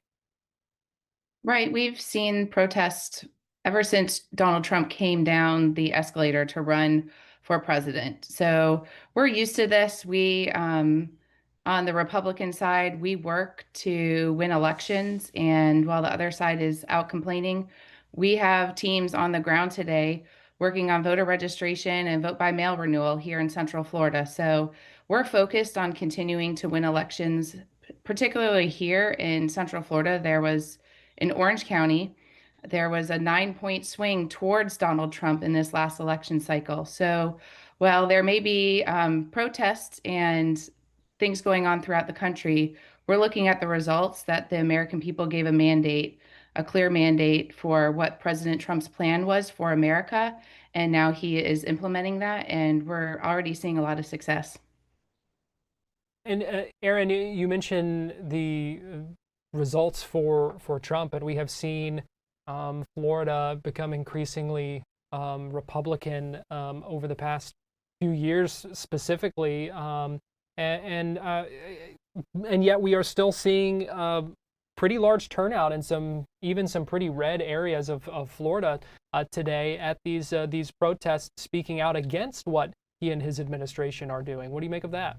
Right, we've seen protests ever since Donald Trump came down the escalator to run for president. So we're used to this. We, on the Republican side, we work to win elections. And while the other side is out complaining, we have teams on the ground today working on voter registration and vote by mail renewal here in Central Florida. So we're focused on continuing to win elections, particularly here in Central Florida. There was in Orange County, there was a 9-point swing towards Donald Trump in this last election cycle. So while there may be protests and things going on throughout the country, we're looking at the results that the American people gave a clear mandate for what President Trump's plan was for America. And now he is implementing that, and we're already seeing a lot of success. And Aaron, you mentioned the results for Trump, and we have seen Florida become increasingly Republican over the past few years specifically, and yet we are still seeing pretty large turnout in some pretty red areas of Florida today at these protests, speaking out against what he and his administration are doing. What do you make of that?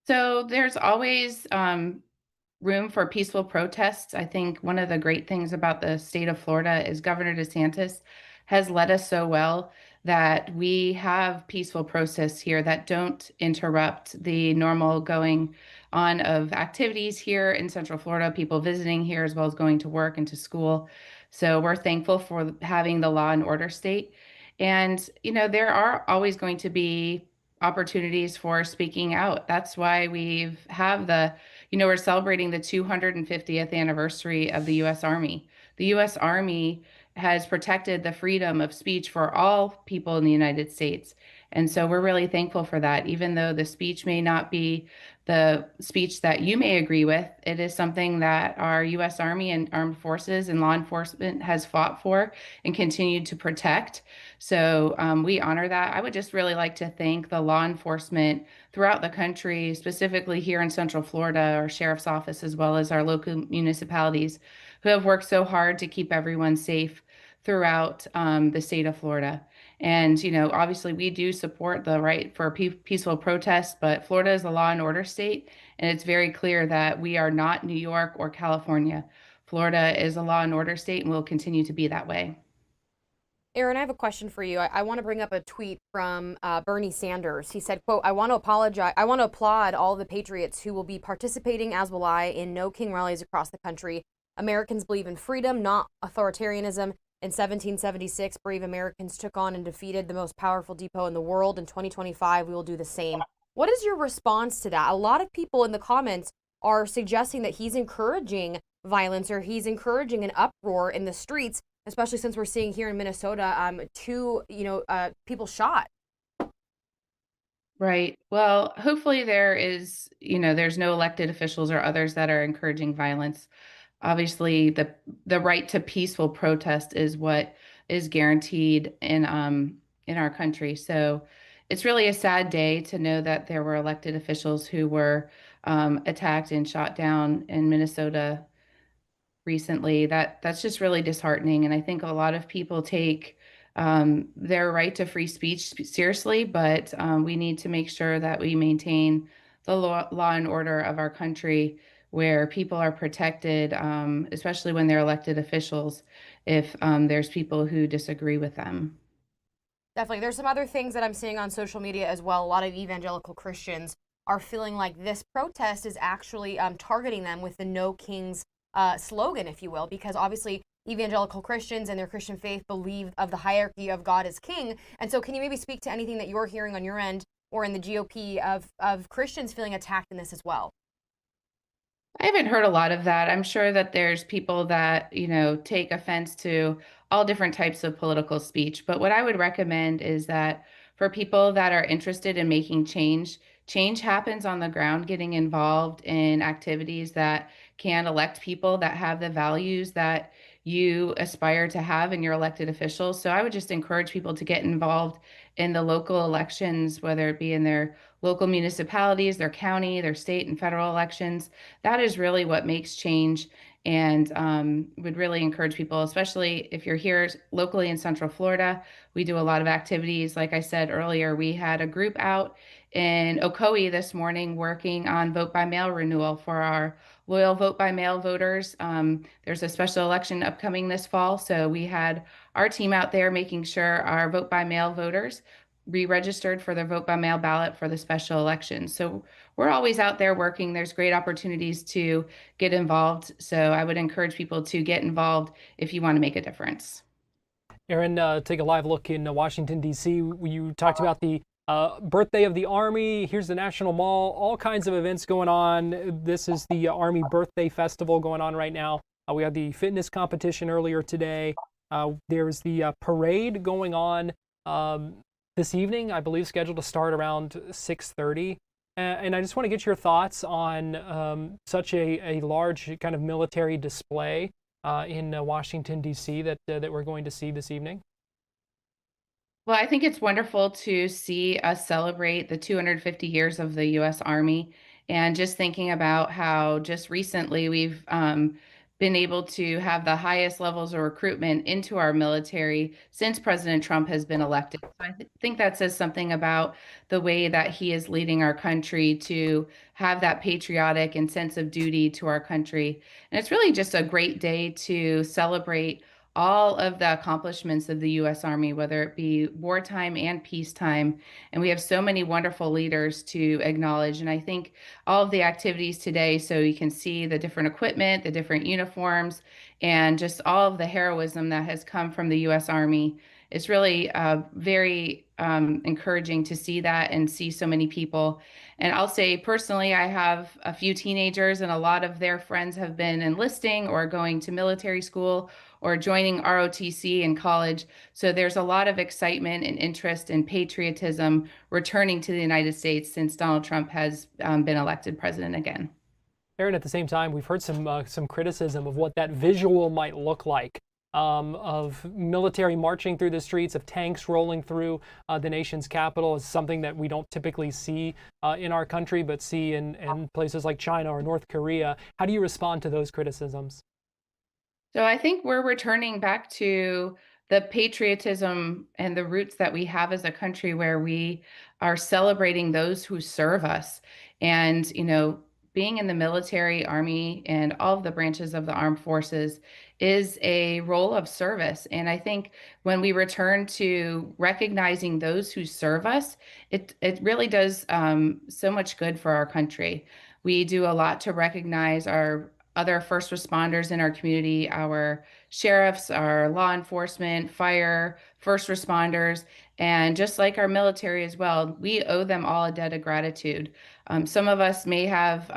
So there's always room for peaceful protests. I think one of the great things about the state of Florida is Governor DeSantis has led us so well that we have peaceful protests here that don't interrupt the normal going on of activities here in Central Florida, people visiting here as well as going to work and to school. So we're thankful for having the law and order state. And, you know, there are always going to be opportunities for speaking out. That's why we're celebrating the 250th anniversary of the U.S. Army. The U.S. Army has protected the freedom of speech for all people in the United States. And so we're really thankful for that. Even though the speech may not be the speech that you may agree with, it is something that our U.S. Army and armed forces and law enforcement has fought for and continued to protect. So we honor that. I would just really like to thank the law enforcement throughout the country, specifically here in Central Florida, our sheriff's office, as well as our local municipalities, who have worked so hard to keep everyone safe throughout the state of Florida. And, obviously we do support the right for peaceful protest, but Florida is a law and order state. And it's very clear that we are not New York or California. Florida is a law and order state and will continue to be that way. Aaron, I have a question for you. I want to bring up a tweet from Bernie Sanders. He said, quote, I want to applaud all the patriots who will be participating, as will I, in No King rallies across the country. Americans believe in freedom, not authoritarianism. In 1776, brave Americans took on and defeated the most powerful depot in the world. In 2025, we will do the same. What is your response to that? A lot of people in the comments are suggesting that he's encouraging violence, or he's encouraging an uproar in the streets, especially since we're seeing here in Minnesota, two people shot. Right. Well, hopefully there's no elected officials or others that are encouraging violence. Obviously, the right to peaceful protest is what is guaranteed in our country. So it's really a sad day to know that there were elected officials who were attacked and shot down in Minnesota recently. That's just really disheartening. And I think a lot of people take their right to free speech seriously, but we need to make sure that we maintain the law and order of our country, where people are protected, especially when they're elected officials, if there's people who disagree with them. Definitely. There's some other things that I'm seeing on social media as well. A lot of evangelical Christians are feeling like this protest is actually targeting them with the No Kings slogan, if you will, because obviously evangelical Christians and their Christian faith believe of the hierarchy of God as king. And so can you maybe speak to anything that you're hearing on your end or in the GOP of Christians feeling attacked in this as well? I haven't heard a lot of that. I'm sure that there's people that, take offense to all different types of political speech. But what I would recommend is that for people that are interested in making change, change happens on the ground, getting involved in activities that can elect people that have the values that you aspire to have in your elected officials. So I would just encourage people to get involved in the local elections, whether it be in their local municipalities, their county, their state and federal elections. That is really what makes change, and would really encourage people, especially if you're here locally in Central Florida. We do a lot of activities. Like I said earlier, we had a group out in Ocoee this morning working on vote by mail renewal for our loyal vote by mail voters. There's a special election upcoming this fall, so we had our team out there making sure our vote by mail voters re-registered for their vote by mail ballot for the special election. So we're always out there working. There's great opportunities to get involved. So I would encourage people to get involved if you want to make a difference. Aaron, take a live look in Washington, D.C. You talked about the birthday of the Army. Here's the National Mall, all kinds of events going on. This is the Army Birthday Festival going on right now. We had the fitness competition earlier today. There's the parade going on this evening, I believe, scheduled to start around 6:30. And I just want to get your thoughts on such a large kind of military display in Washington, D.C. that we're going to see this evening. Well, I think it's wonderful to see us celebrate the 250 years of the U.S. Army, and just thinking about how just recently we've been able to have the highest levels of recruitment into our military since President Trump has been elected. So I think that says something about the way that he is leading our country to have that patriotic and sense of duty to our country. And it's really just a great day to celebrate all of the accomplishments of the U.S. Army, whether it be wartime and peacetime. And we have so many wonderful leaders to acknowledge. And I think all of the activities today, so you can see the different equipment, the different uniforms, and just all of the heroism that has come from the U.S. Army. It's really very encouraging to see that and see so many people. And I'll say personally, I have a few teenagers, and a lot of their friends have been enlisting or going to military school or joining ROTC in college. So there's a lot of excitement and interest and patriotism returning to the United States since Donald Trump has been elected president again. Aaron, at the same time, we've heard some criticism of what that visual might look like, of military marching through the streets, of tanks rolling through the nation's capital, is something that we don't typically see in our country, but see in places like China or North Korea. How do you respond to those criticisms? So I think we're returning back to the patriotism and the roots that we have as a country where we are celebrating those who serve us. And, being in the military, army, and all of the branches of the armed forces is a role of service. And I think when we return to recognizing those who serve us, it really does so much good for our country. We do a lot to recognize our other first responders in our community, our sheriffs, our law enforcement, fire, first responders, and just like our military as well, we owe them all a debt of gratitude. Some of us may have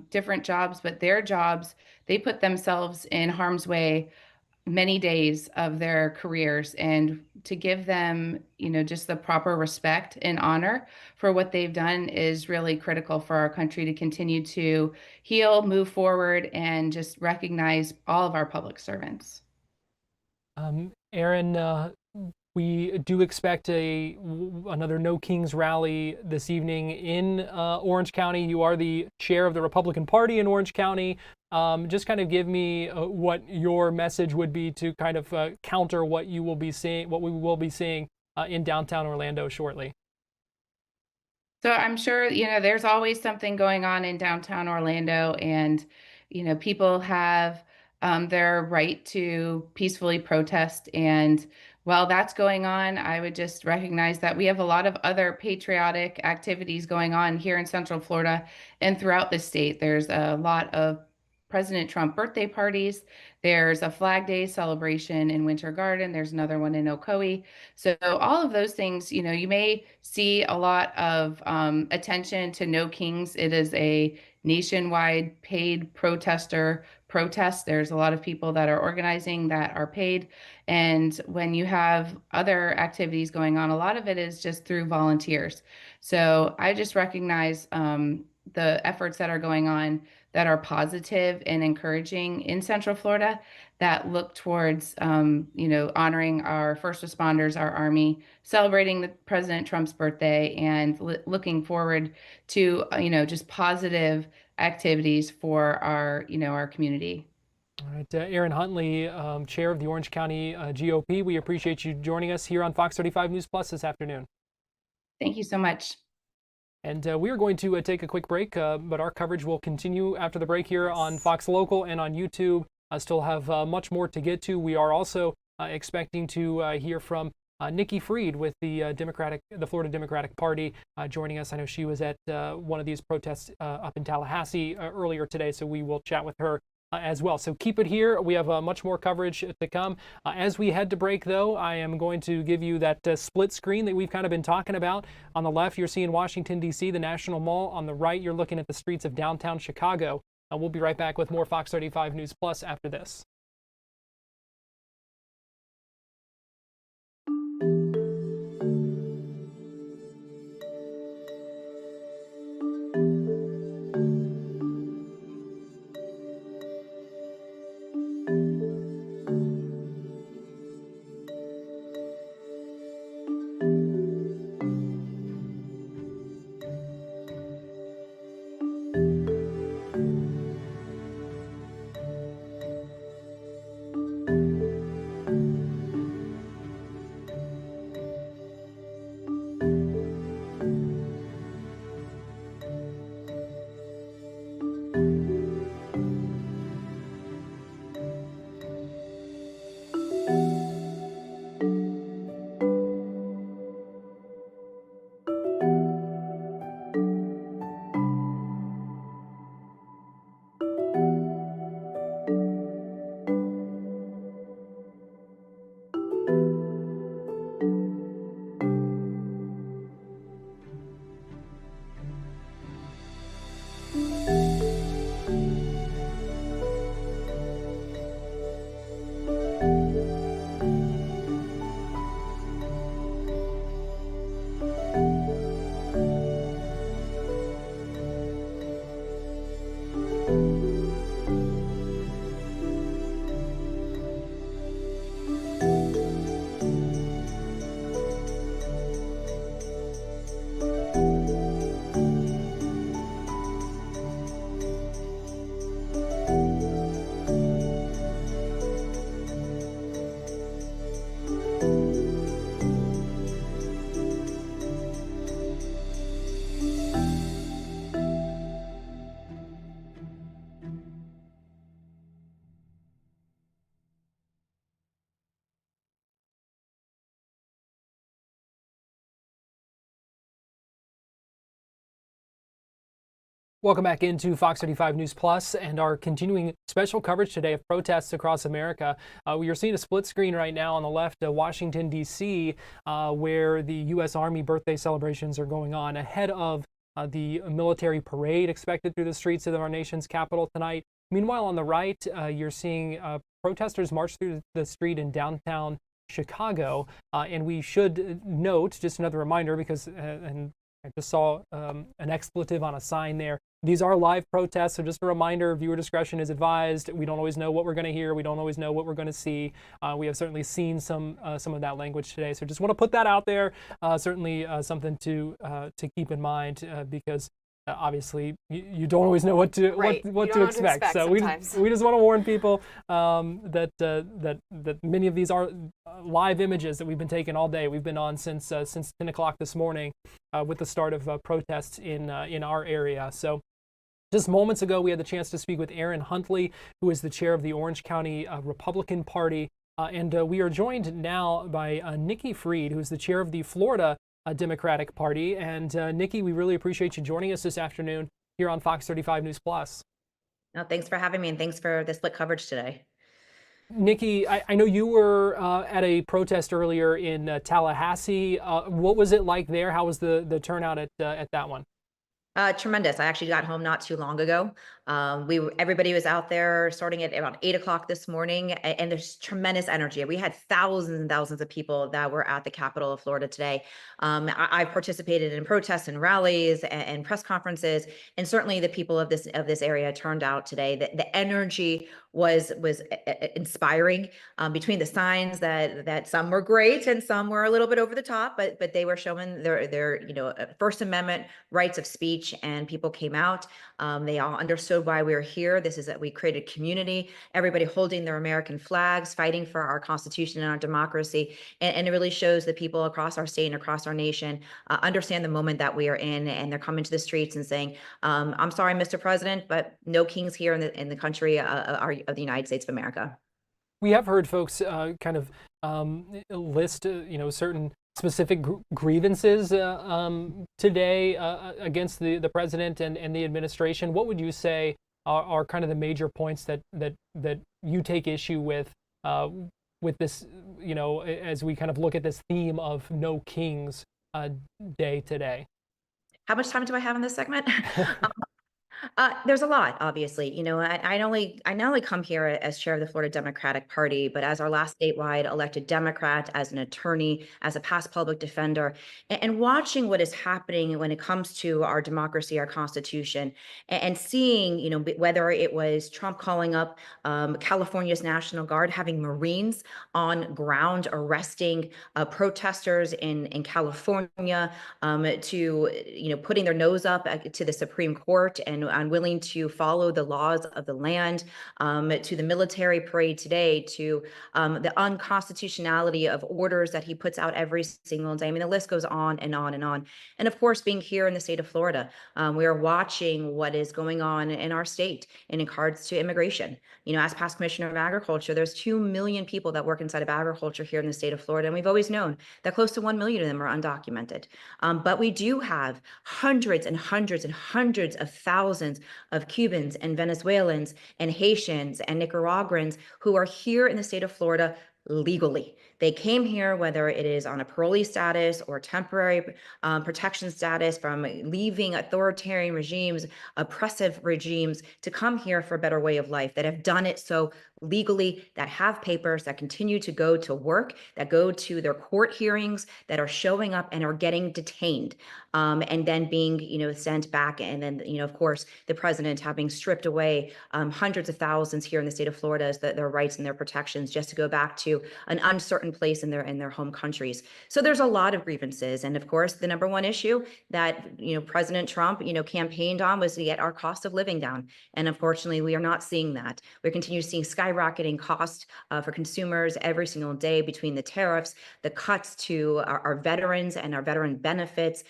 different jobs, but their jobs, they put themselves in harm's way many days of their careers, and to give them just the proper respect and honor for what they've done is really critical for our country to continue to heal, move forward, and just recognize all of our public servants. Aaron, we do expect another No Kings rally this evening in Orange County. You are the chair of the Republican Party in Orange County. Just kind of give me what your message would be to kind of counter what you will be seeing, what we will be seeing in downtown Orlando shortly. So I'm sure, there's always something going on in downtown Orlando, and, people have their right to peacefully protest. And while that's going on, I would just recognize that we have a lot of other patriotic activities going on here in Central Florida and throughout the state. There's a lot of President Trump birthday parties. There's a Flag Day celebration in Winter Garden. There's another one in Ocoee. So all of those things, you may see a lot of attention to No Kings. It is a nationwide paid protester protest. There's a lot of people that are organizing that are paid. And when you have other activities going on, a lot of it is just through volunteers. So I just recognize the efforts that are going on that are positive and encouraging in Central Florida, that look towards, honoring our first responders, our Army, celebrating President Trump's birthday, and looking forward to, just positive activities for our, our community. All right, Aaron Huntley, chair of the Orange County GOP. We appreciate you joining us here on Fox 35 News Plus this afternoon. Thank you so much. And we are going to take a quick break, but our coverage will continue after the break here on Fox Local and on YouTube. Still have much more to get to. We are also expecting to hear from Nikki Fried with the Florida Democratic Party joining us. I know she was at one of these protests up in Tallahassee earlier today, so we will chat with her as well. So keep it here. We have much more coverage to come. As we head to break, though, I am going to give you that split screen that we've kind of been talking about. On the left, you're seeing Washington, D.C., the National Mall. On the right, you're looking at the streets of downtown Chicago. We'll be right back with more Fox 35 News Plus after this. Welcome back into Fox 35 News Plus and our continuing special coverage today of protests across America. We are seeing a split screen right now on the left, Washington, D.C., where the U.S. Army birthday celebrations are going on ahead of the military parade expected through the streets of our nation's capital tonight. Meanwhile, on the right, you're seeing protesters march through the street in downtown Chicago. And we should note, just another reminder, because and I just saw an expletive on a sign there. These are live protests, so just a reminder, viewer discretion is advised. We don't always know what we're going to hear. We don't always know what we're going to see. We have certainly seen some of that language today, so just want to put that out there. Certainly something to keep in mind because obviously you don't always know what to what to expect. So we just want to warn people that many of these are live images that we've been taking all day. We've been on since 10 o'clock this morning with the start of protests in our area. So just moments ago, we had the chance to speak with Aaron Huntley, who is the chair of the Orange County Republican Party. And we are joined now by Nikki Fried, who is the chair of the Florida Democratic Party. And Nikki, we really appreciate you joining us this afternoon here on Fox 35 News Plus. No, thanks for having me, and thanks for the split coverage today. Nikki, I know you were at a protest earlier in Tallahassee. What was it like there? How was the turnout at that one? Tremendous. I actually got home not too long ago. Everybody was out there starting at about 8 o'clock this morning, and there's tremendous energy. We had thousands and thousands of people that were at the Capitol of Florida today. I participated in protests and rallies and press conferences, and certainly the people of this area turned out today. The energy was inspiring. Between the signs that some were great and some were a little bit over the top, but they were showing their First Amendment rights of speech, and people came out. They all understood why we were here. This is that we created community, everybody holding their American flags, fighting for our Constitution and our democracy. And it really shows that people across our state and across our nation understand the moment that we are in, and they're coming to the streets and saying, I'm sorry, Mr. President, but no kings here in the country of the United States of America. We have heard folks kind of list, certain specific grievances today against the president and the administration. What would you say are kind of the major points that you take issue with this, as we kind of look at this theme of No Kings Day today? How much time do I have in this segment? There's a lot, obviously. I not only come here as chair of the Florida Democratic Party, but as our last statewide elected Democrat, as an attorney, as a past public defender, and watching what is happening when it comes to our democracy, our Constitution, and seeing, whether it was Trump calling up California's National Guard, having Marines on ground arresting protesters in California, to putting their nose up to the Supreme Court and unwilling to follow the laws of the land, to the military parade today, to the unconstitutionality of orders that he puts out every single day. I mean, the list goes on and on and on. And of course, being here in the state of Florida, we are watching what is going on in our state in regards to immigration. As past Commissioner of Agriculture, there's 2 million people that work inside of agriculture here in the state of Florida. And we've always known that close to 1 million of them are undocumented. But we do have hundreds and hundreds and hundreds of thousands of Cubans and Venezuelans and Haitians and Nicaraguans who are here in the state of Florida legally. They came here, whether it is on a parolee status or temporary protection status, from leaving authoritarian regimes, oppressive regimes, to come here for a better way of life, that have done it so legally, that have papers, that continue to go to work, that go to their court hearings, that are showing up and are getting detained, and then being, sent back. And then, of course, the president having stripped away hundreds of thousands here in the state of Florida as their rights and their protections, just to go back to an uncertain place in their home countries. So there's a lot of grievances. And of course, the number one issue that, President Trump, campaigned on was to get our cost of living down. And unfortunately, we are not seeing that. We continue seeing skyrocketing costs for consumers every single day, between the tariffs, the cuts to our veterans and our veteran benefits,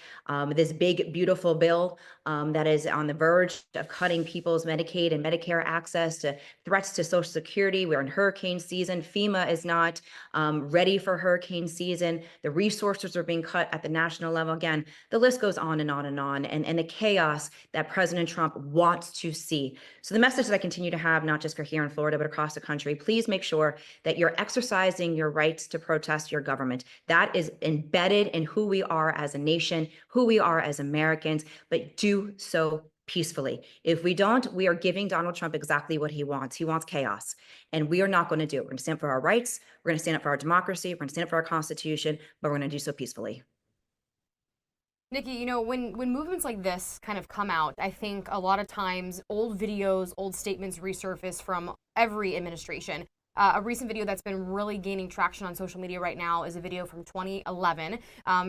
this big, beautiful bill that is on the verge of cutting people's Medicaid and Medicare access, to threats to Social Security. We're in hurricane season. FEMA is not ready for hurricane season. The resources are being cut at the national level. Again, the list goes on and on and on, and the chaos that President Trump wants to see. So the message that I continue to have, not just for here in Florida, but across the country, please make sure that you're exercising your rights to protest your government. That is embedded in who we are as a nation, who we are as Americans, but do so peacefully. If we don't, we are giving Donald Trump exactly what he wants. He wants chaos, and we are not going to do it. We're going to stand up for our rights. We're going to stand up for our democracy. We're going to stand up for our Constitution, but we're going to do so peacefully. Nikki, you know, when movements like this kind of come out, I think a lot of times old videos, old statements resurface from every administration. A recent video that's been really gaining traction on social media right now is a video from 2011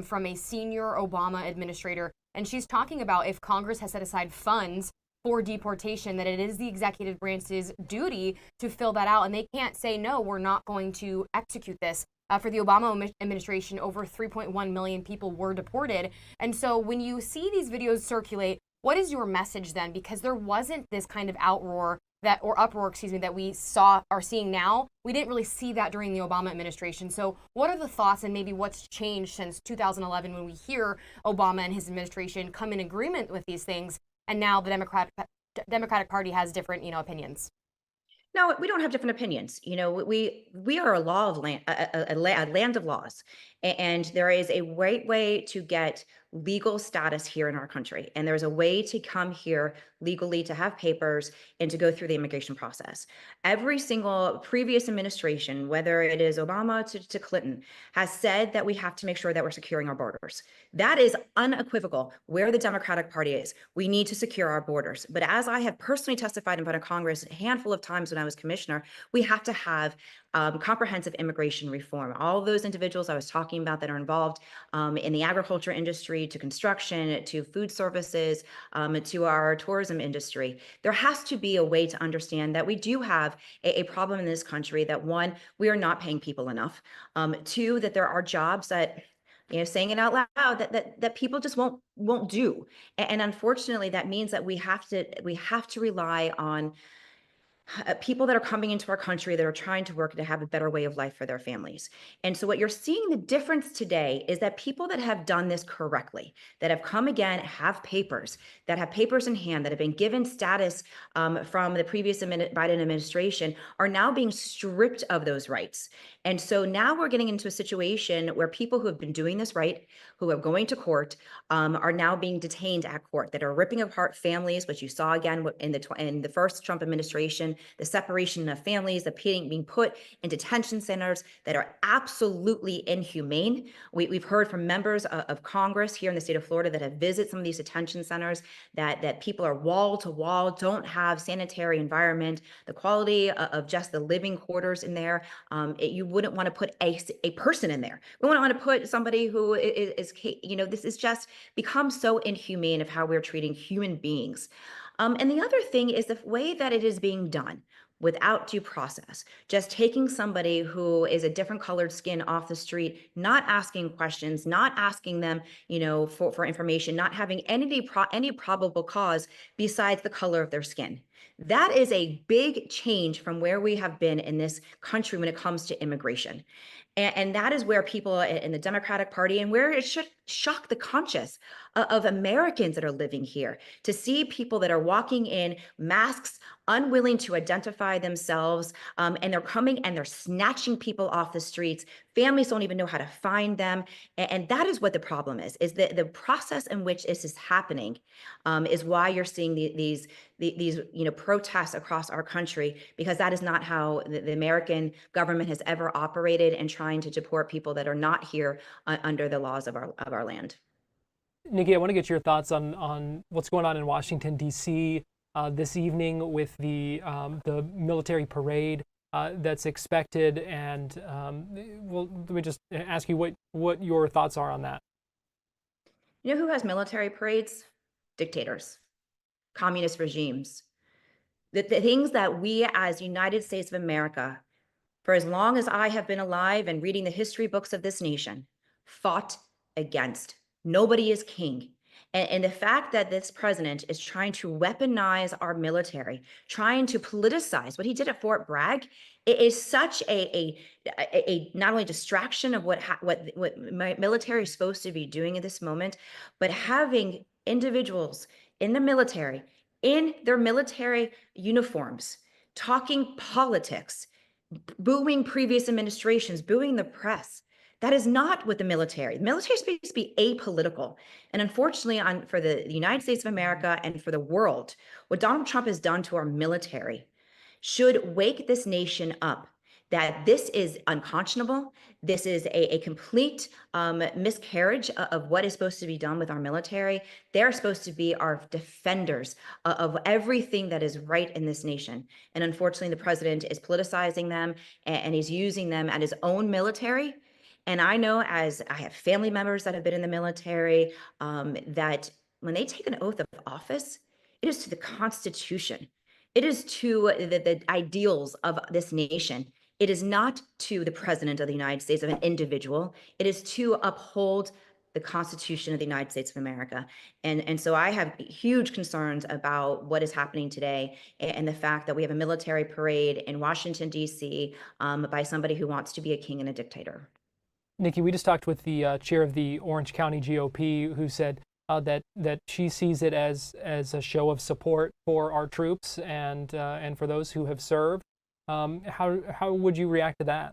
from a senior Obama administrator. And she's talking about if Congress has set aside funds for deportation, that it is the executive branch's duty to fill that out. And they can't say, no, we're not going to execute this. For the Obama administration, over 3.1 million people were deported. And so when you see these videos circulate, what is your message then? Because there wasn't this kind of uproar that we are seeing now. We didn't really see that during the Obama administration. So what are the thoughts and maybe what's changed since 2011 when we hear Obama and his administration come in agreement with these things, and now the Democratic Party has different, opinions? No, we don't have different opinions. We are a law of land, a land of laws, and there is a right way to get legal status here in our country, and there's a way to come here legally, to have papers, and to go through the immigration process. Every single previous administration, whether it is Obama to Clinton, has said that we have to make sure that we're securing our borders. That is unequivocal where the Democratic Party is. We need to secure our borders. But as I have personally testified in front of Congress a handful of times when I was commissioner, we have to have comprehensive immigration reform. All of those individuals I was talking about that are involved in the agriculture industry, to construction, to food services, to our tourism industry. There has to be a way to understand that we do have a problem in this country, that one, we are not paying people enough. Two, that there are jobs that, saying it out loud, that people just won't do. And unfortunately, that means that we have to rely on people that are coming into our country that are trying to work to have a better way of life for their families. And so what you're seeing, the difference today, is that people that have done this correctly, that have come again, have papers in hand, that have been given status from the previous Biden administration, are now being stripped of those rights. And so now we're getting into a situation where people who have been doing this right, who are going to court, are now being detained at court, that are ripping apart families, which you saw again in the first Trump administration, the separation of families, the being put in detention centers that are absolutely inhumane. We've heard from members of Congress here in the state of Florida that have visited some of these detention centers that people are wall to wall, don't have sanitary environment, the quality of just the living quarters in there. You wouldn't want to put a person in there. We wouldn't want to put somebody who is this is just become so inhumane of how we're treating human beings. And the other thing is the way that it is being done without due process, just taking somebody who is a different colored skin off the street, not asking questions, not asking them, for information, not having any probable cause besides the color of their skin. That is a big change from where we have been in this country when it comes to immigration. And that is where people in the Democratic Party, and where it should shock the conscience of Americans that are living here, to see people that are walking in masks, unwilling to identify themselves, and they're coming and they're snatching people off the streets. Families don't even know how to find them. And that is what the problem is the process in which this is happening is why you're seeing these protests across our country, because that is not how the American government has ever operated in trying to deport people that are not here under the laws of our land. Nikki, I want to get your thoughts on what's going on in Washington, D.C. This evening with the military parade that's expected. And let me just ask you what your thoughts are on that. You know who has military parades? Dictators, communist regimes. The things that we as United States of America, for as long as I have been alive and reading the history books of this nation, fought against. Nobody is king. And the fact that this president is trying to weaponize our military, trying to politicize what he did at Fort Bragg, it is such a not only distraction of what my military is supposed to be doing at this moment, but having individuals in the military, in their military uniforms, talking politics, booing previous administrations, booing the press. That is not what the military is supposed to be apolitical. And unfortunately, for the United States of America and for the world, what Donald Trump has done to our military should wake this nation up that this is unconscionable. This is a complete miscarriage of what is supposed to be done with our military. They're supposed to be our defenders of everything that is right in this nation. And unfortunately, the president is politicizing them, and he's using them at his own military. And I know, as I have family members that have been in the military, that when they take an oath of office, it is to the Constitution. It is to the ideals of this nation. It is not to the president of the United States, of an individual. It is to uphold the Constitution of the United States of America. And so I have huge concerns about what is happening today, and the fact that we have a military parade in Washington, D.C. By somebody who wants to be a king and a dictator. Nikki, we just talked with the chair of the Orange County GOP, who said that she sees it as a show of support for our troops and for those who have served. How would you react to that?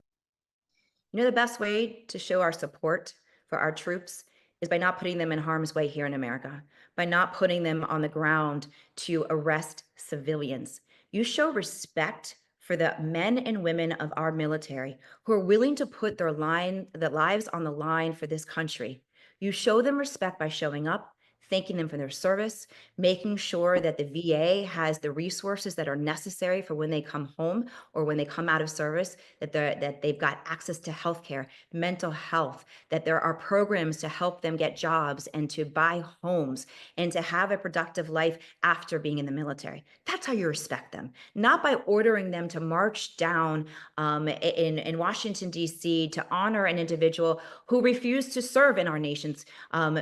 You know, the best way to show our support for our troops is by not putting them in harm's way here in America, by not putting them on the ground to arrest civilians. You show respect for the men and women of our military who are willing to put their lives on the line for this country. You show them respect by showing up, thanking them for their service, making sure that the VA has the resources that are necessary for when they come home or when they come out of service, that they've got access to healthcare, mental health, that there are programs to help them get jobs and to buy homes and to have a productive life after being in the military. That's how you respect them, not by ordering them to march down in Washington, D.C. to honor an individual who refused to serve in our nation's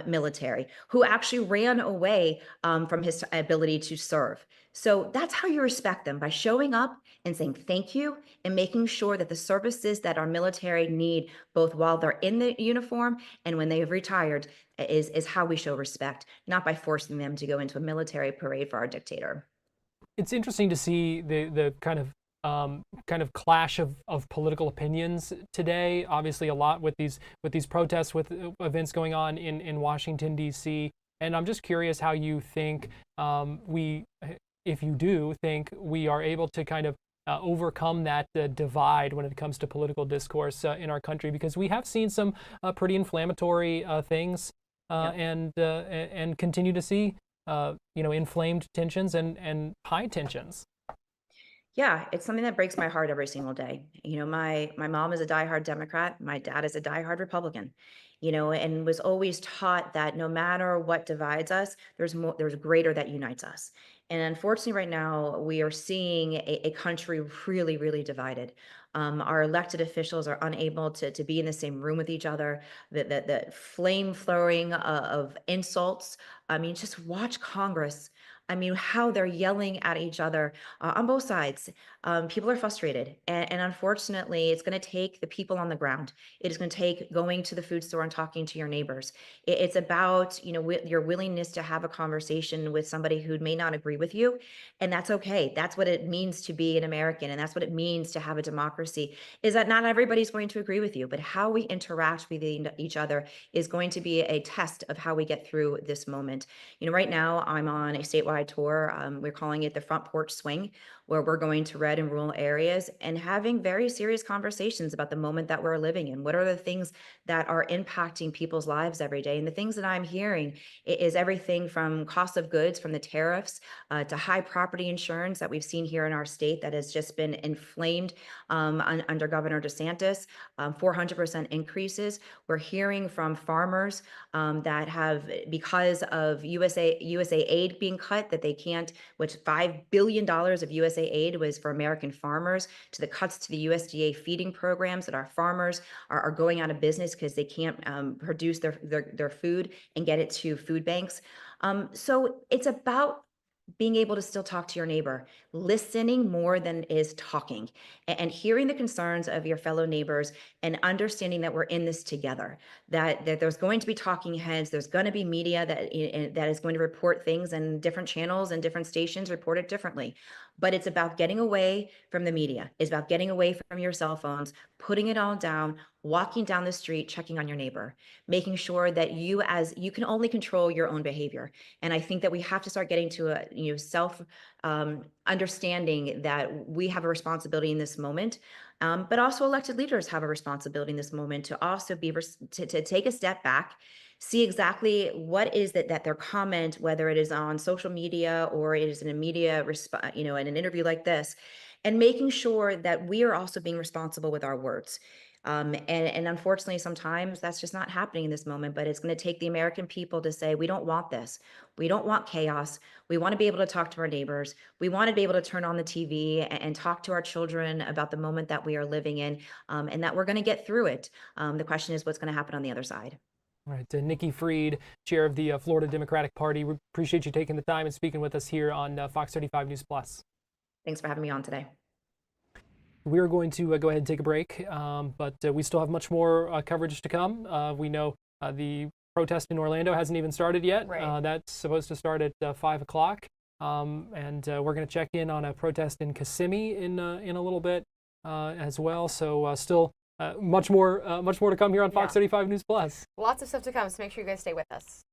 military, who actually ran away from his ability to serve. So that's how you respect them, by showing up and saying thank you and making sure that the services that our military need, both while they're in the uniform and when they have retired, is how we show respect, not by forcing them to go into a military parade for our dictator. It's interesting to see the kind of clash of political opinions today. Obviously, a lot with these protests, with events going on in Washington, D.C. And I'm just curious how you think if you do think we are able to kind of overcome that divide when it comes to political discourse in our country, because we have seen some pretty inflammatory things and continue to see inflamed tensions and high tensions. Yeah, it's something that breaks my heart every single day. You know, my mom is a diehard Democrat, my dad is a diehard Republican, and was always taught that no matter what divides us, there's greater that unites us. And unfortunately, right now, we are seeing a country really, really divided. Our elected officials are unable to be in the same room with each other. The flame throwing of insults. I mean, just watch Congress. I mean, how they're yelling at each other on both sides. People are frustrated. And unfortunately, it's going to take the people on the ground. It is going to take going to the food store and talking to your neighbors. It's about, your willingness to have a conversation with somebody who may not agree with you. And that's okay. That's what it means to be an American. And that's what it means to have a democracy, is that not everybody's going to agree with you, but how we interact with each other is going to be a test of how we get through this moment. Right now I'm on a statewide tour. We're calling it the Front Porch Swing, where we're going to red and rural areas and having very serious conversations about the moment that we're living in. What are the things that are impacting people's lives every day? And the things that I'm hearing is everything from cost of goods, from the tariffs, to high property insurance that we've seen here in our state that has just been inflamed under Governor DeSantis, 400% increases. We're hearing from farmers that have, because of USA aid being cut, that they can't, which $5 billion of USA USA aid was for American farmers, to the cuts to the USDA feeding programs that our farmers are going out of business because they can't produce their food and get it to food banks. So it's about being able to still talk to your neighbor, listening more than is talking, and hearing the concerns of your fellow neighbors, and understanding that we're in this together, that there's going to be talking heads, there's going to be media that is going to report things, and different channels and different stations report it differently. But it's about getting away from the media. It's about getting away from your cell phones, putting it all down, walking down the street, checking on your neighbor, making sure that you can only control your own behavior. And I think that we have to start getting to a self understanding that we have a responsibility in this moment, but also elected leaders have a responsibility in this moment to also to take a step back, see exactly what is that their comment, whether it is on social media or it is in a media in an interview like this, and making sure that we are also being responsible with our words. And unfortunately, sometimes that's just not happening in this moment, but it's going to take the American people to say, we don't want this. We don't want chaos. We want to be able to talk to our neighbors. We want to be able to turn on the TV and talk to our children about the moment that we are living in, and that we're going to get through it. The question is what's going to happen on the other side. All right, Nikki Fried, chair of the Florida Democratic Party. We appreciate you taking the time and speaking with us here on Fox 35 News Plus. Thanks for having me on today. We're going to go ahead and take a break, but we still have much more coverage to come. We know the protest in Orlando hasn't even started yet. Right. That's supposed to start at 5 o'clock. And we're going to check in on a protest in Kissimmee in a little bit as well. So still much more to come here on Fox 35 News Plus. Lots of stuff to come, so make sure you guys stay with us.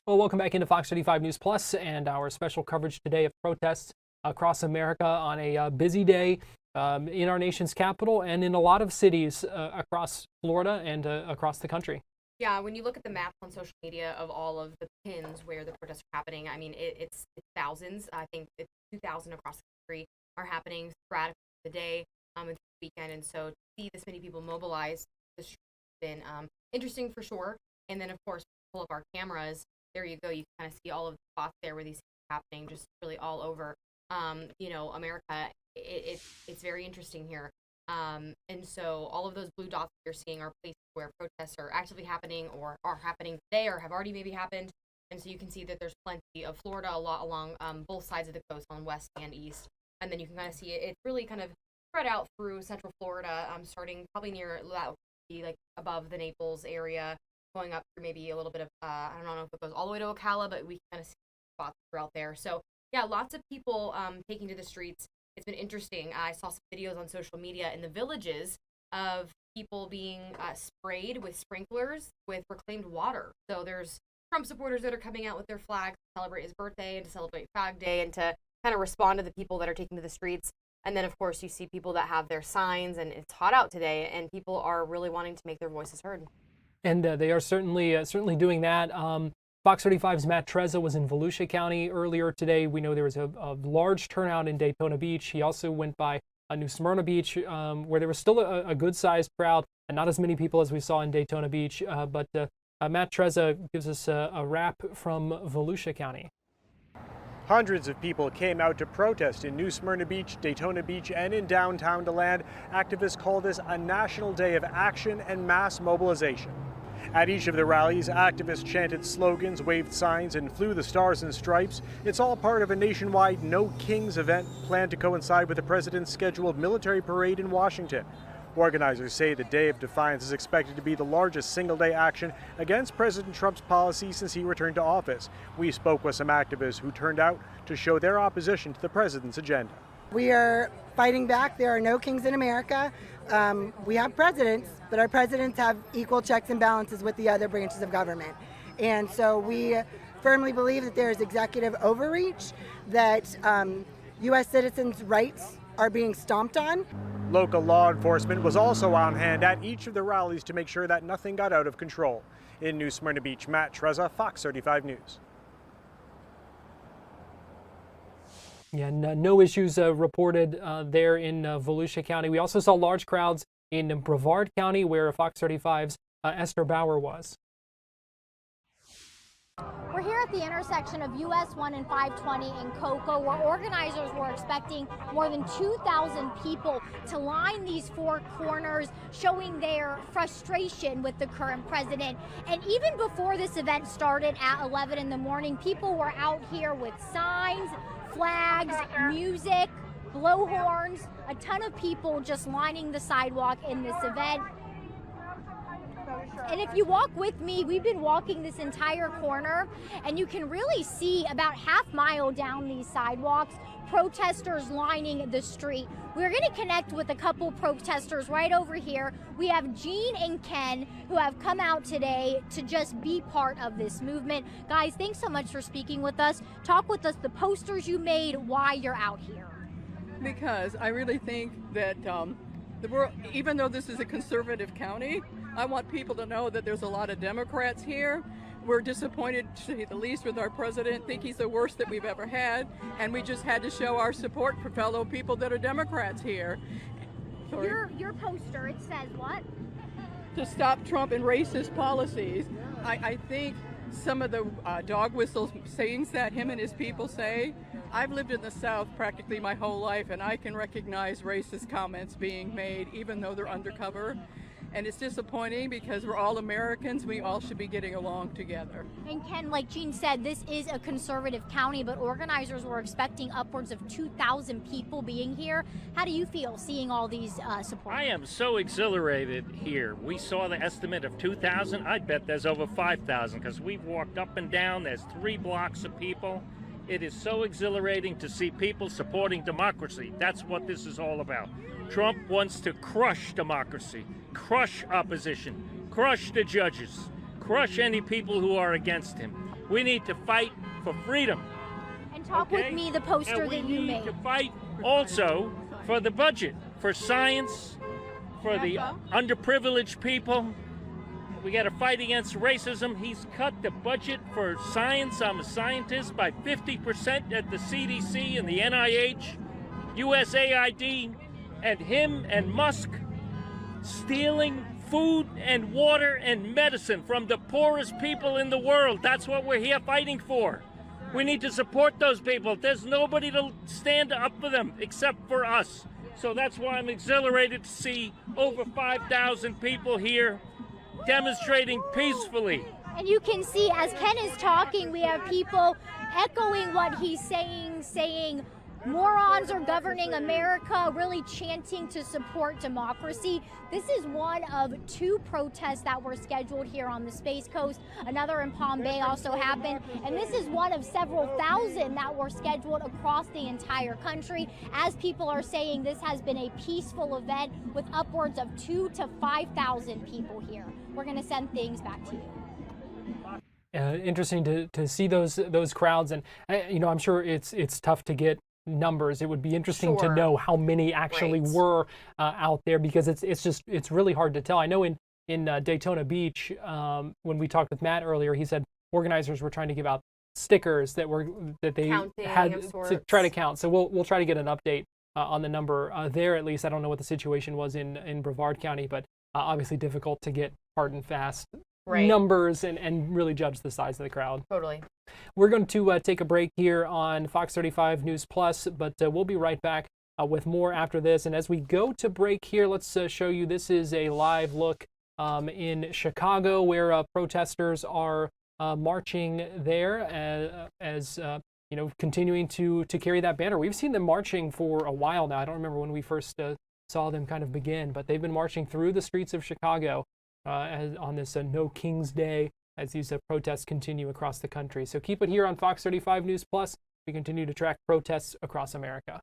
Well, welcome back into Fox 35 News Plus and our special coverage today of protests across America on a busy day in our nation's capital and in a lot of cities across Florida and across the country. Yeah, when you look at the maps on social media of all of the pins where the protests are happening, I mean, it's thousands. I think it's 2,000 across the country are happening sporadically the day and the weekend. And so to see this many people mobilized has been interesting for sure. And then, of course, pull up our cameras. There you go. You kind of see all of the spots there where these things are happening, just really all over, America. It's very interesting here. And so all of those blue dots you're seeing are places where protests are actively happening or are happening today or have already maybe happened. And so you can see that there's plenty of Florida a lot along both sides of the coast on west and east. And then you can kind of see it's really kind of spread out through central Florida, starting probably near that would be like above the Naples area, going up through maybe a little bit of, I don't know if it goes all the way to Ocala, but we kind of see spots throughout there. So yeah, lots of people taking to the streets. It's been interesting. I saw some videos on social media in the villages of people being sprayed with sprinklers with reclaimed water. So there's Trump supporters that are coming out with their flags to celebrate his birthday and to celebrate Flag Day and to kind of respond to the people that are taking to the streets. And then, of course, you see people that have their signs, and it's hot out today, and people are really wanting to make their voices heard. And they are certainly doing that. Fox 35's Matt Trezza was in Volusia County earlier today. We know there was a large turnout in Daytona Beach. He also went by New Smyrna Beach, where there was still a good-sized crowd, and not as many people as we saw in Daytona Beach. But Matt Trezza gives us a wrap from Volusia County. Hundreds of people came out to protest in New Smyrna Beach, Daytona Beach, and in downtown DeLand. Activists call this a national day of action and mass mobilization. At each of the rallies, activists chanted slogans, waved signs, and flew the stars and stripes. It's all part of a nationwide No Kings event planned to coincide with the president's scheduled military parade in Washington. Organizers say the Day of Defiance is expected to be the largest single-day action against President Trump's policy since he returned to office. We spoke with some activists who turned out to show their opposition to the president's agenda. We are fighting back. There are no kings in America. We have presidents, but our presidents have equal checks and balances with the other branches of government. And so we firmly believe that there is executive overreach, that U.S. citizens' rights are being stomped on. Local law enforcement was also on hand at each of the rallies to make sure that nothing got out of control. In New Smyrna Beach, Matt Trezza, Fox 35 News. Yeah, no issues reported there in Volusia County. We also saw large crowds in Brevard County, where Fox 35's Esther Bauer was. We're here at the intersection of US 1 and 520 in Cocoa, where organizers were expecting more than 2,000 people to line these four corners, showing their frustration with the current president. And even before this event started at 11 in the morning, people were out here with signs, flags, music, blowhorns, a ton of people just lining the sidewalk in this event. And if you walk with me, we've been walking this entire corner, and you can really see about half-mile down these sidewalks, protesters lining the street. We're going to connect with a couple protesters right over here. We have Jean and Ken, who have come out today to just be part of this movement. Guys, thanks so much for speaking with us. Talk with us, the posters you made, why you're out here. Because I really think that the world, even though this is a conservative county, I want people to know that there's a lot of Democrats here. We're disappointed, to say the least, with our president. Think he's the worst that we've ever had, and we just had to show our support for fellow people that are Democrats here. Your poster, it says what? To stop Trump and racist policies. I think some of the dog whistle sayings that him and his people say, I've lived in the South practically my whole life, and I can recognize racist comments being made, even though they're undercover. And it's disappointing because we're all Americans. We all should be getting along together. And Ken, like Jean said, this is a conservative county, but organizers were expecting upwards of 2,000 people being here. How do you feel seeing all these supporters? I am so exhilarated here. We saw the estimate of 2,000. I bet there's over 5,000 because we've walked up and down. There's 3 blocks of people. It is so exhilarating to see people supporting democracy. That's what this is all about. Trump wants to crush democracy, crush opposition, crush the judges, crush any people who are against him. We need to fight for freedom. And talk with me, the poster that you made. We need to fight also for the budget, for science, for the underprivileged people. We got to fight against racism. He's cut the budget for science, I'm a scientist, by 50% at the CDC and the NIH, USAID, and him and Musk stealing food and water and medicine from the poorest people in the world. That's what we're here fighting for. We need to support those people. There's nobody to stand up for them except for us. So that's why I'm exhilarated to see over 5,000 people here demonstrating peacefully And you can see as Ken is talking, we have people echoing what he's saying morons are governing America, really chanting to support democracy. This is one of 2 protests that were scheduled here on the Space Coast. Another in Palm Bay also happened. And this is one of several thousand that were scheduled across the entire country. As people are saying, this has been a peaceful event with upwards of 2,000 to 5,000 people here. We're going to send things back to you. Interesting to see those crowds, and I'm sure it's tough to get numbers. It would be interesting to know how many actually were out there, because it's really hard to tell. I know in Daytona Beach, when we talked with Matt earlier, he said organizers were trying to give out stickers that they Counting had of sorts. to try to count. So we'll try to get an update on the number there. At least I don't know what the situation was in Brevard County, but obviously difficult to get hard and fast numbers and really judge the size of the crowd. Totally. We're going to take a break here on Fox 35 News Plus, but we'll be right back with more after this. And as we go to break here, let's show you, this is a live look in Chicago, where protesters are marching there as continuing to carry that banner. We've seen them marching for a while now. I don't remember when we first saw them kind of begin, but they've been marching through the streets of Chicago on this No King's Day, as these protests continue across the country. So keep it here on Fox 35 News Plus. We continue to track protests across America.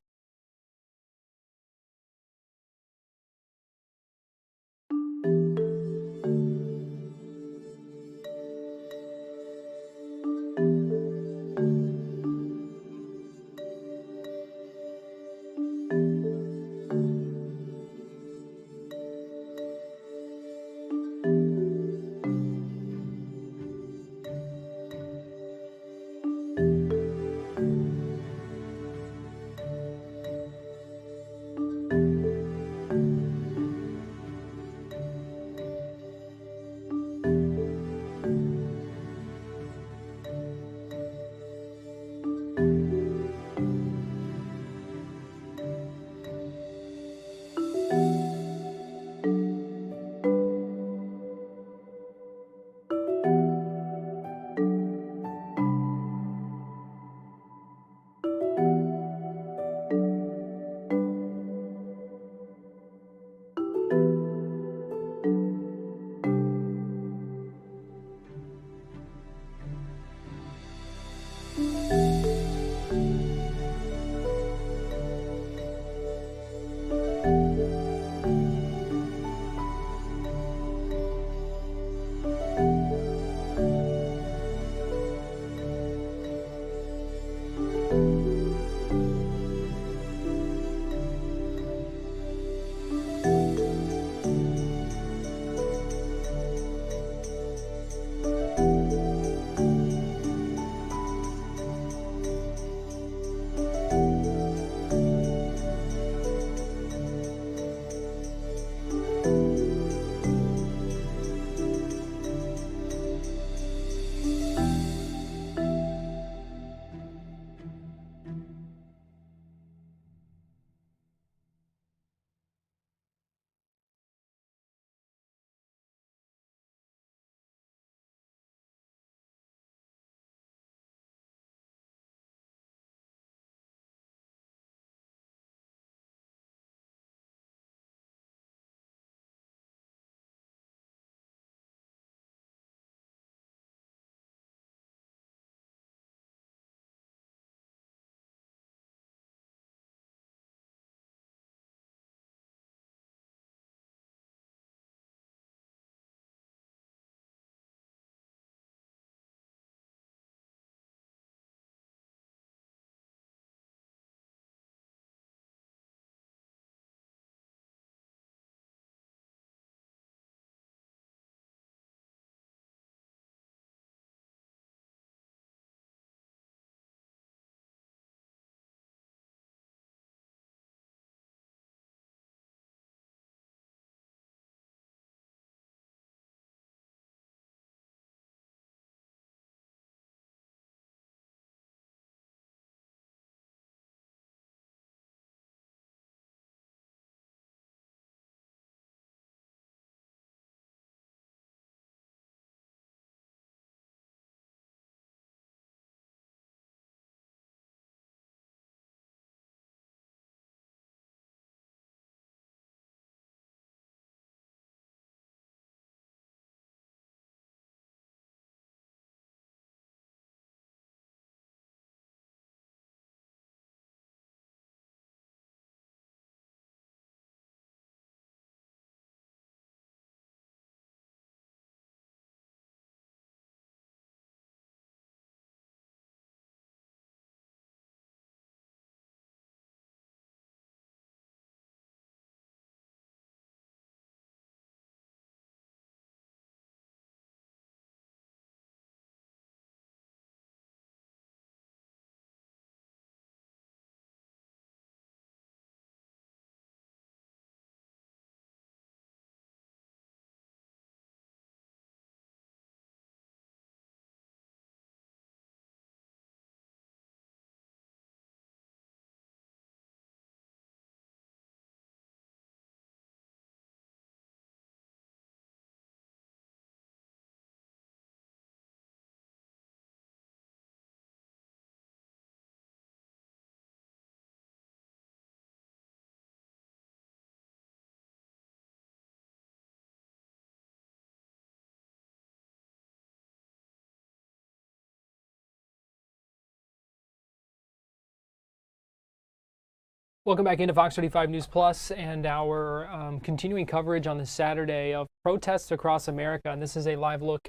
Welcome back into Fox 35 News Plus and our continuing coverage on this Saturday of protests across America. And this is a live look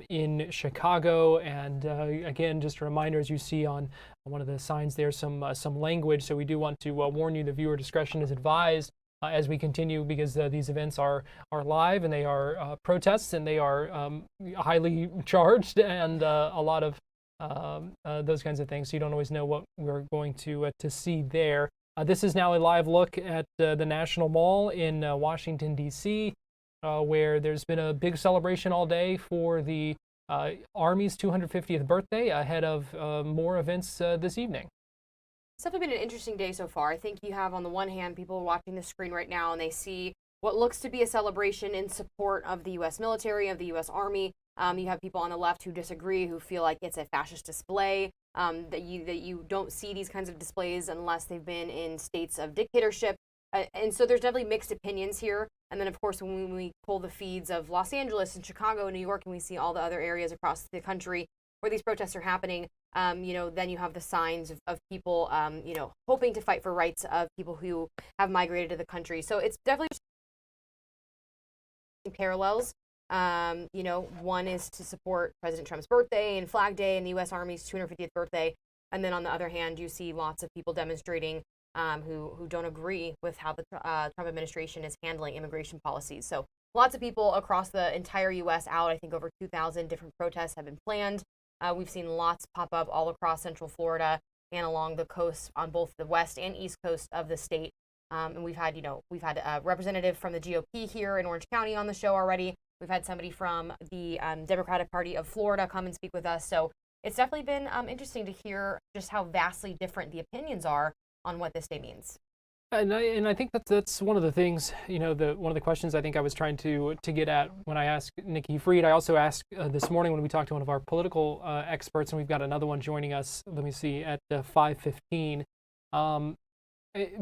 in Chicago. And again, just a reminder, as you see on one of the signs there, some language. So we do want to warn you, the viewer discretion is advised as we continue, because these events are live and they are protests and they are highly charged and a lot of those kinds of things. So you don't always know what we're going to see there. This is now a live look at the National Mall in Washington, D.C., where there's been a big celebration all day for the Army's 250th birthday, ahead of more events this evening. It's definitely been an interesting day so far. I think you have, on the one hand, people watching the screen right now and they see what looks to be a celebration in support of the U.S. military, of the U.S. Army. You have people on the left who disagree, who feel like it's a fascist display, that you don't see these kinds of displays unless they've been in states of dictatorship. And so there's definitely mixed opinions here. And then, of course, when we pull the feeds of Los Angeles and Chicago and New York, and we see all the other areas across the country where these protests are happening, then you have the signs of people, hoping to fight for rights of people who have migrated to the country. So it's definitely parallels. One is to support President Trump's birthday and Flag Day and the U.S. Army's 250th birthday. And then on the other hand, you see lots of people demonstrating who don't agree with how the Trump administration is handling immigration policies. So lots of people across the entire U.S. out. I think over 2,000 different protests have been planned. We've seen lots pop up all across Central Florida and along the coast on both the west and east coast of the state. And we've had a representative from the GOP here in Orange County on the show already. We've had somebody from the Democratic Party of Florida come and speak with us. So it's definitely been interesting to hear just how vastly different the opinions are on what this day means. And I think that's one of the things, one of the questions I think I was trying to get at when I asked Nikki Fried. I also asked this morning when we talked to one of our political experts, and we've got another one joining us, let me see, at 5:15,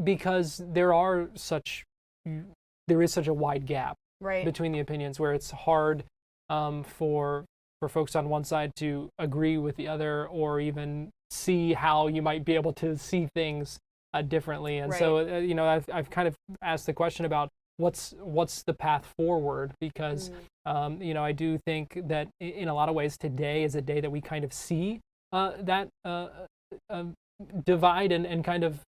because there is such a wide gap between the opinions, where it's hard for folks on one side to agree with the other, or even see how you might be able to see things differently. And so I've kind of asked the question about what's the path forward, because I do think that in a lot of ways today is a day that we kind of see that divide and kind of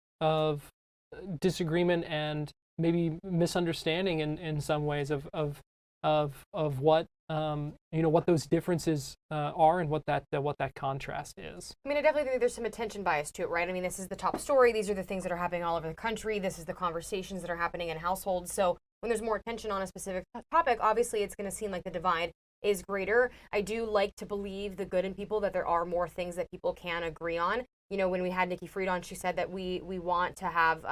disagreement and maybe misunderstanding in some ways of what what those differences are, and what that contrast is. I mean, I definitely think there's some attention bias to it, right? I mean, this is the top story. These are the things that are happening all over the country. This is the conversations that are happening in households. So when there's more attention on a specific topic, obviously it's going to seem like the divide is greater. I do like to believe the good in people, that there are more things that people can agree on. When we had Nikki Fried on, she said that we want to have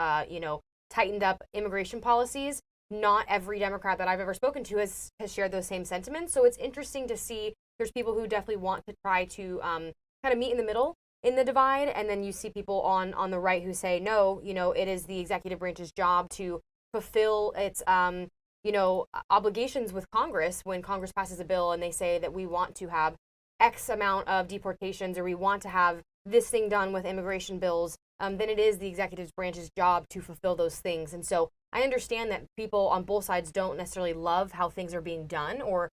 tightened up immigration policies. Not every Democrat that I've ever spoken to has shared those same sentiments. So it's interesting to see there's people who definitely want to try to kind of meet in the middle in the divide. And then you see people on the right who say, no, it is the executive branch's job to fulfill its, obligations with Congress. When Congress passes a bill and they say that we want to have X amount of deportations, or we want to have this thing done with immigration bills, then it is the executive branch's job to fulfill those things. And so I understand that people on both sides don't necessarily love how things are being done, or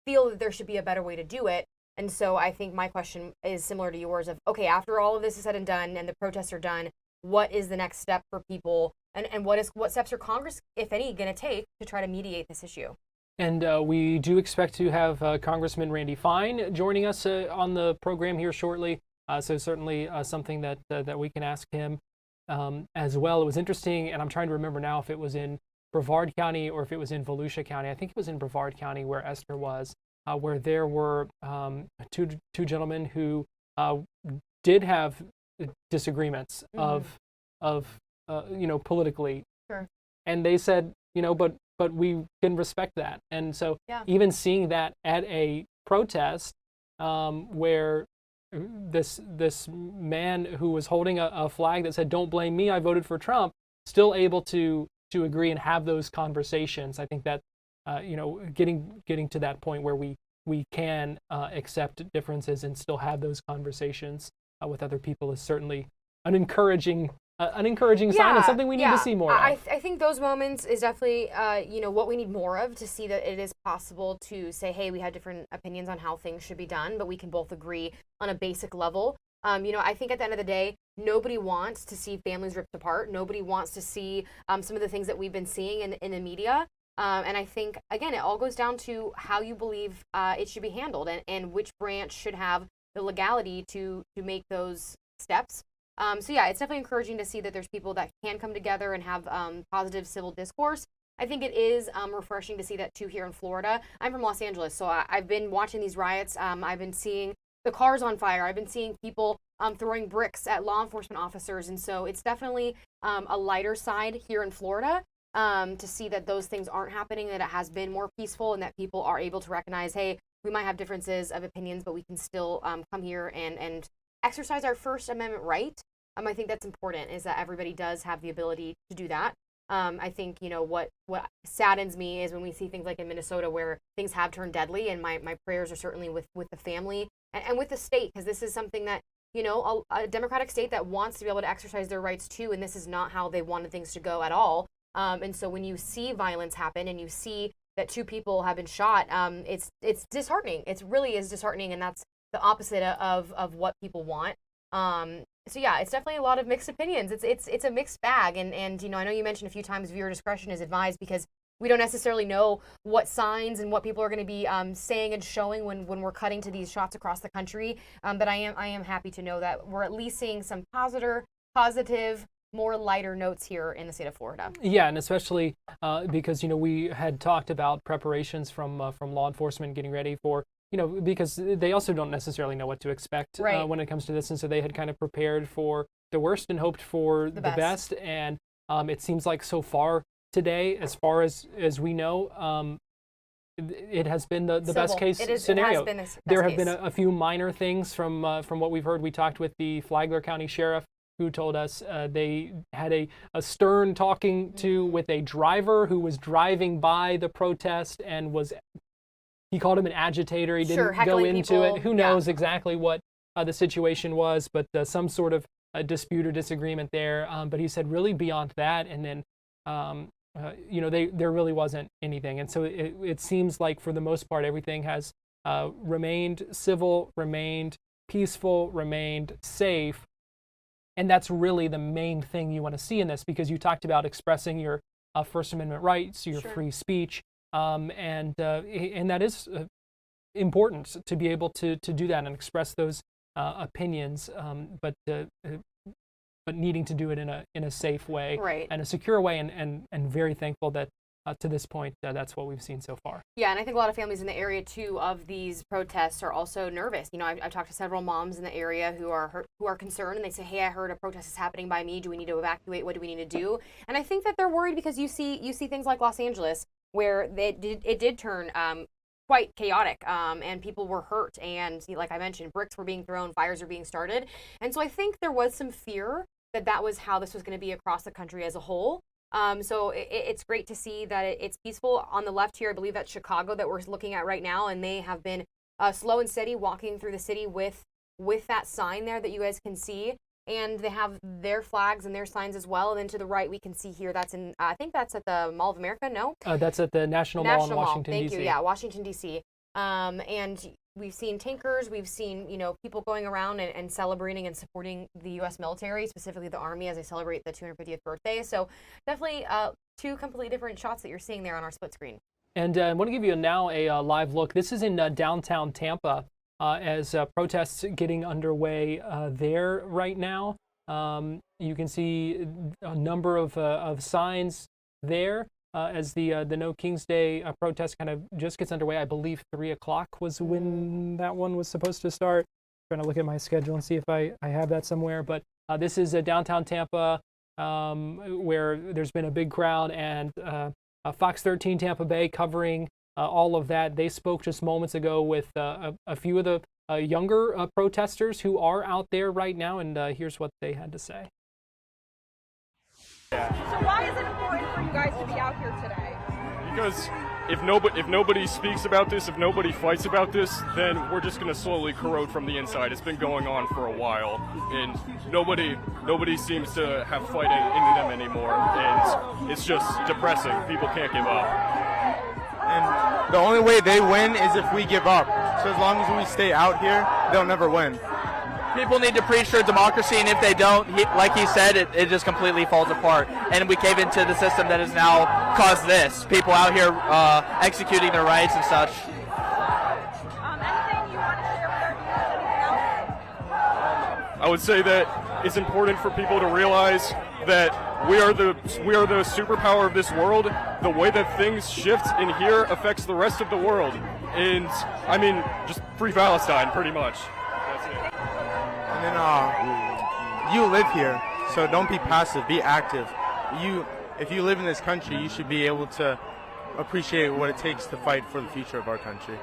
feel that there should be a better way to do it. And so I think my question is similar to yours of, okay, after all of this is said and done and the protests are done, what is the next step for people? And what steps are Congress, if any, going to take to try to mediate this issue? And we do expect to have Congressman Randy Fine joining us on the program here shortly. So certainly something that we can ask him as well. It was interesting, and I'm trying to remember now if it was in Brevard County or if it was in Volusia County. I think it was in Brevard County where Esther was, where there were two gentlemen who did have disagreements of politically, sure. And they said, but we can respect that. And so even seeing that at a protest where this man who was holding a flag that said, "Don't blame me, I voted for Trump," still able to agree and have those conversations. I think that getting to that point where we can accept differences and still have those conversations with other people is certainly an encouraging an encouraging sign and something we need to see more of. I think those moments is definitely, what we need more of, to see that it is possible to say, hey, we have different opinions on how things should be done, but we can both agree on a basic level. I think at the end of the day, nobody wants to see families ripped apart. Nobody wants to see some of the things that we've been seeing in the media. And I think, again, it all goes down to how you believe it should be handled, and which branch should have the legality to make those steps. So yeah, it's definitely encouraging to see that there's people that can come together and have positive civil discourse. I think it is refreshing to see that too here in Florida. I'm from Los Angeles, so I've been watching these riots. I've been seeing the cars on fire. I've been seeing people throwing bricks at law enforcement officers. And so it's definitely a lighter side here in Florida to see that those things aren't happening, that it has been more peaceful, and that people are able to recognize, hey, we might have differences of opinions, but we can still come here and exercise our First Amendment right. I think that's important, is that everybody does have the ability to do that. I think, what saddens me is when we see things like in Minnesota where things have turned deadly, and my prayers are certainly with the family and with the state, because this is something that, a democratic state that wants to be able to exercise their rights too, and this is not how they wanted things to go at all. And so when you see violence happen and you see that 2 people have been shot, it's disheartening. It really is disheartening, and that's the opposite of what people want. So yeah, it's definitely a lot of mixed opinions. It's a mixed bag, and I know you mentioned a few times viewer discretion is advised, because we don't necessarily know what signs and what people are going to be saying and showing when we're cutting to these shots across the country. But I am happy to know that we're at least seeing some positive, more lighter notes here in the state of Florida. Yeah, and especially because we had talked about preparations from law enforcement getting ready for, because they also don't necessarily know what to expect when it comes to this, and so they had kind of prepared for the worst and hoped for the best. And it seems like so far today, as far as we know, it has been the best case scenario. There have been a few minor things from what we've heard. We talked with the Flagler County Sheriff, who told us they had a stern talking to with a driver who was driving by the protest and he called him an agitator. He didn't go into it. Who knows exactly what the situation was, but some sort of a dispute or disagreement there. But he said really beyond that, and then there really wasn't anything. And so it seems like for the most part everything has remained civil, remained peaceful, remained safe. And that's really the main thing you want to see in this, because you talked about expressing your First Amendment rights, your free speech, and that is important to be able to do that and express those opinions, but needing to do it in a safe way and a secure way, and very thankful that to this point that's what we've seen so far. Yeah, and I think a lot of families in the area too of these protests are also nervous. I've talked to several moms in the area who are concerned, and they say, hey, I heard a protest is happening by me. Do we need to evacuate? What do we need to do? And I think that they're worried because you see things like Los Angeles, where it did turn quite chaotic, and people were hurt, and like I mentioned, bricks were being thrown, fires were being started. And so I think there was some fear that was how this was going to be across the country as a whole. So it's great to see that it's peaceful. On the left here, I believe that's Chicago that we're looking at right now, and they have been slow and steady walking through the city with that sign there that you guys can see. And they have their flags and their signs as well. And then to the right, we can see here, that's I think that's at the Mall of America, no? That's at the National Mall in Washington, D.C. Thank you, yeah, Washington, D.C. And we've seen tankers, we've seen, people going around and celebrating and supporting the U.S. military, specifically the Army, as they celebrate the 250th birthday. So definitely 2 completely different shots that you're seeing there on our split screen. And I want to give you now a live look. This is in downtown Tampa, as protests getting underway there right now. You can see a number of signs there as the No King's Day protest kind of just gets underway. I believe 3 o'clock was when that one was supposed to start. I'm trying to look at my schedule and see if I have that somewhere. But this is downtown Tampa, where there's been a big crowd, and Fox 13 Tampa Bay covering all of that. They spoke just moments ago with a few of the younger protesters who are out there right now, and here's what they had to say. So why is it important for you guys to be out here today? Because if nobody speaks about this, if nobody fights about this, then we're just going to slowly corrode from the inside. It's been going on for a while, and nobody seems to have fighting in them anymore, and it's just depressing. People can't give up. And the only way they win is if we give up. So as long as we stay out here, they'll never win. People need to preach their democracy, and if they don't, like he said, it just completely falls apart. And we cave into the system that has now caused this. People out here executing their rights and such. Anything you want to share with our viewers? I would say that it's important for people to realize that we are the superpower of this world. The way that things shift in here affects the rest of the world. And I mean, just free Palestine, pretty much. That's it. And then you live here, so don't be passive, be active. If you live in this country, you should be able to appreciate what it takes to fight for the future of our country.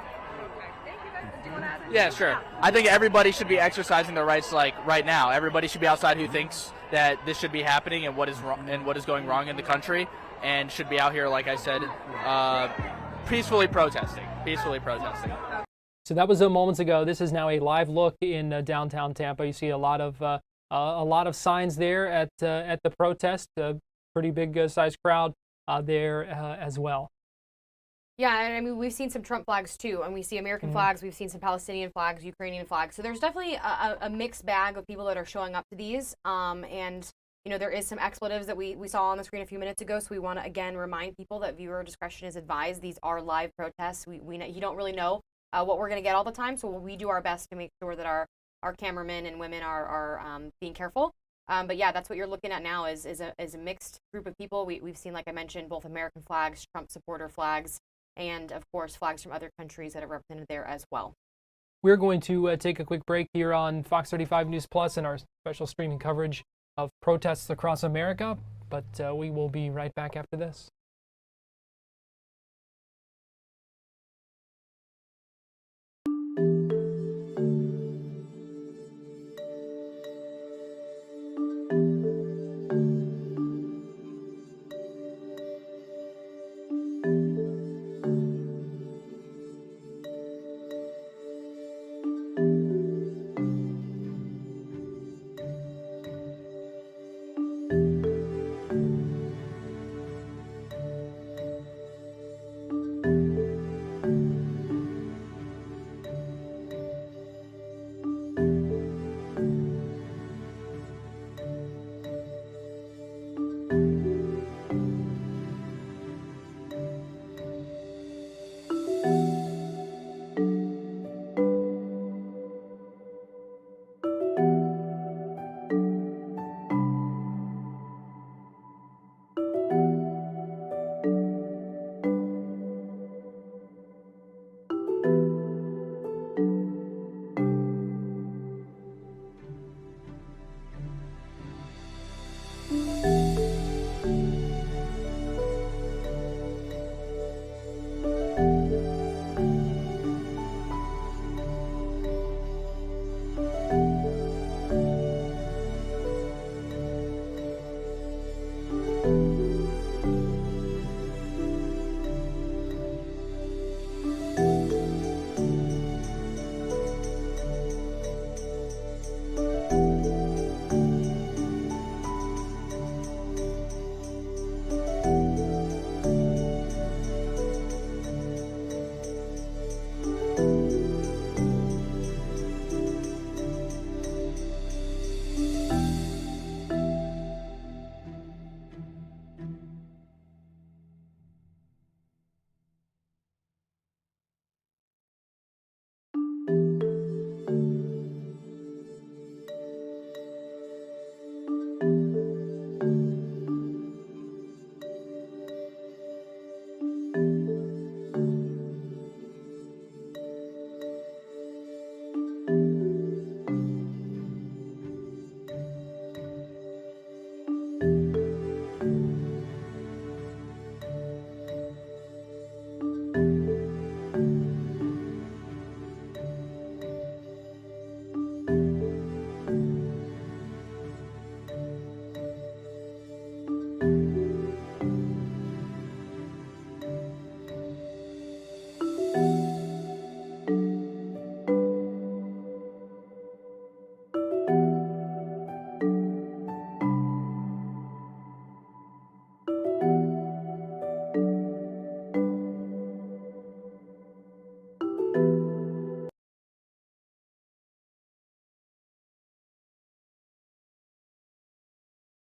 Yeah, sure. I think everybody should be exercising their rights like right now. Everybody should be outside who thinks that this should be happening and what is wrong and what is going wrong in the country, and should be out here, like I said, peacefully protesting. So that was moments ago. This is now a live look in downtown Tampa. You see a lot of signs there at the protest. Pretty big sized crowd there as well. Yeah, and I mean, we've seen some Trump flags too, and we see American flags, we've seen some Palestinian flags, Ukrainian flags. So there's definitely a mixed bag of people that are showing up to these. And, you know, there is some expletives that we saw on the screen a few minutes ago. So we want to, again, remind people that viewer discretion is advised. These are live protests. You don't really know what we're going to get all the time. So we do our best to make sure that our cameramen and women are being careful. But yeah, that's what you're looking at now is a mixed group of people. We've seen, like I mentioned, both American flags, Trump supporter flags, and of course flags from other countries that are represented there as well. We're going to take a quick break here on Fox 35 News Plus and our special streaming coverage of protests across America, but we will be right back after this.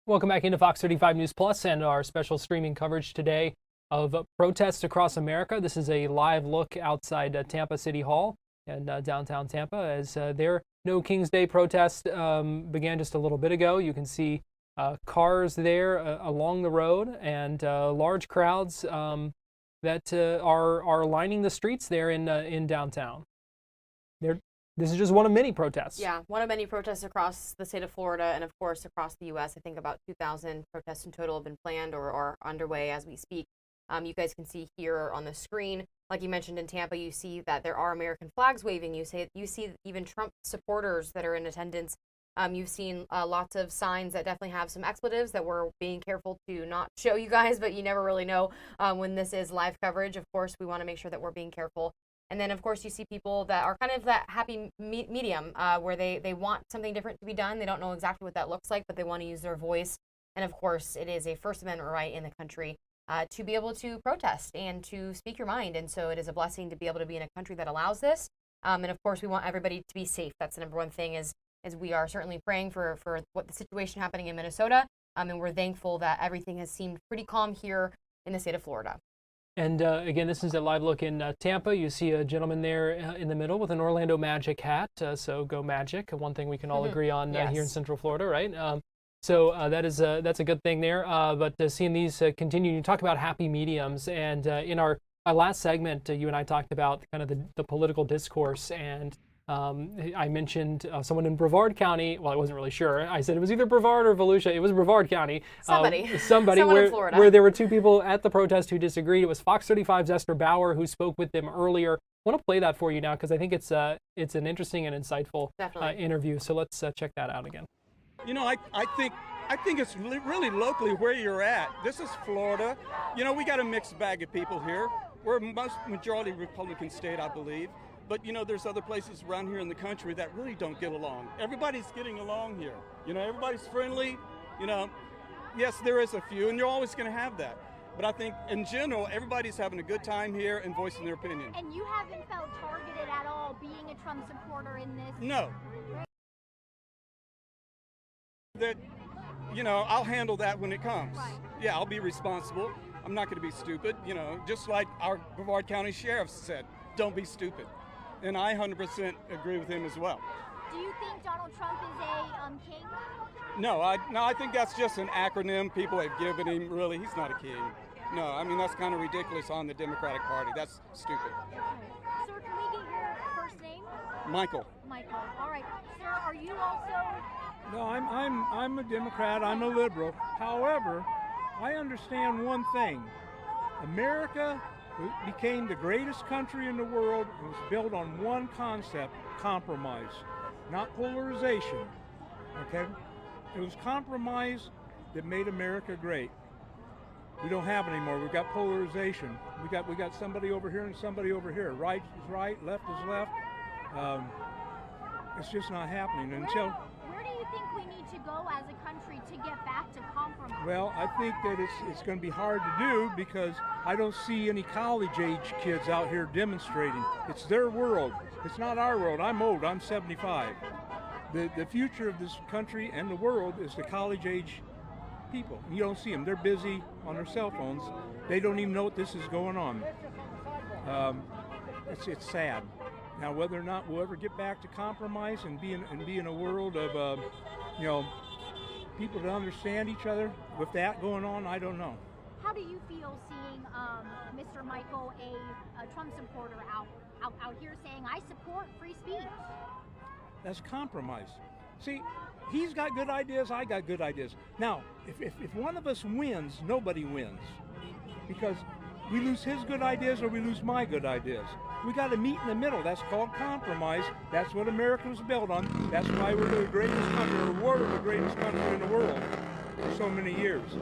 Welcome back into Fox 35 News Plus and our special streaming coverage today of protests across America. This is a live look outside Tampa City Hall and downtown Tampa as their No King's Day protest began just a little bit ago. You can see cars there along the road and large crowds that are lining the streets there in downtown. This is just one of many protests. Yeah, one of many protests across the state of Florida and, of course, across the U.S. I think about 2,000 protests in total have been planned or are underway as we speak. You guys can see here on the screen, like you mentioned in Tampa, you see that there are American flags waving. You see even Trump supporters that are in attendance. You've seen lots of signs that definitely have some expletives that we're being careful to not show you guys, but you never really know when this is live coverage. Of course, we want to make sure that we're being careful. And then, of course, you see people that are kind of that happy medium where they want something different to be done. They don't know exactly what that looks like, but they want to use their voice. And, of course, it is a First Amendment right in the country to be able to protest and to speak your mind. And so it is a blessing to be able to be in a country that allows this. And, of course, we want everybody to be safe. That's the number one thing is we are certainly praying for what the situation happening in Minnesota. And we're thankful that everything has seemed pretty calm here in the state of Florida. And again, this is a live look in Tampa. You see a gentleman there in the middle with an Orlando Magic hat. So go Magic, one thing we can all agree on Yes. here in Central Florida, right? So that's a good thing there. But seeing these continue, you talk about happy mediums. And in our last segment, you and I talked about kind of the political discourse. And I mentioned someone in Brevard County. Well, I wasn't really sure. I said it was either Brevard or Volusia. It was Brevard County. Somebody Someone in Florida. where there were two people at the protest who disagreed. It was Fox 35's Esther Bauer who spoke with them earlier. I want to play that for you now because I think it's an interesting and insightful interview. So let's check that out again. You know, I think it's really locally where you're at. This is Florida. You know, we got a mixed bag of people here. We're a majority Republican state, I believe. But, you know, there's other places around here in the country that really don't get along. Everybody's getting along here. You know, everybody's friendly. You know, yes, there is a few, and you're always going to have that. But I think, in general, everybody's having a good time here and voicing their opinion. And you haven't felt targeted at all being a Trump supporter in this? No. That, you know, I'll handle that when it comes. Right. Yeah, I'll be responsible. I'm not going to be stupid, you know, just like our Brevard County Sheriff said, don't be stupid. And I 100% agree with him as well. Do you think Donald Trump is a king? No, I think that's just an acronym people have given him. Really, he's not a king. No, I mean, that's kind of ridiculous on the Democratic Party. That's stupid. Sir, can we get your first name? Michael. Michael. All right. Sir, are you also... No, I'm a Democrat. I'm a liberal. However, I understand one thing. America became the greatest country in the world. It was built on one concept, compromise, not polarization. Okay? It was compromise that made America great. We don't have it anymore. We've got polarization. We got somebody over here and somebody over here. Right is right, left is left. It's just not happening until. Where do you think we need to go as a country to get back to compromise? Well, I think that it's going to be hard to do because I don't see any college-age kids out here demonstrating. It's their world. It's not our world. I'm old. I'm 75. The future of this country and the world is the college-age people. You don't see them. They're busy on their cell phones. They don't even know what this is going on. It's sad. Now, whether or not we'll ever get back to compromise and be in a world of, you know, people to understand each other, with that going on, I don't know. How do you feel seeing Mr. Michael, a Trump supporter, out here saying, I support free speech? That's compromise. See, he's got good ideas, I got good ideas. Now, if one of us wins, nobody wins. Because we lose his good ideas or we lose my good ideas. We got to meet in the middle. That's called compromise. That's what America was built on. That's why we're the greatest country, or were the greatest country in the world for so many years.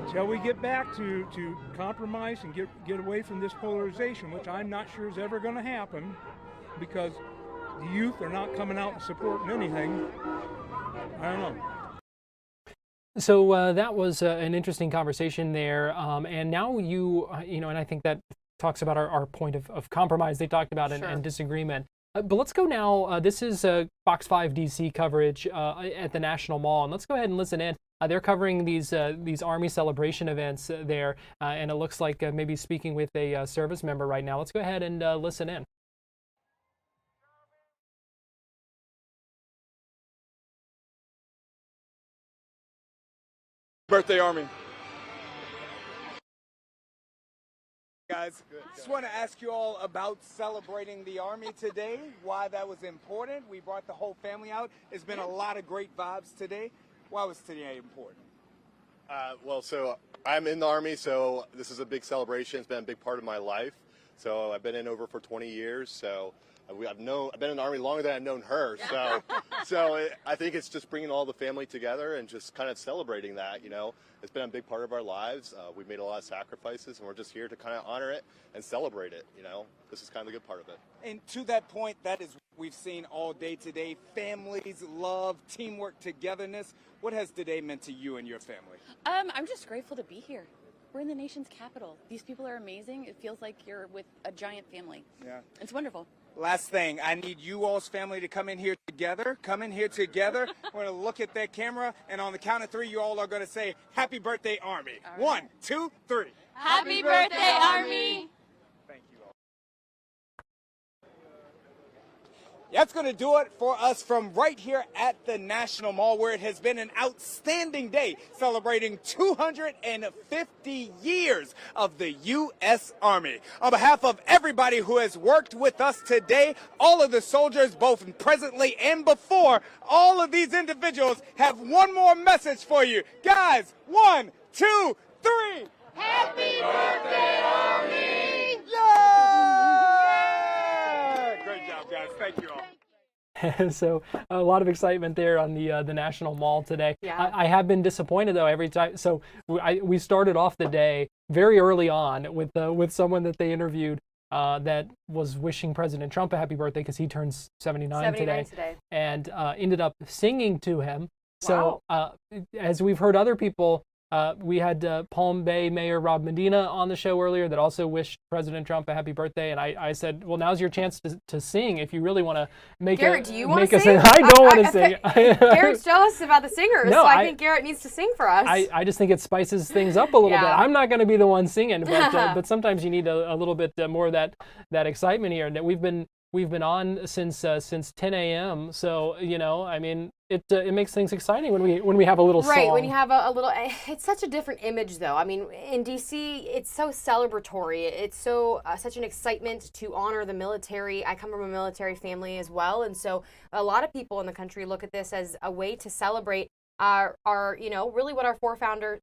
Until we get back to compromise and get away from this polarization, which I'm not sure is ever going to happen, because the youth are not coming out and supporting anything. I don't know. So that was an interesting conversation there, and now you know, and I think that talks about our point of compromise they talked about and disagreement. But let's go now. This is Fox 5 DC coverage at the National Mall, and let's go ahead and listen in. They're covering these Army celebration events there, and it looks like maybe speaking with a service member right now. Let's go ahead and listen in. Birthday Army. Guys, just want to ask you all about celebrating the Army today, why that was important. We brought the whole family out. It's been a lot of great vibes today. Why was today important? Well, so I'm in the Army, so this is a big celebration. It's been a big part of my life. So I've been in over for 20 years, so I've been in the Army longer than I've known her. So I think it's just bringing all the family together and just kind of celebrating that, you know. It's been a big part of our lives. We've made a lot of sacrifices, and we're just here to kind of honor it and celebrate it, you know. This is kind of the good part of it. And to that point, that is what we've seen all day today. Families, love, teamwork, togetherness. What has today meant to you and your family? I'm just grateful to be here. We're in the nation's capital. These people are amazing. It feels like you're with a giant family. Yeah. It's wonderful. Last thing, I need you all's family to come in here together. Come in here together. We're going to look at that camera, and on the count of three, you all are going to say, Happy Birthday, Army. Right. 1, 2, 3. Happy birthday, Army. Thank you all. That's going to do it for us from right here at the National Mall, where it has been an outstanding day celebrating 250 years of the U.S. Army. On behalf of everybody who has worked with us today, all of the soldiers, both presently and before, all of these individuals have one more message for you. Guys, 1, 2, 3. Happy birthday, Army! Yeah! Great job, guys. Thank you all. So a lot of excitement there on the National Mall today. Yeah. I have been disappointed though every time. So we started off the day very early on with someone that they interviewed that was wishing President Trump a happy birthday because he turns 79 today, and ended up singing to him. Wow. So as we've heard other people. We had Palm Bay Mayor Rob Medina on the show earlier that also wished President Trump a happy birthday, and I said, well, now's your chance to sing if you really want to make Garrett, do you want to sing? I don't want to sing. Garrett's jealous about the singers, no, so I think Garrett needs to sing for us. I just think it spices things up a little bit. I'm not going to be the one singing, but sometimes you need a little bit more of that excitement here. And we've been on since 10 a.m. So you know, I mean, it makes things exciting when we have a little song. Right, when you have a little. It's such a different image, though. I mean, in DC, it's so celebratory. It's so such an excitement to honor the military. I come from a military family as well, and so a lot of people in the country look at this as a way to celebrate our you know, really what our forefathers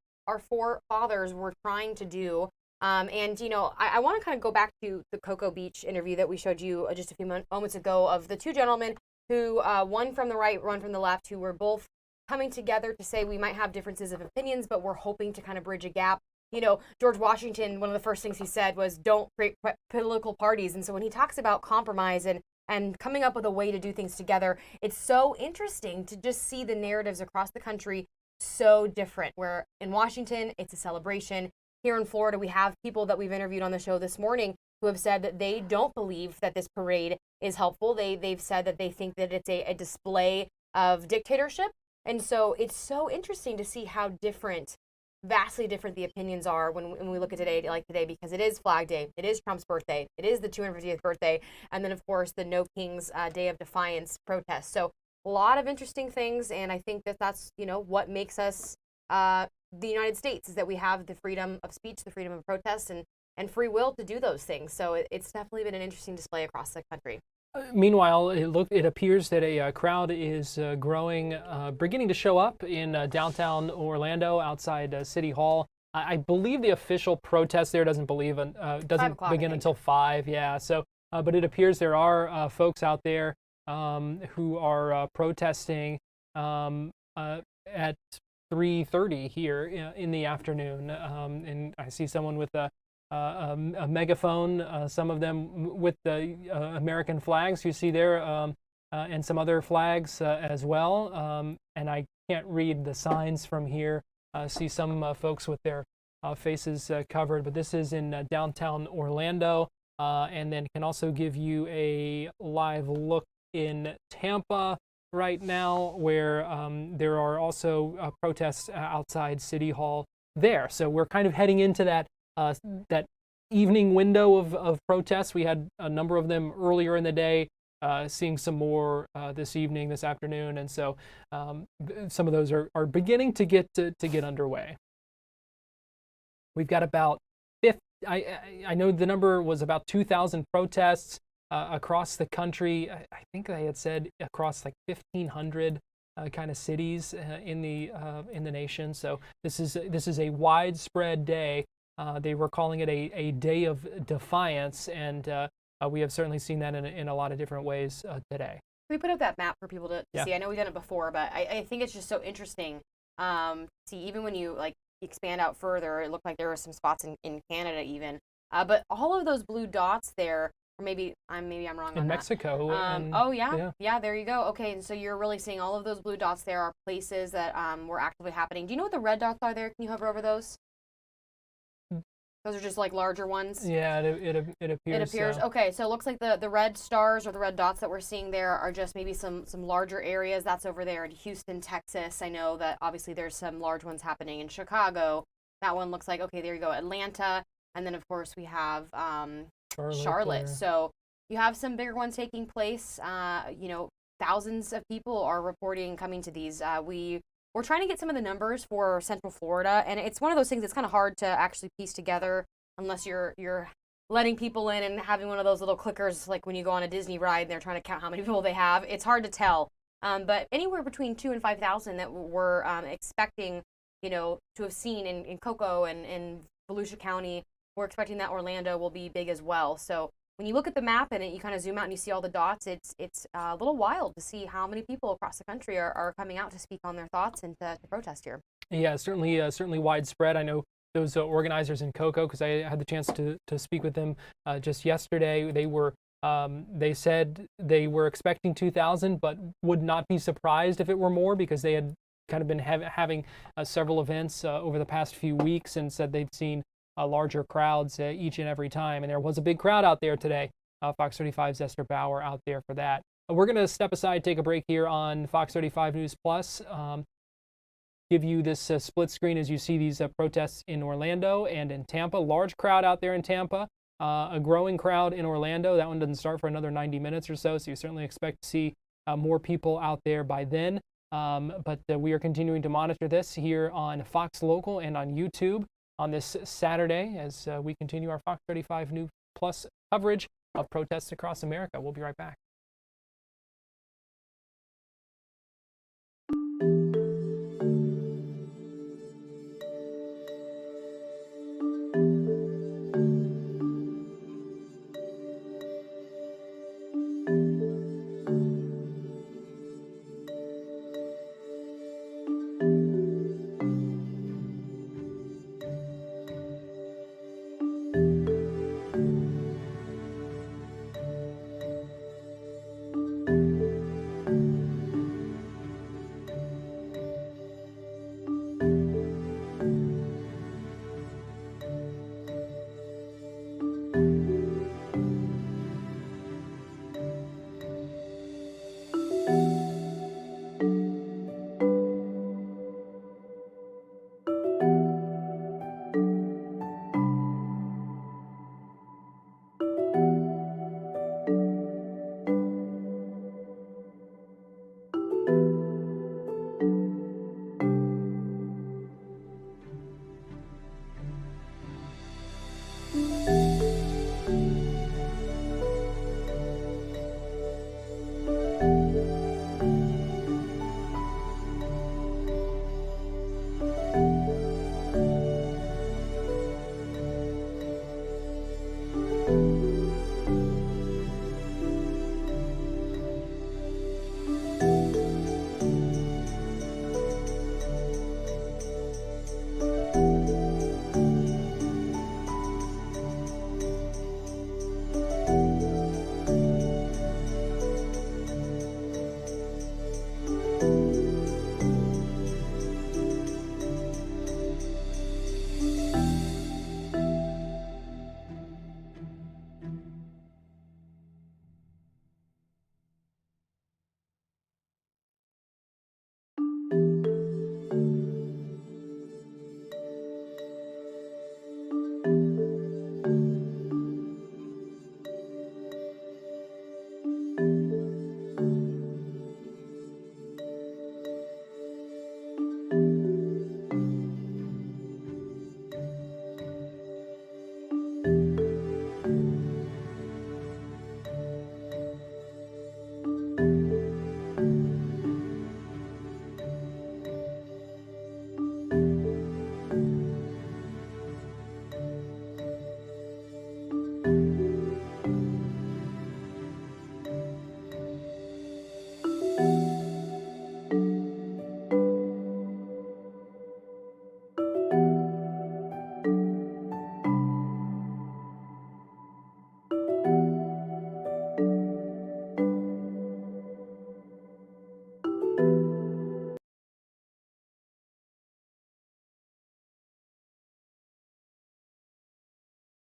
were trying to do. And, you know, I want to kind of go back to the Cocoa Beach interview that we showed you just a few moments ago of the two gentlemen who, one from the right, one from the left, who were both coming together to say we might have differences of opinions, but we're hoping to kind of bridge a gap. You know, George Washington, one of the first things he said was don't create political parties. And so when he talks about compromise and coming up with a way to do things together, it's so interesting to just see the narratives across the country so different, where in Washington, it's a celebration. Here in Florida, we have people that we've interviewed on the show this morning who have said that they don't believe that this parade is helpful. They've said that they think that it's a display of dictatorship. And so it's so interesting to see how vastly different the opinions are when we look at today, because it is Flag Day, it is Trump's birthday, it is the 250th birthday, and then, of course, the No Kings Day of Defiance protest. So a lot of interesting things, and I think that's, you know, what makes us the United States, is that we have the freedom of speech, the freedom of protest, and free will to do those things. So it's definitely been an interesting display across the country. Meanwhile, it appears that a crowd is growing, beginning to show up in downtown Orlando outside City Hall. I believe the official protest there doesn't begin until 5. Yeah. So, but it appears there are folks out there who are protesting at 3:30 here in the afternoon, and I see someone with a megaphone, some of them with the American flags you see there, and some other flags as well, and I can't read the signs from here. See some folks with their faces covered, but this is in downtown Orlando. and then can also give you a live look in Tampa right now, where there are also protests outside City Hall there. So we're kind of heading into that that evening window of protests. We had a number of them earlier in the day, seeing some more this evening, this afternoon, and so some of those are beginning to get underway. We've got about I know the number was about 2,000 protests across the country. I think they had said across like 1,500 kind of cities in the nation. So this is a widespread day. They were calling it a day of defiance, and we have certainly seen that in a lot of different ways today. We put up that map for people to Yeah. see. I know we've done it before, but I think it's just so interesting. See, even when you like expand out further, it looked like there were some spots in Canada even. But all of those blue dots there, or maybe I'm wrong on In that. Mexico. Oh yeah, there you go. Okay, and so you're really seeing all of those blue dots there are places that were actively happening. Do you know what the red dots are there? Can you hover over those? Those are just like larger ones. Yeah, it appears. It appears. So. Okay, so it looks like the red stars or the red dots that we're seeing there are just maybe some larger areas. That's over there in Houston, Texas. I know that obviously there's some large ones happening in Chicago. That one looks like, okay, there you go, Atlanta. And then of course we have Charlotte. So you have some bigger ones taking place. Thousands of people are reporting coming to these. We're trying to get some of the numbers for Central Florida, and it's one of those things that's kind of hard to actually piece together unless you're letting people in and having one of those little clickers like when you go on a Disney ride and they're trying to count how many people they have. It's hard to tell, but anywhere between 2,000 and 5,000 that we're expecting, to have seen in Cocoa and in Volusia County. We're expecting that Orlando will be big as well. So when you look at the map and you kind of zoom out and you see all the dots, it's a little wild to see how many people across the country are coming out to speak on their thoughts and to protest here. Yeah, certainly widespread. I know those organizers in Cocoa, because I had the chance to speak with them just yesterday. They said they were expecting 2,000, but would not be surprised if it were more, because they had kind of been having several events over the past few weeks, and said they've seen larger crowds each and every time. And there was a big crowd out there today. Fox 35's Esther Bauer out there for that. We're going to step aside, take a break here on Fox 35 News Plus. Give you this split screen as you see these protests in Orlando and in Tampa. Large crowd out there in Tampa. A growing crowd in Orlando. That one doesn't start for another 90 minutes or so, so you certainly expect to see more people out there by then. But we are continuing to monitor this here on Fox Local and on YouTube on this Saturday as we continue our Fox 35 News Plus coverage of protests across America. We'll be right back.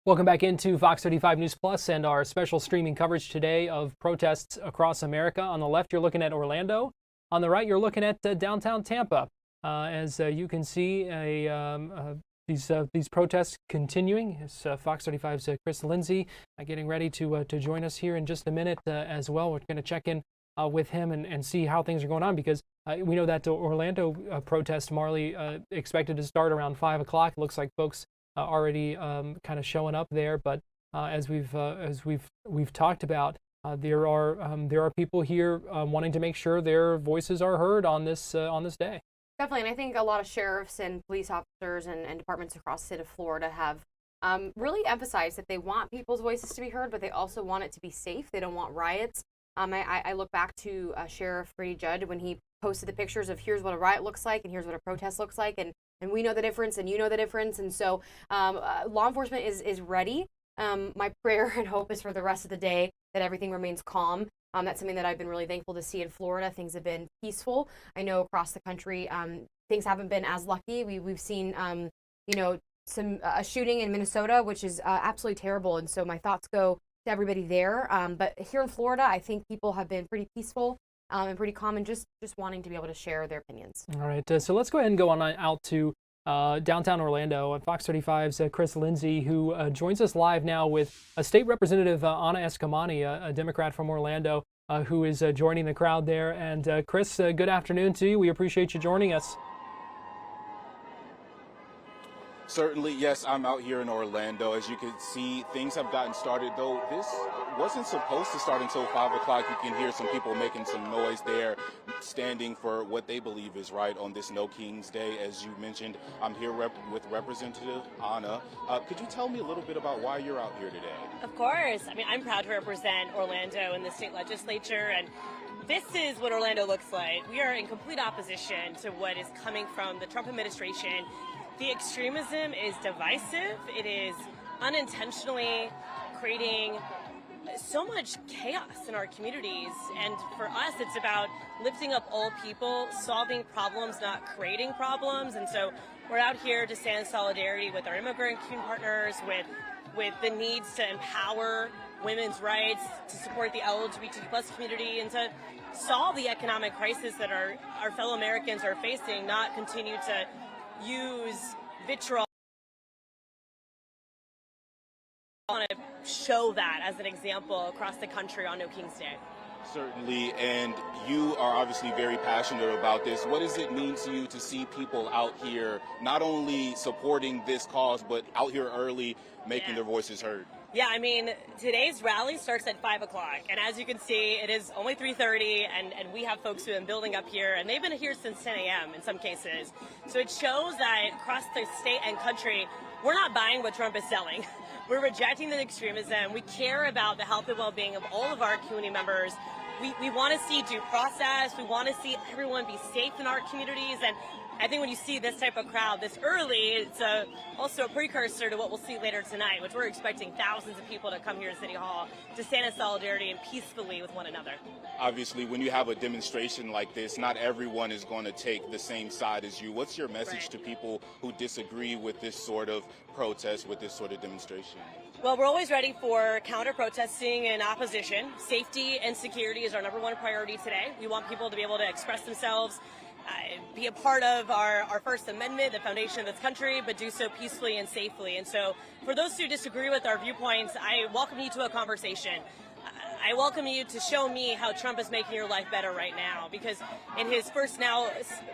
Welcome back into Fox 35 News Plus and our special streaming coverage today of protests across America. On the left, you're looking at Orlando. On the right, you're looking at downtown Tampa. As you can see, these protests continuing. It's Fox 35's Chris Lindsay getting ready to join us here in just a minute as well. We're going to check in with him and see how things are going on, because we know that the Orlando protest, Marley, expected to start around 5 o'clock. It looks like folks already kind of showing up there, but as we've talked about, there are people here wanting to make sure their voices are heard on this day. Definitely, and I think a lot of sheriffs and police officers and departments across the state of Florida have really emphasized that they want people's voices to be heard, but they also want it to be safe. They don't want riots. I look back to Sheriff Grady Judd when he posted the pictures of here's what a riot looks like and here's what a protest looks like, and we know the difference and you know the difference, and so law enforcement is ready. My prayer and hope is for the rest of the day that everything remains calm. That's something that I've been really thankful to see in Florida. Things have been peaceful. I know across the country things haven't been as lucky. We've seen some a shooting in Minnesota, which is absolutely terrible, and so my thoughts go to everybody there. But here in Florida, I think people have been pretty peaceful and pretty calm, and just wanting to be able to share their opinions. All right, so let's go ahead and go on out to downtown Orlando. Fox 35's Chris Lindsay, who joins us live now with State Representative Anna Escamani, a Democrat from Orlando, who is joining the crowd there. And Chris, good afternoon to you. We appreciate you joining us. Certainly, yes, I'm out here in Orlando. As you can see, things have gotten started, though this wasn't supposed to start until 5 o'clock. You can hear some people making some noise there, standing for what they believe is right on this No Kings Day. As you mentioned, I'm here with Representative Anna. Could you tell me a little bit about why you're out here today? Of course. I mean, I'm proud to represent Orlando in the state legislature, and this is what Orlando looks like. We are in complete opposition to what is coming from the Trump administration. The extremism is divisive. It is unintentionally creating so much chaos in our communities. And for us, it's about lifting up all people, solving problems, not creating problems. And so we're out here to stand in solidarity with our immigrant community partners, with the needs to empower women's rights, to support the LGBT+ community, and to solve the economic crisis that our fellow Americans are facing, not continue to use vitriol. I want to show that as an example across the country on No Kings Day. Certainly, and you are obviously very passionate about this. What does it mean to you to see people out here not only supporting this cause, but out here early, making their voices heard? Yeah, I mean, today's rally starts at 5 o'clock, and as you can see, it is only 3:30, and we have folks who have been building up here, and they've been here since 10 a.m. in some cases. So it shows that across the state and country, we're not buying what Trump is selling. We're rejecting the extremism. We care about the health and well-being of all of our community members. We want to see due process. We want to see everyone be safe in our communities, and I think when you see this type of crowd this early, it's also a precursor to what we'll see later tonight, which we're expecting thousands of people to come here to City Hall to stand in solidarity and peacefully with one another. Obviously, when you have a demonstration like this, not everyone is going to take the same side as you. What's your message to people who disagree with this sort of protest, with this sort of demonstration? Well, we're always ready for counter-protesting and opposition. Safety and security is our #1 priority today. We want people to be able to express themselves, be a part of our First Amendment, the foundation of this country, but do so peacefully and safely. And so for those who disagree with our viewpoints, I welcome you to a conversation. I welcome you to show me how Trump is making your life better right now, because in his first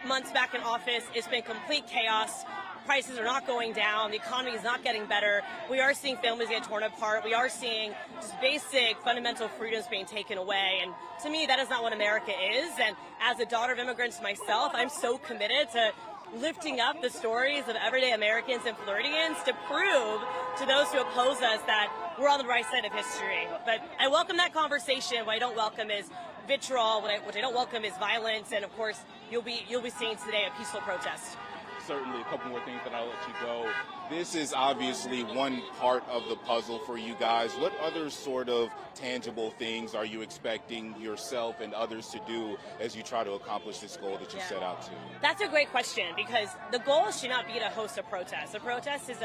months back in office, it's been complete chaos. Prices are not going down. The economy is not getting better. We are seeing families get torn apart. We are seeing just basic fundamental freedoms being taken away. And to me, that is not what America is. And as a daughter of immigrants myself, I'm so committed to lifting up the stories of everyday Americans and Floridians to prove to those who oppose us that we're on the right side of history. But I welcome that conversation. What I don't welcome is vitriol. What I don't welcome is violence. And of course, you'll be seeing today a peaceful protest. Certainly, a couple more things, then I'll let you go. This is obviously one part of the puzzle for you guys. What other sort of tangible things are you expecting yourself and others to do as you try to accomplish this goal that you set out to? That's a great question, because the goal should not be to host a protest. A protest is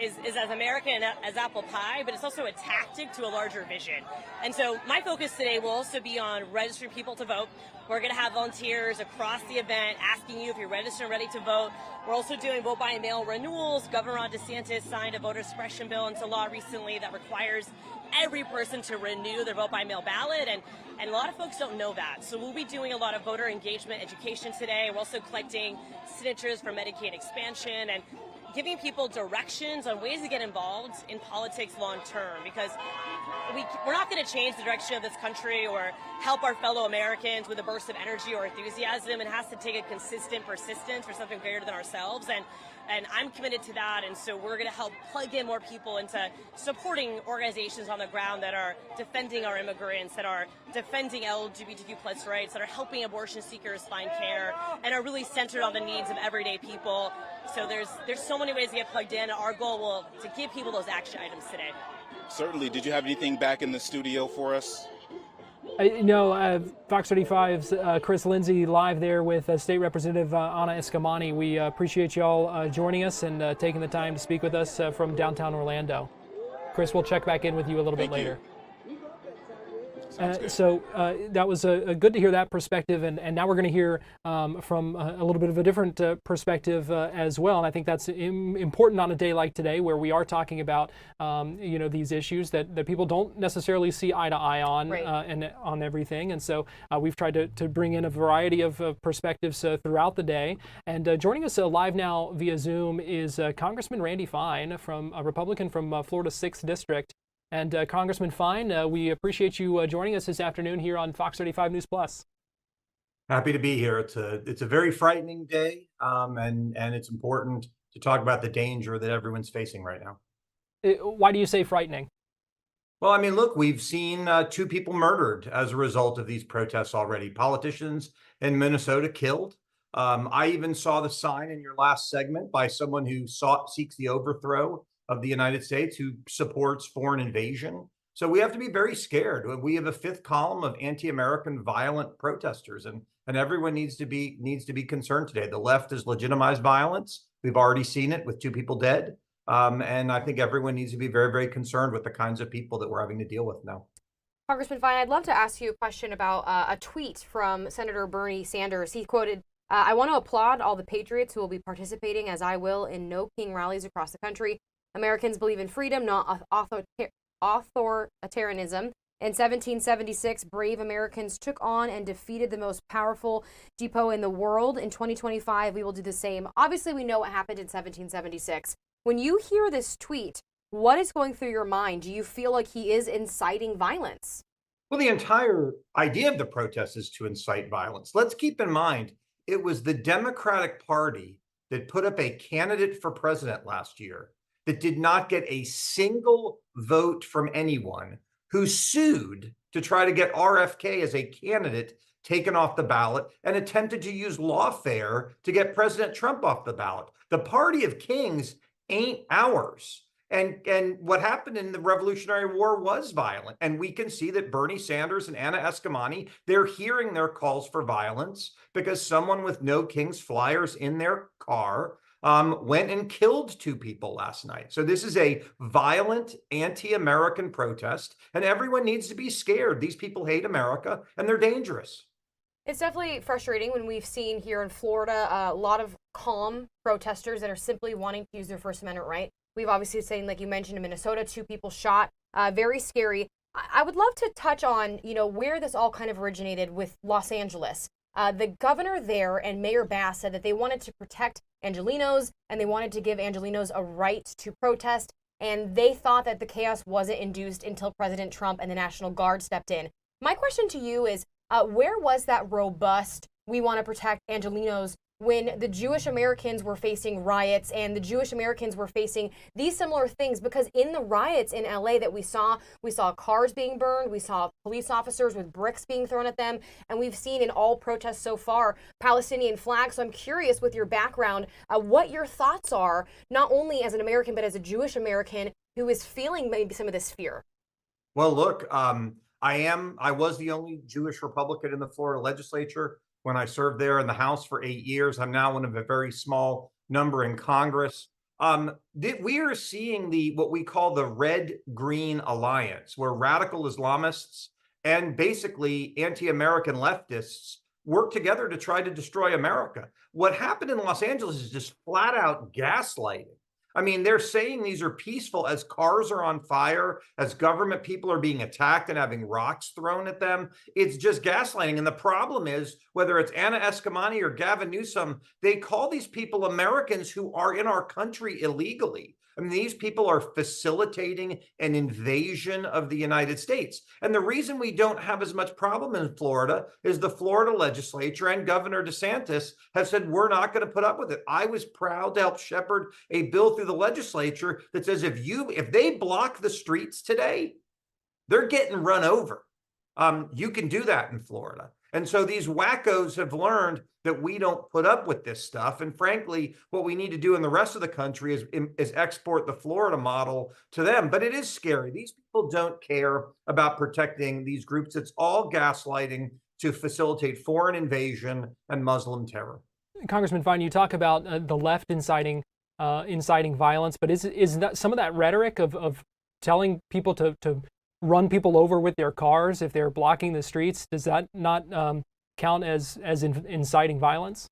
is as American as apple pie, but it's also a tactic to a larger vision. And so my focus today will also be on registering people to vote. We're going to have volunteers across the event asking you if you're registered and ready to vote. We're also doing vote by mail renewals. Governor Ron DeSantis signed a voter suppression bill into law recently that requires every person to renew their vote by mail ballot, and a lot of folks don't know that. So we'll be doing a lot of voter engagement education today. We're also collecting signatures for Medicaid expansion and giving people directions on ways to get involved in politics long term, because we're not going to change the direction of this country or help our fellow Americans with a burst of energy or enthusiasm. It has to take a consistent persistence for something greater than ourselves, and I'm committed to that. And so we're going to help plug in more people into supporting organizations on the ground that are defending our immigrants, that are defending LGBTQ plus rights, that are helping abortion seekers find care, and are really centered on the needs of everyday people. So there's so many ways to get plugged in. Our goal will to give people those action items today. Certainly. Did you have anything back in the studio for us? No, Fox 35's Chris Lindsay live there with State Representative Anna Eskamani. We appreciate you all joining us and taking the time to speak with us from downtown Orlando. Chris, we'll check back in with you a little bit later. So that was good to hear that perspective, and now we're going to hear from a little bit of a different perspective as well. And I think that's important on a day like today, where we are talking about these issues that people don't necessarily see eye to eye on, right, and on everything. And so we've tried to bring in a variety of perspectives throughout the day. And joining us live now via Zoom is Congressman Randy Fine, from a Republican from Florida's 6th District. And Congressman Fine, we appreciate you joining us this afternoon here on Fox 35 News Plus. Happy to be here. It's a very frightening day, and it's important to talk about the danger that everyone's facing right now. Why do you say frightening? Well, I mean, look, we've seen 2 people murdered as a result of these protests already. Politicians in Minnesota killed. I even saw the sign in your last segment by someone who seeks the overthrow of the United States, who supports foreign invasion. So we have to be very scared. We have a 5th column of anti-American violent protesters, and everyone needs to be concerned today. The left has legitimized violence. We've already seen it with 2 people dead. And I think everyone needs to be very, very concerned with the kinds of people that we're having to deal with now. Congressman Fine, I'd love to ask you a question about a tweet from Senator Bernie Sanders. He quoted, "I want to applaud all the patriots who will be participating, as I will, in No King rallies across the country. Americans believe in freedom, not authoritarianism. In 1776, brave Americans took on and defeated the most powerful depot in the world. In 2025, we will do the same." Obviously, we know what happened in 1776. When you hear this tweet, what is going through your mind? Do you feel like he is inciting violence? Well, the entire idea of the protest is to incite violence. Let's keep in mind, it was the Democratic Party that put up a candidate for president last year that did not get a single vote from anyone, who sued to try to get RFK as a candidate taken off the ballot and attempted to use lawfare to get President Trump off the ballot. The party of kings ain't ours. And what happened in the Revolutionary War was violent. And we can see that Bernie Sanders and Anna Eskamani, they're hearing their calls for violence because someone with No Kings flyers in their car went and killed 2 people last night. So this is a violent anti-American protest, and everyone needs to be scared. These people hate America, and they're dangerous. It's definitely frustrating when we've seen here in Florida a lot of calm protesters that are simply wanting to use their First Amendment right. We've obviously seen, like you mentioned, in Minnesota, 2 people shot. Very scary. I would love to touch on, where this all kind of originated with Los Angeles. The governor there and Mayor Bass said that they wanted to protect Angelenos, and they wanted to give Angelenos a right to protest, and they thought that the chaos wasn't induced until President Trump and the National Guard stepped in. My question to you is, where was that robust, we want to protect Angelenos, when the Jewish Americans were facing riots and the Jewish Americans were facing these similar things? Because in the riots in LA that we saw cars being burned, we saw police officers with bricks being thrown at them, and we've seen in all protests so far Palestinian flags. So I'm curious, with your background, what your thoughts are, not only as an American, but as a Jewish American who is feeling maybe some of this fear. Well, look, I was the only Jewish Republican in the Florida legislature when I served there in the House for 8 years. I'm now one of a very small number in Congress. We are seeing what we call the red-green alliance, where radical Islamists and basically anti-American leftists work together to try to destroy America. What happened in Los Angeles is just flat out gaslighting. I mean, they're saying these are peaceful as cars are on fire, as government people are being attacked and having rocks thrown at them. It's just gaslighting. And the problem is, whether it's Anna Eskamani or Gavin Newsom, they call these people Americans who are in our country illegally. I mean, these people are facilitating an invasion of the United States. And the reason we don't have as much problem in Florida is the Florida legislature and Governor DeSantis have said, we're not going to put up with it. I was proud to help shepherd a bill through the legislature that says if they block the streets today, they're getting run over. You can do that in Florida. And so these wackos have learned that we don't put up with this stuff. And frankly, what we need to do in the rest of the country is export the Florida model to them. But it is scary. These people don't care about protecting these groups. It's all gaslighting to facilitate foreign invasion and Muslim terror. Congressman Fine, you talk about the left inciting violence, but is that some of that rhetoric of telling people to run people over with their cars if they're blocking the streets, does that not count as inciting violence?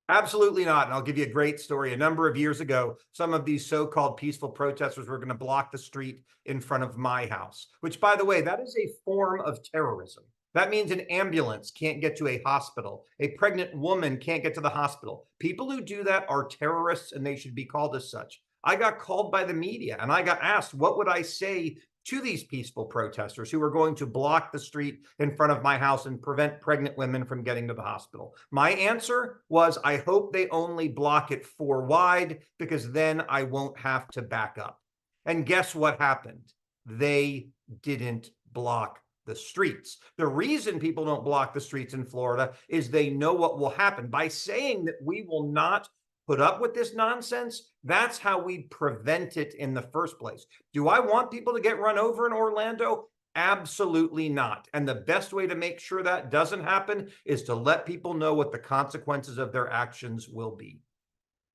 Absolutely not. And I'll give you a great story. A number of years ago, some of these so-called peaceful protesters were going to block the street in front of my house, which, by the way, that is a form of terrorism. That means an ambulance can't get to a hospital. A pregnant woman can't get to the hospital. People who do that are terrorists, and they should be called as such. I got called by the media, and I got asked, what would I say to these peaceful protesters who were going to block the street in front of my house and prevent pregnant women from getting to the hospital? My answer was, I hope they only block it 4 wide, because then I won't have to back up. And guess what happened? They didn't block the streets. The reason people don't block the streets in Florida is they know what will happen. By saying that we will not put up with this nonsense, that's how we prevent it in the first place. Do I want people to get run over in Orlando? Absolutely not. And the best way to make sure that doesn't happen is to let people know what the consequences of their actions will be.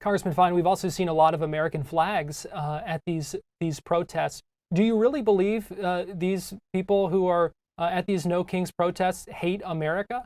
Congressman Fine, we've also seen a lot of American flags at these protests. Do you really believe these people who are at these No Kings protests hate America?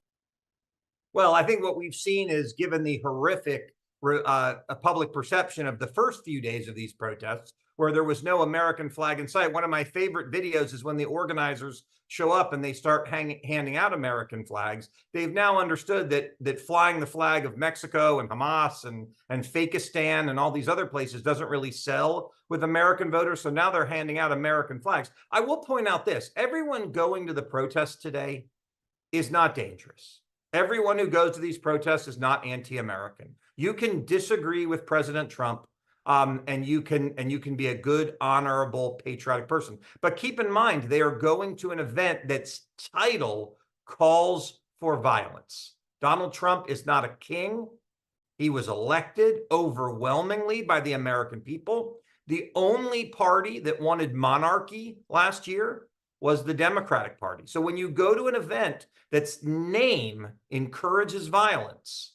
Well, I think what we've seen is, given the horrific a public perception of the first few days of these protests, where there was no American flag in sight. One of my favorite videos is when the organizers show up and they start handing out American flags. They've now understood that flying the flag of Mexico and Hamas and Fakistan and all these other places doesn't really sell with American voters. So now they're handing out American flags. I will point out this: everyone going to the protests today is not dangerous. Everyone who goes to these protests is not anti-American. You can disagree with President Trump, and you can be a good, honorable, patriotic person. But keep in mind, they are going to an event that's title calls for violence. Donald Trump is not a king. He was elected overwhelmingly by the American people. The only party that wanted monarchy last year was the Democratic Party. So when you go to an event that's name encourages violence,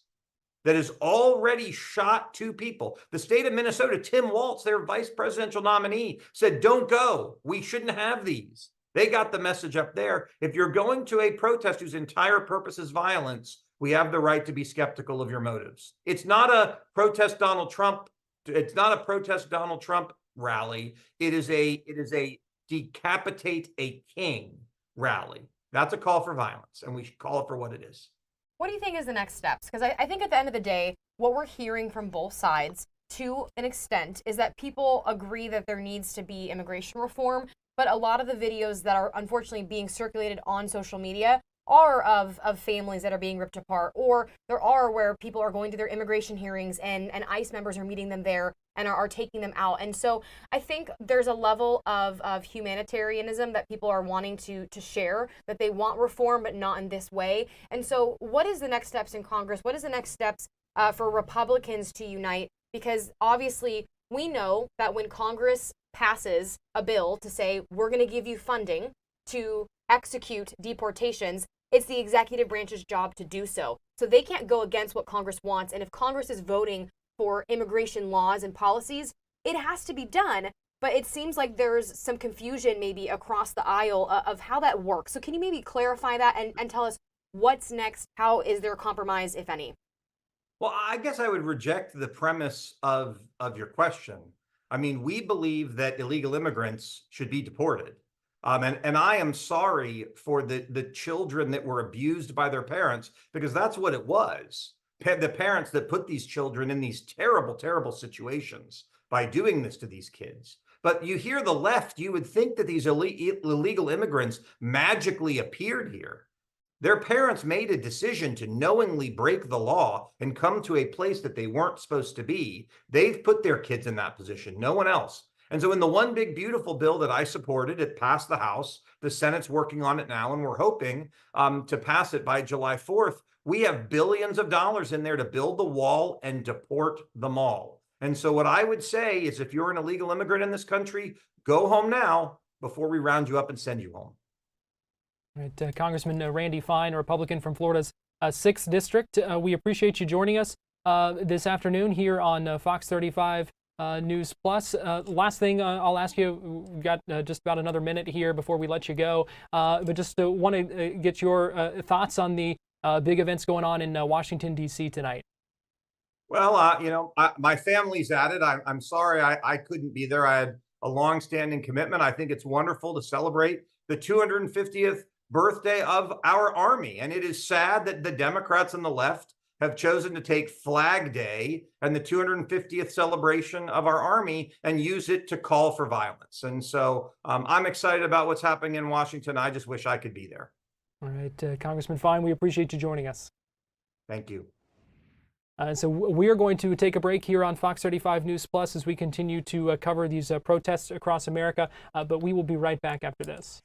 that has already shot 2 people. The state of Minnesota, Tim Walz, their vice presidential nominee, said, don't go. We shouldn't have these. They got the message up there. If you're going to a protest whose entire purpose is violence, we have the right to be skeptical of your motives. It's not a protest Donald Trump. It's not a protest Donald Trump rally. It is a decapitate a king rally. That's a call for violence, and we should call it for what it is. What do you think is the next steps? Because I think at the end of the day, what we're hearing from both sides, to an extent, is that people agree that there needs to be immigration reform, but a lot of the videos that are unfortunately being circulated on social media are of families that are being ripped apart, or there are where people are going to their immigration hearings and ICE members are meeting them there and are taking them out. And so I think there's a level of humanitarianism that people are wanting to share, that they want reform, but not in this way. And so what is the next steps in Congress? What is the next steps for Republicans to unite? Because obviously we know that when Congress passes a bill to say, we're going to give you funding to execute deportations, it's the executive branch's job to do so. So they can't go against what Congress wants. And if Congress is voting for immigration laws and policies, it has to be done. But it seems like there's some confusion maybe across the aisle of how that works. So can you maybe clarify that and tell us what's next? How is there a compromise, if any? Well, I guess I would reject the premise of your question. I mean, we believe that illegal immigrants should be deported. And I am sorry for the children that were abused by their parents, because that's what it was. The parents that put these children in these terrible, terrible situations by doing this to these kids. But you hear the left, you would think that these illegal immigrants magically appeared here. Their parents made a decision to knowingly break the law and come to a place that they weren't supposed to be. They've put their kids in that position, no one else. And so in the one big beautiful bill that I supported, it passed the House. The Senate's working on it now, and we're hoping to pass it by July 4th. We have billions of dollars in there to build the wall and deport them all. And so what I would say is, if you're an illegal immigrant in this country, go home now before we round you up and send you home. All right, Congressman Randy Fine, a Republican from Florida's 6th District. We appreciate you joining us this afternoon here on Fox 35 News Plus. Last thing I'll ask you, we've got just about another minute here before we let you go, but just want to get your thoughts on the big events going on in Washington, D.C. tonight. Well, my family's at it. I'm sorry I couldn't be there. I had a long-standing commitment. I think it's wonderful to celebrate the 250th birthday of our Army. And it is sad that the Democrats and the left have chosen to take Flag Day and the 250th celebration of our Army and use it to call for violence. And so I'm excited about what's happening in Washington. I just wish I could be there. All right, Congressman Fine, we appreciate you joining us. Thank you. So we are going to take a break here on Fox 35 News Plus as we continue to cover these protests across America, but we will be right back after this.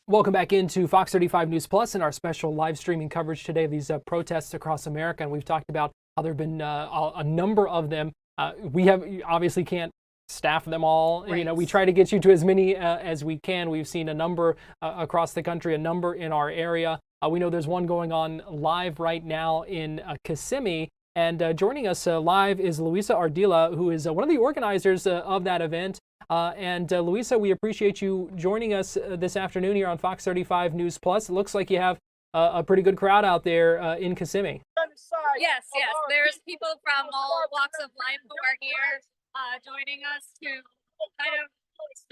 Welcome back into Fox 35 News Plus and our special live streaming coverage today of these protests across America. And we've talked about how there have been a number of them. We obviously can't staff them all. Right. You know, we try to get you to as many as we can. We've seen a number across the country, a number in our area. We know there's one going on live right now in Kissimmee. And joining us live is Luisa Ardila, who is one of the organizers of that event. Luisa, we appreciate you joining us this afternoon here on Fox 35 News Plus. It looks like you have a pretty good crowd out there in Kissimmee. Yes. There's people from all walks of life who are here joining us to kind of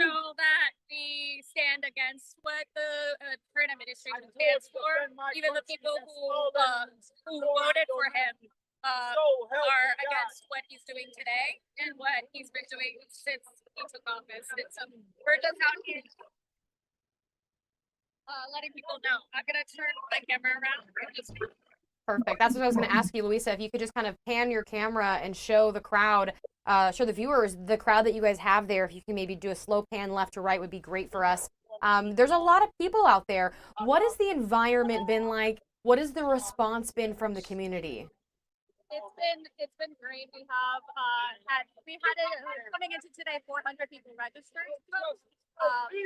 show that we stand against what the current administration stands for. Even the people who voted for him are against what he's doing today and what he's been doing since he took office. And so we're just out here letting people know. I'm going to turn my camera around. Perfect. That's what I was going to ask you, Luisa. If you could just kind of pan your camera and show the crowd, show the viewers the crowd that you guys have there. If you can maybe do a slow pan left to right would be great for us. There's a lot of people out there. What has the environment been like? What has the response been from the community? It's been great. We had coming into today 400 people registered.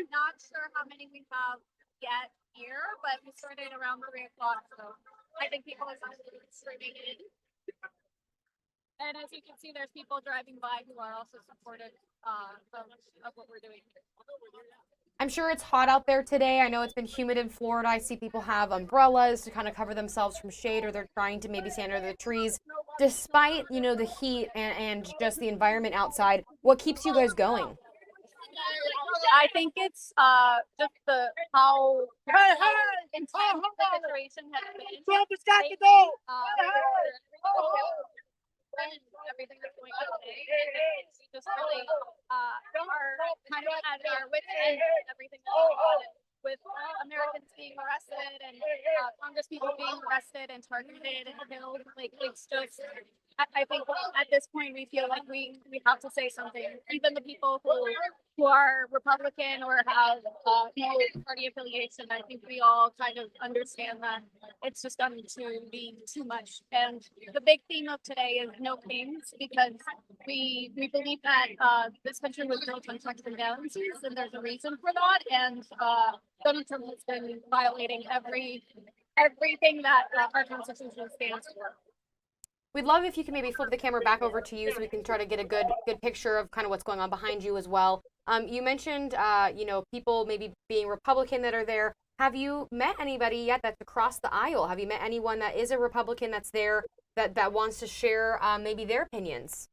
Not sure how many we have yet here, but we started around 3 o'clock, so I think people are streaming in. And as you can see, there's people driving by who are also supportive of what we're doing here. I'm sure it's hot out there today. I know it's been humid in Florida. I see people have umbrellas to kind of cover themselves from shade, or they're trying to maybe stand under the trees. Despite, you know, the heat and just the environment outside, what keeps you guys going? I think it's just how intense the situation has been. Everything that's going on today. We just really are kind of at our wits' end with everything that's going on. With Americans being arrested and Congress people being arrested and targeted and killed, like it's just. I think at this point we feel like we have to say something. Even the people who are Republican or have no party affiliation, I think we all kind of understand that it's just going to be too much. And the big theme of today is no kings, because we believe that this country was built on checks and balances, and there's a reason for that. And Donald Trump has been violating everything that our Constitution stands for. We'd love if you can maybe flip the camera back over to you so we can try to get a good picture of kind of what's going on behind you as well. You mentioned, you know, people maybe being Republican that are there. Have you met anybody yet that's across the aisle? Have you met anyone that is a Republican that's there that wants to share maybe their opinions?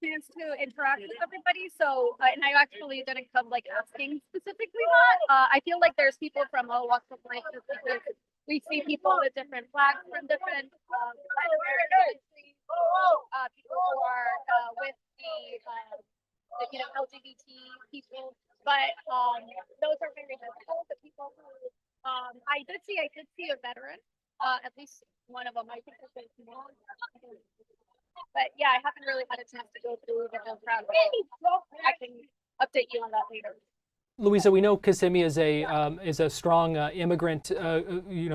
Chance to interact with everybody, so and I actually didn't come like asking specifically that. I feel like there's people from all walks of life. We see people with different flags from different countries, people who are with the LGBT people, but those are very difficult. The people who I did see a veteran, at least one of them. I think was small. But yeah, I haven't really had a chance to go through the whole crowd. I can update you on that later. Luisa, we know Kissimmee is a strong immigrant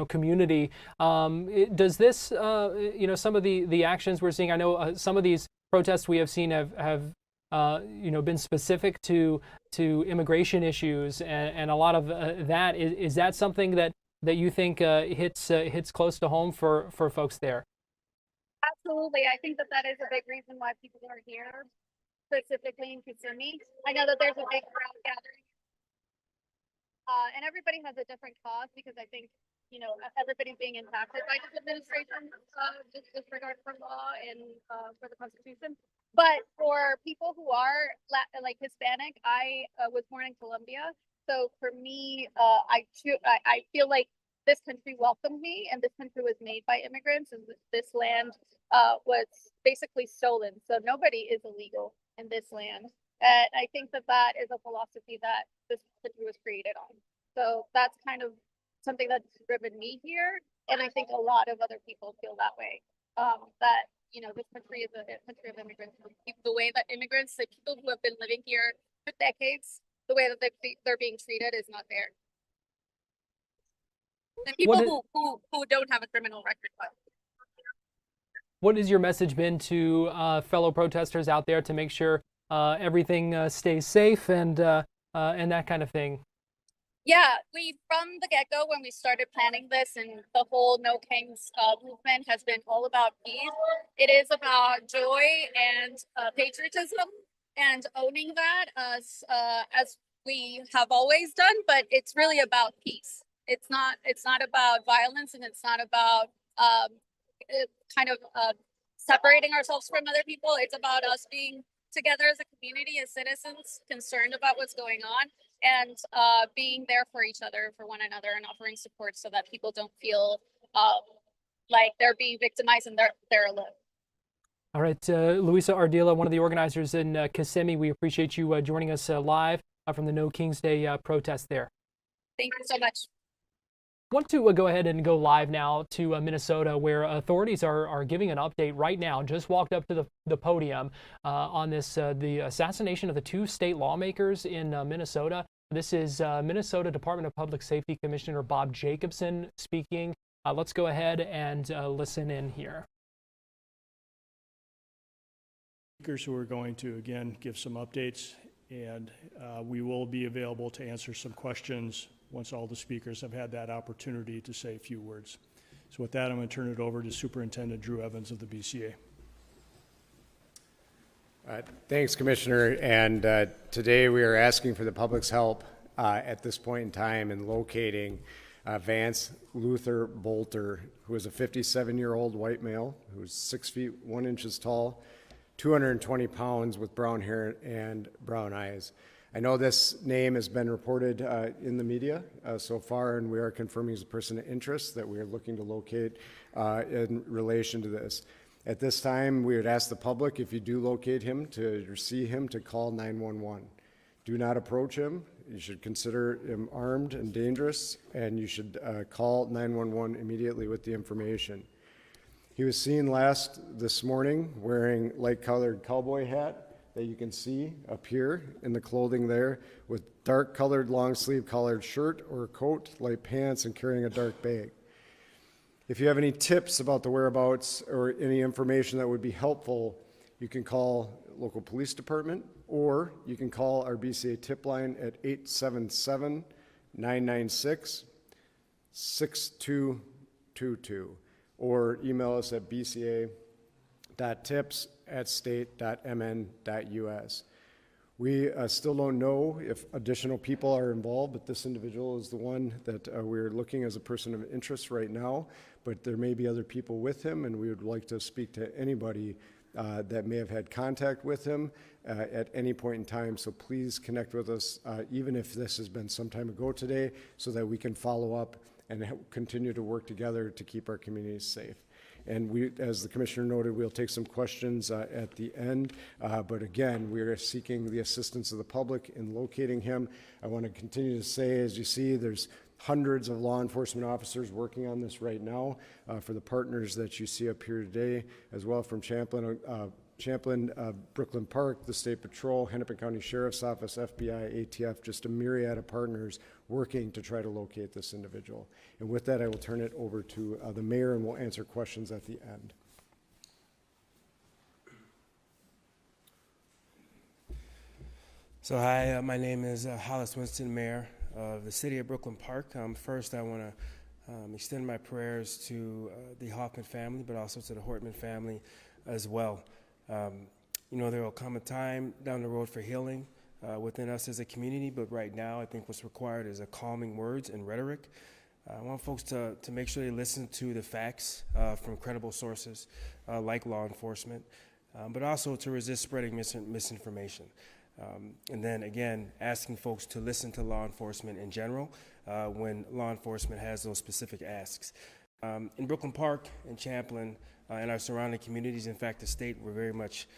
community. Does this some of the actions we're seeing? I know some of these protests we have seen have been specific to immigration issues, and a lot of that is that something that you think hits close to home for folks there? Absolutely, I think that is a big reason why people are here, specifically in Kissimmee. I know that there's a big crowd gathering. And everybody has a different cause, because I think, everybody's being impacted by this administration, disregard for law and for the Constitution. But for people who are like Hispanic, I was born in Colombia. So for me, I feel like this country welcomed me, and this country was made by immigrants, and this land was basically stolen. So nobody is illegal in this land. And I think that is a philosophy that this country was created on. So that's kind of something that's driven me here. And I think a lot of other people feel that way. That, this country is a country of immigrants. The way that immigrants, the people who have been living here for decades, the way that they're being treated is not fair. And people who don't have a criminal record. What has your message been to fellow protesters out there to make sure everything stays safe and that kind of thing? Yeah, we from the get-go when we started planning this and the whole No Kings movement has been all about peace. It is about joy and patriotism and owning that as we have always done, but it's really about peace. It's not about violence, and it's not about separating ourselves from other people. It's about us being together as a community, as citizens, concerned about what's going on, and being there for each other, for one another, and offering support so that people don't feel like they're being victimized and they're alone. All right, Luisa Ardila, one of the organizers in Kissimmee, we appreciate you joining us live from the No Kings Day protest there. Thank you so much. I want to go ahead and go live now to Minnesota, where authorities are giving an update right now. Just walked up to the podium on this the assassination of the two state lawmakers in Minnesota. This is Minnesota Department of Public Safety Commissioner Bob Jacobson speaking. Let's go ahead and listen in here. Speakers who are going to again give some updates, and we will be available to answer some questions once all the speakers have had that opportunity to say a few words. So with that, I'm going to turn it over to Superintendent Drew Evans of the BCA. Thanks, Commissioner. And today we are asking for the public's help at this point in time in locating Vance Luther Bolter, who is a 57-year-old white male who's 6 feet 1 inch tall, 220 pounds, with brown hair and brown eyes. I know this name has been reported in the media so far, and we are confirming he's a person of interest that we are looking to locate in relation to this. At this time, we would ask the public, if you do locate him or see him, to call 911. Do not approach him. You should consider him armed and dangerous, and you should call 911 immediately with the information. He was seen last this morning wearing light-colored cowboy hat that you can see up here in the clothing there, with dark-colored long-sleeve collared shirt or coat, light pants, and carrying a dark bag. If you have any tips about the whereabouts or any information that would be helpful, you can call local police department, or you can call our BCA tip line at 877-996-6222, or email us at bca.tips@state.mn.us. We still don't know if additional people are involved, but this individual is the one that we're looking as a person of interest right now, but there may be other people with him, and we would like to speak to anybody that may have had contact with him at any point in time. So please connect with us, even if this has been some time ago today, so that we can follow up and continue to work together to keep our communities safe. And we, as the Commissioner noted, we'll take some questions at the end. But again, we are seeking the assistance of the public in locating him. I want to continue to say, as you see, there's hundreds of law enforcement officers working on this right now for the partners that you see up here today, as well from Champlin, Brooklyn Park, the State Patrol, Hennepin County Sheriff's Office, FBI, ATF, just a myriad of partners working to try to locate this individual. And with that, I will turn it over to the mayor, and we'll answer questions at the end. So hi, my name is Hollis Winston, Mayor of the City of Brooklyn Park. First, I want to extend my prayers to the Hoffman family, but also to the Hortman family as well. You know, there will come a time down the road for healing within us as a community, but right now I think what's required is a calming words and rhetoric. I want folks to make sure they listen to the facts from credible sources like law enforcement, but also to resist spreading misinformation. And then again, asking folks to listen to law enforcement in general when law enforcement has those specific asks. In Brooklyn Park, in Champlin, and our surrounding communities, in fact, the state, we're very much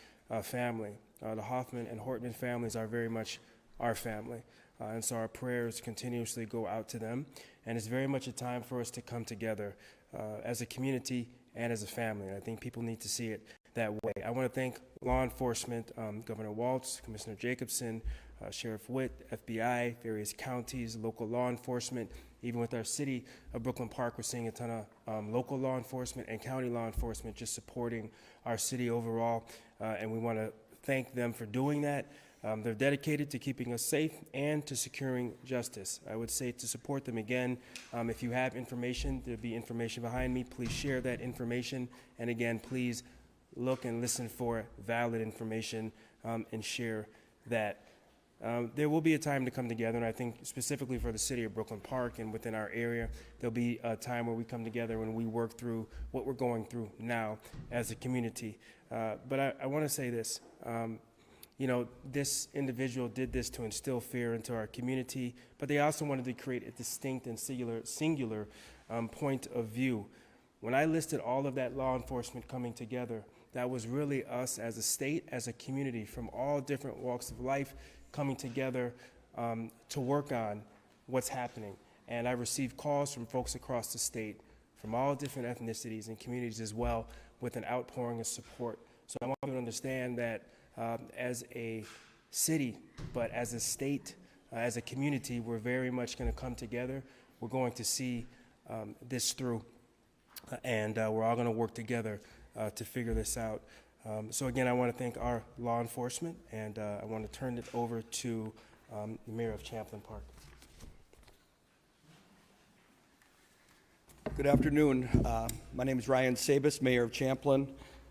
family. The Hoffman and Hortman families are very much our family. And so our prayers continuously go out to them. And it's very much a time for us to come together as a community and as a family. And I think people need to see it that way. I want to thank law enforcement, Governor Waltz, Commissioner Jacobson, Sheriff Witt, FBI, various counties, local law enforcement, Even with our city of Brooklyn Park, we're seeing a ton of local law enforcement and county law enforcement just supporting our city overall, and we want to thank them for doing that. They're dedicated to keeping us safe and to securing justice. I would say to support them again, if you have information, there'll be information behind me. Please share that information. And again, please look and listen for valid information and share that. There will be a time to come together, and I think specifically for the city of Brooklyn Park and within our area, there'll be a time where we come together and we work through what we're going through now as a community. But I want to say this. You know, this individual did this to instill fear into our community, but they also wanted to create a distinct and singular point of view. When I listed all of that law enforcement coming together, that was really us as a state, as a community, from all different walks of life coming together to work on what's happening. And I received calls from folks across the state, from all different ethnicities and communities as well, with an outpouring of support. So I want you to understand that as a city, but as a state, as a community, we're very much going to come together. We're going to see this through, and we're all going to work together to figure this out. So again, I want to thank our law enforcement, and I want to turn it over to the Mayor of Champlin Park. Good afternoon. My name is Ryan Sabis, Mayor of Champlin,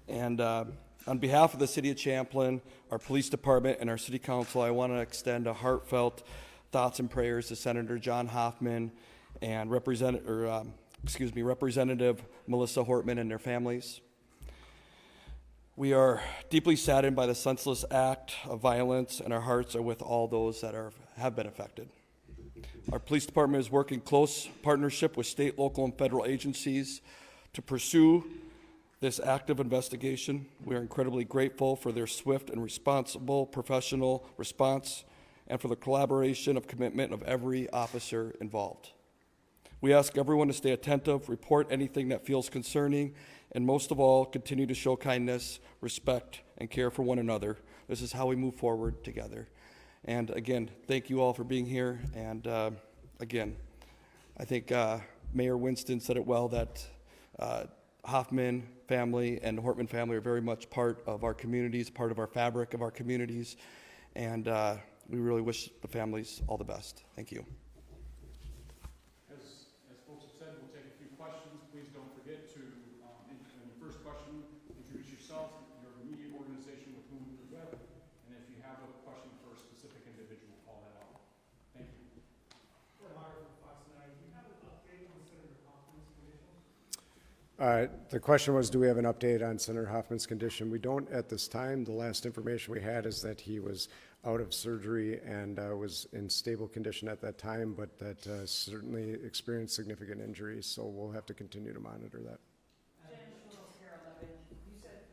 and on behalf of the City of Champlin, our police department, and our City Council, I want to extend a heartfelt thoughts and prayers to Senator John Hoffman and Representative Melissa Hortman and their families. We are deeply saddened by the senseless act of violence, and our hearts are with all those that have been affected. Our police department is working close partnership with state, local, and federal agencies to pursue this active investigation. We are incredibly grateful for their swift and responsible professional response and for the collaboration of commitment of every officer involved. We ask everyone to stay attentive, report anything that feels concerning, and most of all, continue to show kindness, respect, and care for one another. This is how we move forward together. And again, thank you all for being here. And again, I think Mayor Winston said it well that Hoffman family and the Hortman family are very much part of our communities, part of our fabric of our communities, and we really wish the families all the best. Thank you. As folks have said, we'll take a few questions. Please don't forget to, in your first question, introduce yourself, your immediate organization with whom you're with, and if you have a question for a specific individual, call that out. Thank you. The question was, do we have an update on Senator Hoffman's condition? We don't at this time. The last information we had is that he was out of surgery and was in stable condition at that time, but that certainly experienced significant injuries, so we'll have to continue to monitor that. You said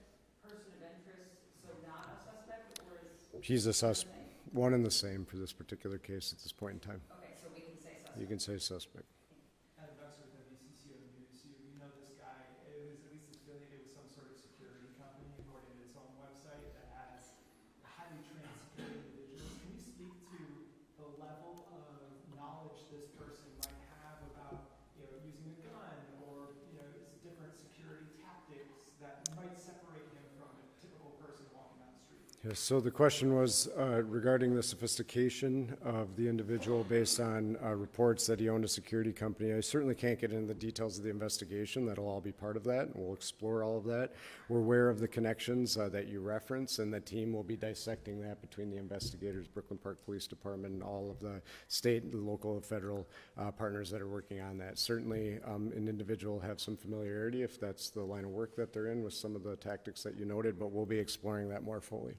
person of interest, so not a suspect, or is... He's a suspect, one and the same for this particular case at this point in time. Okay, so we can say suspect. You can say suspect. Yes, so the question was regarding the sophistication of the individual based on reports that he owned a security company. I certainly can't get into the details of the investigation. That'll all be part of that, and we'll explore all of that. We're aware of the connections that you reference, and the team will be dissecting that between the investigators, Brooklyn Park Police Department, and all of the state, the local, and federal partners that are working on that. Certainly, an individual will have some familiarity if that's the line of work that they're in with some of the tactics that you noted, but we'll be exploring that more fully.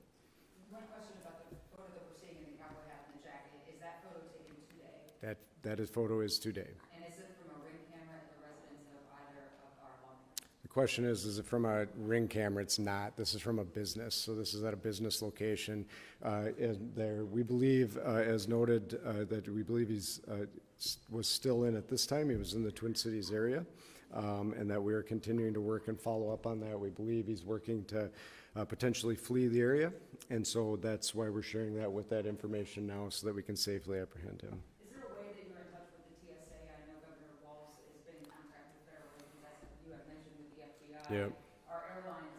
One question about the photo that we're seeing in the cowboy hat and the jacket. Is that photo taken today? That photo is today. And is it from a ring camera at the residence of either of our lawmakers? The question is it from a ring camera? It's not. This is from a business. So this is at a business location. And there, we believe, as noted, that we believe he's was still in at this time. He was in the Twin Cities area, and that we are continuing to work and follow up on that. We believe he's working to potentially flee the area, and so that's why we're sharing that with that information now so that we can safely apprehend him. Is there a way that you're in touch with the TSA? I know Yep. our airlines,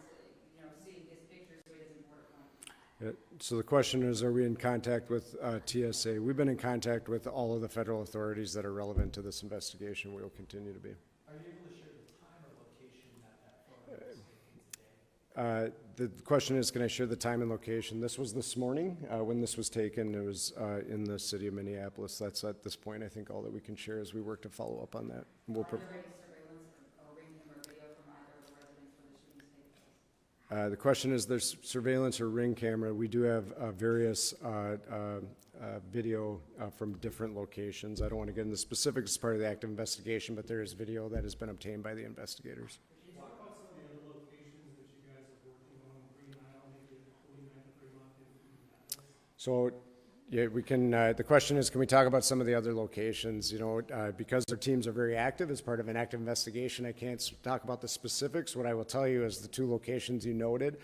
seeing his picture so he doesn't board a plane. So the question is, are we in contact with TSA? We've been in contact with all of the federal authorities that are relevant to this investigation. We will continue to be. Are you able to share the time or location that photo was taken today? The question is, can I share the time and location? This was this morning when this was taken. It was in the city of Minneapolis. That's at this point, I think, all that we can share as we work to follow up on that. Are there any surveillance or ring camera video from either of the residents where the shootings take place? The question is, there's surveillance or ring camera. We do have various video from different locations. I don't want to get into specifics as part of the active investigation, but there is video that has been obtained by the investigators. Can you talk about some of the other locations that you guys are working on, Green Isle, maybe at 49th and Fremont in Minneapolis? So, yeah, we can, the question is, can we talk about some of the other locations? You know, because our teams are very active as part of an active investigation, I can't talk about the specifics. What I will tell you is the two locations you noted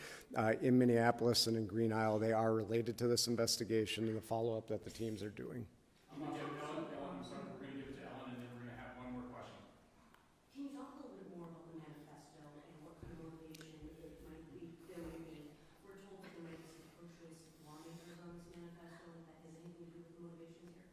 in Minneapolis and in Green Isle, they are related to this investigation and the follow-up that the teams are doing. I'm sorry, we're going to give it to Ellen, and then we're going to have one more question. Can you talk a little bit more about the manifesto and what kind of motivation there might be? We're told that there might be some pro-choice lawmakers on this manifesto. If that has anything to do with the motivations here?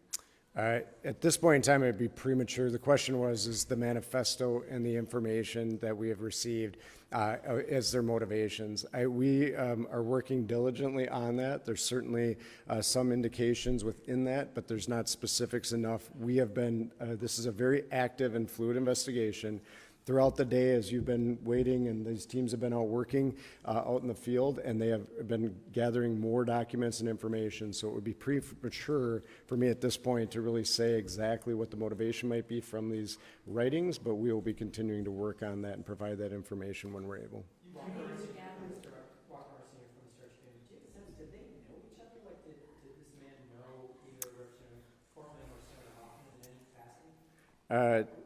At this point in time, it would be premature. The question was, is the manifesto and the information that we have received as their motivations? We are working diligently on that. There's certainly some indications within that, but there's not specifics enough. We have been, this is a very active and fluid investigation. Throughout the day, as you've been waiting and these teams have been out working out in the field, and they have been gathering more documents and information, so it would be premature for me at this point to really say exactly what the motivation might be from these writings, but we will be continuing to work on that and provide that information when we're able. Mr. Walker, Senior from the search team. Do you have a sense, did they know each other? Like, did this man know either Representative Portman or Senator Hoffman in any capacity?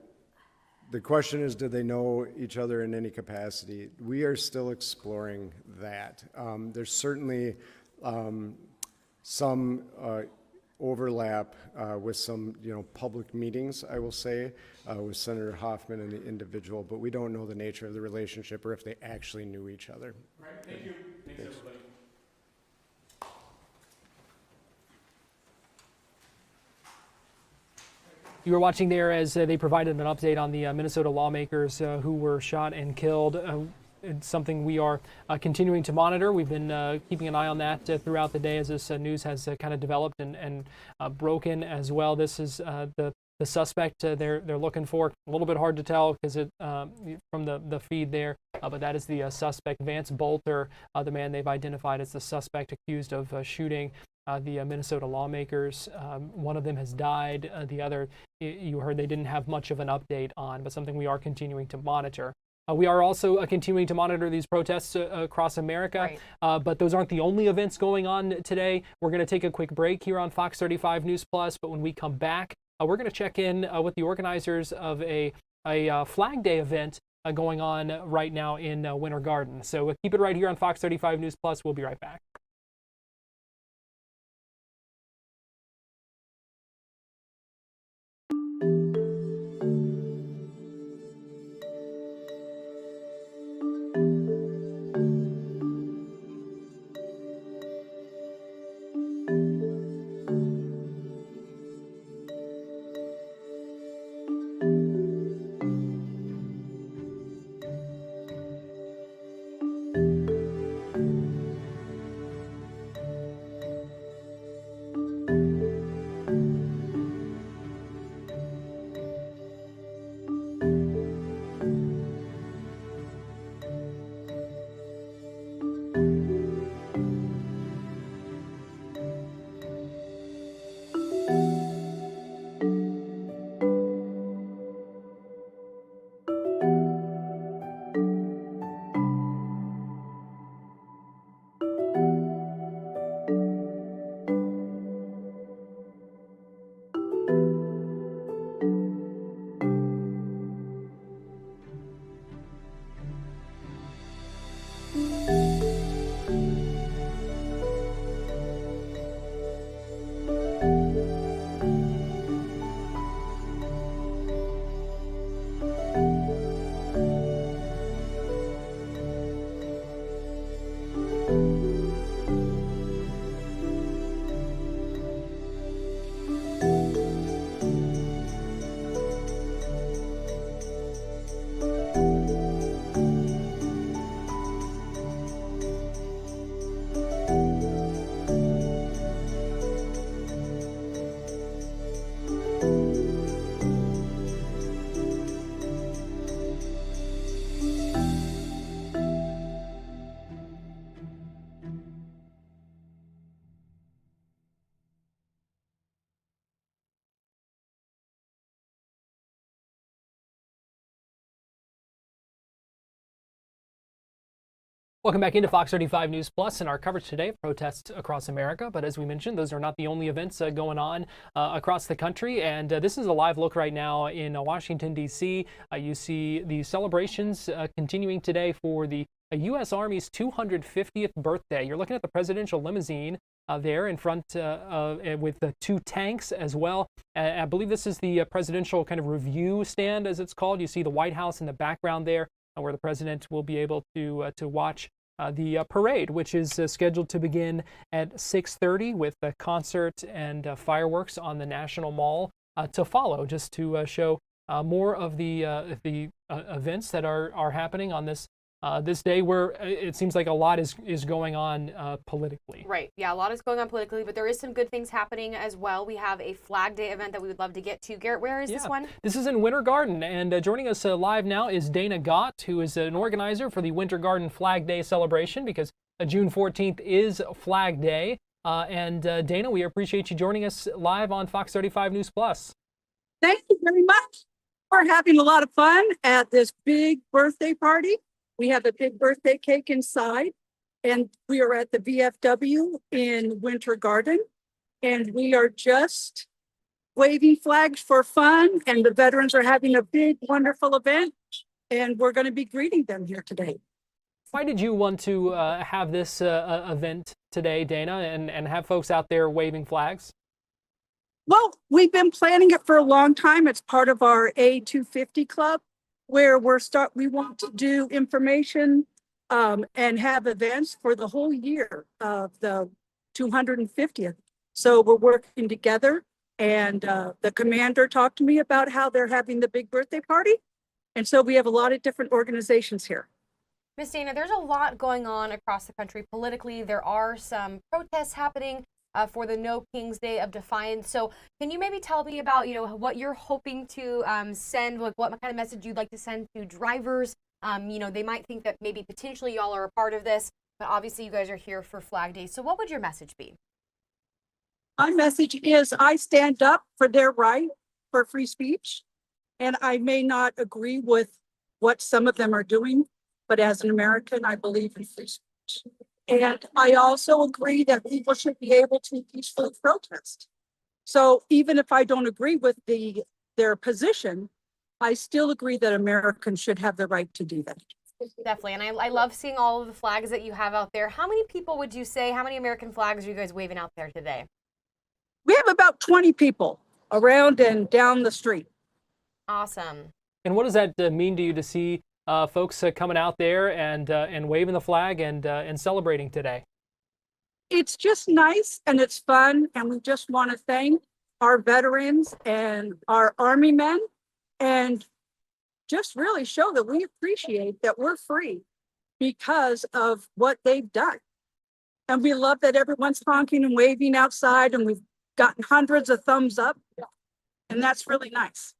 The question is, do they know each other in any capacity? We are still exploring that. There's certainly some overlap with some, public meetings, I will say, with Senator Hoffman and the individual, but we don't know the nature of the relationship or if they actually knew each other. Right, thank you. Thanks, everybody. You were watching there as they provided an update on the Minnesota lawmakers who were shot and killed. It's something we are continuing to monitor. We've been keeping an eye on that throughout the day as this news has kind of developed and broken as well. This is the suspect they're looking for. A little bit hard to tell because it from the feed there, but that is the suspect, Vance Bolter, the man they've identified as the suspect accused of shooting the Minnesota lawmakers. One of them has died. The other, you heard they didn't have much of an update on, but something we are continuing to monitor. We are also continuing to monitor these protests across America, but those aren't the only events going on today. We're going to take a quick break here on Fox 35 News Plus, but when we come back, we're going to check in with the organizers of a Flag Day event going on right now in Winter Garden. So keep it right here on Fox 35 News Plus. We'll be right back. Welcome back into Fox 35 News Plus and our coverage today of protests across America. But as we mentioned, those are not the only events going on across the country. And this is a live look right now in Washington, D.C. You see the celebrations continuing today for the U.S. Army's 250th birthday. You're looking at the presidential limousine there in front with the two tanks as well. I believe this is the presidential kind of review stand, as it's called. You see the White House in the background there, where the president will be able to watch the parade, which is scheduled to begin at 6:30 with a concert and fireworks on the National Mall to follow, just to show more of the events that are happening on this day, where it seems like a lot is going on politically. Right. Yeah, a lot is going on politically, but there is some good things happening as well. We have a Flag Day event that we would love to get to. Garrett, where is this one? This is in Winter Garden, and joining us live now is Dana Gott, who is an organizer for the Winter Garden Flag Day celebration, because June 14th is Flag Day. And Dana, we appreciate you joining us live on Fox 35 News Plus. Thank you very much. We're having a lot of fun at this big birthday party. We have a big birthday cake inside, and we are at the VFW in Winter Garden, and we are just waving flags for fun, and the veterans are having a big, wonderful event, and we're going to be greeting them here today. Why did you want to have this event today, Dana, and have folks out there waving flags? Well, we've been planning it for a long time. It's part of our A250 club, where we want to do information and have events for the whole year of the 250th. So we're working together, and the commander talked to me about how they're having the big birthday party. And so we have a lot of different organizations here. Miss Dana, there's a lot going on across the country politically. There are some protests happening for the No King's Day of Defiance. So can you maybe tell me about, what you're hoping to send, like what kind of message you'd like to send to drivers? They might think that maybe potentially y'all are a part of this, but obviously you guys are here for Flag Day. So what would your message be? My message is I stand up for their right for free speech, and I may not agree with what some of them are doing, but as an American, I believe in free speech. And I also agree that people should be able to peacefully protest. So even if I don't agree with their position, I still agree that Americans should have the right to do that. Definitely. And I love seeing all of the flags that you have out there. How many people would you say, how many American flags are you guys waving out there today? We have about 20 people around and down the street. Awesome. And what does that mean to you to see folks coming out there and waving the flag and celebrating today? It's just nice and it's fun, and we just want to thank our veterans and our Army men, and just really show that we appreciate that we're free because of what they've done. And we love that everyone's honking and waving outside, and we've gotten hundreds of thumbs up, and that's really nice.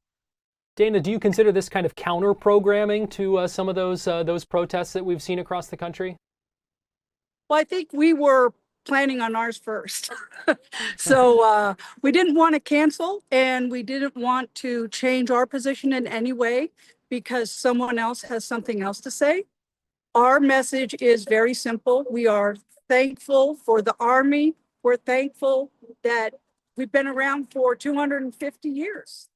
Dana, do you consider this kind of counter-programming to some of those protests that we've seen across the country? Well, I think we were planning on ours first. So we didn't want to cancel, and we didn't want to change our position in any way because someone else has something else to say. Our message is very simple. We are thankful for the Army. We're thankful that we've been around for 250 years.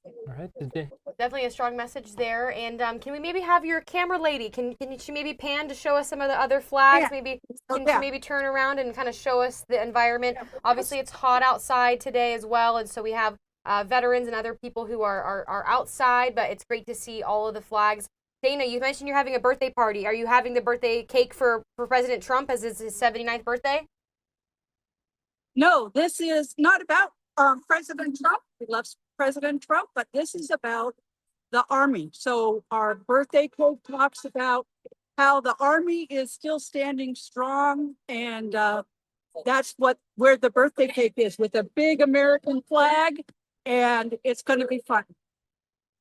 All right. Definitely a strong message there. And can we maybe have your camera lady? Can she maybe pan to show us some of the other flags? Yeah. Maybe can she maybe turn around and kind of show us the environment? Obviously, it's hot outside today as well, and so we have veterans and other people who are outside. But it's great to see all of the flags. Dana, you mentioned you're having a birthday party. Are you having the birthday cake for President Trump as it's his 79th birthday? No, this is not about President Trump. We love President Trump, but this is about the Army. So our birthday cake talks about how the Army is still standing strong, and that's where the birthday cake is, with a big American flag, and it's going to be fun.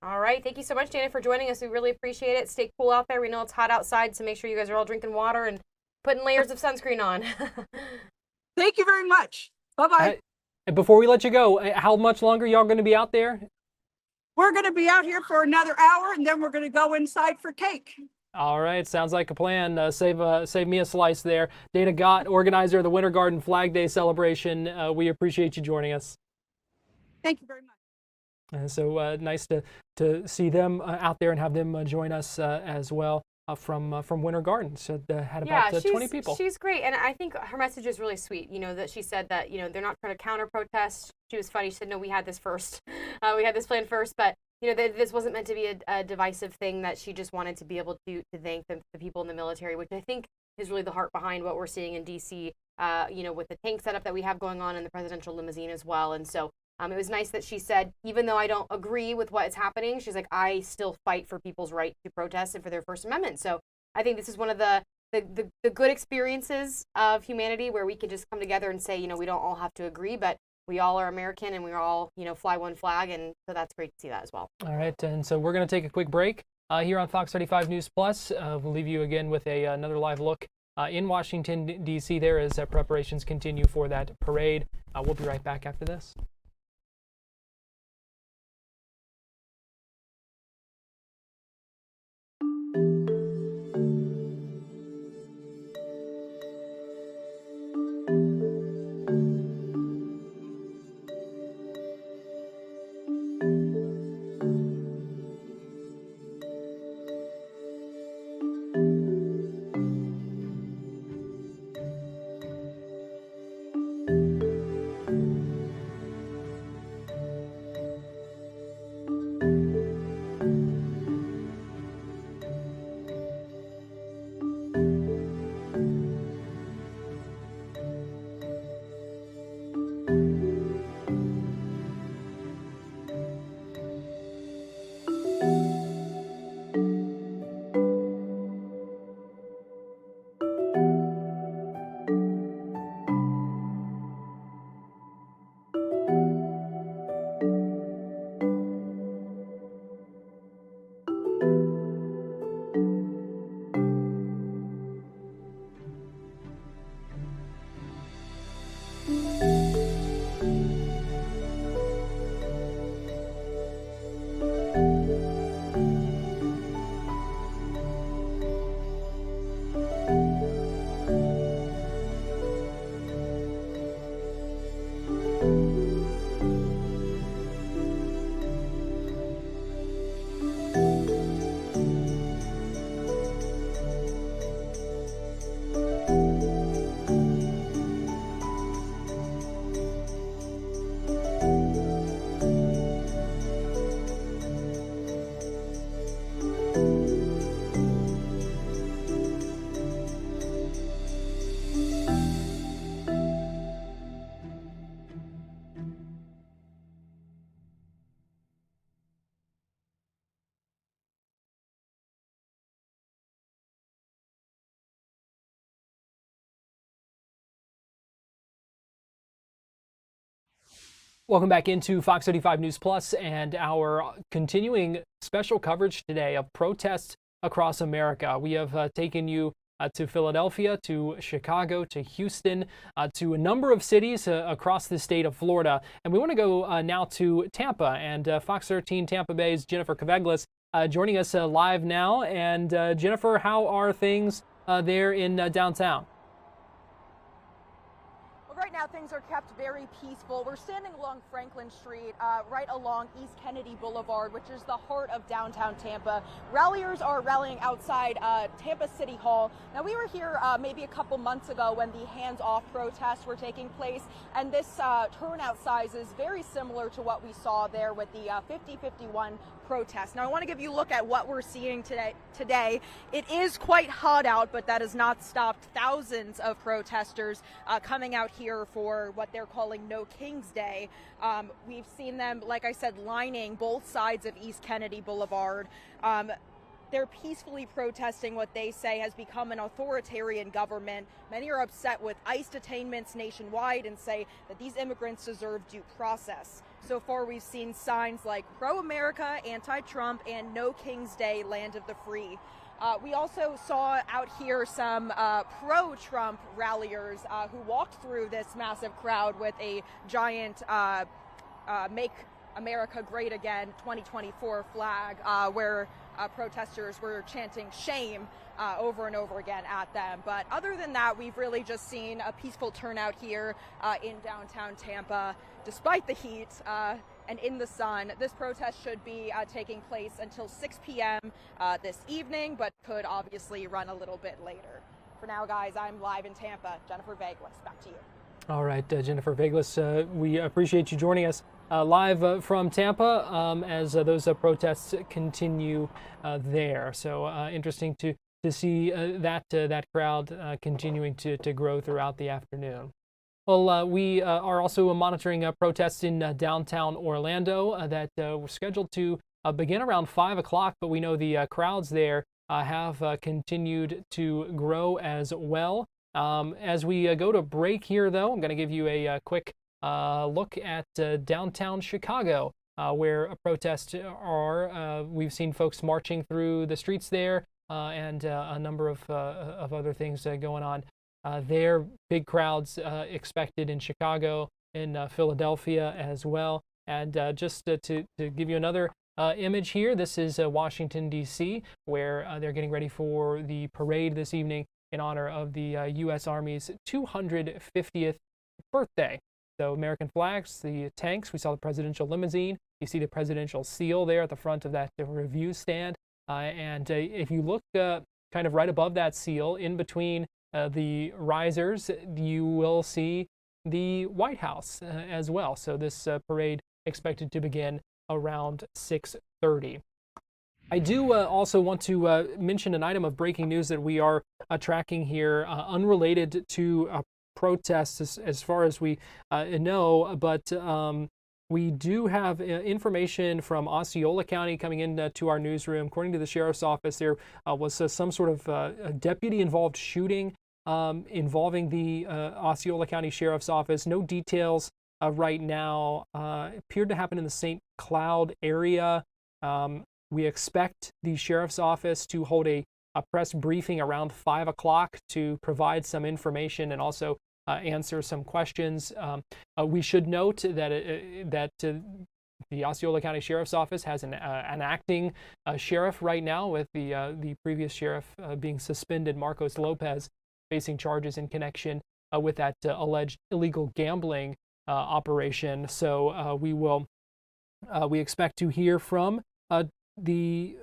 All right. Thank you so much, Dana, for joining us. We really appreciate it. Stay cool out there. We know it's hot outside, so make sure you guys are all drinking water and putting layers of sunscreen on. Thank you very much. Bye-bye. And before we let you go, how much longer y'all going to be out there? We're going to be out here for another hour, and then we're going to go inside for cake. All right, sounds like a plan. Save me a slice there. Dana Gott, organizer of the Winter Garden Flag Day celebration. We appreciate you joining us. Thank you very much. So nice to see them out there and have them join us as well from Winter Garden. So had about 20 people. She's great, and I think her message is really sweet. You know, that she said that, you know, they're not trying to counter protest. She was funny. She said, no, we had this first. We had this plan first, but you know, this wasn't meant to be a divisive thing, that she just wanted to be able to thank the people in the military, which I think is really the heart behind what we're seeing in D.C., you know, with the tank setup that we have going on and the presidential limousine as well. And so it was nice that she said, even though I don't agree with what is happening, she's like, I still fight for people's right to protest and for their First Amendment. So I think this is one of the good experiences of humanity, where we can just come together and say, you know, we don't all have to agree, but we all are American and we all, you know, fly one flag. And so that's great to see that as well. All right. And so we're going to take a quick break here on Fox 35 News Plus. We'll leave you again with another live look in Washington, D.C. there as preparations continue for that parade. We'll be right back after this. Welcome back into Fox 35 News Plus and our continuing special coverage today of protests across America. We have taken you to Philadelphia, to Chicago, to Houston, to a number of cities across the state of Florida. And we want to go now to Tampa. And Fox 13 Tampa Bay's Jennifer Kaveglis joining us live now. And Jennifer, how are things there in downtown? Right now, things are kept very peaceful. We're standing along Franklin Street, right along East Kennedy Boulevard, which is the heart of downtown Tampa. Ralliers are rallying outside Tampa City Hall. Now, we were here maybe a couple months ago when the hands-off protests were taking place, and this turnout size is very similar to what we saw there with the 50-51 protest. Now, I want to give you a look at what we're seeing today. It is quite hot out, but that has not stopped thousands of protesters coming out here for what they're calling No King's Day. We've seen them, like I said, lining both sides of East Kennedy Boulevard. They're peacefully protesting what they say has become an authoritarian government. Many are upset with ICE detainments nationwide and say that these immigrants deserve due process. So far, we've seen signs like pro-America, anti-Trump, and No King's Day, land of the free. We also saw out here some pro-Trump ralliers who walked through this massive crowd with a giant Make America Great Again 2024 flag, where protesters were chanting shame over and over again at them. But other than that, we've really just seen a peaceful turnout here in downtown Tampa, despite the heat and in the sun. This protest should be taking place until 6 p.m. This evening, but could obviously run a little bit later. For now, guys, I'm live in Tampa. Jennifer Vegas, back to you. All right, Jennifer Vegas, we appreciate you joining us live from Tampa as those protests continue there. So interesting to see that crowd continuing to grow throughout the afternoon. Well, we are also monitoring protests in downtown Orlando that were scheduled to begin around 5 o'clock, but we know the crowds there have continued to grow as well. As we go to break here, though, I'm going to give you a quick look at downtown Chicago, where protests are. We've seen folks marching through the streets there and a number of other things going on. There, big crowds expected in Chicago, in Philadelphia as well. And just to give you another image here, this is Washington, D.C., where they're getting ready for the parade this evening in honor of the U.S. Army's 250th birthday. So American flags, the tanks, we saw the presidential limousine, you see the presidential seal there at the front of that review stand. And if you look kind of right above that seal, in between the risers, you will see the White House as well. So this parade expected to begin around 6:30. I do also want to mention an item of breaking news that we are tracking here, unrelated to protests as far as we know, but we do have information from Osceola County coming into our newsroom. According to the sheriff's office, there was some sort of a deputy-involved shooting involving the Osceola County Sheriff's Office. No details right now. Appeared to happen in the St. Cloud area. We expect the sheriff's office to hold a press briefing around 5 o'clock to provide some information and also answer some questions. We should note that the Osceola County Sheriff's Office has an acting sheriff right now, with the previous sheriff being suspended, Marcos Lopez, facing charges in connection with that alleged illegal gambling operation. So we expect to hear from the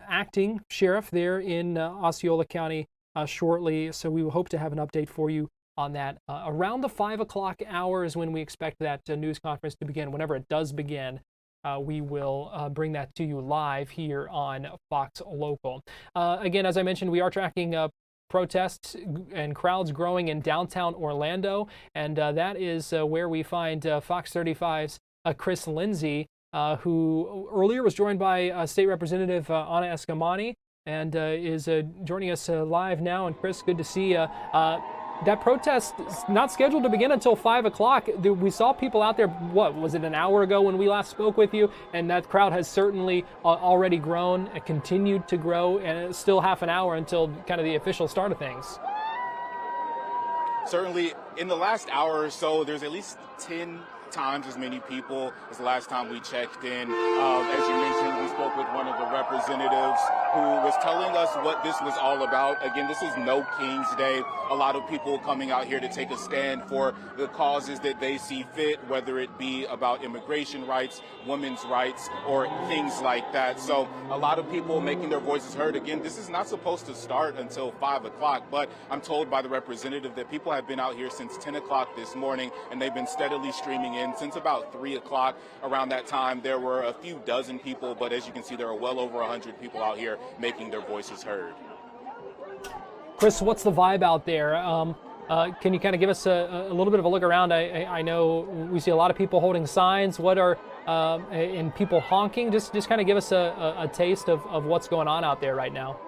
acting sheriff there in Osceola County shortly. So we will hope to have an update for you on that. Around the 5 o'clock hour is when we expect that news conference to begin. Whenever it does begin, we will bring that to you live here on Fox Local. Again, as I mentioned, we are tracking protests and crowds growing in downtown Orlando, and that is where we find Fox 35's Chris Lindsay, who earlier was joined by State Representative Anna Eskamani, and is joining us live now. And Chris, good to see you. That protest is not scheduled to begin until 5 o'clock. We saw people out there, what, was it an hour ago when we last spoke with you? And that crowd has certainly already grown, continued to grow, and it's still half an hour until kind of the official start of things. Certainly, in the last hour or so, there's at least 10 times as many people as the last time we checked in. As you mentioned, we spoke with one of the representatives who was telling us what this was all about. Again, this is No King's Day. A lot of people coming out here to take a stand for the causes that they see fit, whether it be about immigration rights, women's rights, or things like that. So a lot of people making their voices heard. Again, this is not supposed to start until 5 o'clock, but I'm told by the representative that people have been out here since 10 o'clock this morning, and they've been steadily streaming in since about 3 o'clock. Around that time, there were a few dozen people, but as you can see, there are well over 100 people out here making their voices heard. Chris, what's the vibe out there? Can you kind of give us a little bit of a look around? I know we see a lot of people holding signs. What are and people honking? Just kind of give us a taste of what's going on out there right now.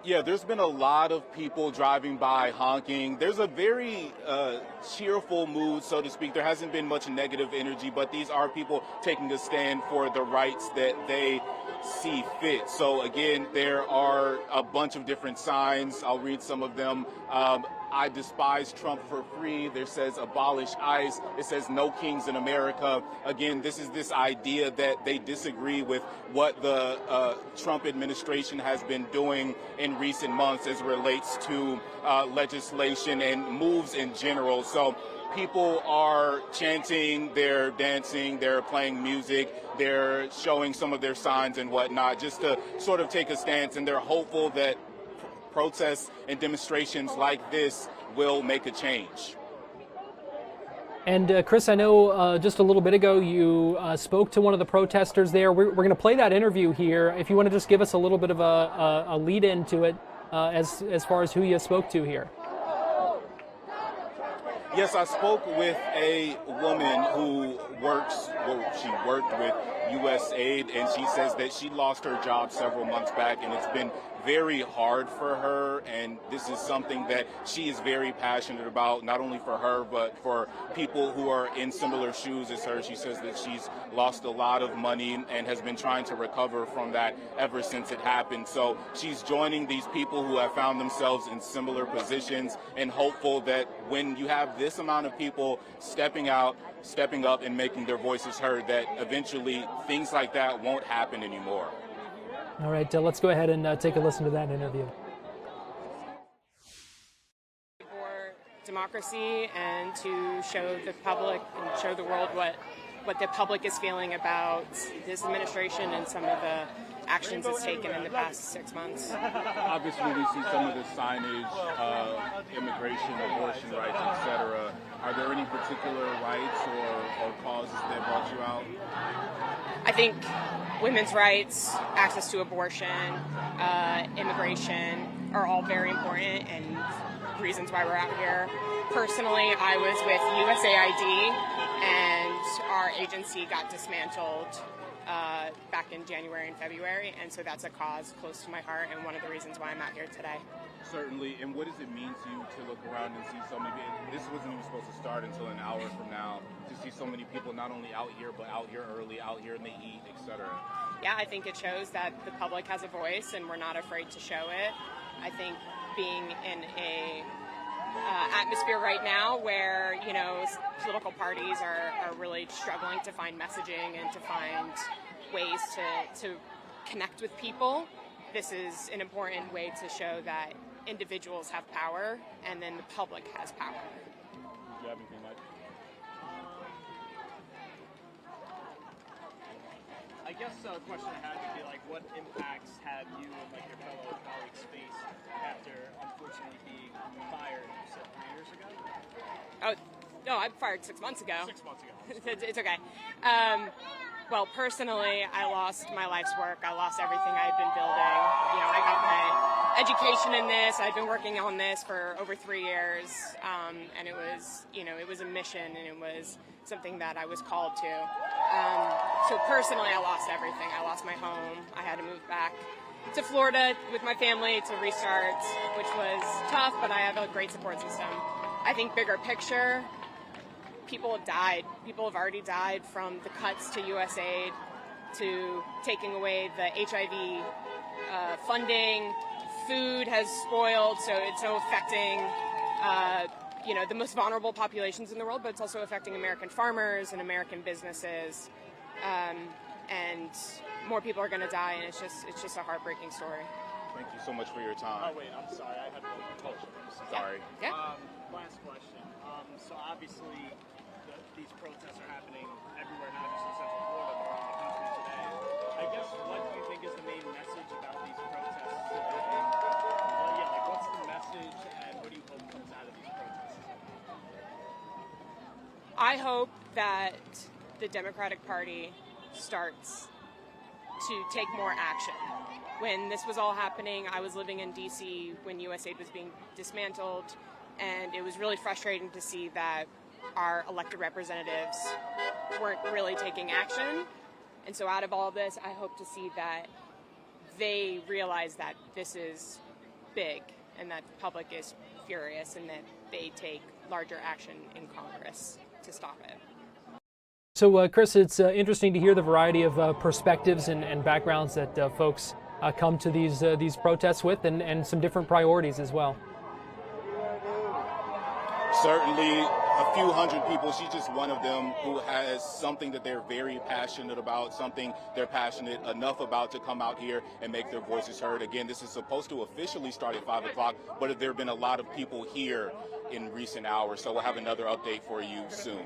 Yeah, there's been a lot of people driving by honking. There's a very cheerful mood, so to speak. There hasn't been much negative energy, but these are people taking a stand for the rights that they see fit. So again, there are a bunch of different signs. I'll read some of them. I despise Trump for free. There says abolish ICE. It says no kings in America. Again, this is this idea that they disagree with what the Trump administration has been doing in recent months as it relates to legislation and moves in general. So people are chanting, they're dancing, they're playing music, they're showing some of their signs and whatnot just to sort of take a stance, and they're hopeful that protests and demonstrations like this will make a change. And Chris, I know just a little bit ago you spoke to one of the protesters there. We're going to play that interview here. If you want to just give us a little bit of a lead into it as far as who you spoke to here. Yes, I spoke with a woman who she worked with USAID, and she says that she lost her job several months back, and it's been very hard for her, and this is something that she is very passionate about, not only for her, but for people who are in similar shoes as her. She says that she's lost a lot of money and has been trying to recover from that ever since it happened. So she's joining these people who have found themselves in similar positions, and hopeful that when you have this amount of people stepping up and making their voices heard, that eventually things like that won't happen anymore. All right, let's go ahead and take a listen to that interview. For democracy and to show the public and show the world what the public is feeling about this administration and some of the actions it's taken in the past 6 months. Obviously, we see some of the signage, immigration, abortion rights, etc. Are there any particular rights or causes that brought you out? I think women's rights, access to abortion, immigration are all very important and reasons why we're out here. Personally, I was with USAID and our agency got dismantled back in January and February, and so that's a cause close to my heart and one of the reasons why I'm out here today. Certainly. And what does it mean to you to look around and see so many people? This wasn't even supposed to start until an hour from now, to see so many people not only out here, but out here early, out here in the heat, etc. Yeah, I think it shows that the public has a voice and we're not afraid to show it. I think being in a atmosphere right now where, you know, political parties are really struggling to find messaging and to find ways to connect with people, this is an important way to show that individuals have power and then the public has power. Do you have anything, Mike? I guess the question I had would be like, what impacts have you and like your fellow colleagues faced after unfortunately being fired? You said 3 years ago? Oh, no, I fired 6 months ago. 6 months ago. It's okay. Well, personally, I lost my life's work. I lost everything I had been building. You know, I got my education in this. I've been working on this for over 3 years, and it was, you know, it was a mission, and it was something that I was called to. So personally, I lost everything. I lost my home. I had to move back to Florida with my family to restart, which was tough, but I have a great support system. I think bigger picture, people have died. People have already died from the cuts to USAID, to taking away the HIV funding. Food has spoiled, so it's so affecting you know, the most vulnerable populations in the world, but it's also affecting American farmers and American businesses. And more people are going to die, and it's just a heartbreaking story. Thank you so much for your time. Oh wait, I'm sorry, I had one question. Sorry. Yeah. Last question. So obviously, these protests are happening everywhere, not just in Central Florida, but around the country today. I guess, what do you think is the main message about these protests today? Well, yeah, like what's the message, and what do you hope comes out of these protests? I hope that the Democratic Party starts to take more action. When this was all happening, I was living in D.C. when USAID was being dismantled, and it was really frustrating to see that our elected representatives weren't really taking action. And so out of all this, I hope to see that they realize that this is big and that the public is furious and that they take larger action in Congress to stop it. So, Chris, it's interesting to hear the variety of perspectives and backgrounds that folks come to these protests with, and some different priorities as well. Certainly a few hundred people. She's just one of them who has something that they're very passionate about, something they're passionate enough about to come out here and make their voices heard. Again, this is supposed to officially start at 5 o'clock, but there have been a lot of people here in recent hours, so we'll have another update for you soon.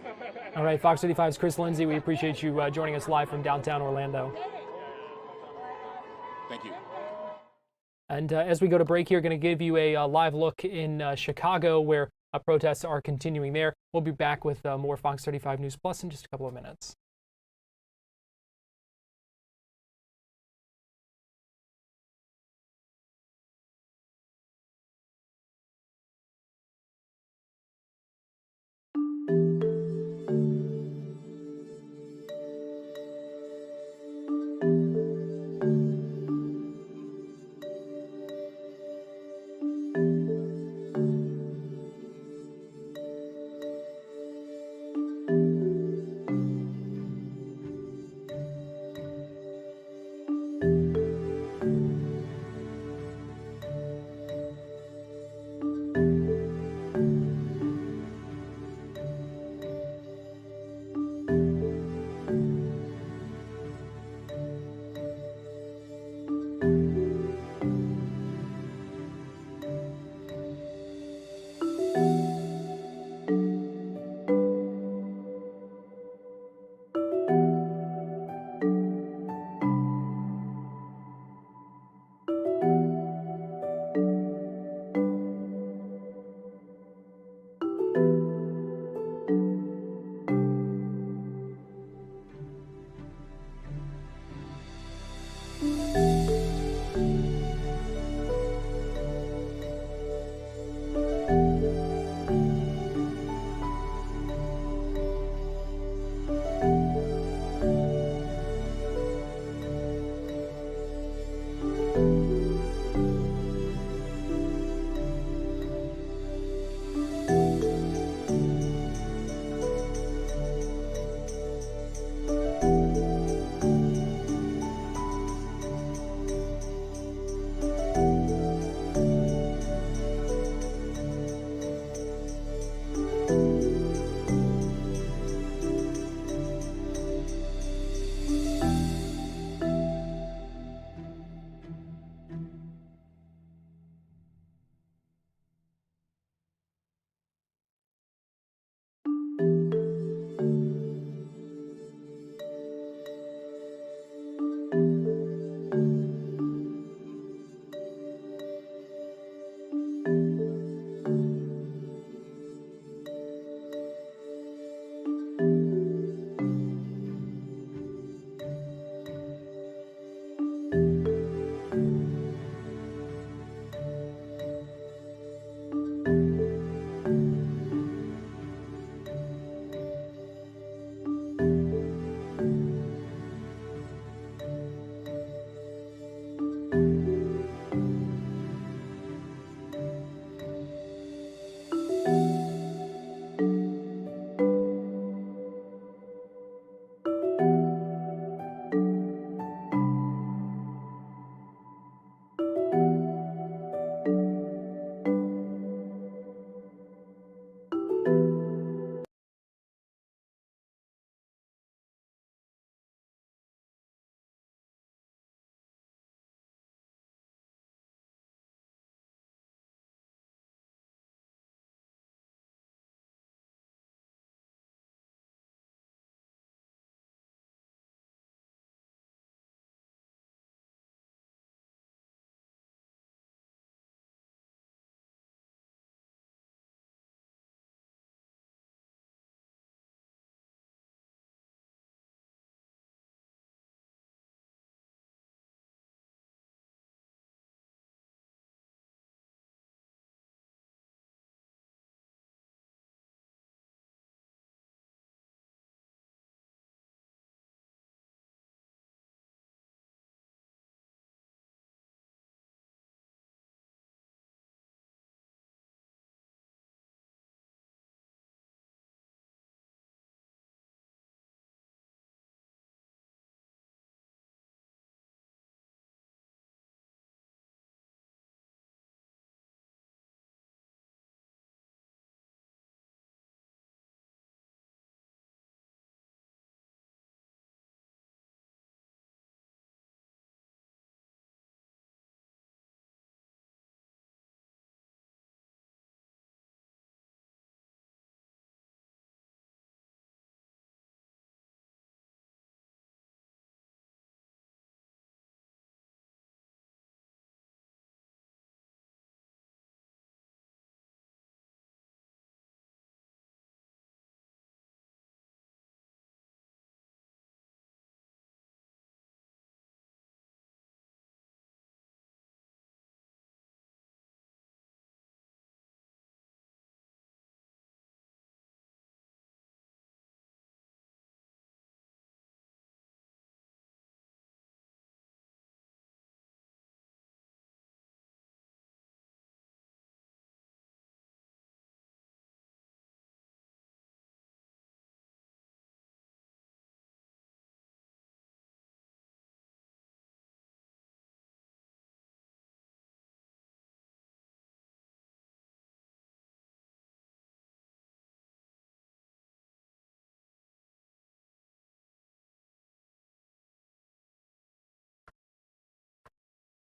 All right, Fox 35's Chris Lindsay, we appreciate you joining us live from downtown Orlando. Thank you. And as we go to break here, going to give you a live look in Chicago, where protests are continuing there. We'll be back with more Fox 35 News Plus in just a couple of minutes.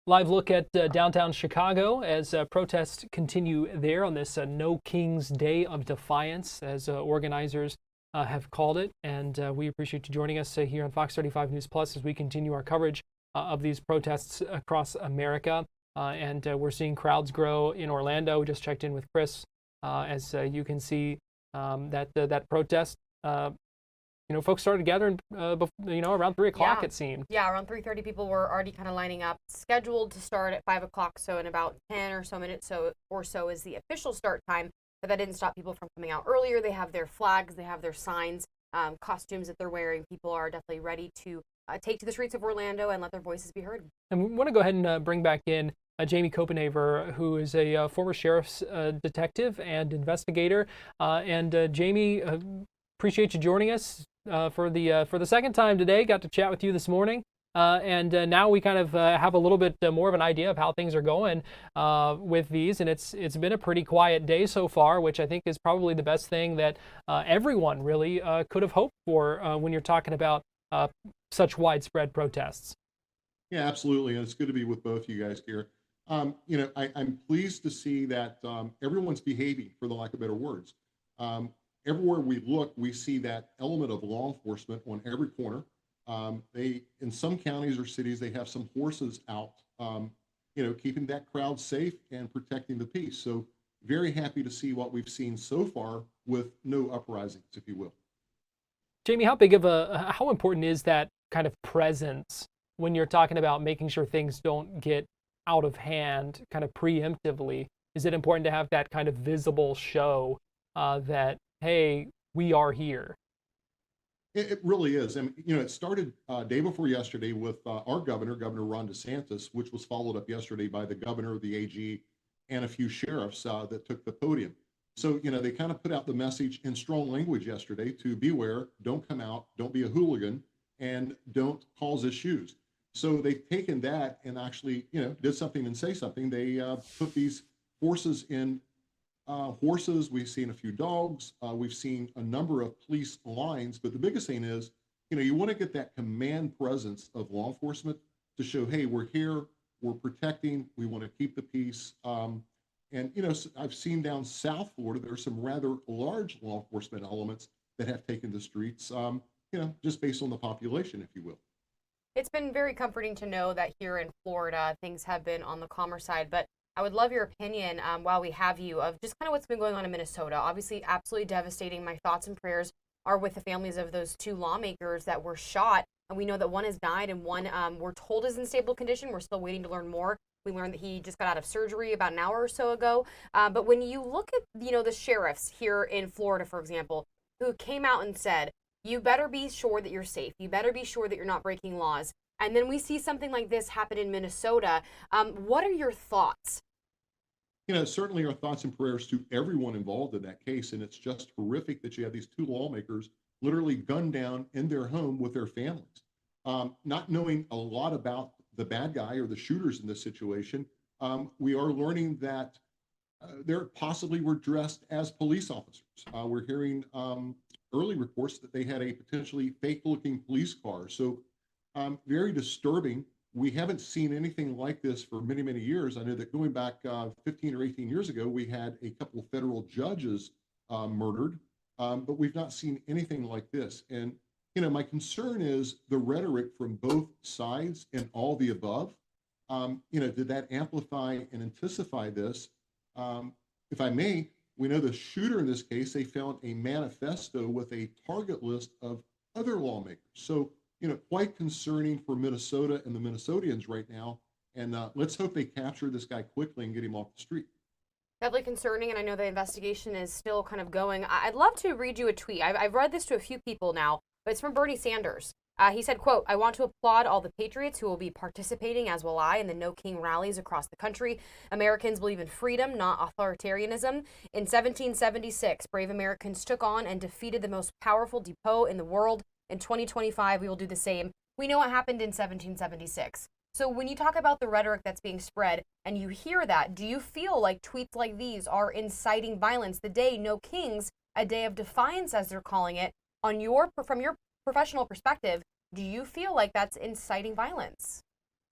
Live look at downtown Chicago as protests continue there on this No King's Day of Defiance, as organizers have called it. And we appreciate you joining us here on Fox 35 News Plus as we continue our coverage of these protests across America. And we're seeing crowds grow in Orlando. We just checked in with Chris. As you can see, that protest, folks started gathering, around 3 o'clock, it seemed. Yeah, around 3:30, people were already kind of lining up, scheduled to start at 5 o'clock. So in about 10 or so minutes or so is the official start time. But that didn't stop people from coming out earlier. They have their flags, they have their signs, costumes that they're wearing. People are definitely ready to take to the streets of Orlando and let their voices be heard. And we want to go ahead and bring back in Jamie Copenhaver, who is a former sheriff's detective and investigator. Jamie, appreciate you joining us for the second time today. Got to chat with you this morning. Now we kind of have a little bit more of an idea of how things are going with these, and it's been a pretty quiet day so far, which I think is probably the best thing that everyone really could have hoped for when you're talking about such widespread protests. Yeah, absolutely, and it's good to be with both you guys here. I'm pleased to see that everyone's behaving, for the lack of better words. Everywhere we look, we see that element of law enforcement on every corner. In some counties or cities, they have some horses out, keeping that crowd safe and protecting the peace. So very happy to see what we've seen so far with no uprisings, if you will. Jamie, how important is that kind of presence when you're talking about making sure things don't get out of hand kind of preemptively? Is it important to have that kind of visible show that, hey, we are here? It really is. And, it started day before yesterday with our governor, Governor Ron DeSantis, which was followed up yesterday by the governor, the AG, and a few sheriffs that took the podium. So, they kind of put out the message in strong language yesterday to beware, don't come out, don't be a hooligan, and don't cause issues. So they've taken that and actually, did something and say something. They put these forces in horses. We've seen a few dogs. We've seen a number of police lines. But the biggest thing is, you want to get that command presence of law enforcement to show, hey, we're here, we're protecting, we want to keep the peace. I've seen down South Florida, there are some rather large law enforcement elements that have taken the streets, just based on the population, if you will. It's been very comforting to know that here in Florida, things have been on the calmer side. But I would love your opinion while we have you of just kind of what's been going on in Minnesota. Obviously, absolutely devastating. My thoughts and prayers are with the families of those 2 lawmakers that were shot. And we know that one has died and one we're told is in stable condition. We're still waiting to learn more. We learned that he just got out of surgery about an hour or so ago. But when you look at, the sheriffs here in Florida, for example, who came out and said, you better be sure that you're safe. You better be sure that you're not breaking laws. And then we see something like this happen in Minnesota. What are your thoughts? Certainly our thoughts and prayers to everyone involved in that case. And it's just horrific that you have these 2 lawmakers literally gunned down in their home with their families. Not knowing a lot about the bad guy or the shooters in this situation, we are learning that they possibly were dressed as police officers. We're hearing early reports that they had a potentially fake-looking police car. So very disturbing. We haven't seen anything like this for many, many years. I know that going back 15 or 18 years ago, we had a couple of federal judges murdered, but we've not seen anything like this. And, my concern is the rhetoric from both sides and all the above. Did that amplify and intensify this? If I may, we know the shooter in this case, they found a manifesto with a target list of other lawmakers. So, quite concerning for Minnesota and the Minnesotans right now. And let's hope they capture this guy quickly and get him off the street. Definitely concerning, and I know the investigation is still kind of going. I'd love to read you a tweet. I've read this to a few people now, but it's from Bernie Sanders. He said, quote, I want to applaud all the patriots who will be participating, as will I, in the No King rallies across the country. Americans believe in freedom, not authoritarianism. In 1776, brave Americans took on and defeated the most powerful depot in the world. In 2025, we will do the same. We know what happened in 1776. So when you talk about the rhetoric that's being spread and you hear that, do you feel like tweets like these are inciting violence? The day No Kings, a day of defiance, as they're calling it, from your professional perspective, do you feel like that's inciting violence?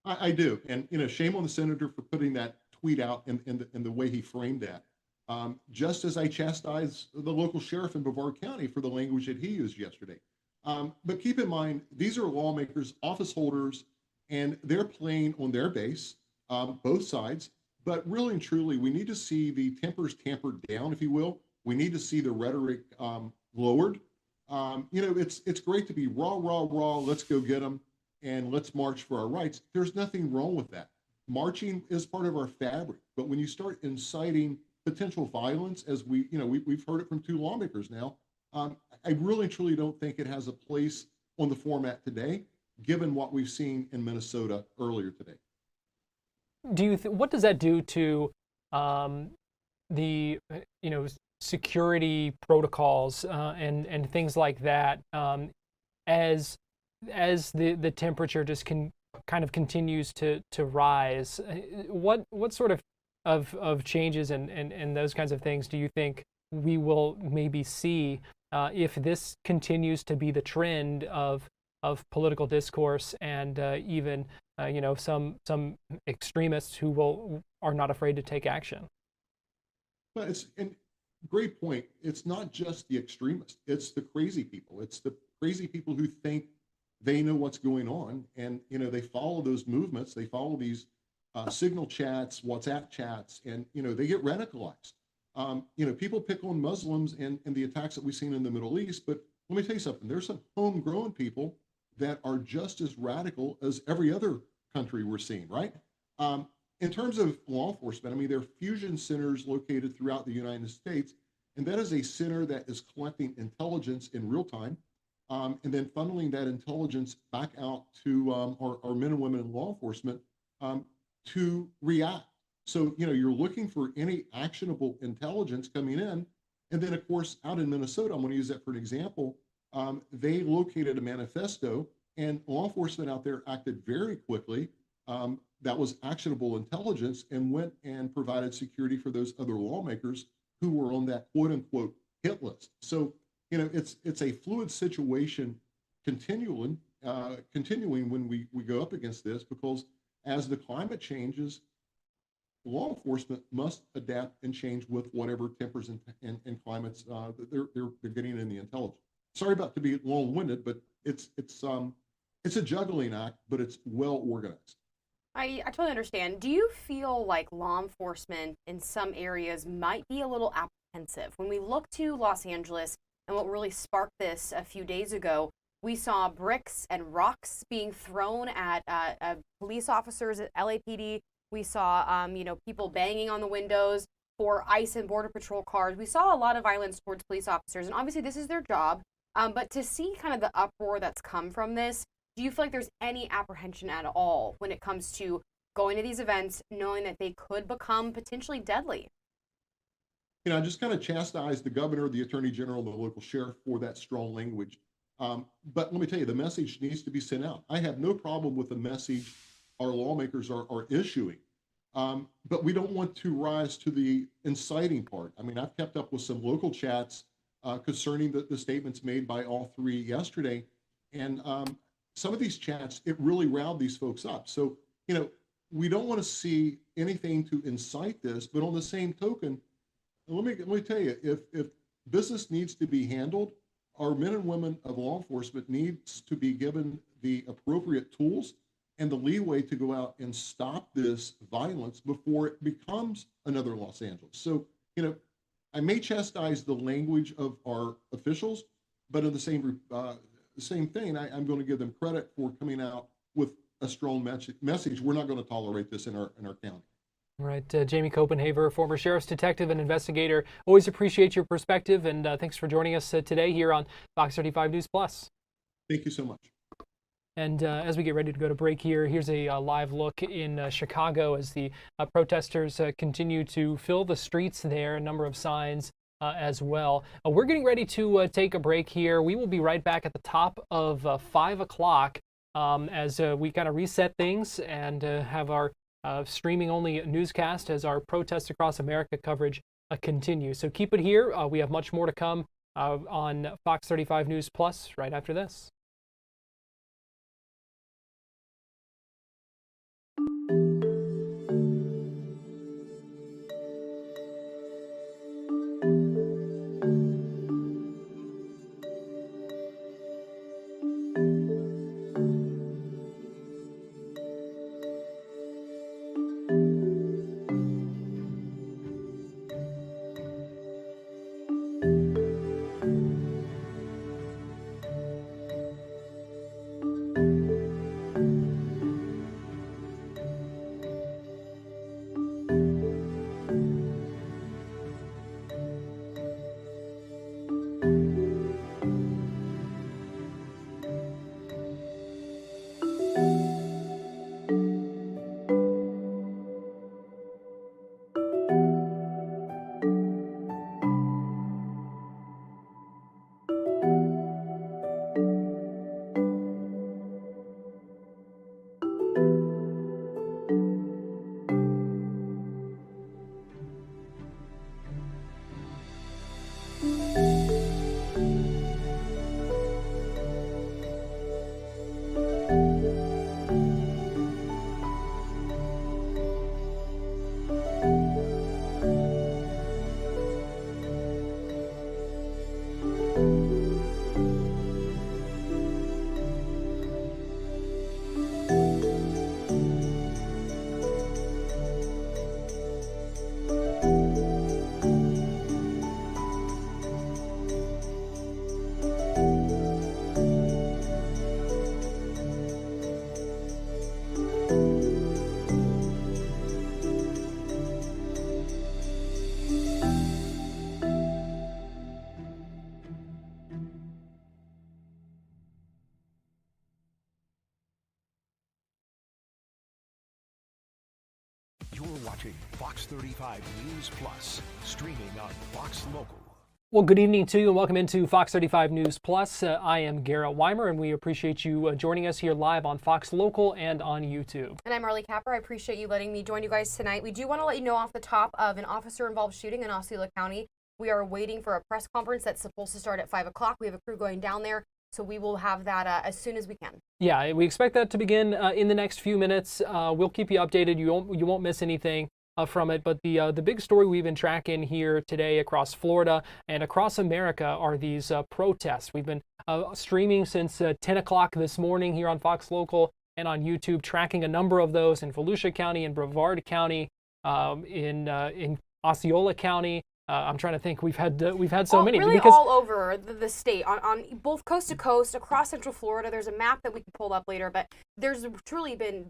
I do. And, shame on the senator for putting that tweet out in the way he framed that. Just as I chastise the local sheriff in Brevard County for the language that he used yesterday. But keep in mind, these are lawmakers, office holders, and they're playing on their base, both sides. But really and truly, we need to see the tempers tampered down, if you will. We need to see the rhetoric lowered. It's great to be raw, raw, raw. Let's go get them and let's march for our rights. There's nothing wrong with that. Marching is part of our fabric. But when you start inciting potential violence, as we've heard it from two lawmakers now, I really truly don't think it has a place on the format today, given what we've seen in Minnesota earlier today. What does that do to the security protocols and things like that as the temperature just kind of continues to rise? What sort of changes and those kinds of things do you think we will maybe see if this continues to be the trend of political discourse and even some extremists who are not afraid to take action? But great point. It's not just the extremists. It's the crazy people. It's the crazy people who think they know what's going on, and they follow those movements. They follow these Signal chats, WhatsApp chats, and they get radicalized. People pick on Muslims and the attacks that we've seen in the Middle East, but let me tell you something. There's some homegrown people that are just as radical as every other country we're seeing, right? In terms of law enforcement, I mean, there are fusion centers located throughout the United States, and that is a center that is collecting intelligence in real time, and then funneling that intelligence back out to our men and women in law enforcement to react. So, you're looking for any actionable intelligence coming in. And then, of course, out in Minnesota, I'm going to use that for an example. They located a manifesto, and law enforcement out there acted very quickly. That was actionable intelligence, and went and provided security for those other lawmakers who were on that quote unquote hit list. So, it's a fluid situation continuing when we go up against this, because as the climate changes, law enforcement must adapt and change with whatever tempers and climates they're getting in the intelligence. Sorry about to be long-winded, but it's a juggling act, but it's well organized. I totally understand. Do you feel like law enforcement in some areas might be a little apprehensive? When we look to Los Angeles and what really sparked this a few days ago, we saw bricks and rocks being thrown at police officers at LAPD. We saw, people banging on the windows for ICE and Border Patrol cars. We saw a lot of violence towards police officers, and obviously this is their job. But to see kind of the uproar that's come from this, do you feel like there's any apprehension at all when it comes to going to these events, knowing that they could become potentially deadly? I just kind of chastise the governor, the attorney general, the local sheriff for that strong language. But let me tell you, the message needs to be sent out. I have no problem with the message our lawmakers are issuing. But we don't want to rise to the inciting part. I mean, I've kept up with some local chats concerning the statements made by all three yesterday. And some of these chats, it really riled these folks up. So, we don't want to see anything to incite this, but on the same token, let me tell you, if business needs to be handled, our men and women of law enforcement needs to be given the appropriate tools and the leeway to go out and stop this violence before it becomes another Los Angeles. So, I may chastise the language of our officials, but in the same thing, I'm going to give them credit for coming out with a strong message. We're not going to tolerate this in our county. All right, Jamie Copenhaver, former sheriff's detective and investigator. Always appreciate your perspective, and thanks for joining us today here on Fox 35 News Plus. Thank you so much. And as we get ready to go to break here, here's a live look in Chicago as the protesters continue to fill the streets there, a number of signs as well. We're getting ready to take a break here. We will be right back at the top of 5 o'clock as we kind of reset things and have our streaming-only newscast as our Protests Across America coverage continues. So keep it here. We have much more to come on Fox 35 News Plus right after this. You're watching Fox 35 News Plus, streaming on Fox Local. Well, good evening to you and welcome into Fox 35 News Plus. I am Garrett Weimer and we appreciate you joining us here live on Fox Local and on YouTube. And I'm Marley Capper. I appreciate you letting me join you guys tonight. We do want to let you know off the top of an officer-involved shooting in Osceola County. We are waiting for a press conference that's supposed to start at 5 o'clock. We have a crew going down there, so we will have that as soon as we can. Yeah, we expect that to begin in the next few minutes. We'll keep you updated. You won't miss anything from it, but the big story we've been tracking here today across Florida and across America are these protests. We've been streaming since 10 o'clock this morning here on Fox Local and on YouTube, tracking a number of those in Volusia County, in Brevard County, in Osceola County. I'm trying to think. We've had so many. Really all over the state, on both coast to coast, across Central Florida. There's a map that we can pull up later, but there's truly been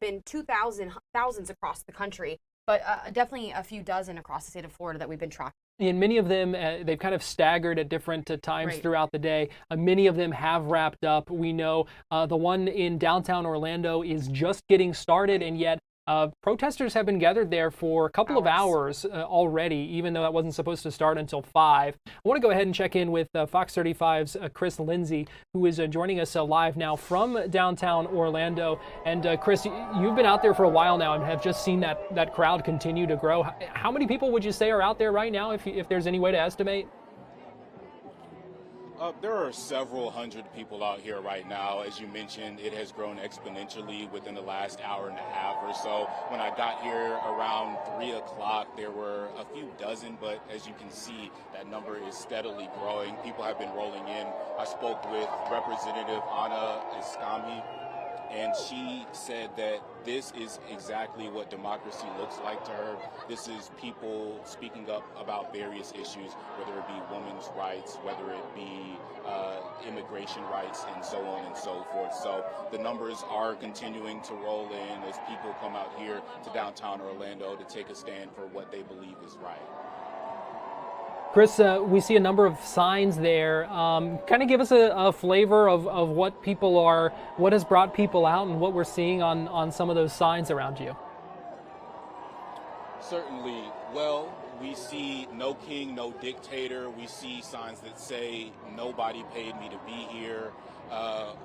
thousands across the country. But definitely a few dozen across the state of Florida that we've been tracking. And many of them, they've kind of staggered at different times throughout the day. Many of them have wrapped up. We know the one in downtown Orlando is just getting started, and yet protesters have been gathered there for a couple of hours already, even though that wasn't supposed to start until 5. I want to go ahead and check in with Fox 35's Chris Lindsay, who is joining us live now from downtown Orlando. And Chris, you've been out there for a while now and have just seen that crowd continue to grow. How many people would you say are out there right now, if there's any way to estimate? There are several hundred people out here right now. As you mentioned, it has grown exponentially within the last hour and a half or so. When I got here around 3 o'clock, there were a few dozen, but as you can see, that number is steadily growing. People have been rolling in. I spoke with Representative Anna Escami, and she said that this is exactly what democracy looks like to her. This is people speaking up about various issues, whether it be women's rights, whether it be immigration rights, and so on and so forth. So the numbers are continuing to roll in as people come out here to downtown Orlando to take a stand for what they believe is right. Chris, we see a number of signs there. Kind of give us a flavor of what people are, what has brought people out, and what we're seeing on some of those signs around you. Certainly. Well, we see no king, no dictator. We see signs that say nobody paid me to be here.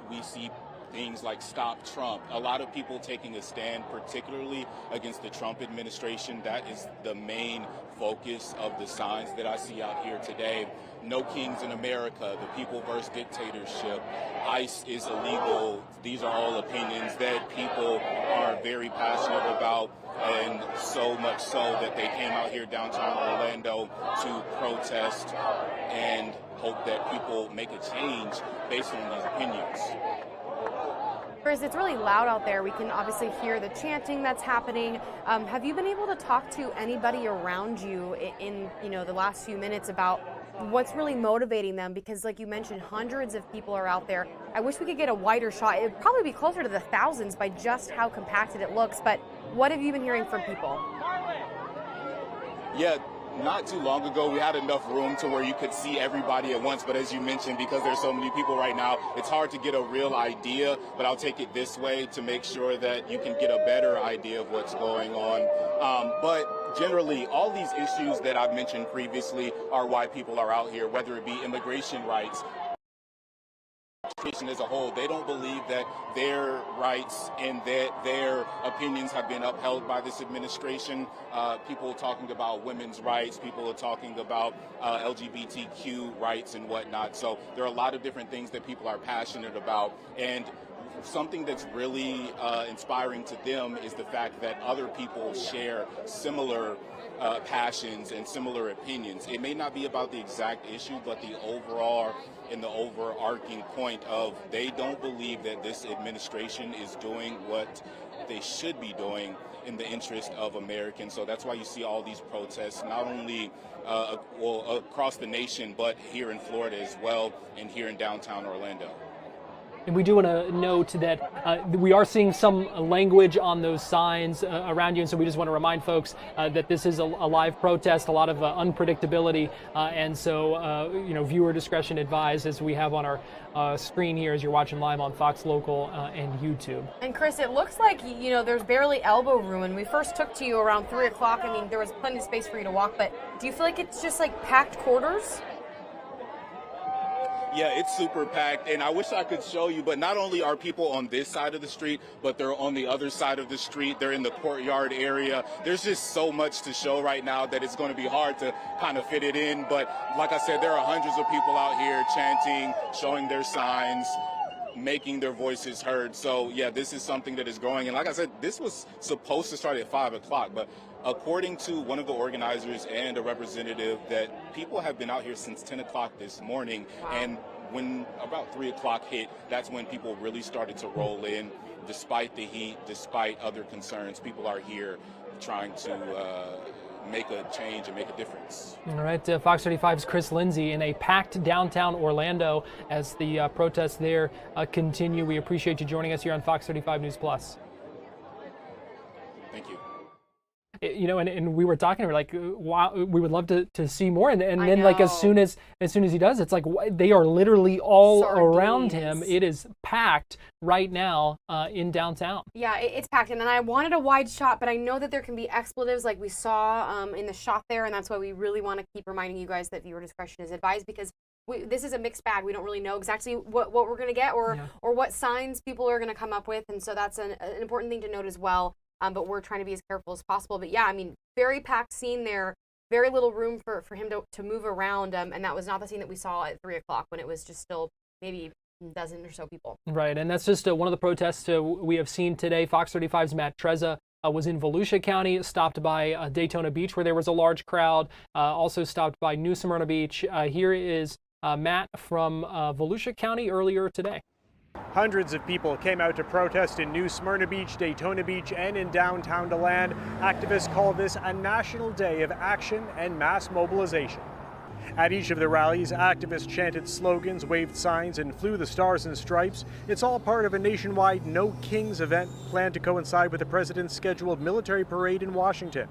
We see things like Stop Trump. A lot of people taking a stand, particularly against the Trump administration. That is the main focus of the signs that I see out here today. No kings in America, the people versus dictatorship, ICE is illegal. These are all opinions that people are very passionate about, and so much so that they came out here downtown Orlando to protest and hope that people make a change based on these opinions. Chris, it's really loud out there. We can obviously hear the chanting that's happening. Have you been able to talk to anybody around you in the last few minutes about what's really motivating them? Because like you mentioned, hundreds of people are out there. I wish we could get a wider shot. It'd probably be closer to the thousands by just how compacted it looks. But what have you been hearing from people? Yeah. Not too long ago, we had enough room to where you could see everybody at once. But as you mentioned, because there's so many people right now, it's hard to get a real idea. But I'll take it this way to make sure that you can get a better idea of what's going on. But generally, all these issues that I've mentioned previously are why people are out here, whether it be immigration rights, as a whole. They don't believe that their rights and that their opinions have been upheld by this administration. People are talking about women's rights. People are talking about LGBTQ rights and whatnot. So there are a lot of different things that people are passionate about. And something that's really inspiring to them is the fact that other people share similar passions and similar opinions. It may not be about the exact issue, but the overall and the overarching point of they don't believe that this administration is doing what they should be doing in the interest of Americans. So that's why you see all these protests, not only across the nation, but here in Florida as well, and here in downtown Orlando. And we do want to note that we are seeing some language on those signs around you, and so we just want to remind folks that this is a live protest, a lot of unpredictability, and so viewer discretion advised, as we have on our screen here as you're watching live on Fox Local and YouTube. And Chris, it looks like there's barely elbow room. When we first took to you around 3 o'clock, I mean, there was plenty of space for you to walk, but do you feel like it's just like packed quarters? Yeah, it's super packed, and I wish I could show you, but not only are people on this side of the street, but they're on the other side of the street. They're in the courtyard area. There's just so much to show right now that it's going to be hard to kind of fit it in. But like I said, there are hundreds of people out here chanting, showing their signs, making their voices heard. So yeah, this is something that is growing. And like I said, this was supposed to start at 5 o'clock, but according to one of the organizers and a representative, that people have been out here since 10 o'clock this morning. Wow. And when about 3 o'clock hit, that's when people really started to roll in. Despite the heat, despite other concerns, people are here trying to make a change and make a difference. All right, Fox 35's Chris Lindsay in a packed downtown Orlando as the protests there continue. We appreciate you joining us here on Fox 35 News Plus. Thank you. And we were talking, we're like, wow, we would love to see more. And then like as soon as he does, it's like they are literally all around him. It is packed right now in downtown. Yeah, it's packed. And then I wanted a wide shot, but I know that there can be expletives like we saw in the shot there. And that's why we really want to keep reminding you guys that viewer discretion is advised, because this is a mixed bag. We don't really know exactly what we're going to get or what signs people are going to come up with. And so that's an important thing to note as well. But we're trying to be as careful as possible. But yeah, I mean, very packed scene there, very little room for him to move around. And that was not the scene that we saw at 3 o'clock when it was just still maybe a dozen or so people. Right, and that's just one of the protests we have seen today. Fox 35's Matt Trezza was in Volusia County, stopped by Daytona Beach where there was a large crowd, also stopped by New Smyrna Beach. Here is Matt from Volusia County earlier today. Hundreds of people came out to protest in New Smyrna Beach, Daytona Beach, and in downtown DeLand. Activists call this a national day of action and mass mobilization. At each of the rallies, activists chanted slogans, waved signs, and flew the stars and stripes. It's all part of a nationwide No Kings event planned to coincide with the president's scheduled military parade in Washington.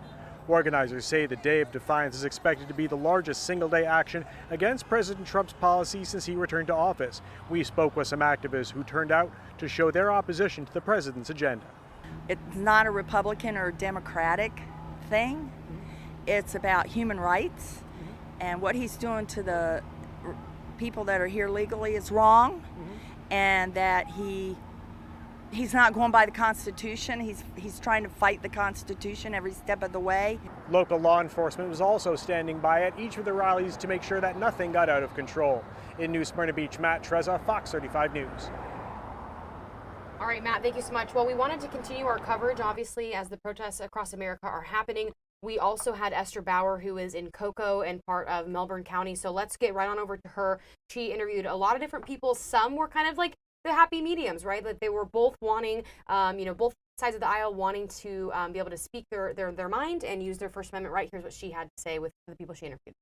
Organizers say the Day of Defiance is expected to be the largest single-day action against President Trump's policy since he returned to office. We spoke with some activists who turned out to show their opposition to the president's agenda. It's not a Republican or Democratic thing. It's about human rights, and what he's doing to the people that are here legally is wrong, and that he's not going by the Constitution. He's trying to fight the Constitution every step of the way. Local law enforcement was also standing by at each of the rallies to make sure that nothing got out of control. In New Smyrna Beach, Matt Trezza, Fox 35 News. All right, Matt, thank you so much. Well, we wanted to continue our coverage, obviously, as the protests across America are happening. We also had Esther Bauer, who is in Cocoa and part of Melbourne County. So let's get right on over to her. She interviewed a lot of different people. Some were kind of like the happy mediums, right? That they were both wanting, both sides of the aisle wanting to be able to speak their mind and use their First Amendment right. Here's what she had to say with the people she interviewed.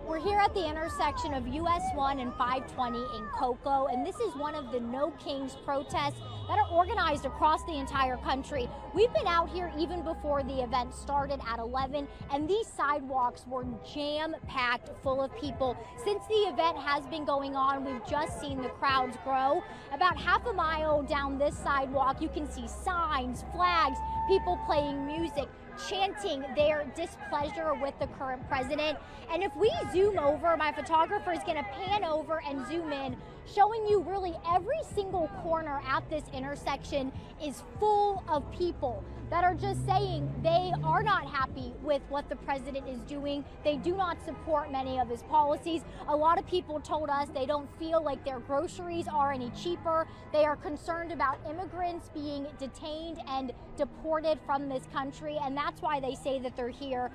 We're here at the intersection of US 1 and 520 in Cocoa, and this is one of the No Kings protests that are organized across the entire country. We've been out here even before the event started at 11, and these sidewalks were jam-packed full of people. Since the event has been going on, we've just seen the crowds grow. About half a mile down this sidewalk, you can see signs, flags, people playing music, chanting their displeasure with the current president. And if we zoom over, my photographer is going to pan over and zoom in, showing you really every single corner at this intersection is full of people that are just saying they are not happy with what the president is doing. They do not support many of his policies. A lot of people told us they don't feel like their groceries are any cheaper. They are concerned about immigrants being detained and deported from this country, and that's why they say that they're here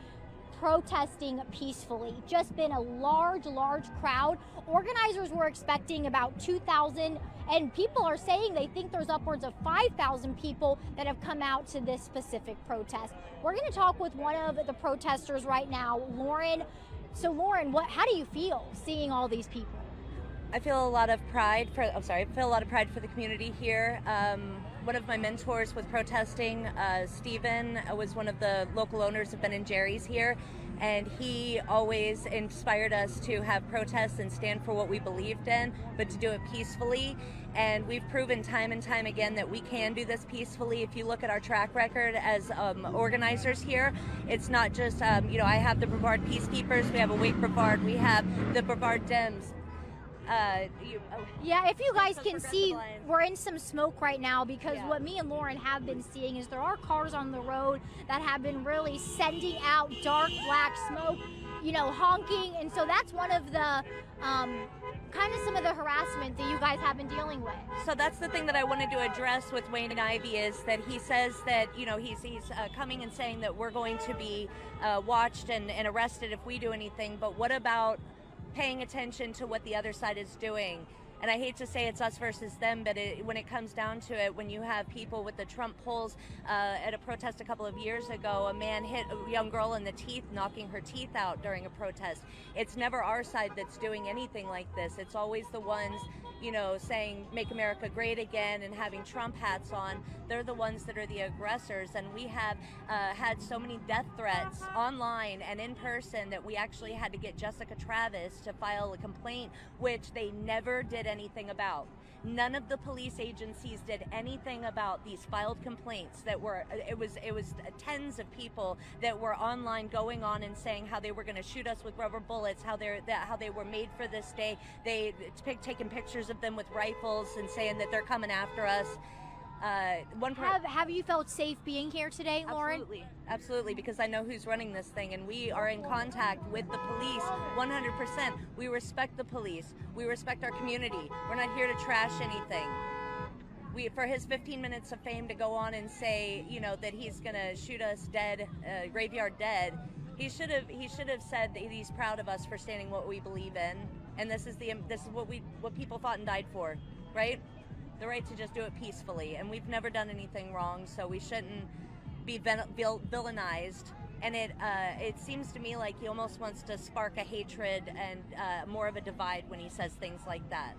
protesting peacefully. Just been a large crowd. Organizers were expecting about 2,000, and people are saying they think there's upwards of 5,000 people that have come out to this specific protest. We're going to talk with one of the protesters right now, Lauren. So Lauren, how do you feel seeing all these people? I feel a lot of pride for. I feel a lot of pride for the community here. One of my mentors with protesting, Stephen, was one of the local owners of Ben and Jerry's here, and he always inspired us to have protests and stand for what we believed in, but to do it peacefully. And we've proven time and time again that we can do this peacefully. If you look at our track record as organizers here, it's not just, I have the Brevard Peacekeepers, we have Awake Brevard, we have the Brevard Dems. Yeah, if you guys can see, we're in some smoke right now because what me and Lauren have been seeing is there are cars on the road that have been really sending out dark black smoke, honking, and so that's one of the kind of some of the harassment that you guys have been dealing with. So that's the thing that I wanted to address with Wayne and Ivy is that he says that, he's coming and saying that we're going to be watched and arrested if we do anything, but what about paying attention to what the other side is doing? And I hate to say it's us versus them, but when it comes down to it, when you have people with the Trump polls at a protest a couple of years ago, a man hit a young girl in the teeth, knocking her teeth out during a protest. It's never our side that's doing anything like this. It's always the ones, saying make America great again and having Trump hats on. They're the ones that are the aggressors. And we have had so many death threats online and in person that we actually had to get Jessica Travis to file a complaint, which they never did anything about. None of the police agencies did anything about these filed complaints that were, it was tens of people that were online going on and saying how they were going to shoot us with rubber bullets, how they were made for this day. They taking pictures of them with rifles and saying that they're coming after us. Have you felt safe being here today, Lauren? Absolutely, because I know who's running this thing, and we are in contact with the police 100%. We respect the police. We respect our community. We're not here to trash anything. For his 15 minutes of fame to go on and say, that he's going to shoot us dead, graveyard dead, he should have said that he's proud of us for standing what we believe in, and this is what people fought and died for, right? The right to just do it peacefully, and we've never done anything wrong, so we shouldn't be villainized. And it seems to me like he almost wants to spark a hatred and more of a divide when he says things like that.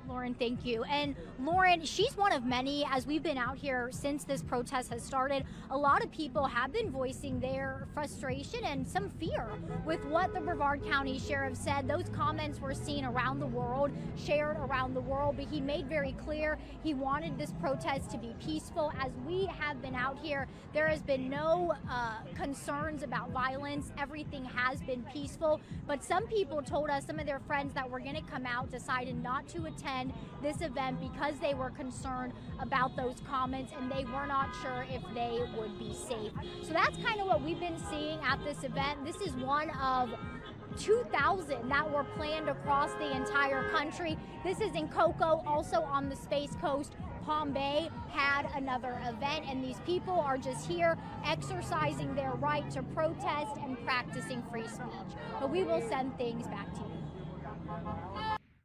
Lauren, thank you. And Lauren, she's one of many. As we've been out here since this protest has started, a lot of people have been voicing their frustration and some fear with what the Brevard County Sheriff said. Those comments were seen around the world, shared around the world, but he made very clear he wanted this protest to be peaceful. As we have been out here, there has been no concerns about violence. Everything has been peaceful, but some people told us, some of their friends that were going to come out decided not to attend this event because they were concerned about those comments and they were not sure if they would be safe. So that's kind of what we've been seeing at this event. This is one of 2,000 that were planned across the entire country. This is in Cocoa, also on the Space Coast. Palm Bay had another event, and these people are just here exercising their right to protest and practicing free speech. But we will send things back to you.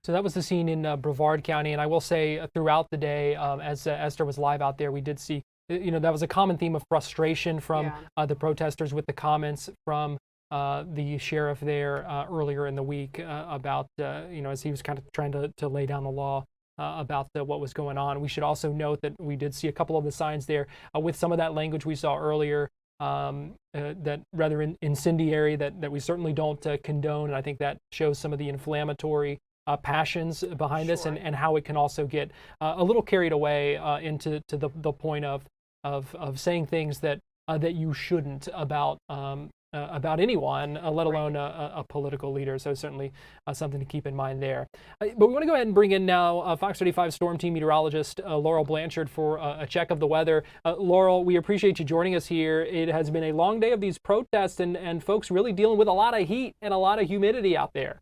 So that was the scene in Brevard County, and I will say throughout the day, as Esther was live out there, we did see, that was a common theme of frustration from the protesters with the comments from the sheriff there earlier in the week about, as he was kind of trying to lay down the law about what was going on. We should also note that we did see a couple of the signs there with some of that language we saw earlier that rather incendiary that we certainly don't condone, and I think that shows some of the inflammatory passions behind this and how it can also get a little carried away into the point of saying things that you shouldn't about anyone, let alone a political leader. So certainly something to keep in mind there. But we want to go ahead and bring in now Fox 35 Storm Team meteorologist Laurel Blanchard for a check of the weather. Laurel, we appreciate you joining us here. It has been a long day of these protests and folks really dealing with a lot of heat and a lot of humidity out there.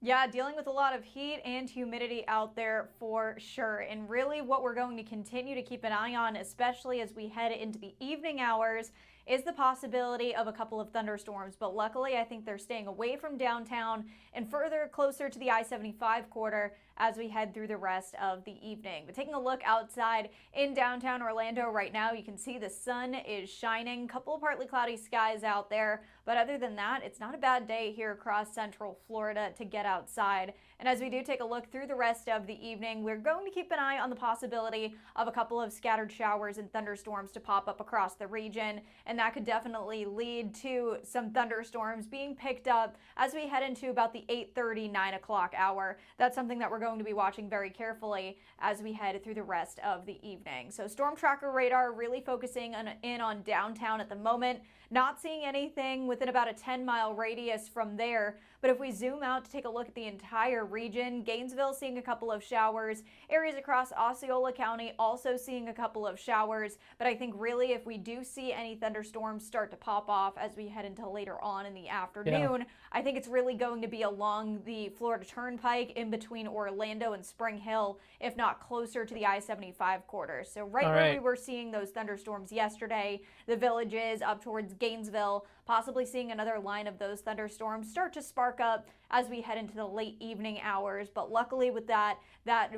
Yeah, dealing with a lot of heat and humidity out there for sure. And really what we're going to continue to keep an eye on, especially as we head into the evening hours, is the possibility of a couple of thunderstorms, but luckily I think they're staying away from downtown and further closer to the I-75 corridor as we head through the rest of the evening. But taking a look outside in downtown Orlando right now, you can see the sun is shining, a couple of partly cloudy skies out there, but other than that, it's not a bad day here across Central Florida to get outside. And as we do take a look through the rest of the evening, we're going to keep an eye on the possibility of a couple of scattered showers and thunderstorms to pop up across the region, and that could definitely lead to some thunderstorms being picked up as we head into about the 8:30, 9 o'clock hour. That's something that we're going to be watching very carefully as we head through the rest of the evening. So storm tracker radar really focusing in on downtown at the moment. Not seeing anything within about a 10-mile radius from there. But if we zoom out to take a look at the entire region, Gainesville seeing a couple of showers, areas across Osceola County also seeing a couple of showers. But I think really if we do see any thunderstorms start to pop off as we head into later on in the afternoon, I think it's really going to be along the Florida Turnpike in between Orlando and Spring Hill, if not closer to the I-75 corridor. So where we were seeing those thunderstorms yesterday, the Villages up towards Gainesville, possibly seeing another line of those thunderstorms start to spark up as we head into the late evening hours. But luckily with that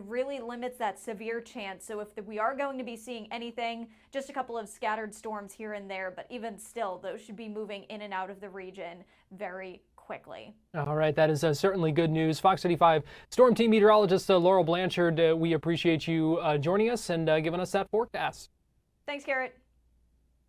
really limits that severe chance. So if we are going to be seeing anything, just a couple of scattered storms here and there, but even still, those should be moving in and out of the region very quickly. All right, that is certainly good news. Fox 35 Storm Team Meteorologist Laurel Blanchard, we appreciate you joining us and giving us that forecast. Thanks, Garrett.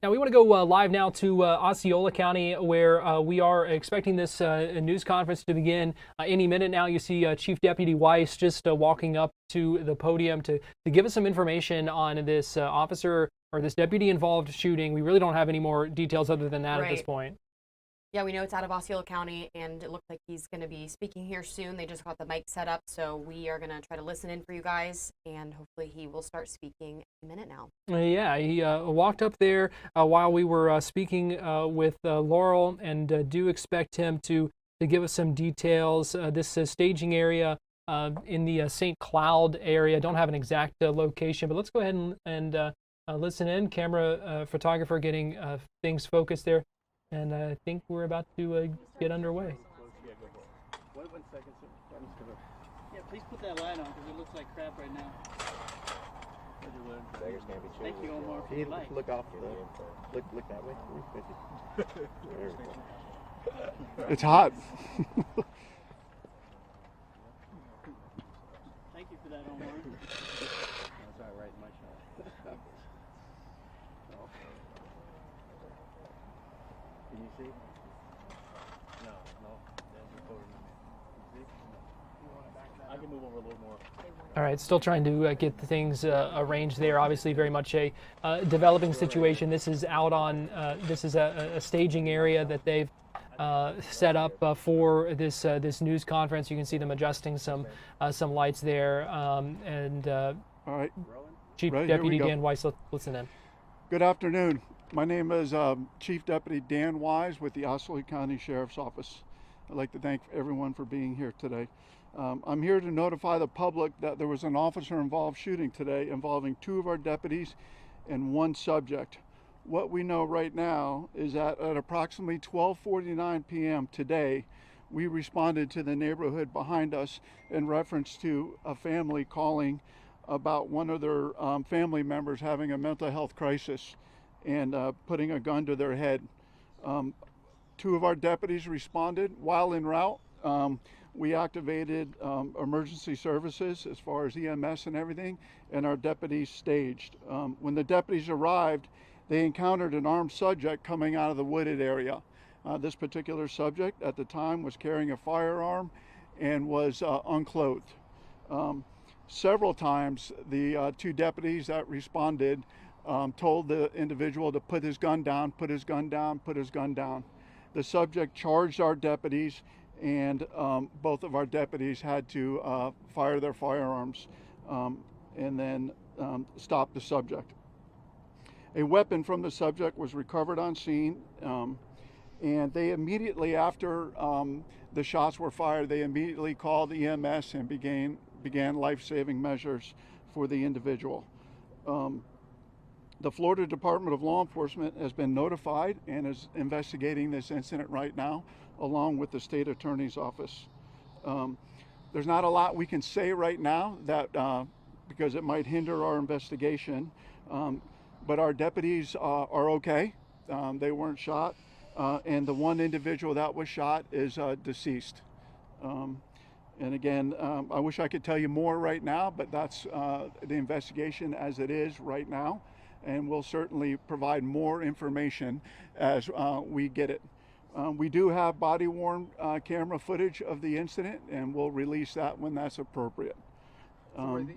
Now we want to go live now to Osceola County, where we are expecting this news conference to begin any minute now. You see Chief Deputy Weiss just walking up to the podium to give us some information on this officer or this deputy involved shooting. We really don't have any more details other than that at this point. Yeah, we know it's out of Osceola County, and it looks like he's going to be speaking here soon. They just got the mic set up, so we are going to try to listen in for you guys, and hopefully he will start speaking in a minute now. Yeah, he walked up there while we were speaking with Laurel, and do expect him to give us some details. This staging area in the St. Cloud area, don't have an exact location, but let's go ahead and listen in. Camera photographer getting things focused there. And I think we're about to get underway. One second, sir. Yeah, please put that light on because it looks like crap right now. Thank you, Omar. Can you look off the, look that way? It's hot. Thank you for that, Omar. That's all right, my shot. Can you see? No. I can move over a little more. All right, still trying to get the things arranged there. Obviously, very much a developing situation. This is out on, this is a staging area that they've set up for this this news conference. You can see them adjusting some lights there. All right, Chief Deputy Dan Weiss, listen in. Good afternoon. My name is Chief Deputy Dan Wise with the Osceola County Sheriff's Office. I'd like to thank everyone for being here today. I'm here to notify the public that there was an officer-involved shooting today involving 2 of our deputies and 1 subject. What we know right now is that at approximately 12:49 p.m. today, we responded to the neighborhood behind us in reference to a family calling about one of their family members having a mental health crisis and putting a gun to their head. 2 of our deputies responded. While en route, we activated emergency services as far as EMS and everything, and our deputies staged. When the deputies arrived, they encountered an armed subject coming out of the wooded area. This particular subject at the time was carrying a firearm and was unclothed. Several times, the 2 deputies that responded told the individual to put his gun down, put his gun down, put his gun down. The subject charged our deputies, and both of our deputies had to fire their firearms and then stop the subject. A weapon from the subject was recovered on scene, and they immediately after the shots were fired, they immediately called EMS and began life-saving measures for the individual. The Florida Department of Law Enforcement has been notified and is investigating this incident right now, along with the state attorney's office. There's not a lot we can say right now that because it might hinder our investigation, but our deputies are okay. They weren't shot, and the one individual that was shot is deceased. And again, I wish I could tell you more right now, but that's the investigation as it is right now. And we'll certainly provide more information as we get it. We do have body-worn camera footage of the incident, and we'll release that when that's appropriate. So was he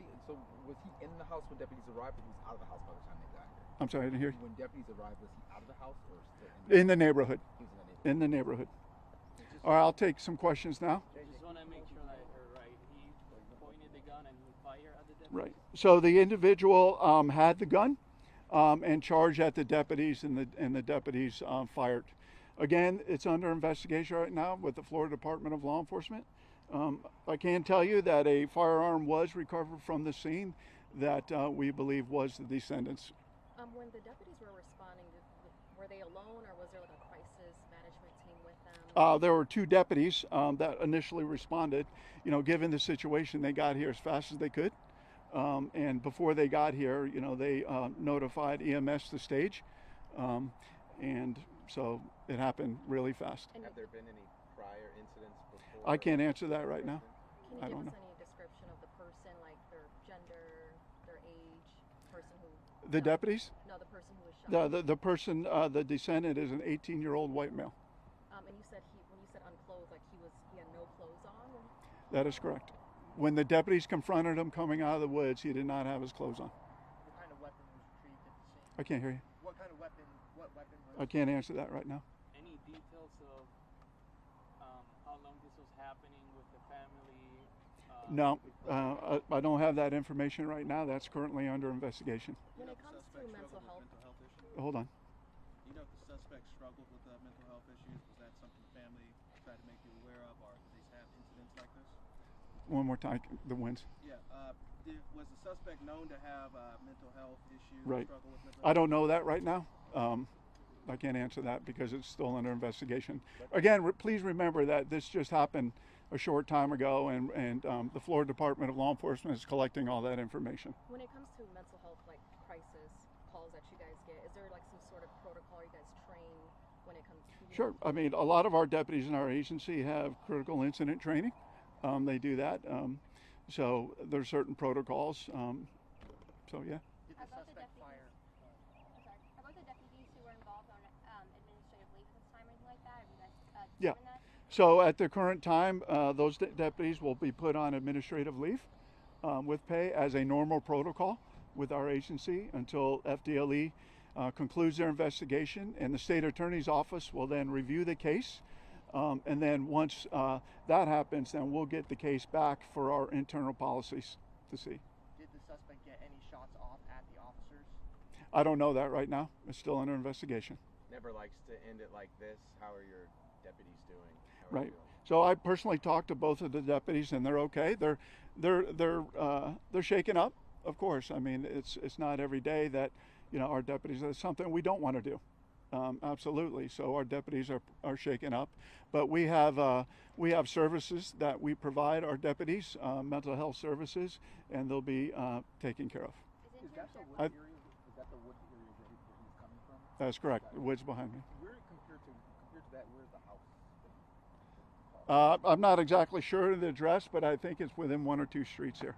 in the house when deputies arrived, or he was out of the house by the time they got here? I'm sorry, I didn't hear you. When deputies arrived, was he out of the house or still in the neighborhood? He was in In the the neighborhood. neighborhood. All right, I'll take some questions now. I just want to make sure that I heard right. He pointed the gun and he fired at the deputies? Right. So the individual had the gun and charged at the deputies, and the deputies fired. Again, it's under investigation right now with the Florida Department of Law Enforcement. I can tell you that a firearm was recovered from the scene that we believe was the descendants. When the deputies were responding, were they alone, or was there like a crisis management team with them? There were two deputies that initially responded. You know, given the situation, they got here as fast as they could. And before they got here, you know, they notified EMS the stage. And so it happened really fast. And have there been any prior incidents before? I can't answer that right now. Can you I don't give know. us any description of the person, like their gender, their age, person who? The deputies? No, the person who was shot. The person, the descendant is an 18-year-old white male. And you said when you said unclothed, like he had no clothes on? That is correct. When the deputies confronted him coming out of the woods, he did not have his clothes on. What kind of weapon was retrieved at the scene? I can't hear you. What kind of weapon? What weapon was? I can't answer that right now. Any details of how long this was happening with the family? No, I don't have that information right now. That's currently under investigation. When it comes to mental health issues? Hold on. You know if the suspect struggled with mental health issues? Was that something the family tried to make you aware of, or did they have incidents like this? One more time, the wins. Yeah. Was the suspect known to have mental health issues? Right. Struggle with mental I don't know that right now. I can't answer that because it's still under investigation. Again, please remember that this just happened a short time ago, and the Florida Department of Law Enforcement is collecting all that information. When it comes to mental health, like crisis calls that you guys get, is there like some sort of protocol you guys train when it comes to? Sure. I mean, a lot of our deputies in our agency have critical incident training. They do that. So there's certain protocols. So yeah. Did the suspect fire? About the deputies who were involved on administrative leave at this time or anything like that? Have you guys Yeah. determined that? So at the current time, those deputies will be put on administrative leave with pay as a normal protocol with our agency until FDLE concludes their investigation, and the state attorney's office will then review the case. And then once that happens, then we'll get the case back for our internal policies to see. Did the suspect get any shots off at the officers? I don't know that right now. It's still under investigation. Never likes to end it like this. How are your deputies doing? How are Right. they doing? So I personally talked to both of the deputies, and they're okay. They're shaken up, of course. I mean, it's not every day that, you know, our deputies, it's something we don't want to do. Absolutely. So our deputies are shaken up, but we have services that we provide our deputies, mental health services, and they'll be taken care of. Is that the wood area? Is that the wood area that he's coming from? That's correct. The woods behind me. Where compared to that, where's the house? I'm not exactly sure of the address, but I think it's within 1 or 2 streets here.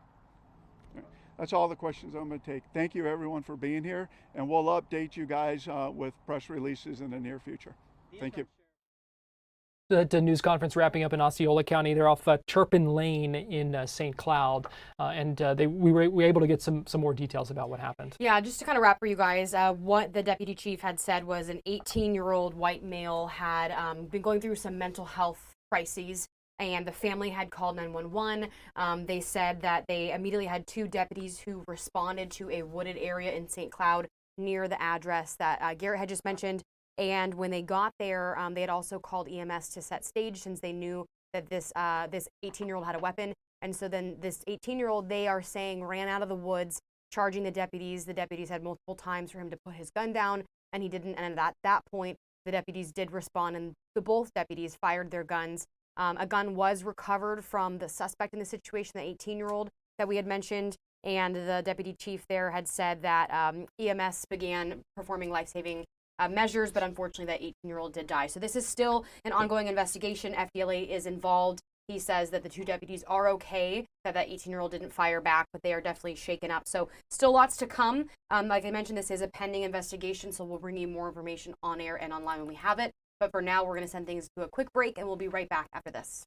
That's all the questions I'm going to take. Thank you, everyone, for being here, and we'll update you guys with press releases in the near future. Thank you. The news conference wrapping up in Osceola County. They're off Turpin Lane in St. Cloud, and we were able to get some more details about what happened. Yeah, just to kind of wrap for you guys, what the deputy chief had said was an 18-year-old white male had been going through some mental health crises, and the family had called 911. They said that they immediately had 2 deputies who responded to a wooded area in St. Cloud near the address that Garrett had just mentioned. And when they got there, they had also called EMS to set stage since they knew that this 18-year-old had a weapon. And so then this 18-year-old, they are saying, ran out of the woods charging the deputies. The deputies had multiple times for him to put his gun down, and he didn't. And at that point, the deputies did respond, and both deputies fired their guns. A gun was recovered from the suspect in the situation, the 18-year-old that we had mentioned, and the deputy chief there had said that EMS began performing life-saving measures, but unfortunately that 18-year-old did die. So this is still an ongoing investigation. FDLA is involved. He says that the two deputies are okay, that 18-year-old didn't fire back, but they are definitely shaken up. So still lots to come. Like I mentioned, this is a pending investigation, so we'll bring you more information on air and online when we have it. But for now, we're going to send things to a quick break, and we'll be right back after this.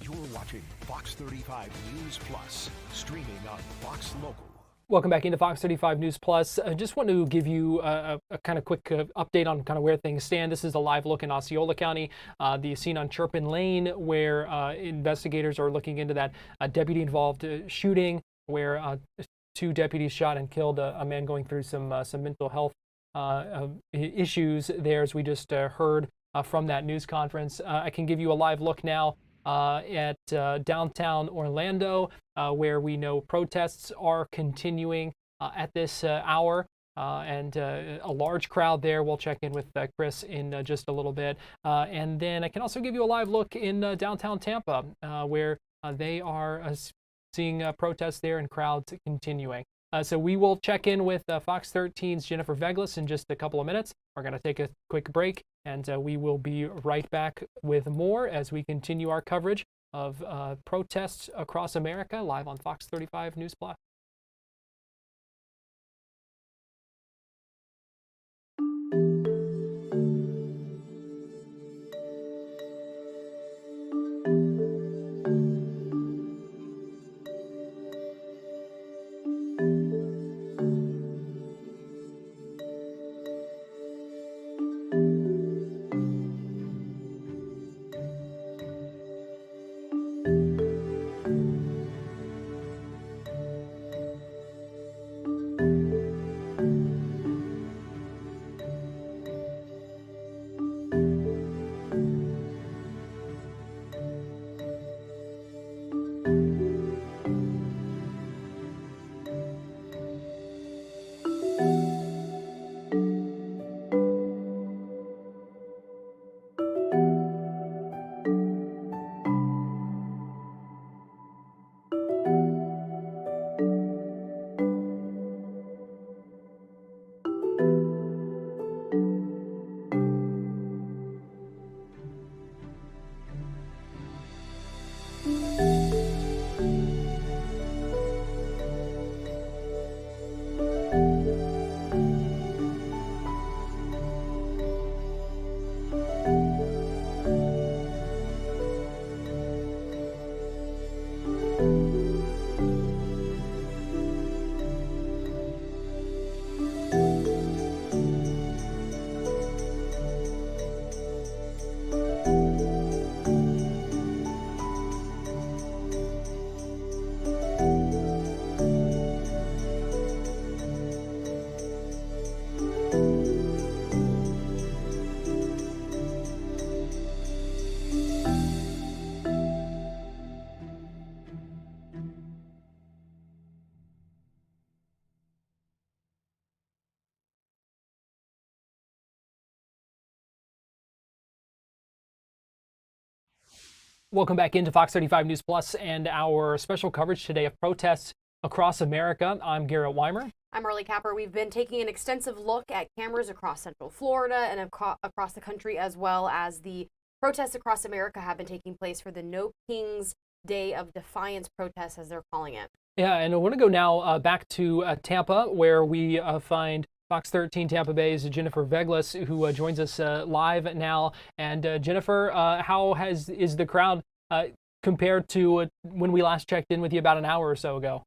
You're watching Fox 35 News Plus, streaming on Fox Local. Welcome back into Fox 35 News Plus. I just want to give you a kind of quick update on kind of where things stand. This is a live look in Osceola County, the scene on Chirpin Lane, where investigators are looking into that deputy-involved shooting, where two deputies shot and killed a man going through some mental health issues there, as we just heard from that news conference. I can give you a live look now at downtown Orlando, where we know protests are continuing at this hour, and a large crowd there. We'll check in with Chris in just a little bit. And then I can also give you a live look in downtown Tampa, where they are seeing protests there and crowds continuing. So we will check in with Fox 13's Jennifer Veglas in just a couple of minutes. We're going to take a quick break, and we will be right back with more as we continue our coverage of protests across America live on Fox 35 News Plus. Welcome back into Fox 35 News Plus and our special coverage today of protests across America. I'm Garrett Weimer. I'm Arlie Capper. We've been taking an extensive look at cameras across Central Florida and across the country, as well as the protests across America have been taking place for the No Kings Day of Defiance protests, as they're calling it. Yeah, and I want to go now back to Tampa, where we find Fox 13 Tampa Bay's Jennifer Veglas, who joins us live now. And Jennifer, how is the crowd compared to when we last checked in with you about an hour or so ago?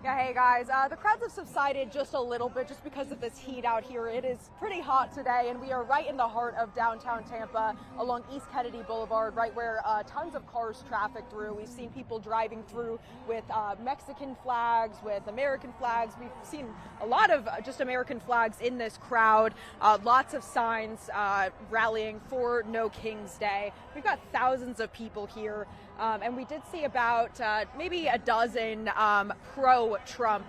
Yeah, hey guys, the crowds have subsided just a little bit just because of this heat out here. It is pretty hot today, and we are right in the heart of downtown Tampa along East Kennedy Boulevard, right where tons of cars traffic through. We've seen people driving through with Mexican flags, with American flags. We've seen a lot of just American flags in this crowd, lots of signs rallying for No Kings Day. We've got thousands of people here. And we did see about maybe a dozen pro-Trump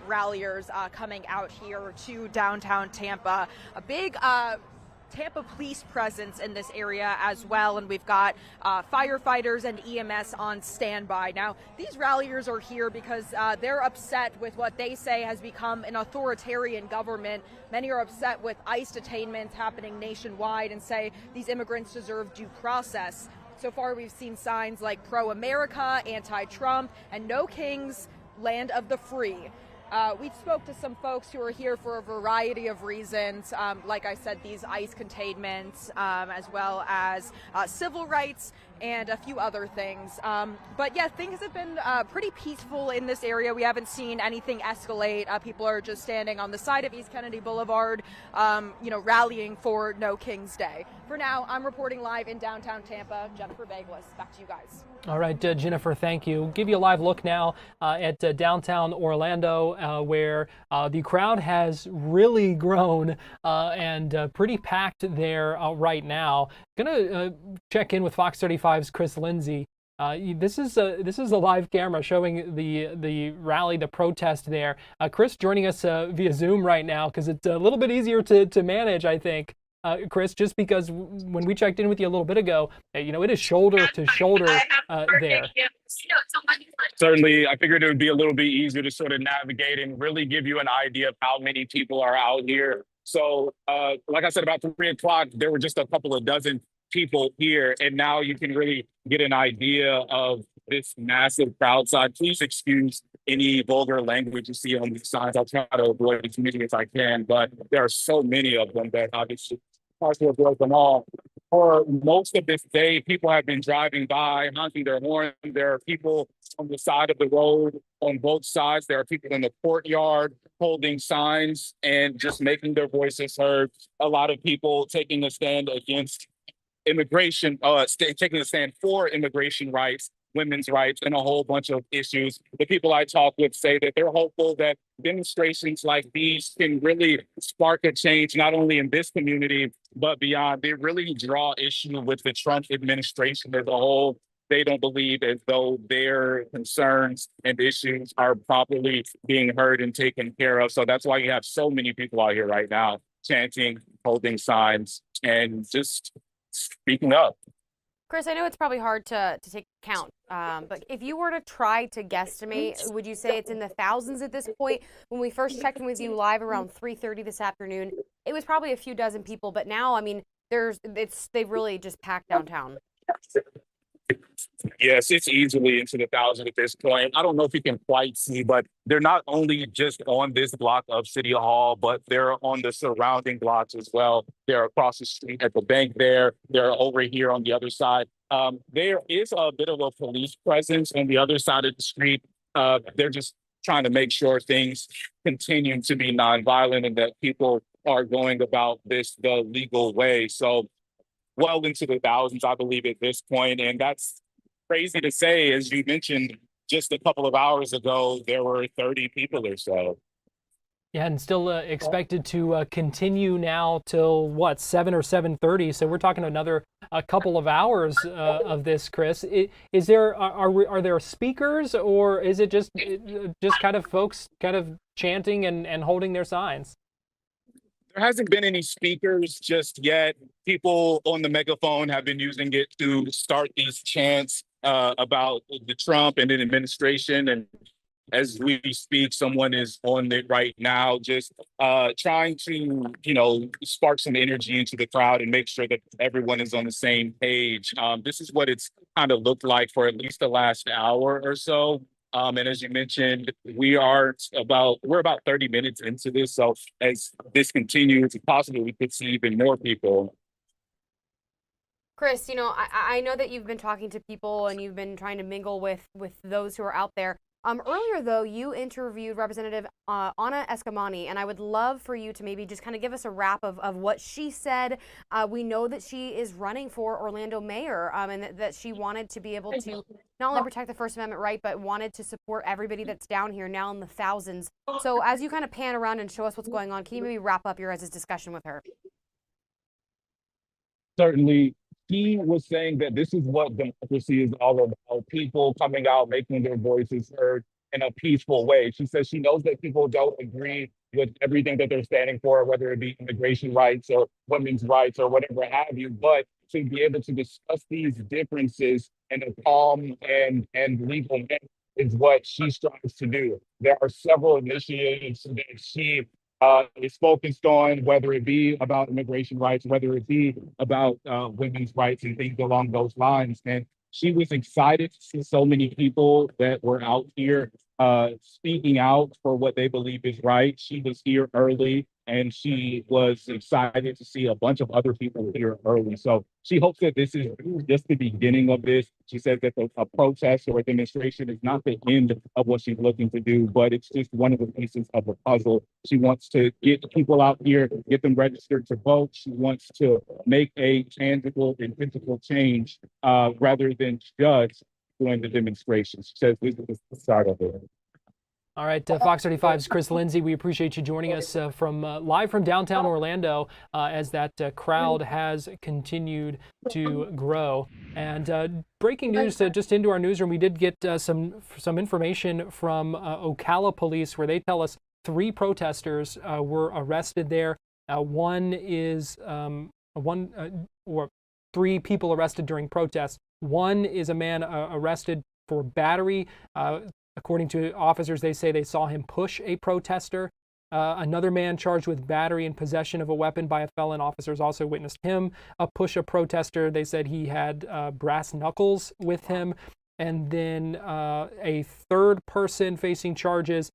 ralliers coming out here to downtown Tampa. A big Tampa police presence in this area as well, and we've got firefighters and EMS on standby. Now, these ralliers are here because they're upset with what they say has become an authoritarian government. Many are upset with ICE detainments happening nationwide and say these immigrants deserve due process. So far, we've seen signs like pro-America, anti-Trump, and No Kings, land of the free. We spoke to some folks who are here for a variety of reasons, like I said, these ICE containments, as well as civil rights and a few other things. But yeah, things have been pretty peaceful in this area. We haven't seen anything escalate. People are just standing on the side of East Kennedy Boulevard, rallying for No Kings Day. For now, I'm reporting live in downtown Tampa. Jennifer Veglas, back to you guys. All right, Jennifer, thank you. Give you a live look now at downtown Orlando, where the crowd has really grown and pretty packed there right now. Gonna check in with Fox 35's Chris Lindsay. This is a live camera showing the rally, the protest there. Chris joining us via Zoom right now because it's a little bit easier to manage, I think. Chris, just because when we checked in with you a little bit ago, it is shoulder to shoulder there. Certainly, I figured it would be a little bit easier to sort of navigate and really give you an idea of how many people are out here. So, like I said, about 3 o'clock, there were just a couple of dozen people here, and now you can really get an idea of this massive crowd size. Please excuse any vulgar language you see on these signs. I'll try to avoid as many as I can, but there are so many of them that obviously hard to avoid them all. For most of this day, people have been driving by, honking their horn. There are people on the side of the road on both sides. There are people in the courtyard holding signs and just making their voices heard. A lot of people taking a stand against immigration, taking a stand for immigration rights, women's rights, and a whole bunch of issues. The people I talk with say that they're hopeful that demonstrations like these can really spark a change, not only in this community, but beyond. They really draw issue with the Trump administration as a whole. They don't believe as though their concerns and issues are properly being heard and taken care of. So that's why you have so many people out here right now chanting, holding signs, and just speaking up. Chris, I know it's probably hard to take count, but if you were to try to guesstimate, would you say it's in the thousands at this point? When we first checked in with you live around 3:30 this afternoon, it was probably a few dozen people, but now, I mean, they've really just packed downtown. Yes, it's easily into the thousands at this point. I don't know if you can quite see, but they're not only just on this block of City Hall, but they're on the surrounding blocks as well. They're across the street at the bank there. They're over here on the other side. There is a bit of a police presence on the other side of the street. They're just trying to make sure things continue to be nonviolent and that people are going about this the legal way. So well into the thousands, I believe, at this point. And that's crazy to say. As you mentioned just a couple of hours ago, there were 30 people or so. Yeah, and still expected to continue now till, 7 or 7:30. So we're talking another couple of hours of this, Chris. Is there, are there speakers, or is it just kind of folks kind of chanting and holding their signs? There hasn't been any speakers just yet. People on the megaphone have been using it to start these chants about the Trump and the administration. And as we speak, someone is on it right now, just trying to, spark some energy into the crowd and make sure that everyone is on the same page. This is what it's kind of looked like for at least the last hour or so. And as you mentioned, we're about 30 minutes into this. So as this continues, possibly we could see even more people. Chris, I know that you've been talking to people and you've been trying to mingle with those who are out there. Earlier, though, you interviewed Representative Anna Eskamani, and I would love for you to maybe just kind of give us a wrap of what she said. We know that she is running for Orlando mayor, and that she wanted to be able to not only protect the First Amendment right, but wanted to support everybody that's down here now in the thousands. So as you kind of pan around and show us what's going on, can you maybe wrap up your guys' discussion with her? Certainly. He was saying that this is what democracy is all about, people coming out, making their voices heard in a peaceful way. She says she knows that people don't agree with everything that they're standing for, whether it be immigration rights or women's rights or whatever have you, but to be able to discuss these differences in a calm and legal manner is what she strives to do. There are several initiatives that she is focused on, whether it be about immigration rights, whether it be about women's rights and things along those lines. And she was excited to see so many people that were out here speaking out for what they believe is right. She was here early, and she was excited to see a bunch of other people here early. So she hopes that this is just the beginning of this. She says that a protest or a demonstration is not the end of what she's looking to do, but it's just one of the pieces of the puzzle. She wants to get people out here, get them registered to vote. She wants to make a tangible and physical change rather than just doing the demonstration. She says this is the start of it. All right, Fox 35's Chris Lindsay, we appreciate you joining us from live from downtown Orlando as that crowd has continued to grow. And breaking news, just into our newsroom, we did get some information from Ocala police where they tell us 3 protesters were arrested there. Or 3 people arrested during protests. One is a man arrested for battery. According to officers, they say they saw him push a protester. Another man charged with battery and possession of a weapon by a felon. Officers also witnessed him push a protester. They said he had brass knuckles with him. And then a third person facing charges,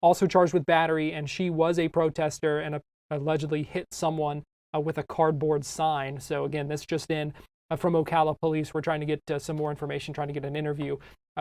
also charged with battery, and she was a protester and allegedly hit someone with a cardboard sign. So again, this just in from Ocala police. We're trying to get some more information, trying to get an interview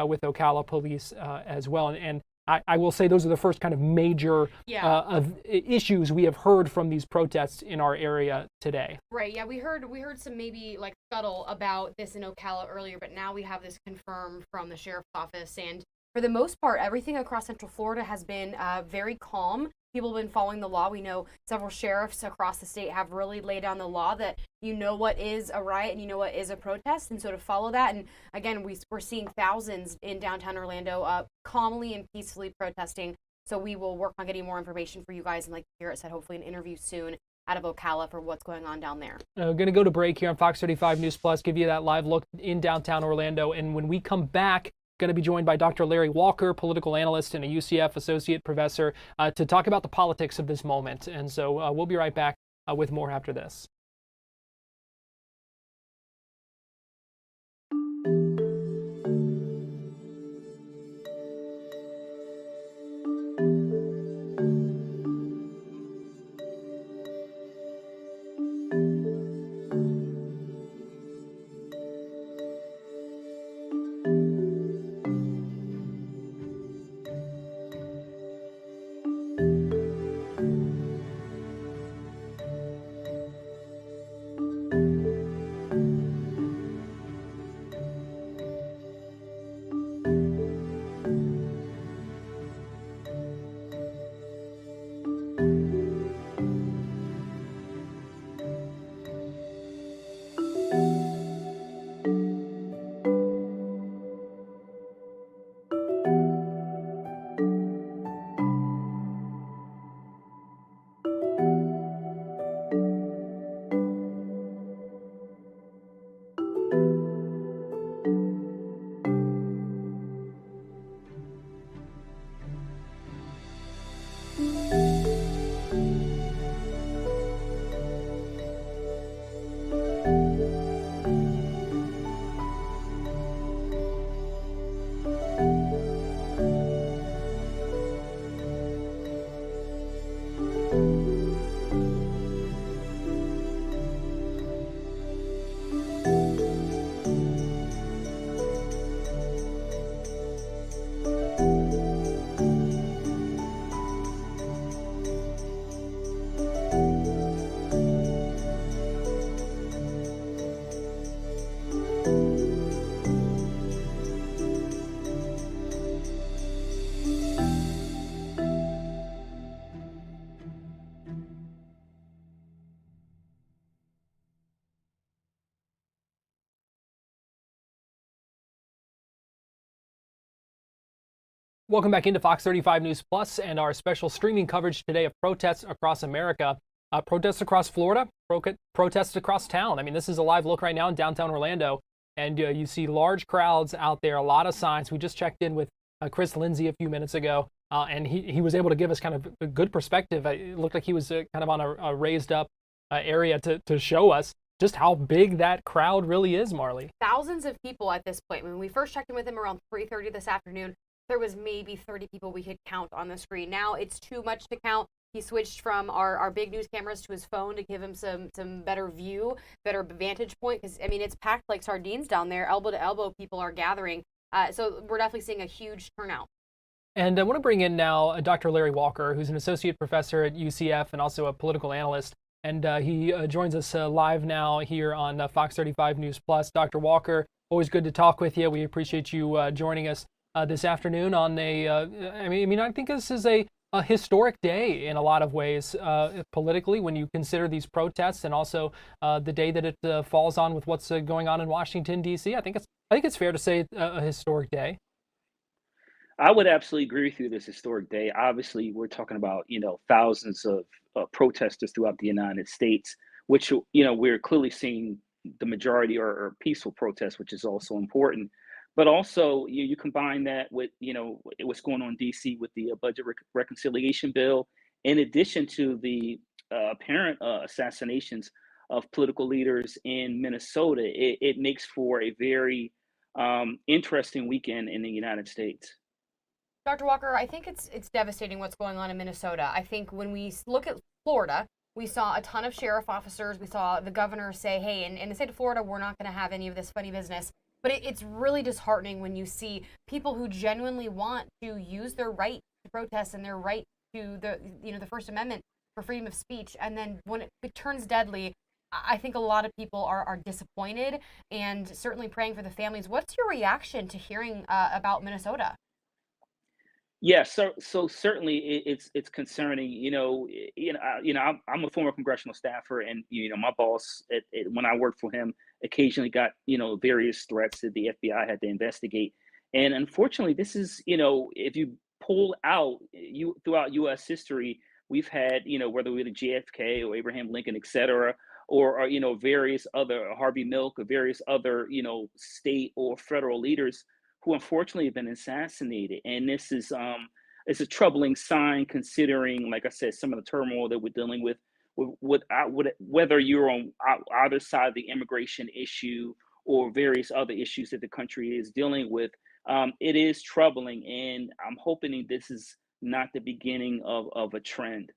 with Ocala police as well. And I will say those are the first kind of major of issues we have heard from these protests in our area today. Right. Yeah, we heard some maybe like scuttle about this in Ocala earlier, but now we have this confirmed from the sheriff's office. And for the most part, everything across Central Florida has been very calm. People have been following the law. We know several sheriffs across the state have really laid down the law that you know what is a riot and you know what is a protest, and so to follow that. And again, we're seeing thousands in downtown Orlando calmly and peacefully protesting. So we will work on getting more information for you guys, and like Garrett said, hopefully an interview soon out of Ocala for what's going on down there. We're going to go to break here on Fox 35 News Plus, give you that live look in downtown Orlando, and when we come back, going to be joined by Dr. Larry Walker, political analyst and a UCF associate professor, to talk about the politics of this moment. And so we'll be right back with more after this. Welcome back into Fox 35 News Plus and our special streaming coverage today of protests across America. Protests across Florida, protests across town. I mean, this is a live look right now in downtown Orlando, and you see large crowds out there, a lot of signs. We just checked in with Chris Lindsay a few minutes ago, and he was able to give us kind of a good perspective. It looked like he was kind of on a raised up area to show us just how big that crowd really is, Marley. Thousands of people at this point. When we first checked in with him around 3:30 this afternoon, there was maybe 30 people we could count on the screen. Now it's too much to count. He switched from our big news cameras to his phone to give him some better view, better vantage point. Because, I mean, it's packed like sardines down there. Elbow to elbow, people are gathering. So we're definitely seeing a huge turnout. And I want to bring in now Dr. Larry Walker, who's an associate professor at UCF and also a political analyst. And he joins us live now here on Fox 35 News Plus. Dr. Walker, always good to talk with you. We appreciate you joining us this afternoon on I think this is a historic day in a lot of ways politically when you consider these protests, and also the day that it falls on with what's going on in Washington, D.C. I think it's fair to say a historic day. I would absolutely agree with you. This historic day. Obviously, we're talking about thousands of protesters throughout the United States, which we're clearly seeing the majority are peaceful protests, which is also important. But also, you combine that with what's going on in D.C. with the budget reconciliation bill, in addition to the apparent assassinations of political leaders in Minnesota. It makes for a very interesting weekend in the United States. Dr. Walker, I think it's devastating what's going on in Minnesota. I think when we look at Florida, we saw a ton of sheriff officers. We saw the governor say, hey, in the state of Florida, we're not going to have any of this funny business. But it's really disheartening when you see people who genuinely want to use their right to protest and their right to the First Amendment for freedom of speech, and then when it turns deadly, I think a lot of people are disappointed and certainly praying for the families. What's your reaction to hearing about Minnesota? Yeah, so certainly it's concerning. I'm a former congressional staffer, and my boss when I worked for him occasionally got various threats that the FBI had to investigate, and unfortunately, this is if you pull out throughout U.S. history, we've had whether we're the JFK or Abraham Lincoln, et cetera, or various other Harvey Milk or various other state or federal leaders who unfortunately have been assassinated. And this is it's a troubling sign, considering, like I said, some of the turmoil that we're dealing with whether you're on either side of the immigration issue or various other issues that the country is dealing with. It is troubling, and I'm hoping this is not the beginning of a trend.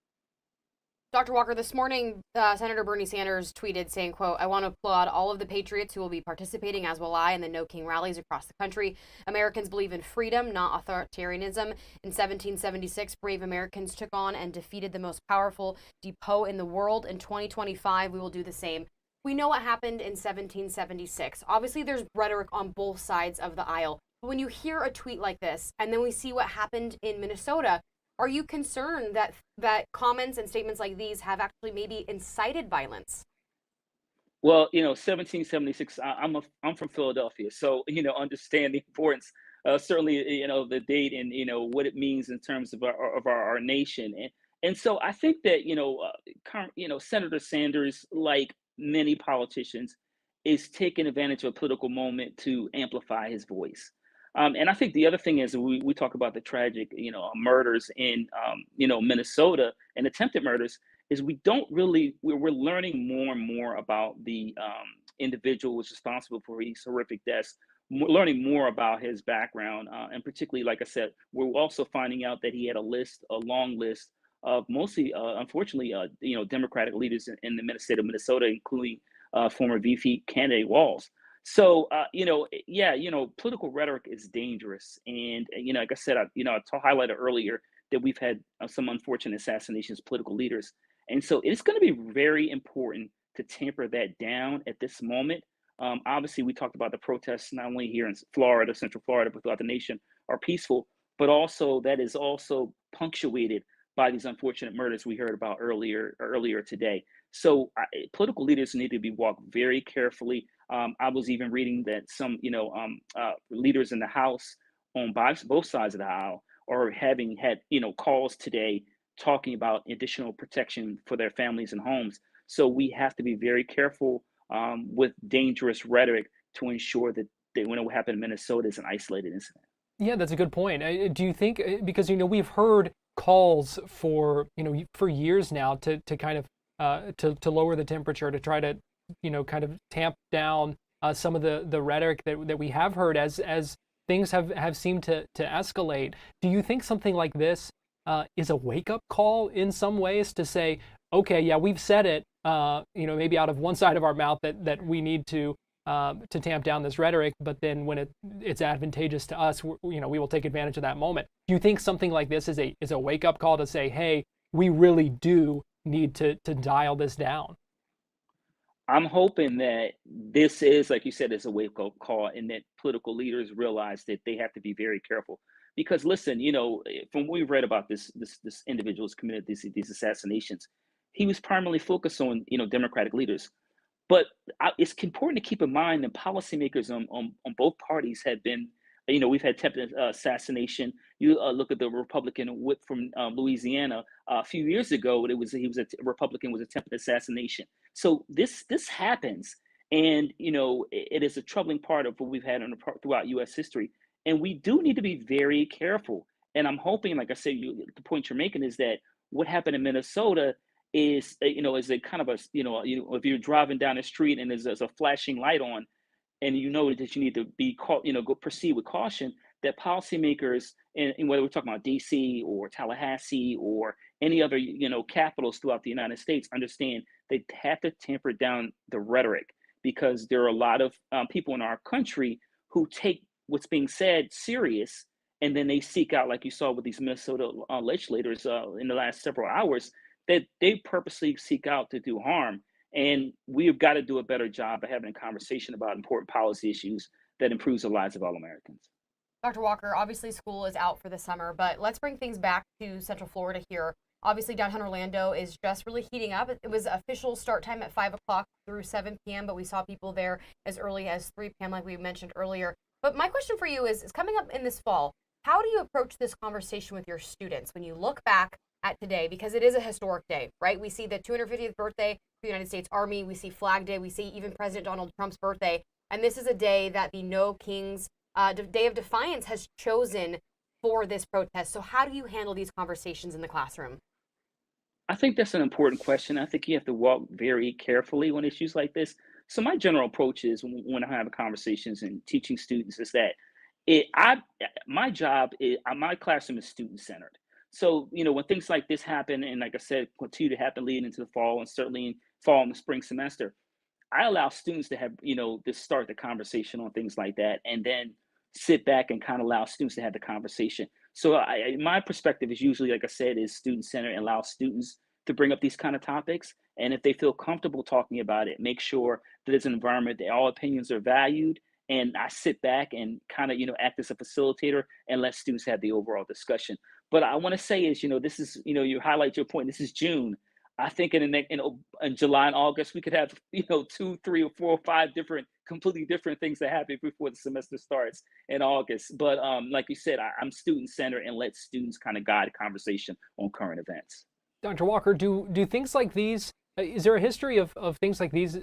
Dr. Walker, this morning, Senator Bernie Sanders tweeted saying, quote, "I want to applaud all of the patriots who will be participating, as will I, in the No King rallies across the country. Americans believe in freedom, not authoritarianism. In 1776, brave Americans took on and defeated the most powerful depot in the world. In 2025, we will do the same." We know what happened in 1776. Obviously, there's rhetoric on both sides of the aisle. But when you hear a tweet like this, and then we see what happened in Minnesota, are you concerned that comments and statements like these have actually maybe incited violence? Well, 1776. I'm from Philadelphia, so understand the importance. Certainly, the date and what it means in terms of our nation, and so I think that Senator Sanders, like many politicians, is taking advantage of a political moment to amplify his voice. And I think the other thing is we talk about the tragic, murders in, Minnesota and attempted murders, is we're learning more and more about the individual who was responsible for these horrific deaths, learning more about his background. And particularly, like I said, we're also finding out that he had a long list of mostly, unfortunately, Democratic leaders in the state of Minnesota, including former VP candidate Walz. So, political rhetoric is dangerous. And, like I said, I highlighted earlier that we've had some unfortunate assassinations of political leaders. And so it's going to be very important to tamper that down at this moment. Obviously, we talked about the protests, not only here in Florida, Central Florida, but throughout the nation are peaceful, but also that is also punctuated by these unfortunate murders we heard about earlier today. So political leaders need to be walked very carefully. I was even reading that some, leaders in the House on both sides of the aisle are having had, calls today talking about additional protection for their families and homes. So we have to be very careful with dangerous rhetoric to ensure that when what happened in Minnesota is an isolated incident. Yeah, that's a good point. Do you think, because, we've heard calls for, for years now to kind of, to lower the temperature, to try to, kind of tamp down some of the rhetoric that we have heard as things have seemed to escalate. Do you think something like this is a wake-up call in some ways to say, okay, yeah, we've said it, maybe out of one side of our mouth that we need to tamp down this rhetoric, but then when it's advantageous to us, we will take advantage of that moment. Do you think something like this is a wake-up call to say, hey, we really do need to dial this down? I'm hoping that this is, like you said, is a wake-up call, and that political leaders realize that they have to be very careful. Because listen, from what we've read about this individual who's committed these assassinations, he was primarily focused on Democratic leaders. But it's important to keep in mind that policymakers on both parties have been, we've had attempted assassination. You look at the Republican whip from Louisiana a few years ago. He was a Republican, was attempted assassination. So this happens, and it is a troubling part of what we've had throughout U.S. history, and we do need to be very careful. And I'm hoping, like I said, the point you're making is that what happened in Minnesota is is a kind of a if you're driving down the street and there's a flashing light on, and that you need to be go proceed with caution, that policymakers, and whether we're talking about DC or Tallahassee or any other capitals throughout the United States, understand they have to temper down the rhetoric, because there are a lot of people in our country who take what's being said serious, and then they seek out, like you saw with these Minnesota legislators in the last several hours, that they purposely seek out to do harm. And we've got to do a better job of having a conversation about important policy issues that improves the lives of all Americans. Dr. Walker, obviously school is out for the summer, but let's bring things back to Central Florida here. Obviously, downtown Orlando is just really heating up. It was official start time at 5 o'clock through 7 p.m., but we saw people there as early as 3 p.m., like we mentioned earlier. But my question for you is coming up in this fall, how do you approach this conversation with your students when you look back at today, because it is a historic day, right? We see the 250th birthday of the United States Army, we see Flag Day, we see even President Donald Trump's birthday, and this is a day that the No Kings Day of Defiance has chosen for this protest. So how do you handle these conversations in the classroom? I think that's an important question. I think you have to walk very carefully on issues like this. So my general approach is, when I have conversations and teaching students, is that my job is, my classroom is student centered. So, when things like this happen, and like I said, continue to happen leading into the fall, and certainly in fall and the spring semester, I allow students to have, to start the conversation on things like that, and then sit back and kind of allow students to have the conversation. So my perspective is usually, like I said, is student centered, and allow students to bring up these kind of topics. And if they feel comfortable talking about it, make sure that it's an environment that all opinions are valued. And I sit back and kind of, act as a facilitator and let students have the overall discussion. But I want to say is, this is, you highlight your point. This is June. I think in July and August, we could have, 2, 3, or 4 or 5 completely different things that happen before the semester starts in August. But like you said, I'm student centered and let students kind of guide the conversation on current events. Dr. Walker, do things like these, is there a history of things like these,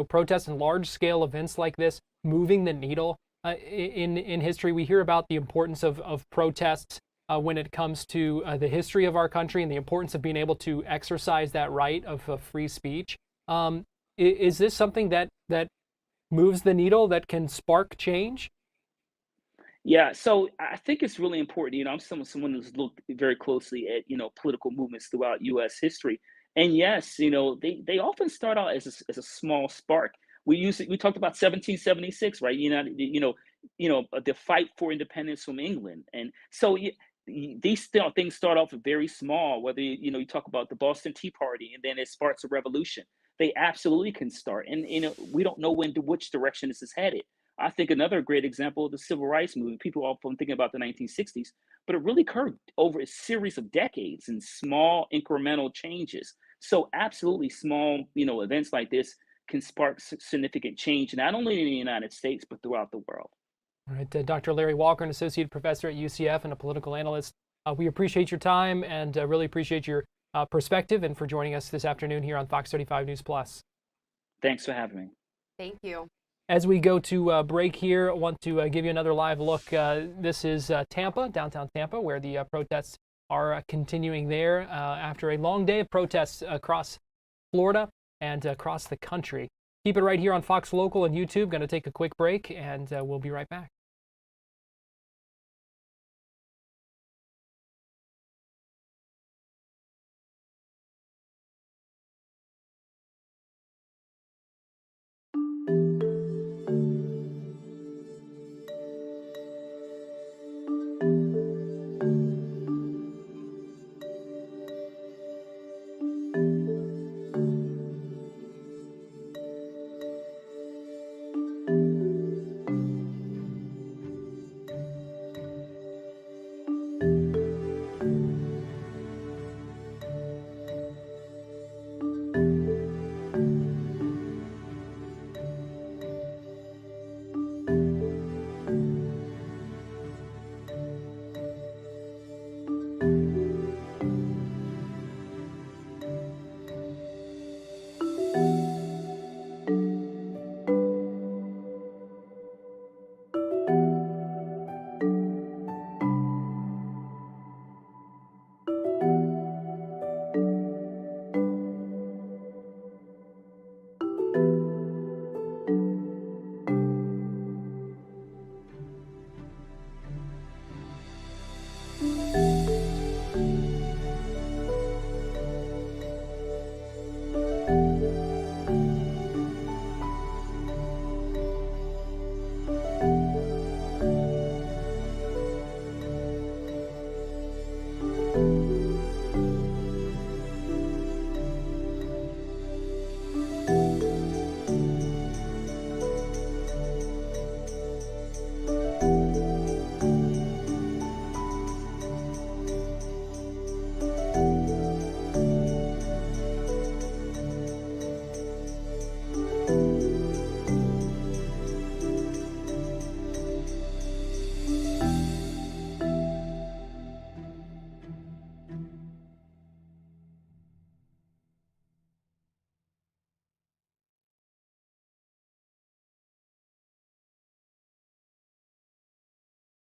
protests and large scale events like this moving the needle in history? We hear about the importance of protests when it comes to the history of our country, and the importance of being able to exercise that right of free speech. Is this something that moves the needle, that can spark change? Yeah, so I think it's really important. I'm someone who's looked very closely at political movements throughout U.S. history, and yes, they often start out as a small spark. We talked about 1776, right? The fight for independence from England, and so these things start off very small. Whether you talk about the Boston Tea Party, and then it sparks a revolution. They absolutely can start, and we don't know which direction this is headed. I think another great example of the civil rights movement, people often thinking about the 1960s, but it really occurred over a series of decades and small incremental changes. So absolutely small, events like this can spark significant change, not only in the United States, but throughout the world. All right, Dr. Larry Walker, an associate professor at UCF and a political analyst We appreciate your time and really appreciate your perspective and for joining us this afternoon here on Fox 35 News Plus. Thanks for having me. Thank you. As we go to break here, I want to give you another live look. This is Tampa, downtown Tampa, where the protests are continuing there after a long day of protests across Florida and across the country. Keep it right here on Fox Local and YouTube. Going to take a quick break, and we'll be right back.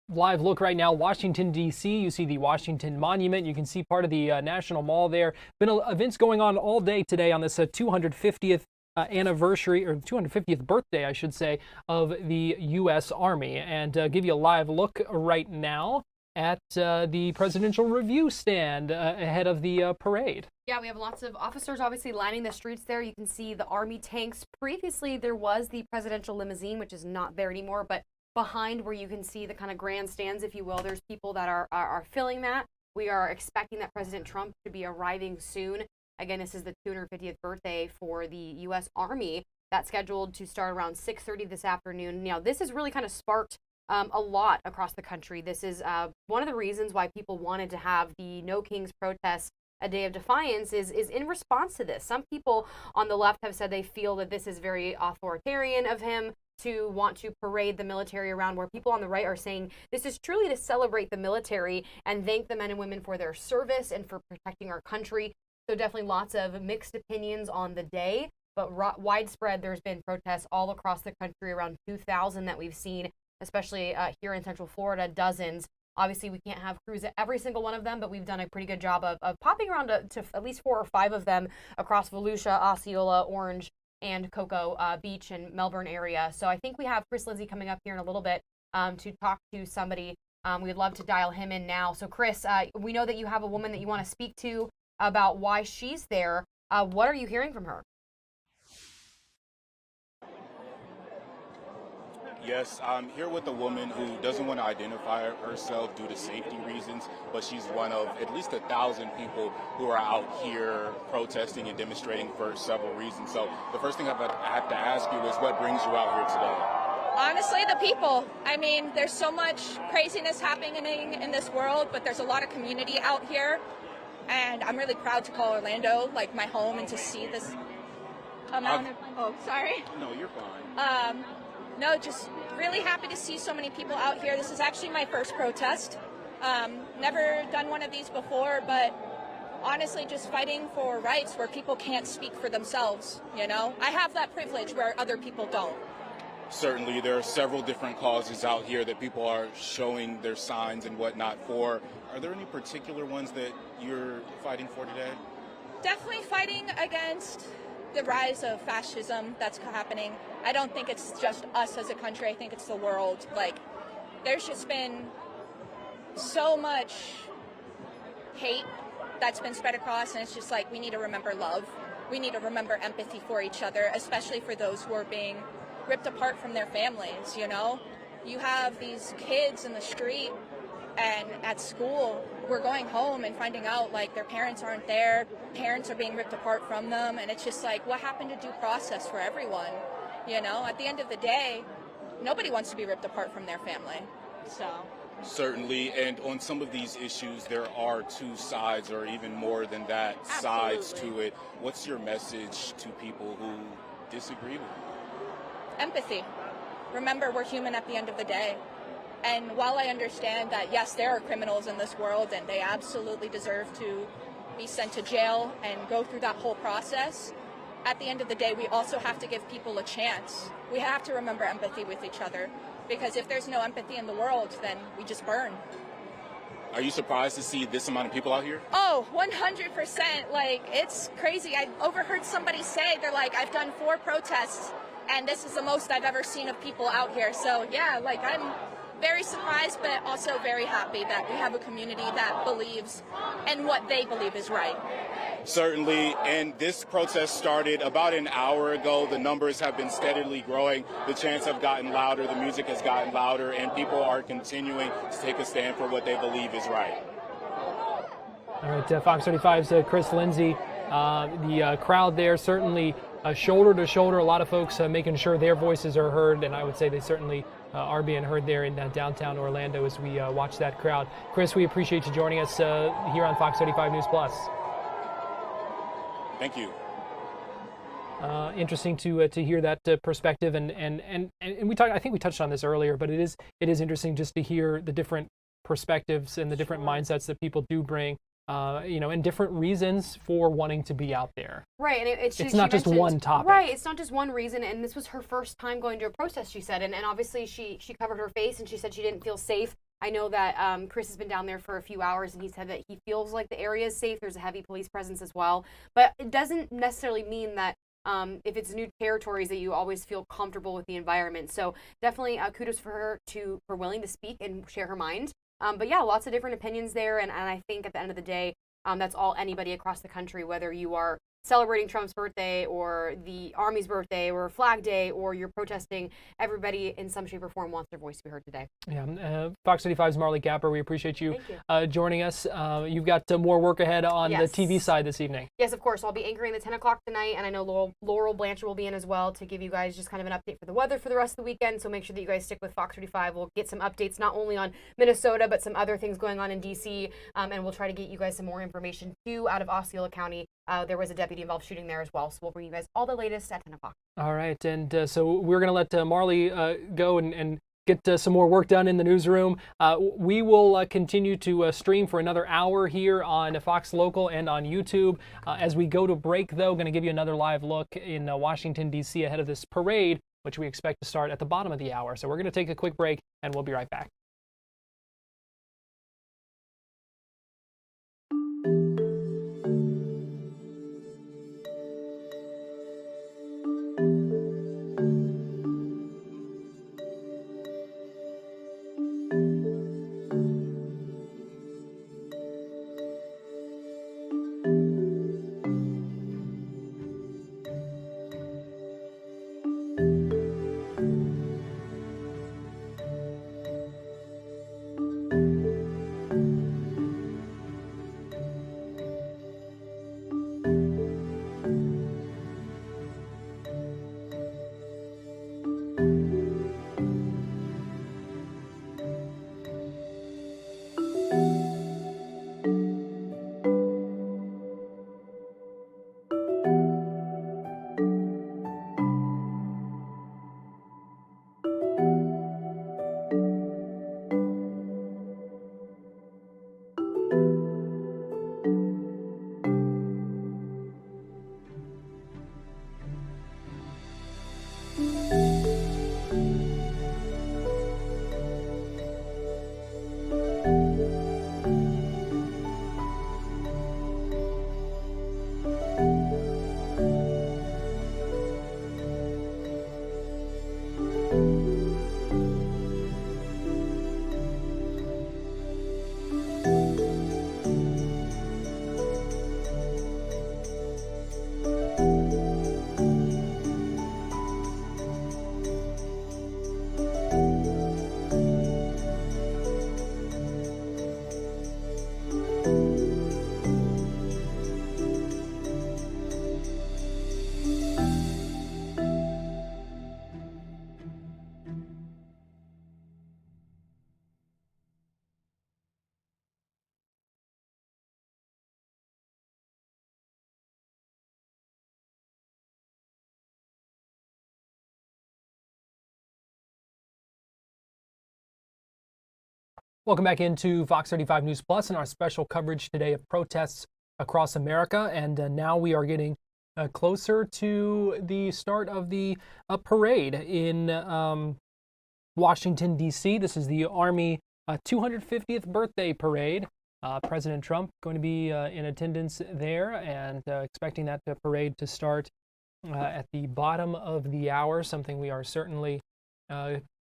Live look right now, Washington, D.C. You see the Washington Monument. You can see part of the National Mall there. Been events going on all day today on this 250th anniversary, or 250th birthday, I should say, of the U.S. Army. And give you a live look right now at the Presidential Review stand ahead of the parade. Yeah, we have lots of officers obviously lining the streets there. You can see the Army tanks. Previously, there was the presidential limousine, which is not there anymore, but behind where you can see the kind of grandstands, if you will, there's people that are filling that. We are expecting that President Trump to be arriving soon. Again, this is the 250th birthday for the U.S. Army. That's scheduled to start around 6:30 this afternoon. Now, this has really kind of sparked a lot across the country. This is one of the reasons why people wanted to have the No Kings protests, a day of defiance, is in response to this. Some people on the left have said they feel that this is very authoritarian of him to want to parade the military around, where people on the right are saying this is truly to celebrate the military and thank the men and women for their service and for protecting our country. So definitely lots of mixed opinions on the day, but widespread. There's been protests all across the country, around 2,000 that we've seen, especially here in Central Florida, dozens. Obviously, we can't have crews at every single one of them, but we've done a pretty good job of popping around to at least 4 or 5 of them across Volusia, Osceola, Orange, and Cocoa Beach and Melbourne area. So I think we have Chris Lindsay coming up here in a little bit to talk to somebody. We'd love to dial him in now. So Chris, we know that you have a woman that you want to speak to about why she's there. What are you hearing from her? Yes, I'm here with a woman who doesn't want to identify herself due to safety reasons, but she's one of at least 1,000 people who are out here protesting and demonstrating for several reasons. So the first thing I have to ask you is, what brings you out here today? Honestly, the people. I mean, there's so much craziness happening in this world, but there's a lot of community out here, and I'm really proud to call Orlando like my home and to see this amount of... Oh, sorry. No, you're fine. No, just really happy to see so many people out here. This is actually my first protest. Never done one of these before, but honestly, just fighting for rights where people can't speak for themselves, you know? I have that privilege where other people don't. Certainly, there are several different causes out here that people are showing their signs and whatnot for. Are there any particular ones that you're fighting for today? Definitely fighting against the rise of fascism that's happening. I don't think it's just us as a country. I think it's the world. Like, there's just been so much hate that's been spread across, and it's just like, we need to remember love. We need to remember empathy for each other, especially for those who are being ripped apart from their families, you know? You have these kids in the street and at school, we're going home and finding out like their parents aren't there, parents are being ripped apart from them, and it's just like, what happened to due process for everyone? You know, at the end of the day, nobody wants to be ripped apart from their family, so. Certainly, and on some of these issues, there are two sides or even more than that. Absolutely. Sides to it. What's your message to people who disagree with you? Empathy. Remember, we're human at the end of the day. And while I understand that, yes, there are criminals in this world and they absolutely deserve to be sent to jail and go through that whole process, at the end of the day, we also have to give people a chance. We have to remember empathy with each other, because if there's no empathy in the world, then we just burn. Are you surprised to see this amount of people out here? Oh, 100%. Like, it's crazy. I overheard somebody say, they're like, I've done 4 protests, and this is the most I've ever seen of people out here. So, yeah, like, I'm very surprised, but also very happy that we have a community that believes in what they believe is right. Certainly, and this protest started about an hour ago. The numbers have been steadily growing. The chants have gotten louder, the music has gotten louder, and people are continuing to take a stand for what they believe is right. All right, Fox 35's Chris Lindsay. The crowd there certainly shoulder to shoulder. A lot of folks making sure their voices are heard, and I would say they certainly are being heard there in downtown Orlando as we watch that crowd. Chris, we appreciate you joining us here on Fox 35 News Plus. Thank you. Interesting to hear that perspective, and we talked. I think we touched on this earlier, but it is interesting just to hear the different perspectives and the different mindsets that people do bring. And different reasons for wanting to be out there. Right, and it's not just one topic. Right, it's not just one reason, and this was her first time going to a protest, she said, and obviously she covered her face, and she said she didn't feel safe. I know that Chris has been down there for a few hours, and he said that he feels like the area is safe. There's a heavy police presence as well, but it doesn't necessarily mean that if it's new territories that you always feel comfortable with the environment. So definitely kudos for her for willing to speak and share her mind. But yeah, lots of different opinions there, and I think at the end of the day, that's all anybody across the country, whether you are celebrating Trump's birthday or the Army's birthday or Flag Day or you're protesting, everybody in some shape or form wants their voice to be heard today. Yeah, Fox 35's Marley Gapper, we appreciate you joining us. You've got more work ahead on the TV side this evening. Yes, of course. I'll be anchoring the 10 o'clock tonight, and I know Laurel Blanchard will be in as well to give you guys just kind of an update for the weather for the rest of the weekend, so make sure that you guys stick with Fox 35. We'll get some updates not only on Minnesota, but some other things going on in D.C., and we'll try to get you guys some more information, too, out of Osceola County. There was a deputy-involved shooting there as well, so we'll bring you guys all the latest at 10 o'clock. All right, and so we're going to let Marley go and get some more work done in the newsroom. We will continue to stream for another hour here on Fox Local and on YouTube. As we go to break, though, going to give you another live look in Washington, D.C. ahead of this parade, which we expect to start at the bottom of the hour. So we're going to take a quick break, and we'll be right back. Welcome back into Fox 35 News Plus and our special coverage today of protests across America. And now we are getting closer to the start of the parade in Washington, D.C. This is the Army 250th birthday parade. President Trump going to be in attendance there, and expecting that parade to start at the bottom of the hour, something we are certainly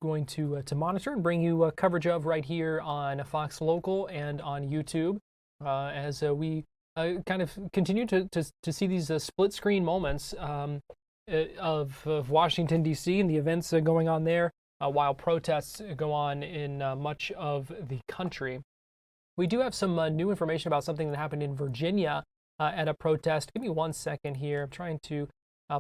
going to monitor and bring you coverage of right here on Fox Local and on YouTube as we kind of continue to see these split screen moments of Washington, D.C. and the events going on there while protests go on in much of the country. We do have some new information about something that happened in Virginia at a protest. Give me 1 second here. I'm trying to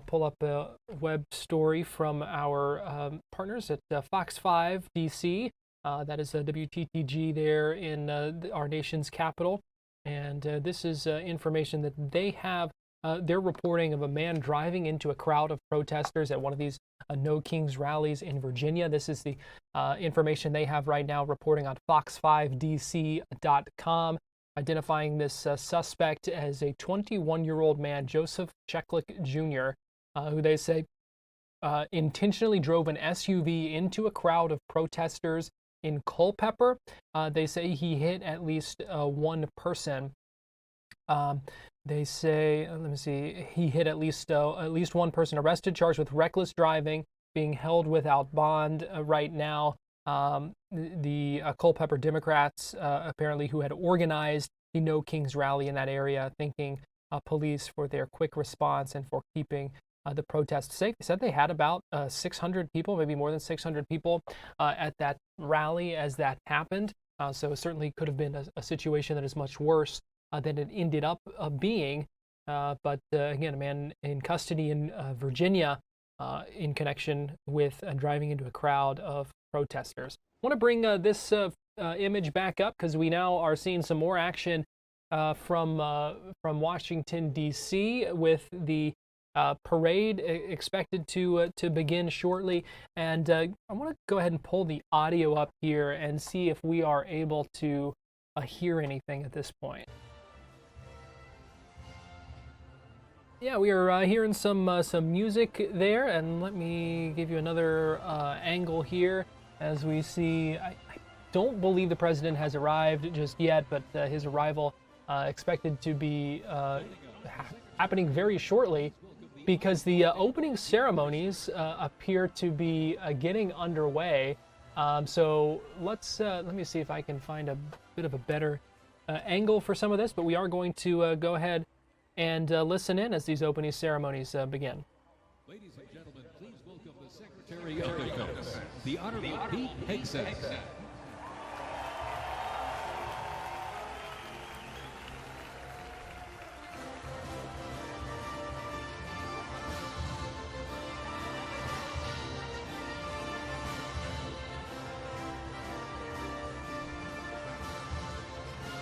pull up a web story from our partners at Fox 5 DC. That is WTTG there in our nation's capital. And this is information that they have. They're reporting of a man driving into a crowd of protesters at one of these No Kings rallies in Virginia. This is the information they have right now, reporting on fox5dc.com, identifying this suspect as a 21-year-old man, Joseph Cheklik Jr., who they say intentionally drove an SUV into a crowd of protesters in Culpeper. They say he hit at least one person. They say, let me see, he hit at least one person arrested, charged with reckless driving, being held without bond right now. The Culpeper Democrats, apparently, who had organized the No Kings rally in that area, thanking police for their quick response and for keeping the protests safe. They said they had about 600 people, maybe more than 600 people at that rally as that happened. So it certainly could have been a situation that is much worse than it ended up being. But again, a man in custody in Virginia in connection with driving into a crowd of protesters. I want to bring this image back up because we now are seeing some more action from Washington, D.C. with the parade expected to begin shortly. And I want to go ahead and pull the audio up here and see if we are able to hear anything at this point. Yeah, we are hearing some music there, and let me give you another angle here as we see. I don't believe the president has arrived just yet, but his arrival expected to be happening very shortly, because the opening ceremonies appear to be getting underway. So let me see if I can find a bit of a better angle for some of this, but we are going to go ahead and listen in as these opening ceremonies begin. Ladies and gentlemen, please welcome the Secretary of Defense, the Honorable Pete Hegseth.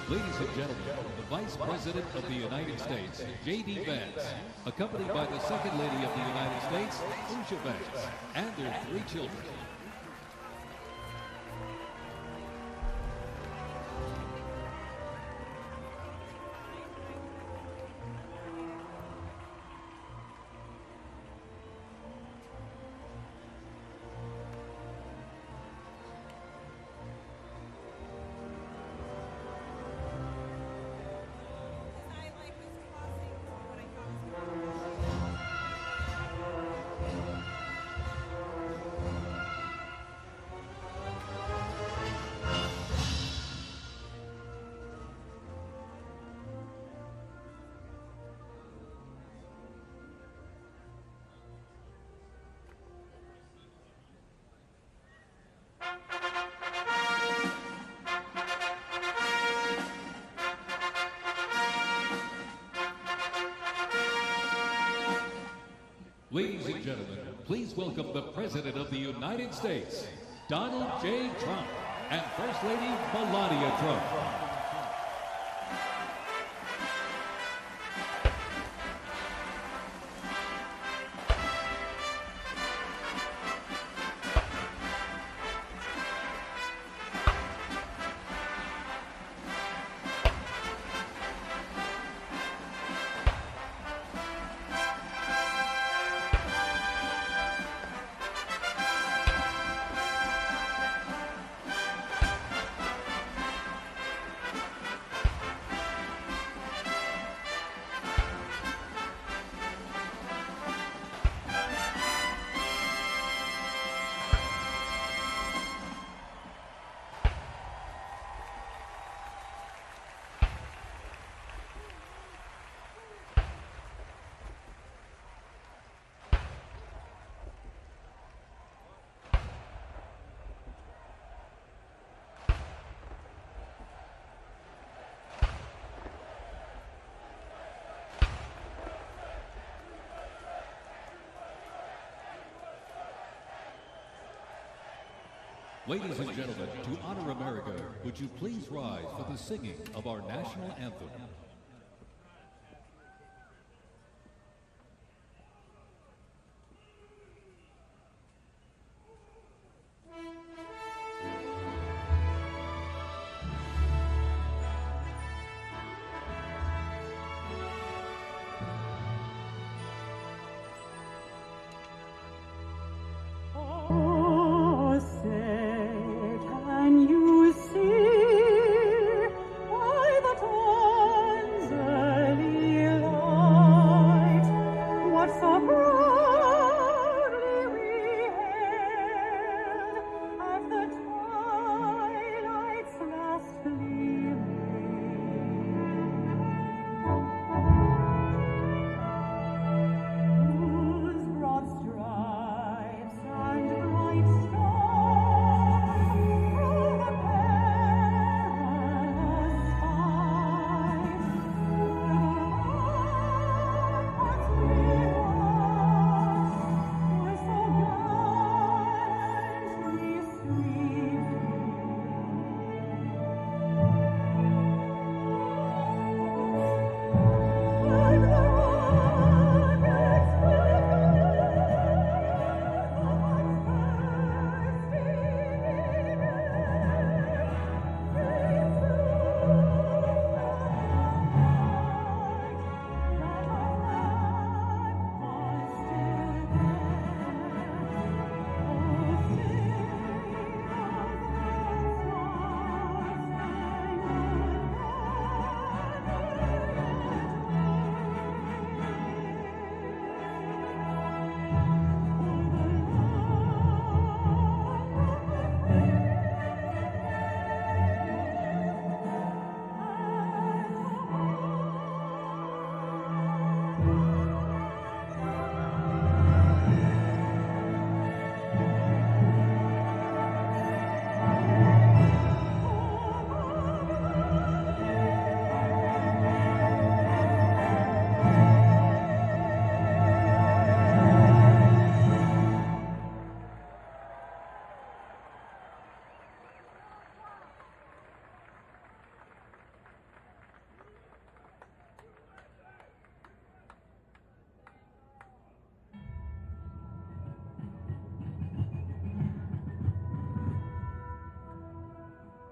Ladies and gentlemen, the Vice President of the United States, J.D. Vance, accompanied by the Second Lady of the United States, Usha Vance, and their 3 children. Ladies and gentlemen, please welcome the President of the United States, Donald J. Trump, and First Lady Melania Trump. Ladies and gentlemen, to honor America, would you please rise for the singing of our national anthem?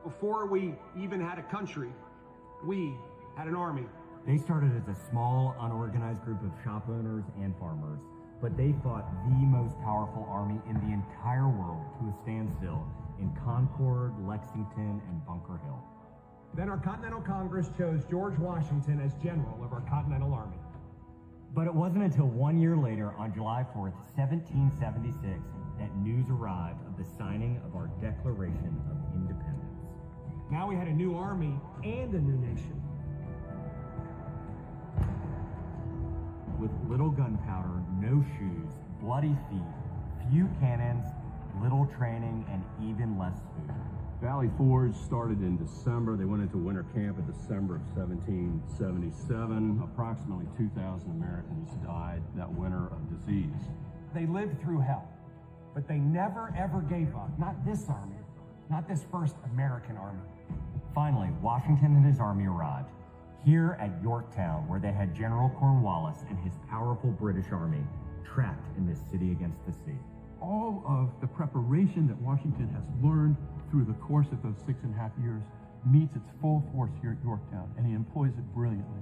Before we even had a country, we had an army. They started as a small, unorganized group of shop owners and farmers, but they fought the most powerful army in the entire world to a standstill in Concord, Lexington, and Bunker Hill. Then our Continental Congress chose George Washington as general of our Continental Army. But it wasn't until 1 year later, on July 4th, 1776, that news arrived of the signing of our Declaration of Independence. Now we had a new army and a new nation. With little gunpowder, no shoes, bloody feet, few cannons, little training, and even less food. Valley Forge started in December. They went into winter camp in December of 1777. Approximately 2,000 Americans died that winter of disease. They lived through hell, but they never ever gave up. Not this army, not this first American army. Finally, Washington and his army arrived, here at Yorktown, where they had General Cornwallis and his powerful British army trapped in this city against the sea. All of the preparation that Washington has learned through the course of those 6.5 years meets its full force here at Yorktown, and he employs it brilliantly.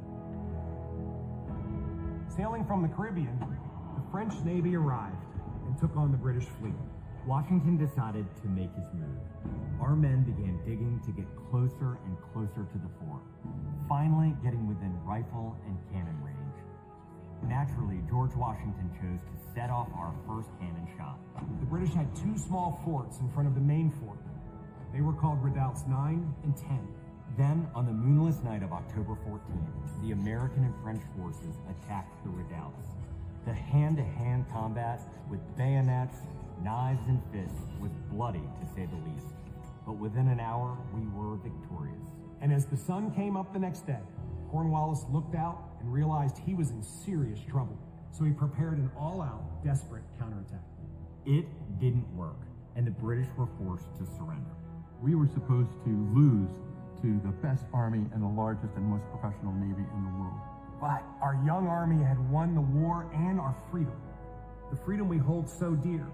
Sailing from the Caribbean, the French Navy arrived and took on the British fleet. Washington decided to make his move. Our men began digging to get closer and closer to the fort, finally getting within rifle and cannon range. Naturally, George Washington chose to set off our first cannon shot. The British had two small forts in front of the main fort. They were called redoubts 9 and 10. Then, on the moonless night of October 14th, the American and French forces attacked the redoubts. The hand-to-hand combat with bayonets, knives, and fists was bloody, to say the least. But within an hour, we were victorious. And as the sun came up the next day, Cornwallis looked out and realized he was in serious trouble. So he prepared an all-out, desperate counterattack. It didn't work, and the British were forced to surrender. We were supposed to lose to the best army and the largest and most professional navy in the world. But our young army had won the war and our freedom, the freedom we hold so dear.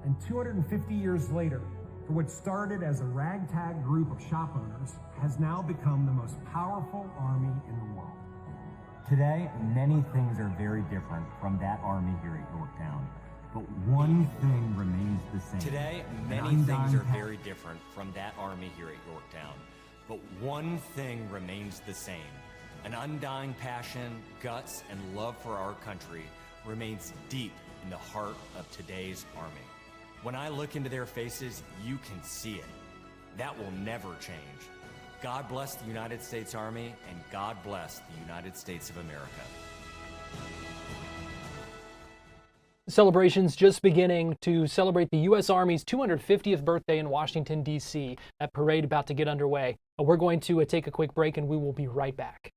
And 250 years later, for what started as a ragtag group of shop owners, has now become the most powerful army in the world. Today, many things are very different from that army here at Yorktown, but one thing remains the same. Today, many things are very different from that army here at Yorktown, but one thing remains the same. An undying passion, guts, and love for our country remains deep in the heart of today's army. When I look into their faces, you can see it. That will never change. God bless the United States Army, and God bless the United States of America. Celebrations just beginning to celebrate the U.S. Army's 250th birthday in Washington, D.C. That parade about to get underway. We're going to take a quick break, and we will be right back.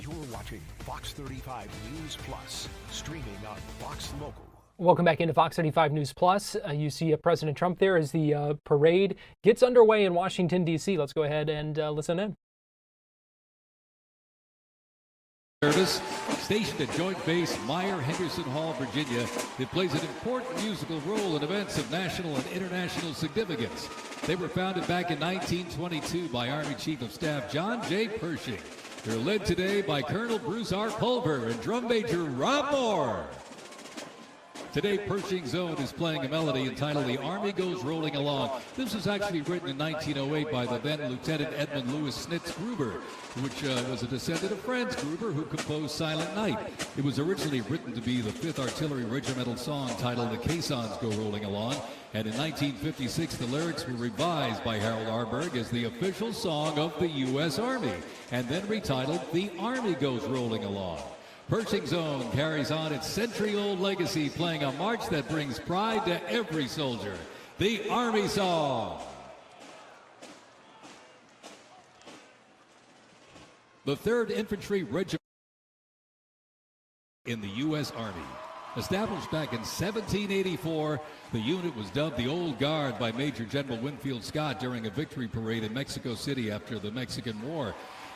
You're watching Fox 35 News Plus, streaming on Fox Local. Welcome back into Fox 35 News Plus. You see President Trump there as the parade gets underway in Washington, D.C. Let's go ahead and listen in. Service stationed at Joint Base Meyer-Henderson Hall, Virginia. It plays an important musical role in events of national and international significance. They were founded back in 1922 by Army Chief of Staff John J. Pershing. They're led today by Colonel Bruce R. Pulver and Drum Major Rob Moore. Today, Pershing's Own is playing a melody entitled The Army Goes Rolling Along. This was actually written in 1908 by the then Lieutenant Edmund Louis Snitz Gruber, which was a descendant of Franz Gruber, who composed Silent Night. It was originally written to be the 5th Artillery Regimental song titled The Caissons Go Rolling Along, and in 1956 the lyrics were revised by Harold Arberg as the official song of the U.S. Army, and then retitled The Army Goes Rolling Along. Pershing's Own carries on its century-old legacy, playing a march that brings pride to every soldier, the Army Song. The 3rd Infantry Regiment in the U.S. Army. Established back in 1784, the unit was dubbed the Old Guard by Major General Winfield Scott during a victory parade in Mexico City after the Mexican War.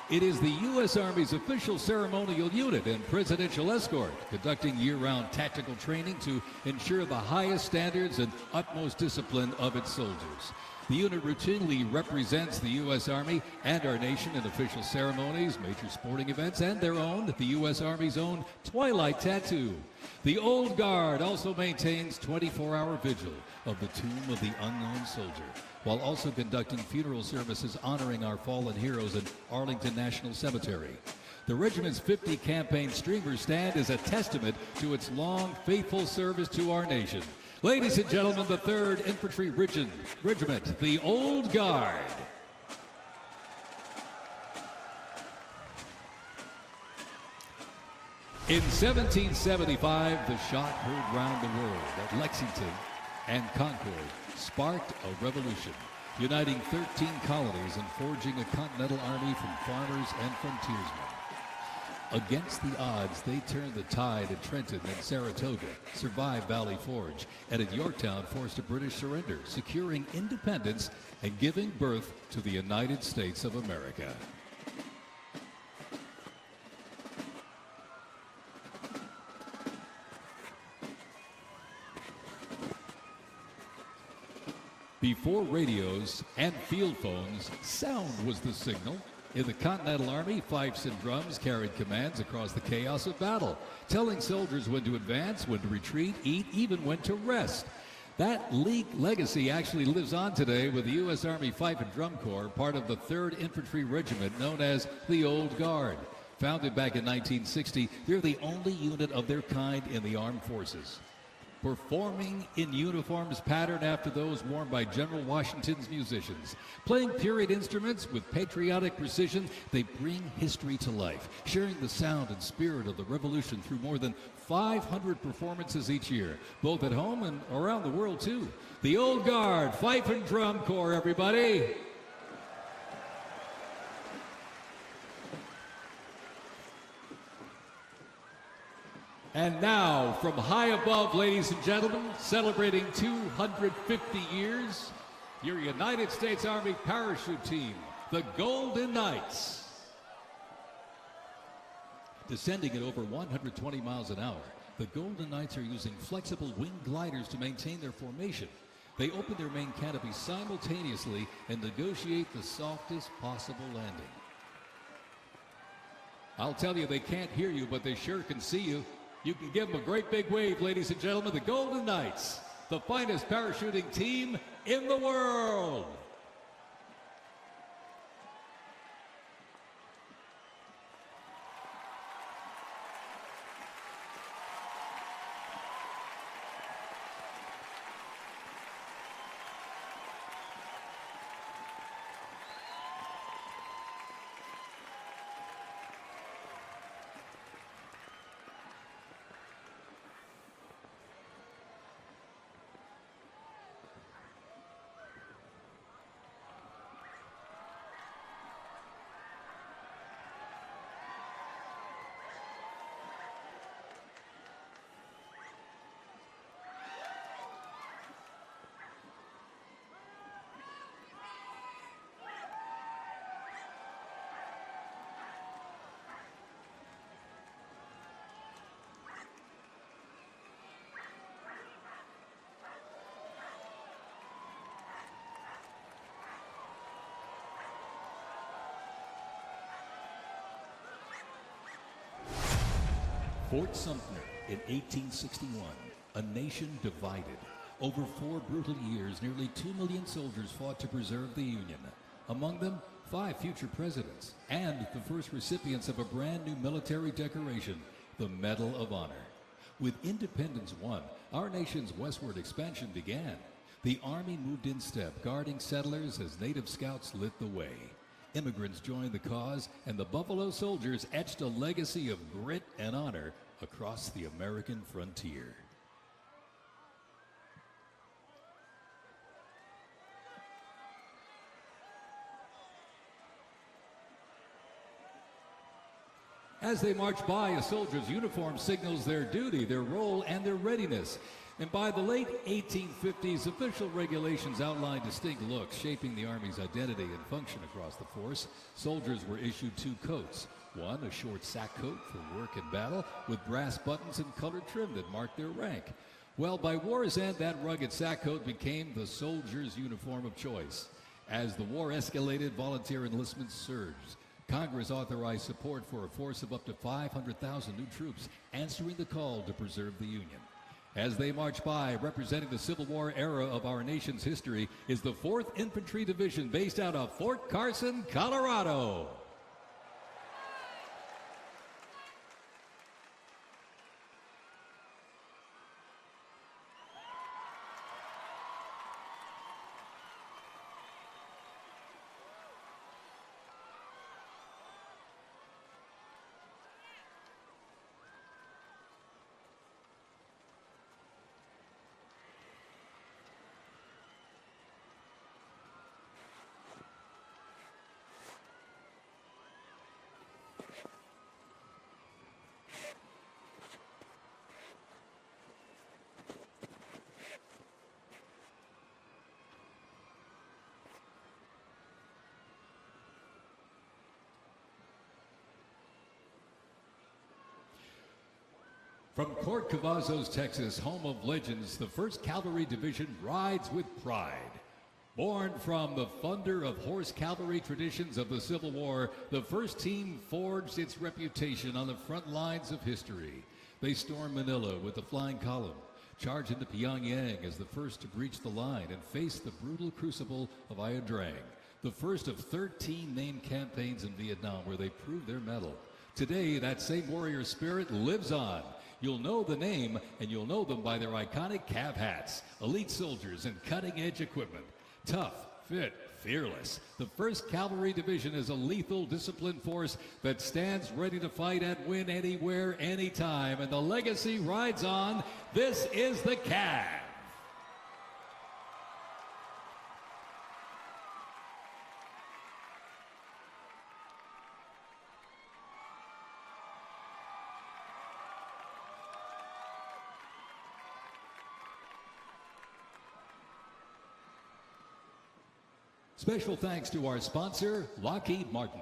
It is the U.S. Army's official ceremonial unit and presidential escort, conducting year-round tactical training to ensure the highest standards and utmost discipline of its soldiers. The unit routinely represents the U.S. Army and our nation in official ceremonies, major sporting events, and their own, the U.S. Army's own Twilight Tattoo. The Old Guard also maintains 24-hour vigil of the Tomb of the Unknown Soldier, while also conducting funeral services honoring our fallen heroes in Arlington National Cemetery. The regiment's 50 campaign streamer stand is a testament to its long, faithful service to our nation. Ladies and gentlemen, the 3rd Infantry Regiment, the Old Guard. In 1775, the shot heard round the world at Lexington and Concord sparked a revolution, uniting 13 colonies and forging a continental army from farmers and frontiersmen. Against the odds, they turned the tide at Trenton and Saratoga, survived Valley Forge, and at Yorktown forced a British surrender, securing independence and giving birth to the United States of America. Before radios and field phones, sound was the signal. In the Continental Army, fifes and drums carried commands across the chaos of battle, telling soldiers when to advance, when to retreat, eat, even when to rest. That legacy actually lives on today with the U.S. Army Fife and Drum Corps, part of the 3rd Infantry Regiment known as the Old Guard. Founded back in 1960, they're the only unit of their kind in the armed forces. Performing in uniforms patterned after those worn by General Washington's musicians. Playing period instruments with patriotic precision, they bring history to life, sharing the sound and spirit of the Revolution through more than 500 performances each year, both at home and around the world, too. The Old Guard, Fife and Drum Corps, everybody. And now, from high above, ladies and gentlemen, celebrating 250 years, your United States Army parachute team, the Golden Knights. Descending at over 120 miles an hour, the Golden Knights are using flexible wing gliders to maintain their formation. They open their main canopy simultaneously and negotiate the softest possible landing. I'll tell you, they can't hear you, but they sure can see you. You can give them a great big wave, ladies and gentlemen. The Golden Knights, the finest parachuting team in the world. Fort Sumter in 1861, a nation divided. Over 4 brutal years, nearly 2 million soldiers fought to preserve the Union. Among them, 5 future presidents and the first recipients of a brand new military decoration, the Medal of Honor. With independence won, our nation's westward expansion began. The Army moved in step, guarding settlers as native scouts lit the way. Immigrants joined the cause, and the Buffalo Soldiers etched a legacy of grit and honor across the American frontier. As they march by, a soldier's uniform signals their duty, their role, and their readiness. And by the late 1850s, official regulations outlined distinct looks, shaping the Army's identity and function across the force. Soldiers were issued 2 coats. One, a short sack coat for work and battle, with brass buttons and colored trim that marked their rank. Well, by war's end, that rugged sack coat became the soldier's uniform of choice. As the war escalated, volunteer enlistment surged. Congress authorized support for a force of up to 500,000 new troops, answering the call to preserve the Union. As they march by, representing the Civil War era of our nation's history, is the 4th Infantry Division based out of Fort Carson, Colorado. From Fort Cavazos, Texas, home of legends, the 1st Cavalry Division rides with pride. Born from the thunder of horse cavalry traditions of the Civil War, the 1st team forged its reputation on the front lines of history. They stormed Manila with the flying column, charged into Pyongyang as the first to breach the line and face the brutal crucible of Ia Drang, the first of 13 named campaigns in Vietnam where they proved their mettle. Today, that same warrior spirit lives on. You'll know the name, and you'll know them by their iconic Cav hats, elite soldiers, and cutting-edge equipment. Tough, fit, fearless. The 1st Cavalry Division is a lethal, disciplined force that stands ready to fight and win anywhere, anytime, and the legacy rides on. This is the Cav. Special thanks to our sponsor, Lockheed Martin.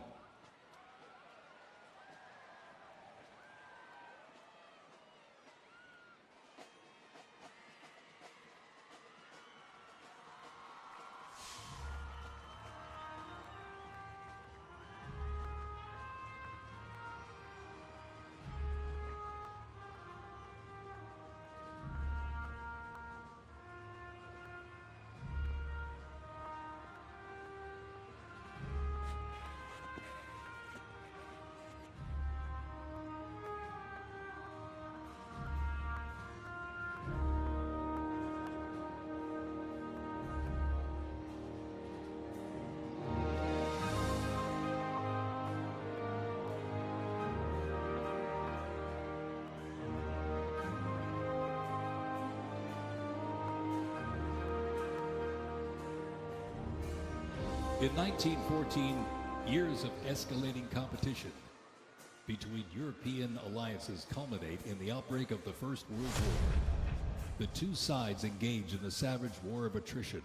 In 1914, years of escalating competition between European alliances culminate in the outbreak of the First World War. The two sides engage in the savage war of attrition,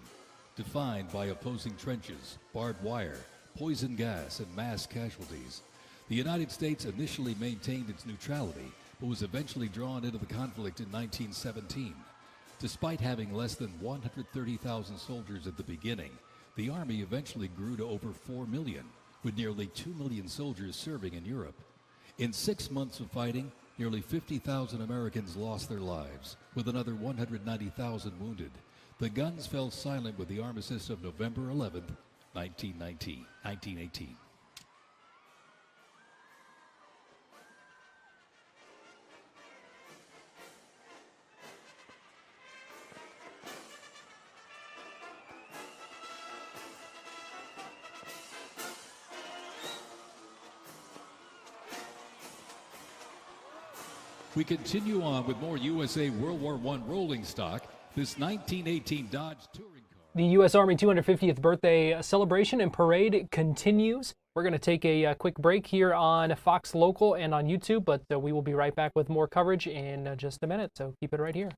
defined by opposing trenches, barbed wire, poison gas, and mass casualties. The United States initially maintained its neutrality, but was eventually drawn into the conflict in 1917. Despite having less than 130,000 soldiers at the beginning, the Army eventually grew to over 4 million, with nearly 2 million soldiers serving in Europe. In 6 months of fighting, nearly 50,000 Americans lost their lives, with another 190,000 wounded. The guns fell silent with the armistice of November 11th, 1918. We continue on with more USA World War I rolling stock, this 1918 Dodge touring car. The U.S. Army 250th birthday celebration and parade continues. We're going to take a quick break here on Fox Local and on YouTube, but we will be right back with more coverage in just a minute, so keep it right here.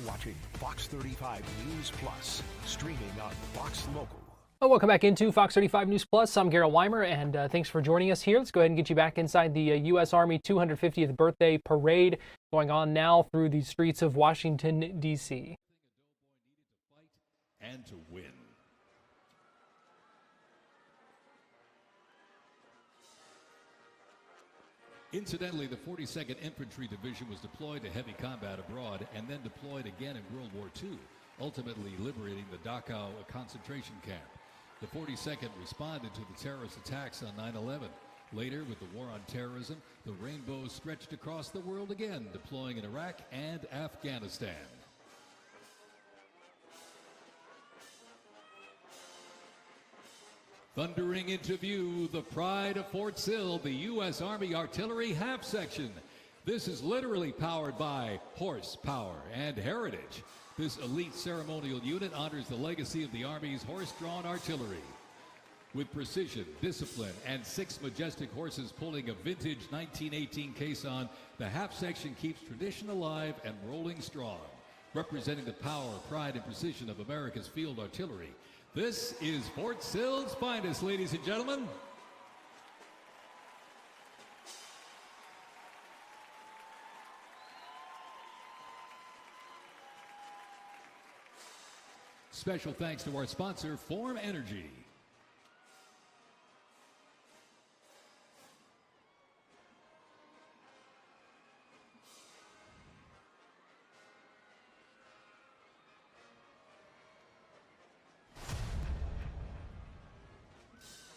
watching Fox 35 News Plus, streaming on Fox Local. Well, welcome back into Fox 35 News Plus. I'm Gerald Weimer, and thanks for joining us here. Let's go ahead and get you back inside the U.S. Army 250th birthday parade going on now through the streets of Washington, D.C. And to win. Incidentally, the 42nd Infantry Division was deployed to heavy combat abroad and then deployed again in World War II, ultimately liberating the Dachau concentration camp. The 42nd responded to the terrorist attacks on 9/11. Later, with the war on terrorism, the rainbow stretched across the world again, deploying in Iraq and Afghanistan. Thundering into view, the pride of Fort Sill, the U.S. Army Artillery Half Section. This is literally powered by horsepower and heritage. This elite ceremonial unit honors the legacy of the Army's horse-drawn artillery. With precision, discipline, and 6 majestic horses pulling a vintage 1918 caisson, the half section keeps tradition alive and rolling strong. Representing the power, pride, and precision of America's field artillery, this is Fort Sill's finest, ladies and gentlemen. Special thanks to our sponsor, Form Energy.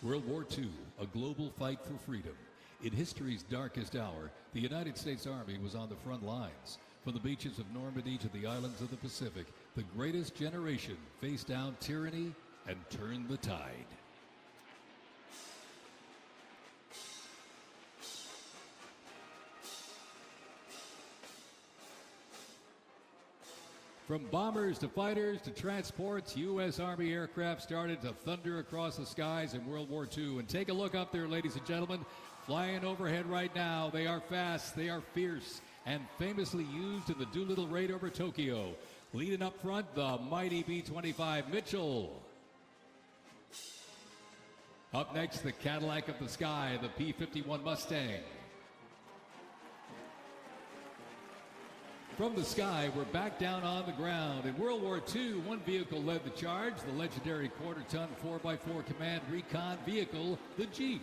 World War II, a global fight for freedom. In history's darkest hour, the United States Army was on the front lines. From the beaches of Normandy to the islands of the Pacific, the greatest generation faced down tyranny and turned the tide. From bombers to fighters to transports, U.S. Army aircraft started to thunder across the skies in World War II. And take a look up there, ladies and gentlemen. Flying overhead right now. They are fast, they are fierce, and famously used in the Doolittle raid over Tokyo. Leading up front, the mighty B-25 Mitchell. Up next, the Cadillac of the sky, the P-51 Mustang. From the sky, we're back down on the ground. In World War II, one vehicle led the charge, the legendary quarter-ton 4x4 command recon vehicle, the Jeep.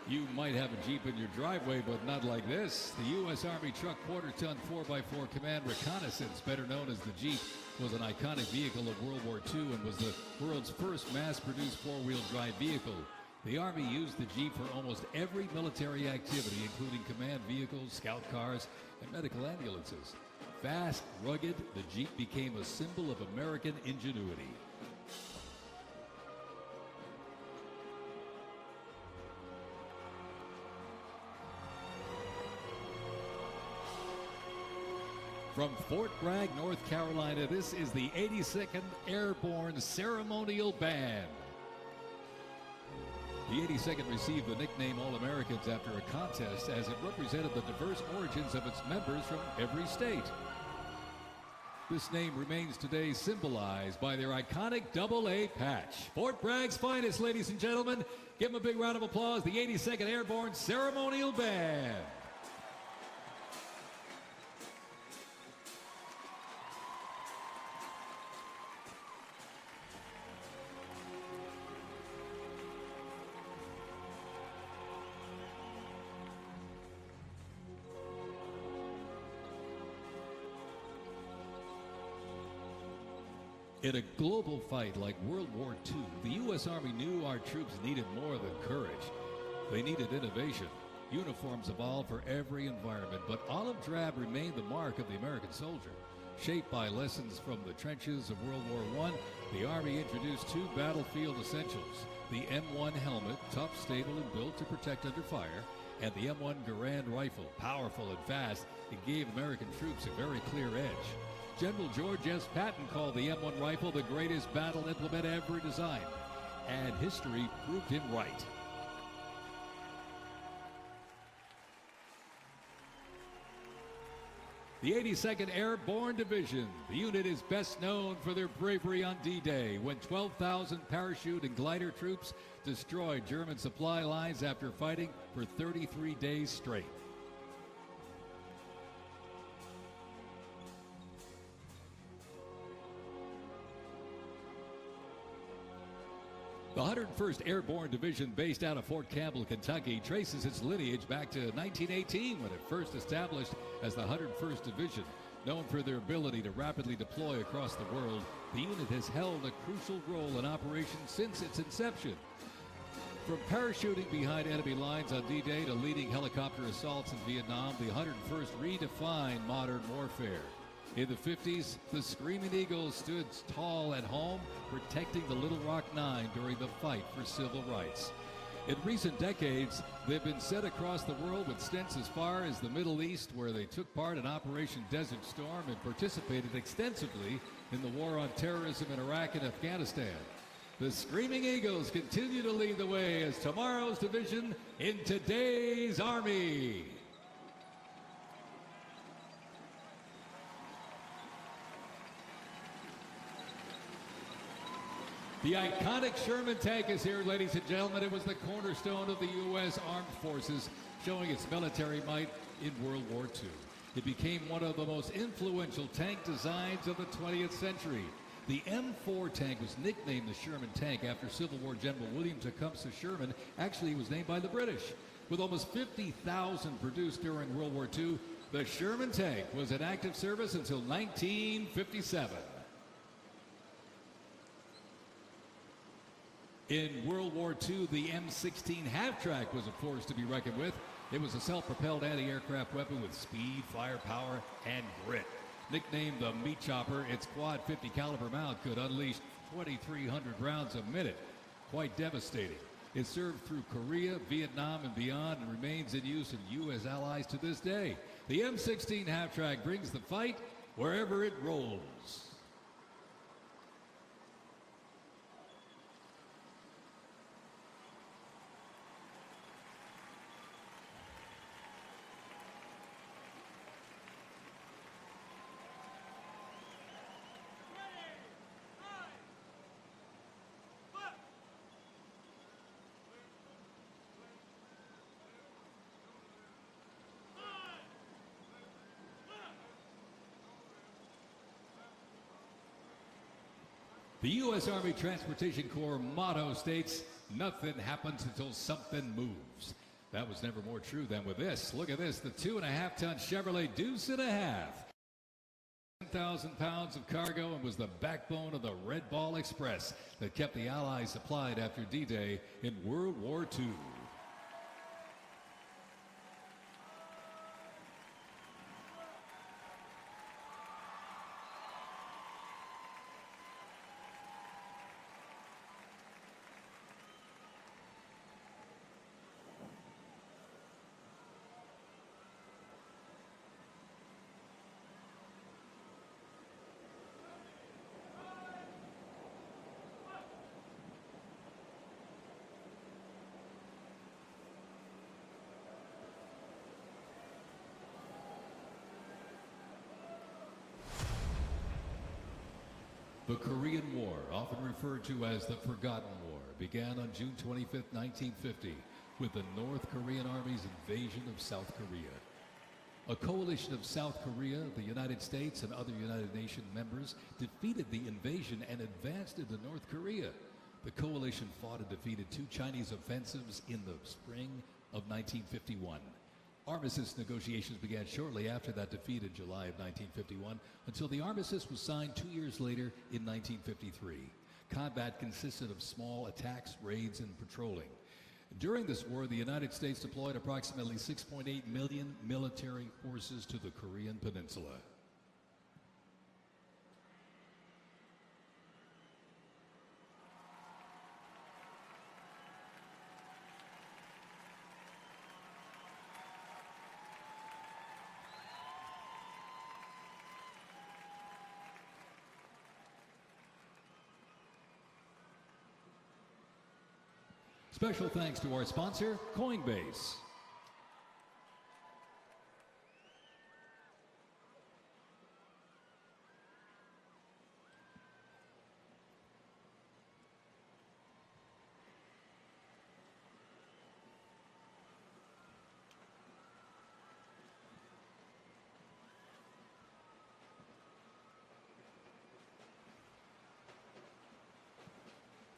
You might have a Jeep in your driveway, but not like this. The U.S. Army truck quarter-ton 4x4 command reconnaissance, better known as the Jeep, was an iconic vehicle of World War II and was the world's first mass-produced four-wheel drive vehicle. The Army used the Jeep for almost every military activity, including command vehicles, scout cars, and medical ambulances. Fast, rugged, the Jeep became a symbol of American ingenuity. From Fort Bragg, North Carolina, this is the 82nd Airborne Ceremonial Band. The 82nd received the nickname All-Americans after a contest as it represented the diverse origins of its members from every state. This name remains today symbolized by their iconic AA patch. Fort Bragg's finest, ladies and gentlemen. Give them a big round of applause, the 82nd Airborne Ceremonial Band. In a global fight like World War II, the U.S. Army knew our troops needed more than courage. They needed innovation. Uniforms evolved for every environment, but olive drab remained the mark of the American soldier. Shaped by lessons from the trenches of World War I, the Army introduced 2 battlefield essentials. The M1 helmet, tough, stable, and built to protect under fire, and the M1 Garand rifle, powerful and fast. It gave American troops a very clear edge. General George S. Patton called the M1 rifle the greatest battle implement ever designed, and history proved him right. The 82nd Airborne Division. The unit is best known for their bravery on D-Day, when 12,000 parachute and glider troops destroyed German supply lines after fighting for 33 days straight. The 101st Airborne Division, based out of Fort Campbell, Kentucky, traces its lineage back to 1918 when it first established as the 101st Division. Known for their ability to rapidly deploy across the world, the unit has held a crucial role in operations since its inception. From parachuting behind enemy lines on D-Day to leading helicopter assaults in Vietnam, the 101st redefined modern warfare. In the 50s, the Screaming Eagles stood tall at home, protecting the Little Rock Nine during the fight for civil rights. In recent decades, they've been sent across the world with stints as far as the Middle East, where they took part in Operation Desert Storm and participated extensively in the war on terrorism in Iraq and Afghanistan. The Screaming Eagles continue to lead the way as tomorrow's division in today's Army. The iconic Sherman tank is here, ladies and gentlemen. It was the cornerstone of the U.S. Armed Forces, showing its military might in World War II. It became one of the most influential tank designs of the 20th century. The M4 tank was nicknamed the Sherman tank after Civil War General William Tecumseh Sherman. Actually, it was named by the British. With almost 50,000 produced during World War II, the Sherman tank was in active service until 1957. In World War II, the M16 half-track was a force to be reckoned with. It was a self-propelled anti-aircraft weapon with speed, firepower, and grit. Nicknamed the Meat Chopper, its quad 50 caliber mount could unleash 2,300 rounds a minute. Quite devastating. It served through Korea, Vietnam, and beyond, and remains in use in U.S. allies to this day. The M16 half-track brings the fight wherever it rolls. The U.S. Army Transportation Corps motto states, "Nothing happens until something moves." That was never more true than with this. Look at this, the 2.5-ton Chevrolet Deuce and a Half. 10,000 pounds of cargo and was the backbone of the Red Ball Express that kept the Allies supplied after D-Day in World War II. The Korean War, often referred to as the Forgotten War, began on June 25, 1950, with the North Korean Army's invasion of South Korea. A coalition of South Korea, the United States, and other United Nations members defeated the invasion and advanced into North Korea. The coalition fought and defeated 2 Chinese offensives in the spring of 1951. Armistice negotiations began shortly after that defeat in July of 1951 until the armistice was signed 2 years later in 1953. Combat consisted of small attacks, raids, and patrolling. During this war, the United States deployed approximately 6.8 million military forces to the Korean Peninsula. Special thanks to our sponsor, Coinbase.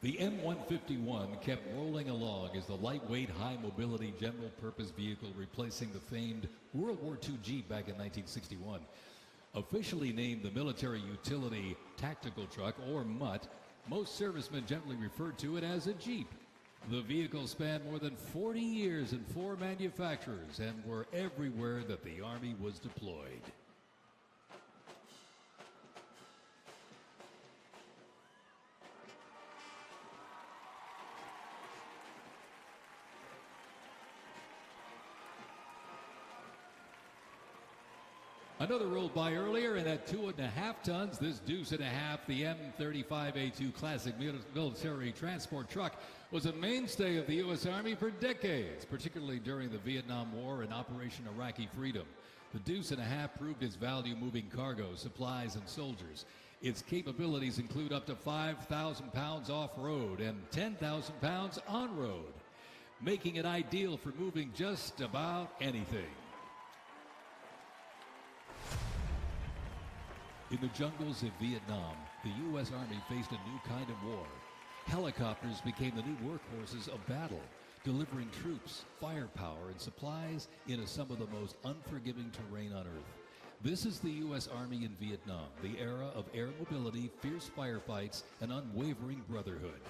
The M151 kept rolling along as the lightweight, high-mobility general-purpose vehicle replacing the famed World War II Jeep back in 1961. Officially named the Military Utility Tactical Truck, or MUT, most servicemen generally referred to it as a Jeep. The vehicle spanned more than 40 years in 4 manufacturers and were everywhere that the Army was deployed. Another rolled by earlier, and at 2.5 tons, this deuce and a half, the M35A2 classic military transport truck was a mainstay of the U.S. Army for decades, particularly during the Vietnam War and Operation Iraqi Freedom. The deuce and a half proved its value moving cargo, supplies, and soldiers. Its capabilities include up to 5,000 pounds off-road and 10,000 pounds on-road, making it ideal for moving just about anything. In the jungles of Vietnam, the U.S. Army faced a new kind of war. Helicopters became the new workhorses of battle, delivering troops, firepower, and supplies into some of the most unforgiving terrain on Earth. This is the U.S. Army in Vietnam, the era of air mobility, fierce firefights, and unwavering brotherhood.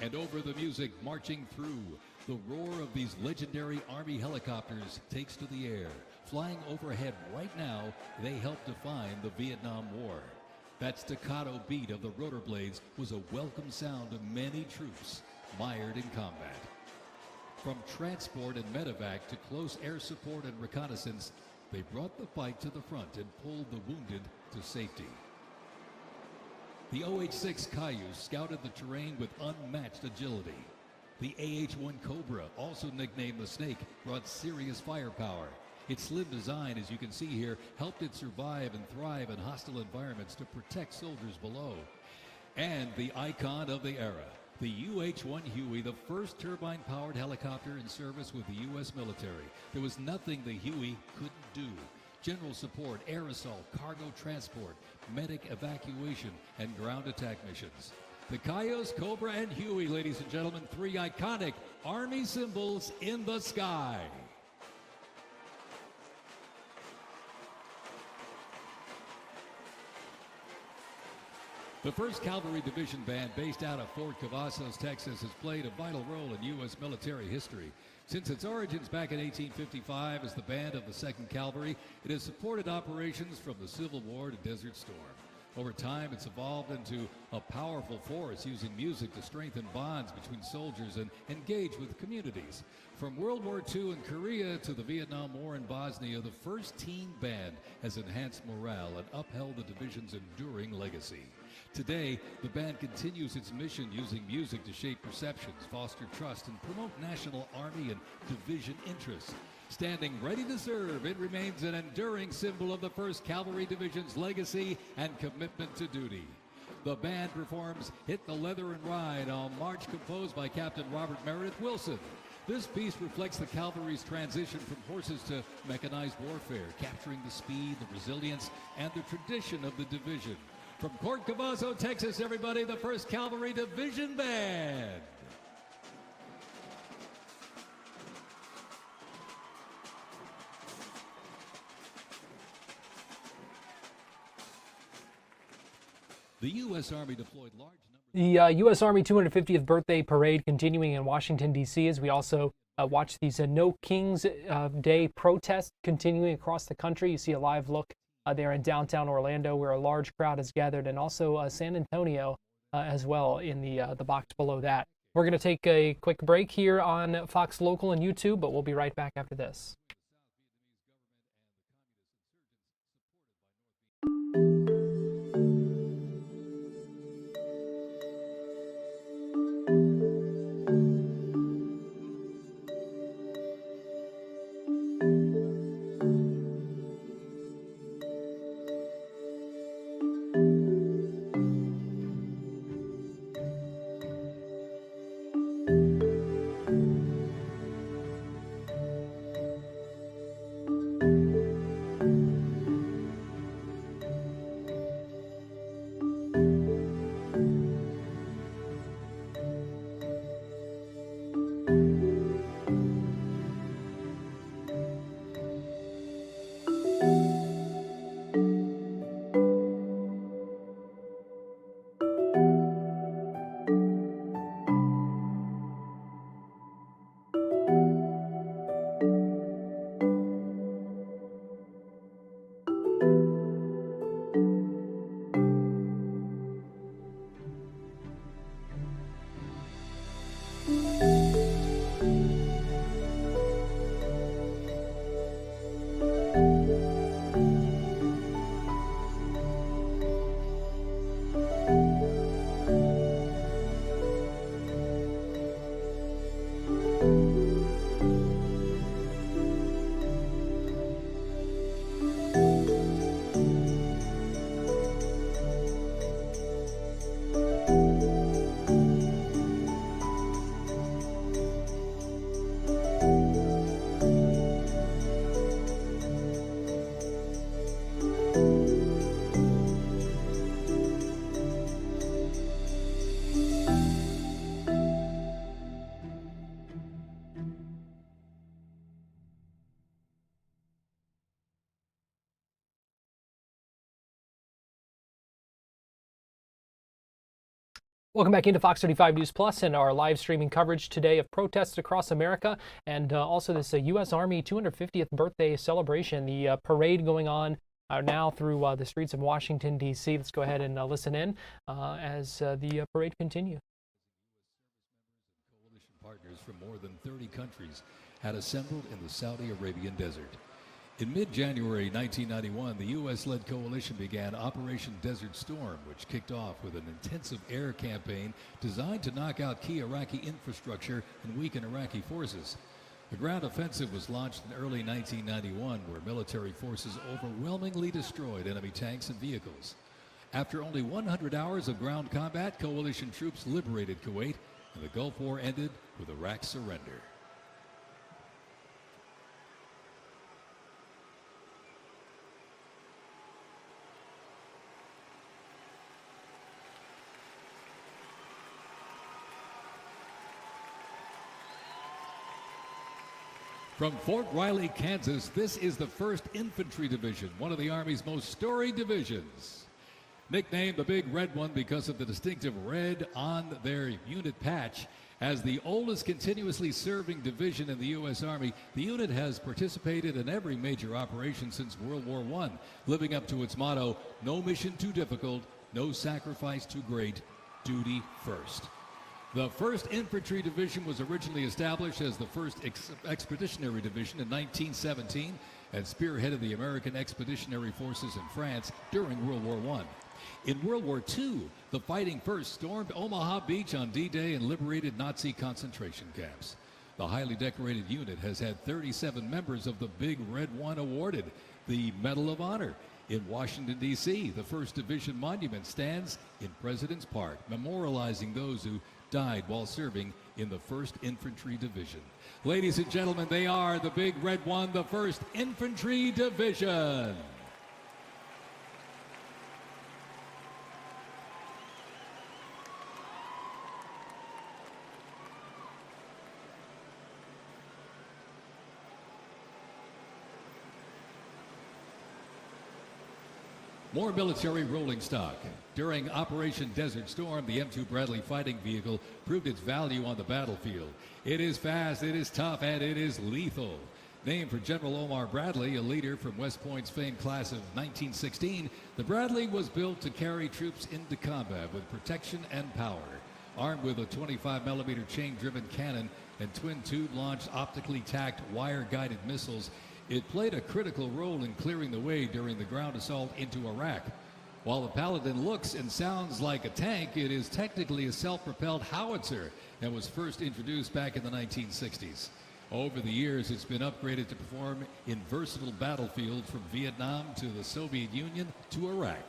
And over the music marching through, the roar of these legendary Army helicopters takes to the air. Flying overhead right now, they help define the Vietnam War. That staccato beat of the rotor blades was a welcome sound to many troops mired in combat. From transport and medevac to close air support and reconnaissance, they brought the fight to the front and pulled the wounded to safety. The OH-6 Cayuse scouted the terrain with unmatched agility. The AH-1 Cobra, also nicknamed the Snake, brought serious firepower. Its slim design, as you can see here, helped it survive and thrive in hostile environments to protect soldiers below. And the icon of the era, the UH-1 Huey, the first turbine-powered helicopter in service with the U.S. military. There was nothing the Huey couldn't do. General support, air assault, cargo transport, medic evacuation, and ground attack missions. The Cayuse, Cobra, and Huey, ladies and gentlemen, 3 iconic Army symbols in the sky. The 1st Cavalry Division Band, based out of Fort Cavazos, Texas, has played a vital role in U.S. military history. Since its origins back in 1855 as the band of the 2nd Cavalry, it has supported operations from the Civil War to Desert Storm. Over time, it's evolved into a powerful force, using music to strengthen bonds between soldiers and engage with communities. From World War II in Korea to the Vietnam War in Bosnia, the 1st Teen Band has enhanced morale and upheld the division's enduring legacy. Today, the band continues its mission using music to shape perceptions, foster trust, and promote national Army and division interests. Standing ready to serve, it remains an enduring symbol of the 1st Cavalry Division's legacy and commitment to duty. The band performs Hit the Leather and Ride, a march composed by Captain Robert Meredith Wilson. This piece reflects the cavalry's transition from horses to mechanized warfare, capturing the speed, the resilience, and the tradition of the division. From Fort Cavazos, Texas, everybody, the 1st Cavalry Division Band. The U.S. Army deployed large numbers. The U.S. Army 250th birthday parade continuing in Washington, D.C. as we also watch these No Kings Day protests continuing across the country. You see a live look there in downtown Orlando where a large crowd is gathered, and also San Antonio as well in the box below that. We're going to take a quick break here on Fox Local and YouTube, but we'll be right back after this. Welcome back into Fox 35 News Plus and our live streaming coverage today of protests across America and also this U.S. Army 250th birthday celebration. The parade going on now through the streets of Washington, D.C. Let's go ahead and listen in as the parade continues. Coalition partners from more than 30 countries had assembled in the Saudi Arabian desert. In mid-January 1991, the U.S.-led coalition began Operation Desert Storm, which kicked off with an intensive air campaign designed to knock out key Iraqi infrastructure and weaken Iraqi forces. The ground offensive was launched in early 1991, where military forces overwhelmingly destroyed enemy tanks and vehicles. After only 100 hours of ground combat, coalition troops liberated Kuwait, and the Gulf War ended with Iraq's surrender. From Fort Riley, Kansas, this is the 1st Infantry Division, one of the Army's most storied divisions. Nicknamed the Big Red One because of the distinctive red on their unit patch, as the oldest continuously serving division in the U.S. Army, the unit has participated in every major operation since World War I, living up to its motto, no mission too difficult, no sacrifice too great, duty first. The 1st Infantry Division was originally established as the 1st Expeditionary Division in 1917 and spearheaded the American Expeditionary Forces in France during World War I. In World War II, the Fighting First stormed Omaha Beach on D-Day and liberated Nazi concentration camps. The highly decorated unit has had 37 members of the Big Red One awarded the Medal of Honor. In Washington, D.C., the 1st Division Monument stands in President's Park, memorializing those who died while serving in the 1st Infantry Division. Ladies and gentlemen, they are the Big Red One, the 1st Infantry Division. More military rolling stock. During Operation Desert Storm, the M2 Bradley fighting vehicle proved its value on the battlefield. It is fast, it is tough, and it is lethal. Named for General Omar Bradley, a leader from West Point's famed class of 1916, the Bradley was built to carry troops into combat with protection and power. Armed with a 25mm chain-driven cannon and twin-tube-launched, optically tacked, wire-guided missiles, it played a critical role in clearing the way during the ground assault into Iraq. While the Paladin looks and sounds like a tank, it is technically a self-propelled howitzer and was first introduced back in the 1960s. Over the years, it's been upgraded to perform in versatile battlefields from Vietnam to the Soviet Union to Iraq.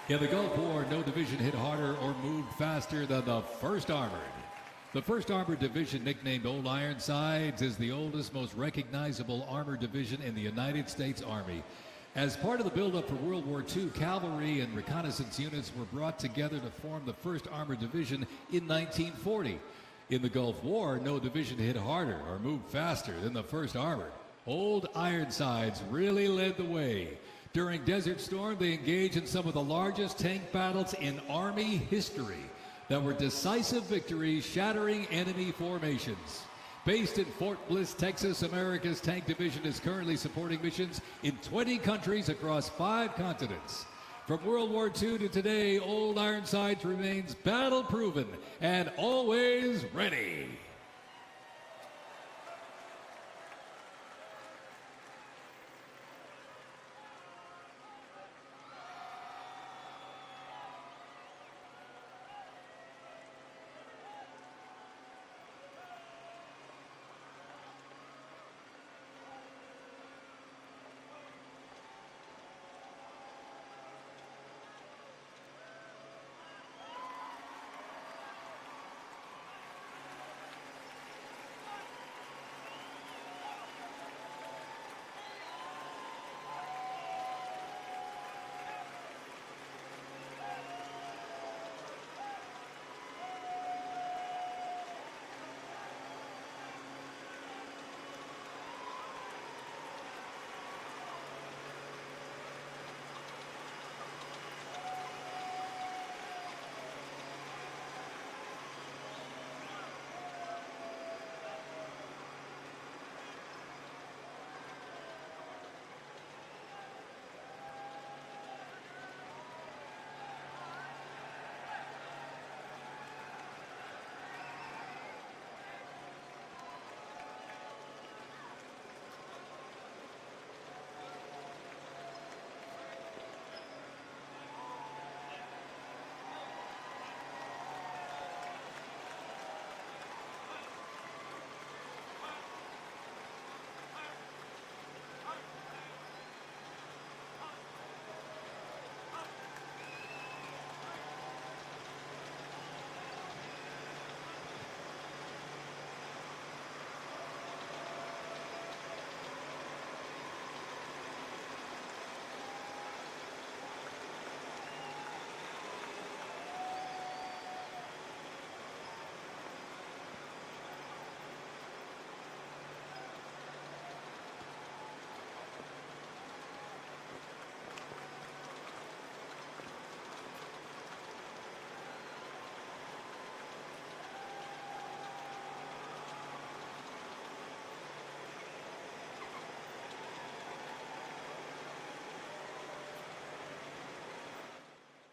In the Gulf War, no division hit harder or moved faster than the 1st Armored. The 1st Armored Division, nicknamed Old Ironsides, is the oldest, most recognizable armored division in the United States Army. As part of the buildup for World War II, cavalry and reconnaissance units were brought together to form the 1st Armored Division in 1940. In the Gulf War, no division hit harder or moved faster than the 1st Armored. Old Ironsides really led the way. During Desert Storm, they engaged in some of the largest tank battles in Army history that were decisive victories, shattering enemy formations. Based in Fort Bliss, Texas, America's Tank Division is currently supporting missions in 20 countries across 5 continents. From World War II to today, Old Ironsides remains battle-proven and always ready.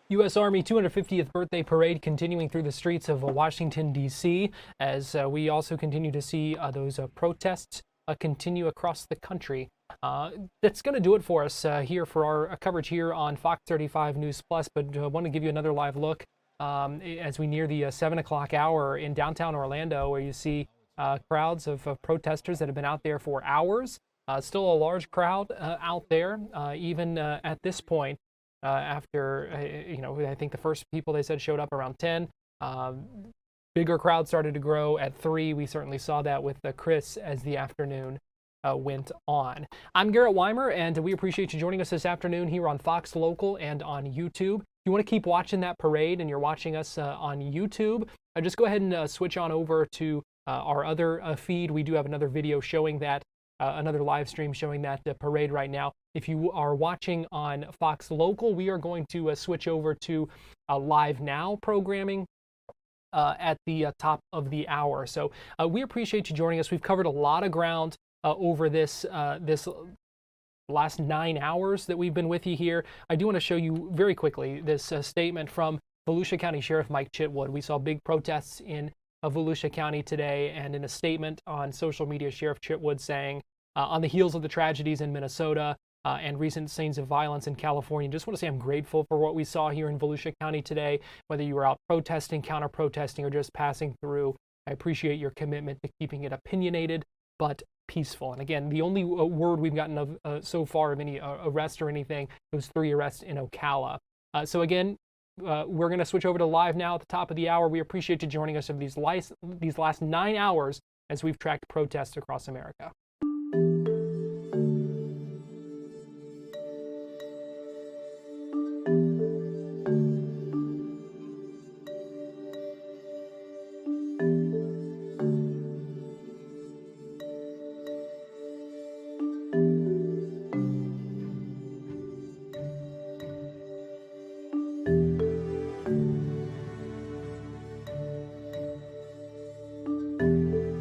U.S. Army 250th birthday parade continuing through the streets of Washington, D.C., as we also continue to see those protests continue across the country. That's going to do it for us here for our coverage here on Fox 35 News Plus, but I want to give you another live look as we near the 7 o'clock hour in downtown Orlando, where you see crowds of protesters that have been out there for hours. Still a large crowd out there, even at this point. After, I think the first people they said showed up around 10. Bigger crowd started to grow at 3. We certainly saw that with Chris as the afternoon went on. I'm Garrett Weimer, and we appreciate you joining us this afternoon here on Fox Local and on YouTube. If you want to keep watching that parade and you're watching us on YouTube, just go ahead and switch on over to our other feed. We do have another video showing that, another live stream showing that parade right now. If you are watching on Fox Local, we are going to switch over to Live Now programming at the top of the hour. So we appreciate you joining us. We've covered a lot of ground over this last 9 hours that we've been with you here. I do want to show you very quickly this statement from Volusia County Sheriff Mike Chitwood. We saw big protests in Volusia County today, and in a statement on social media, Sheriff Chitwood saying, on the heels of the tragedies in Minnesota, and recent scenes of violence in California. Just want to say I'm grateful for what we saw here in Volusia County today, whether you were out protesting, counter-protesting, or just passing through. I appreciate your commitment to keeping it opinionated, but peaceful. And again, the only word we've gotten of so far of any arrest or anything, those 3 arrests in Ocala. So again, we're going to switch over to live now at the top of the hour. We appreciate you joining us over these last 9 hours as we've tracked protests across America.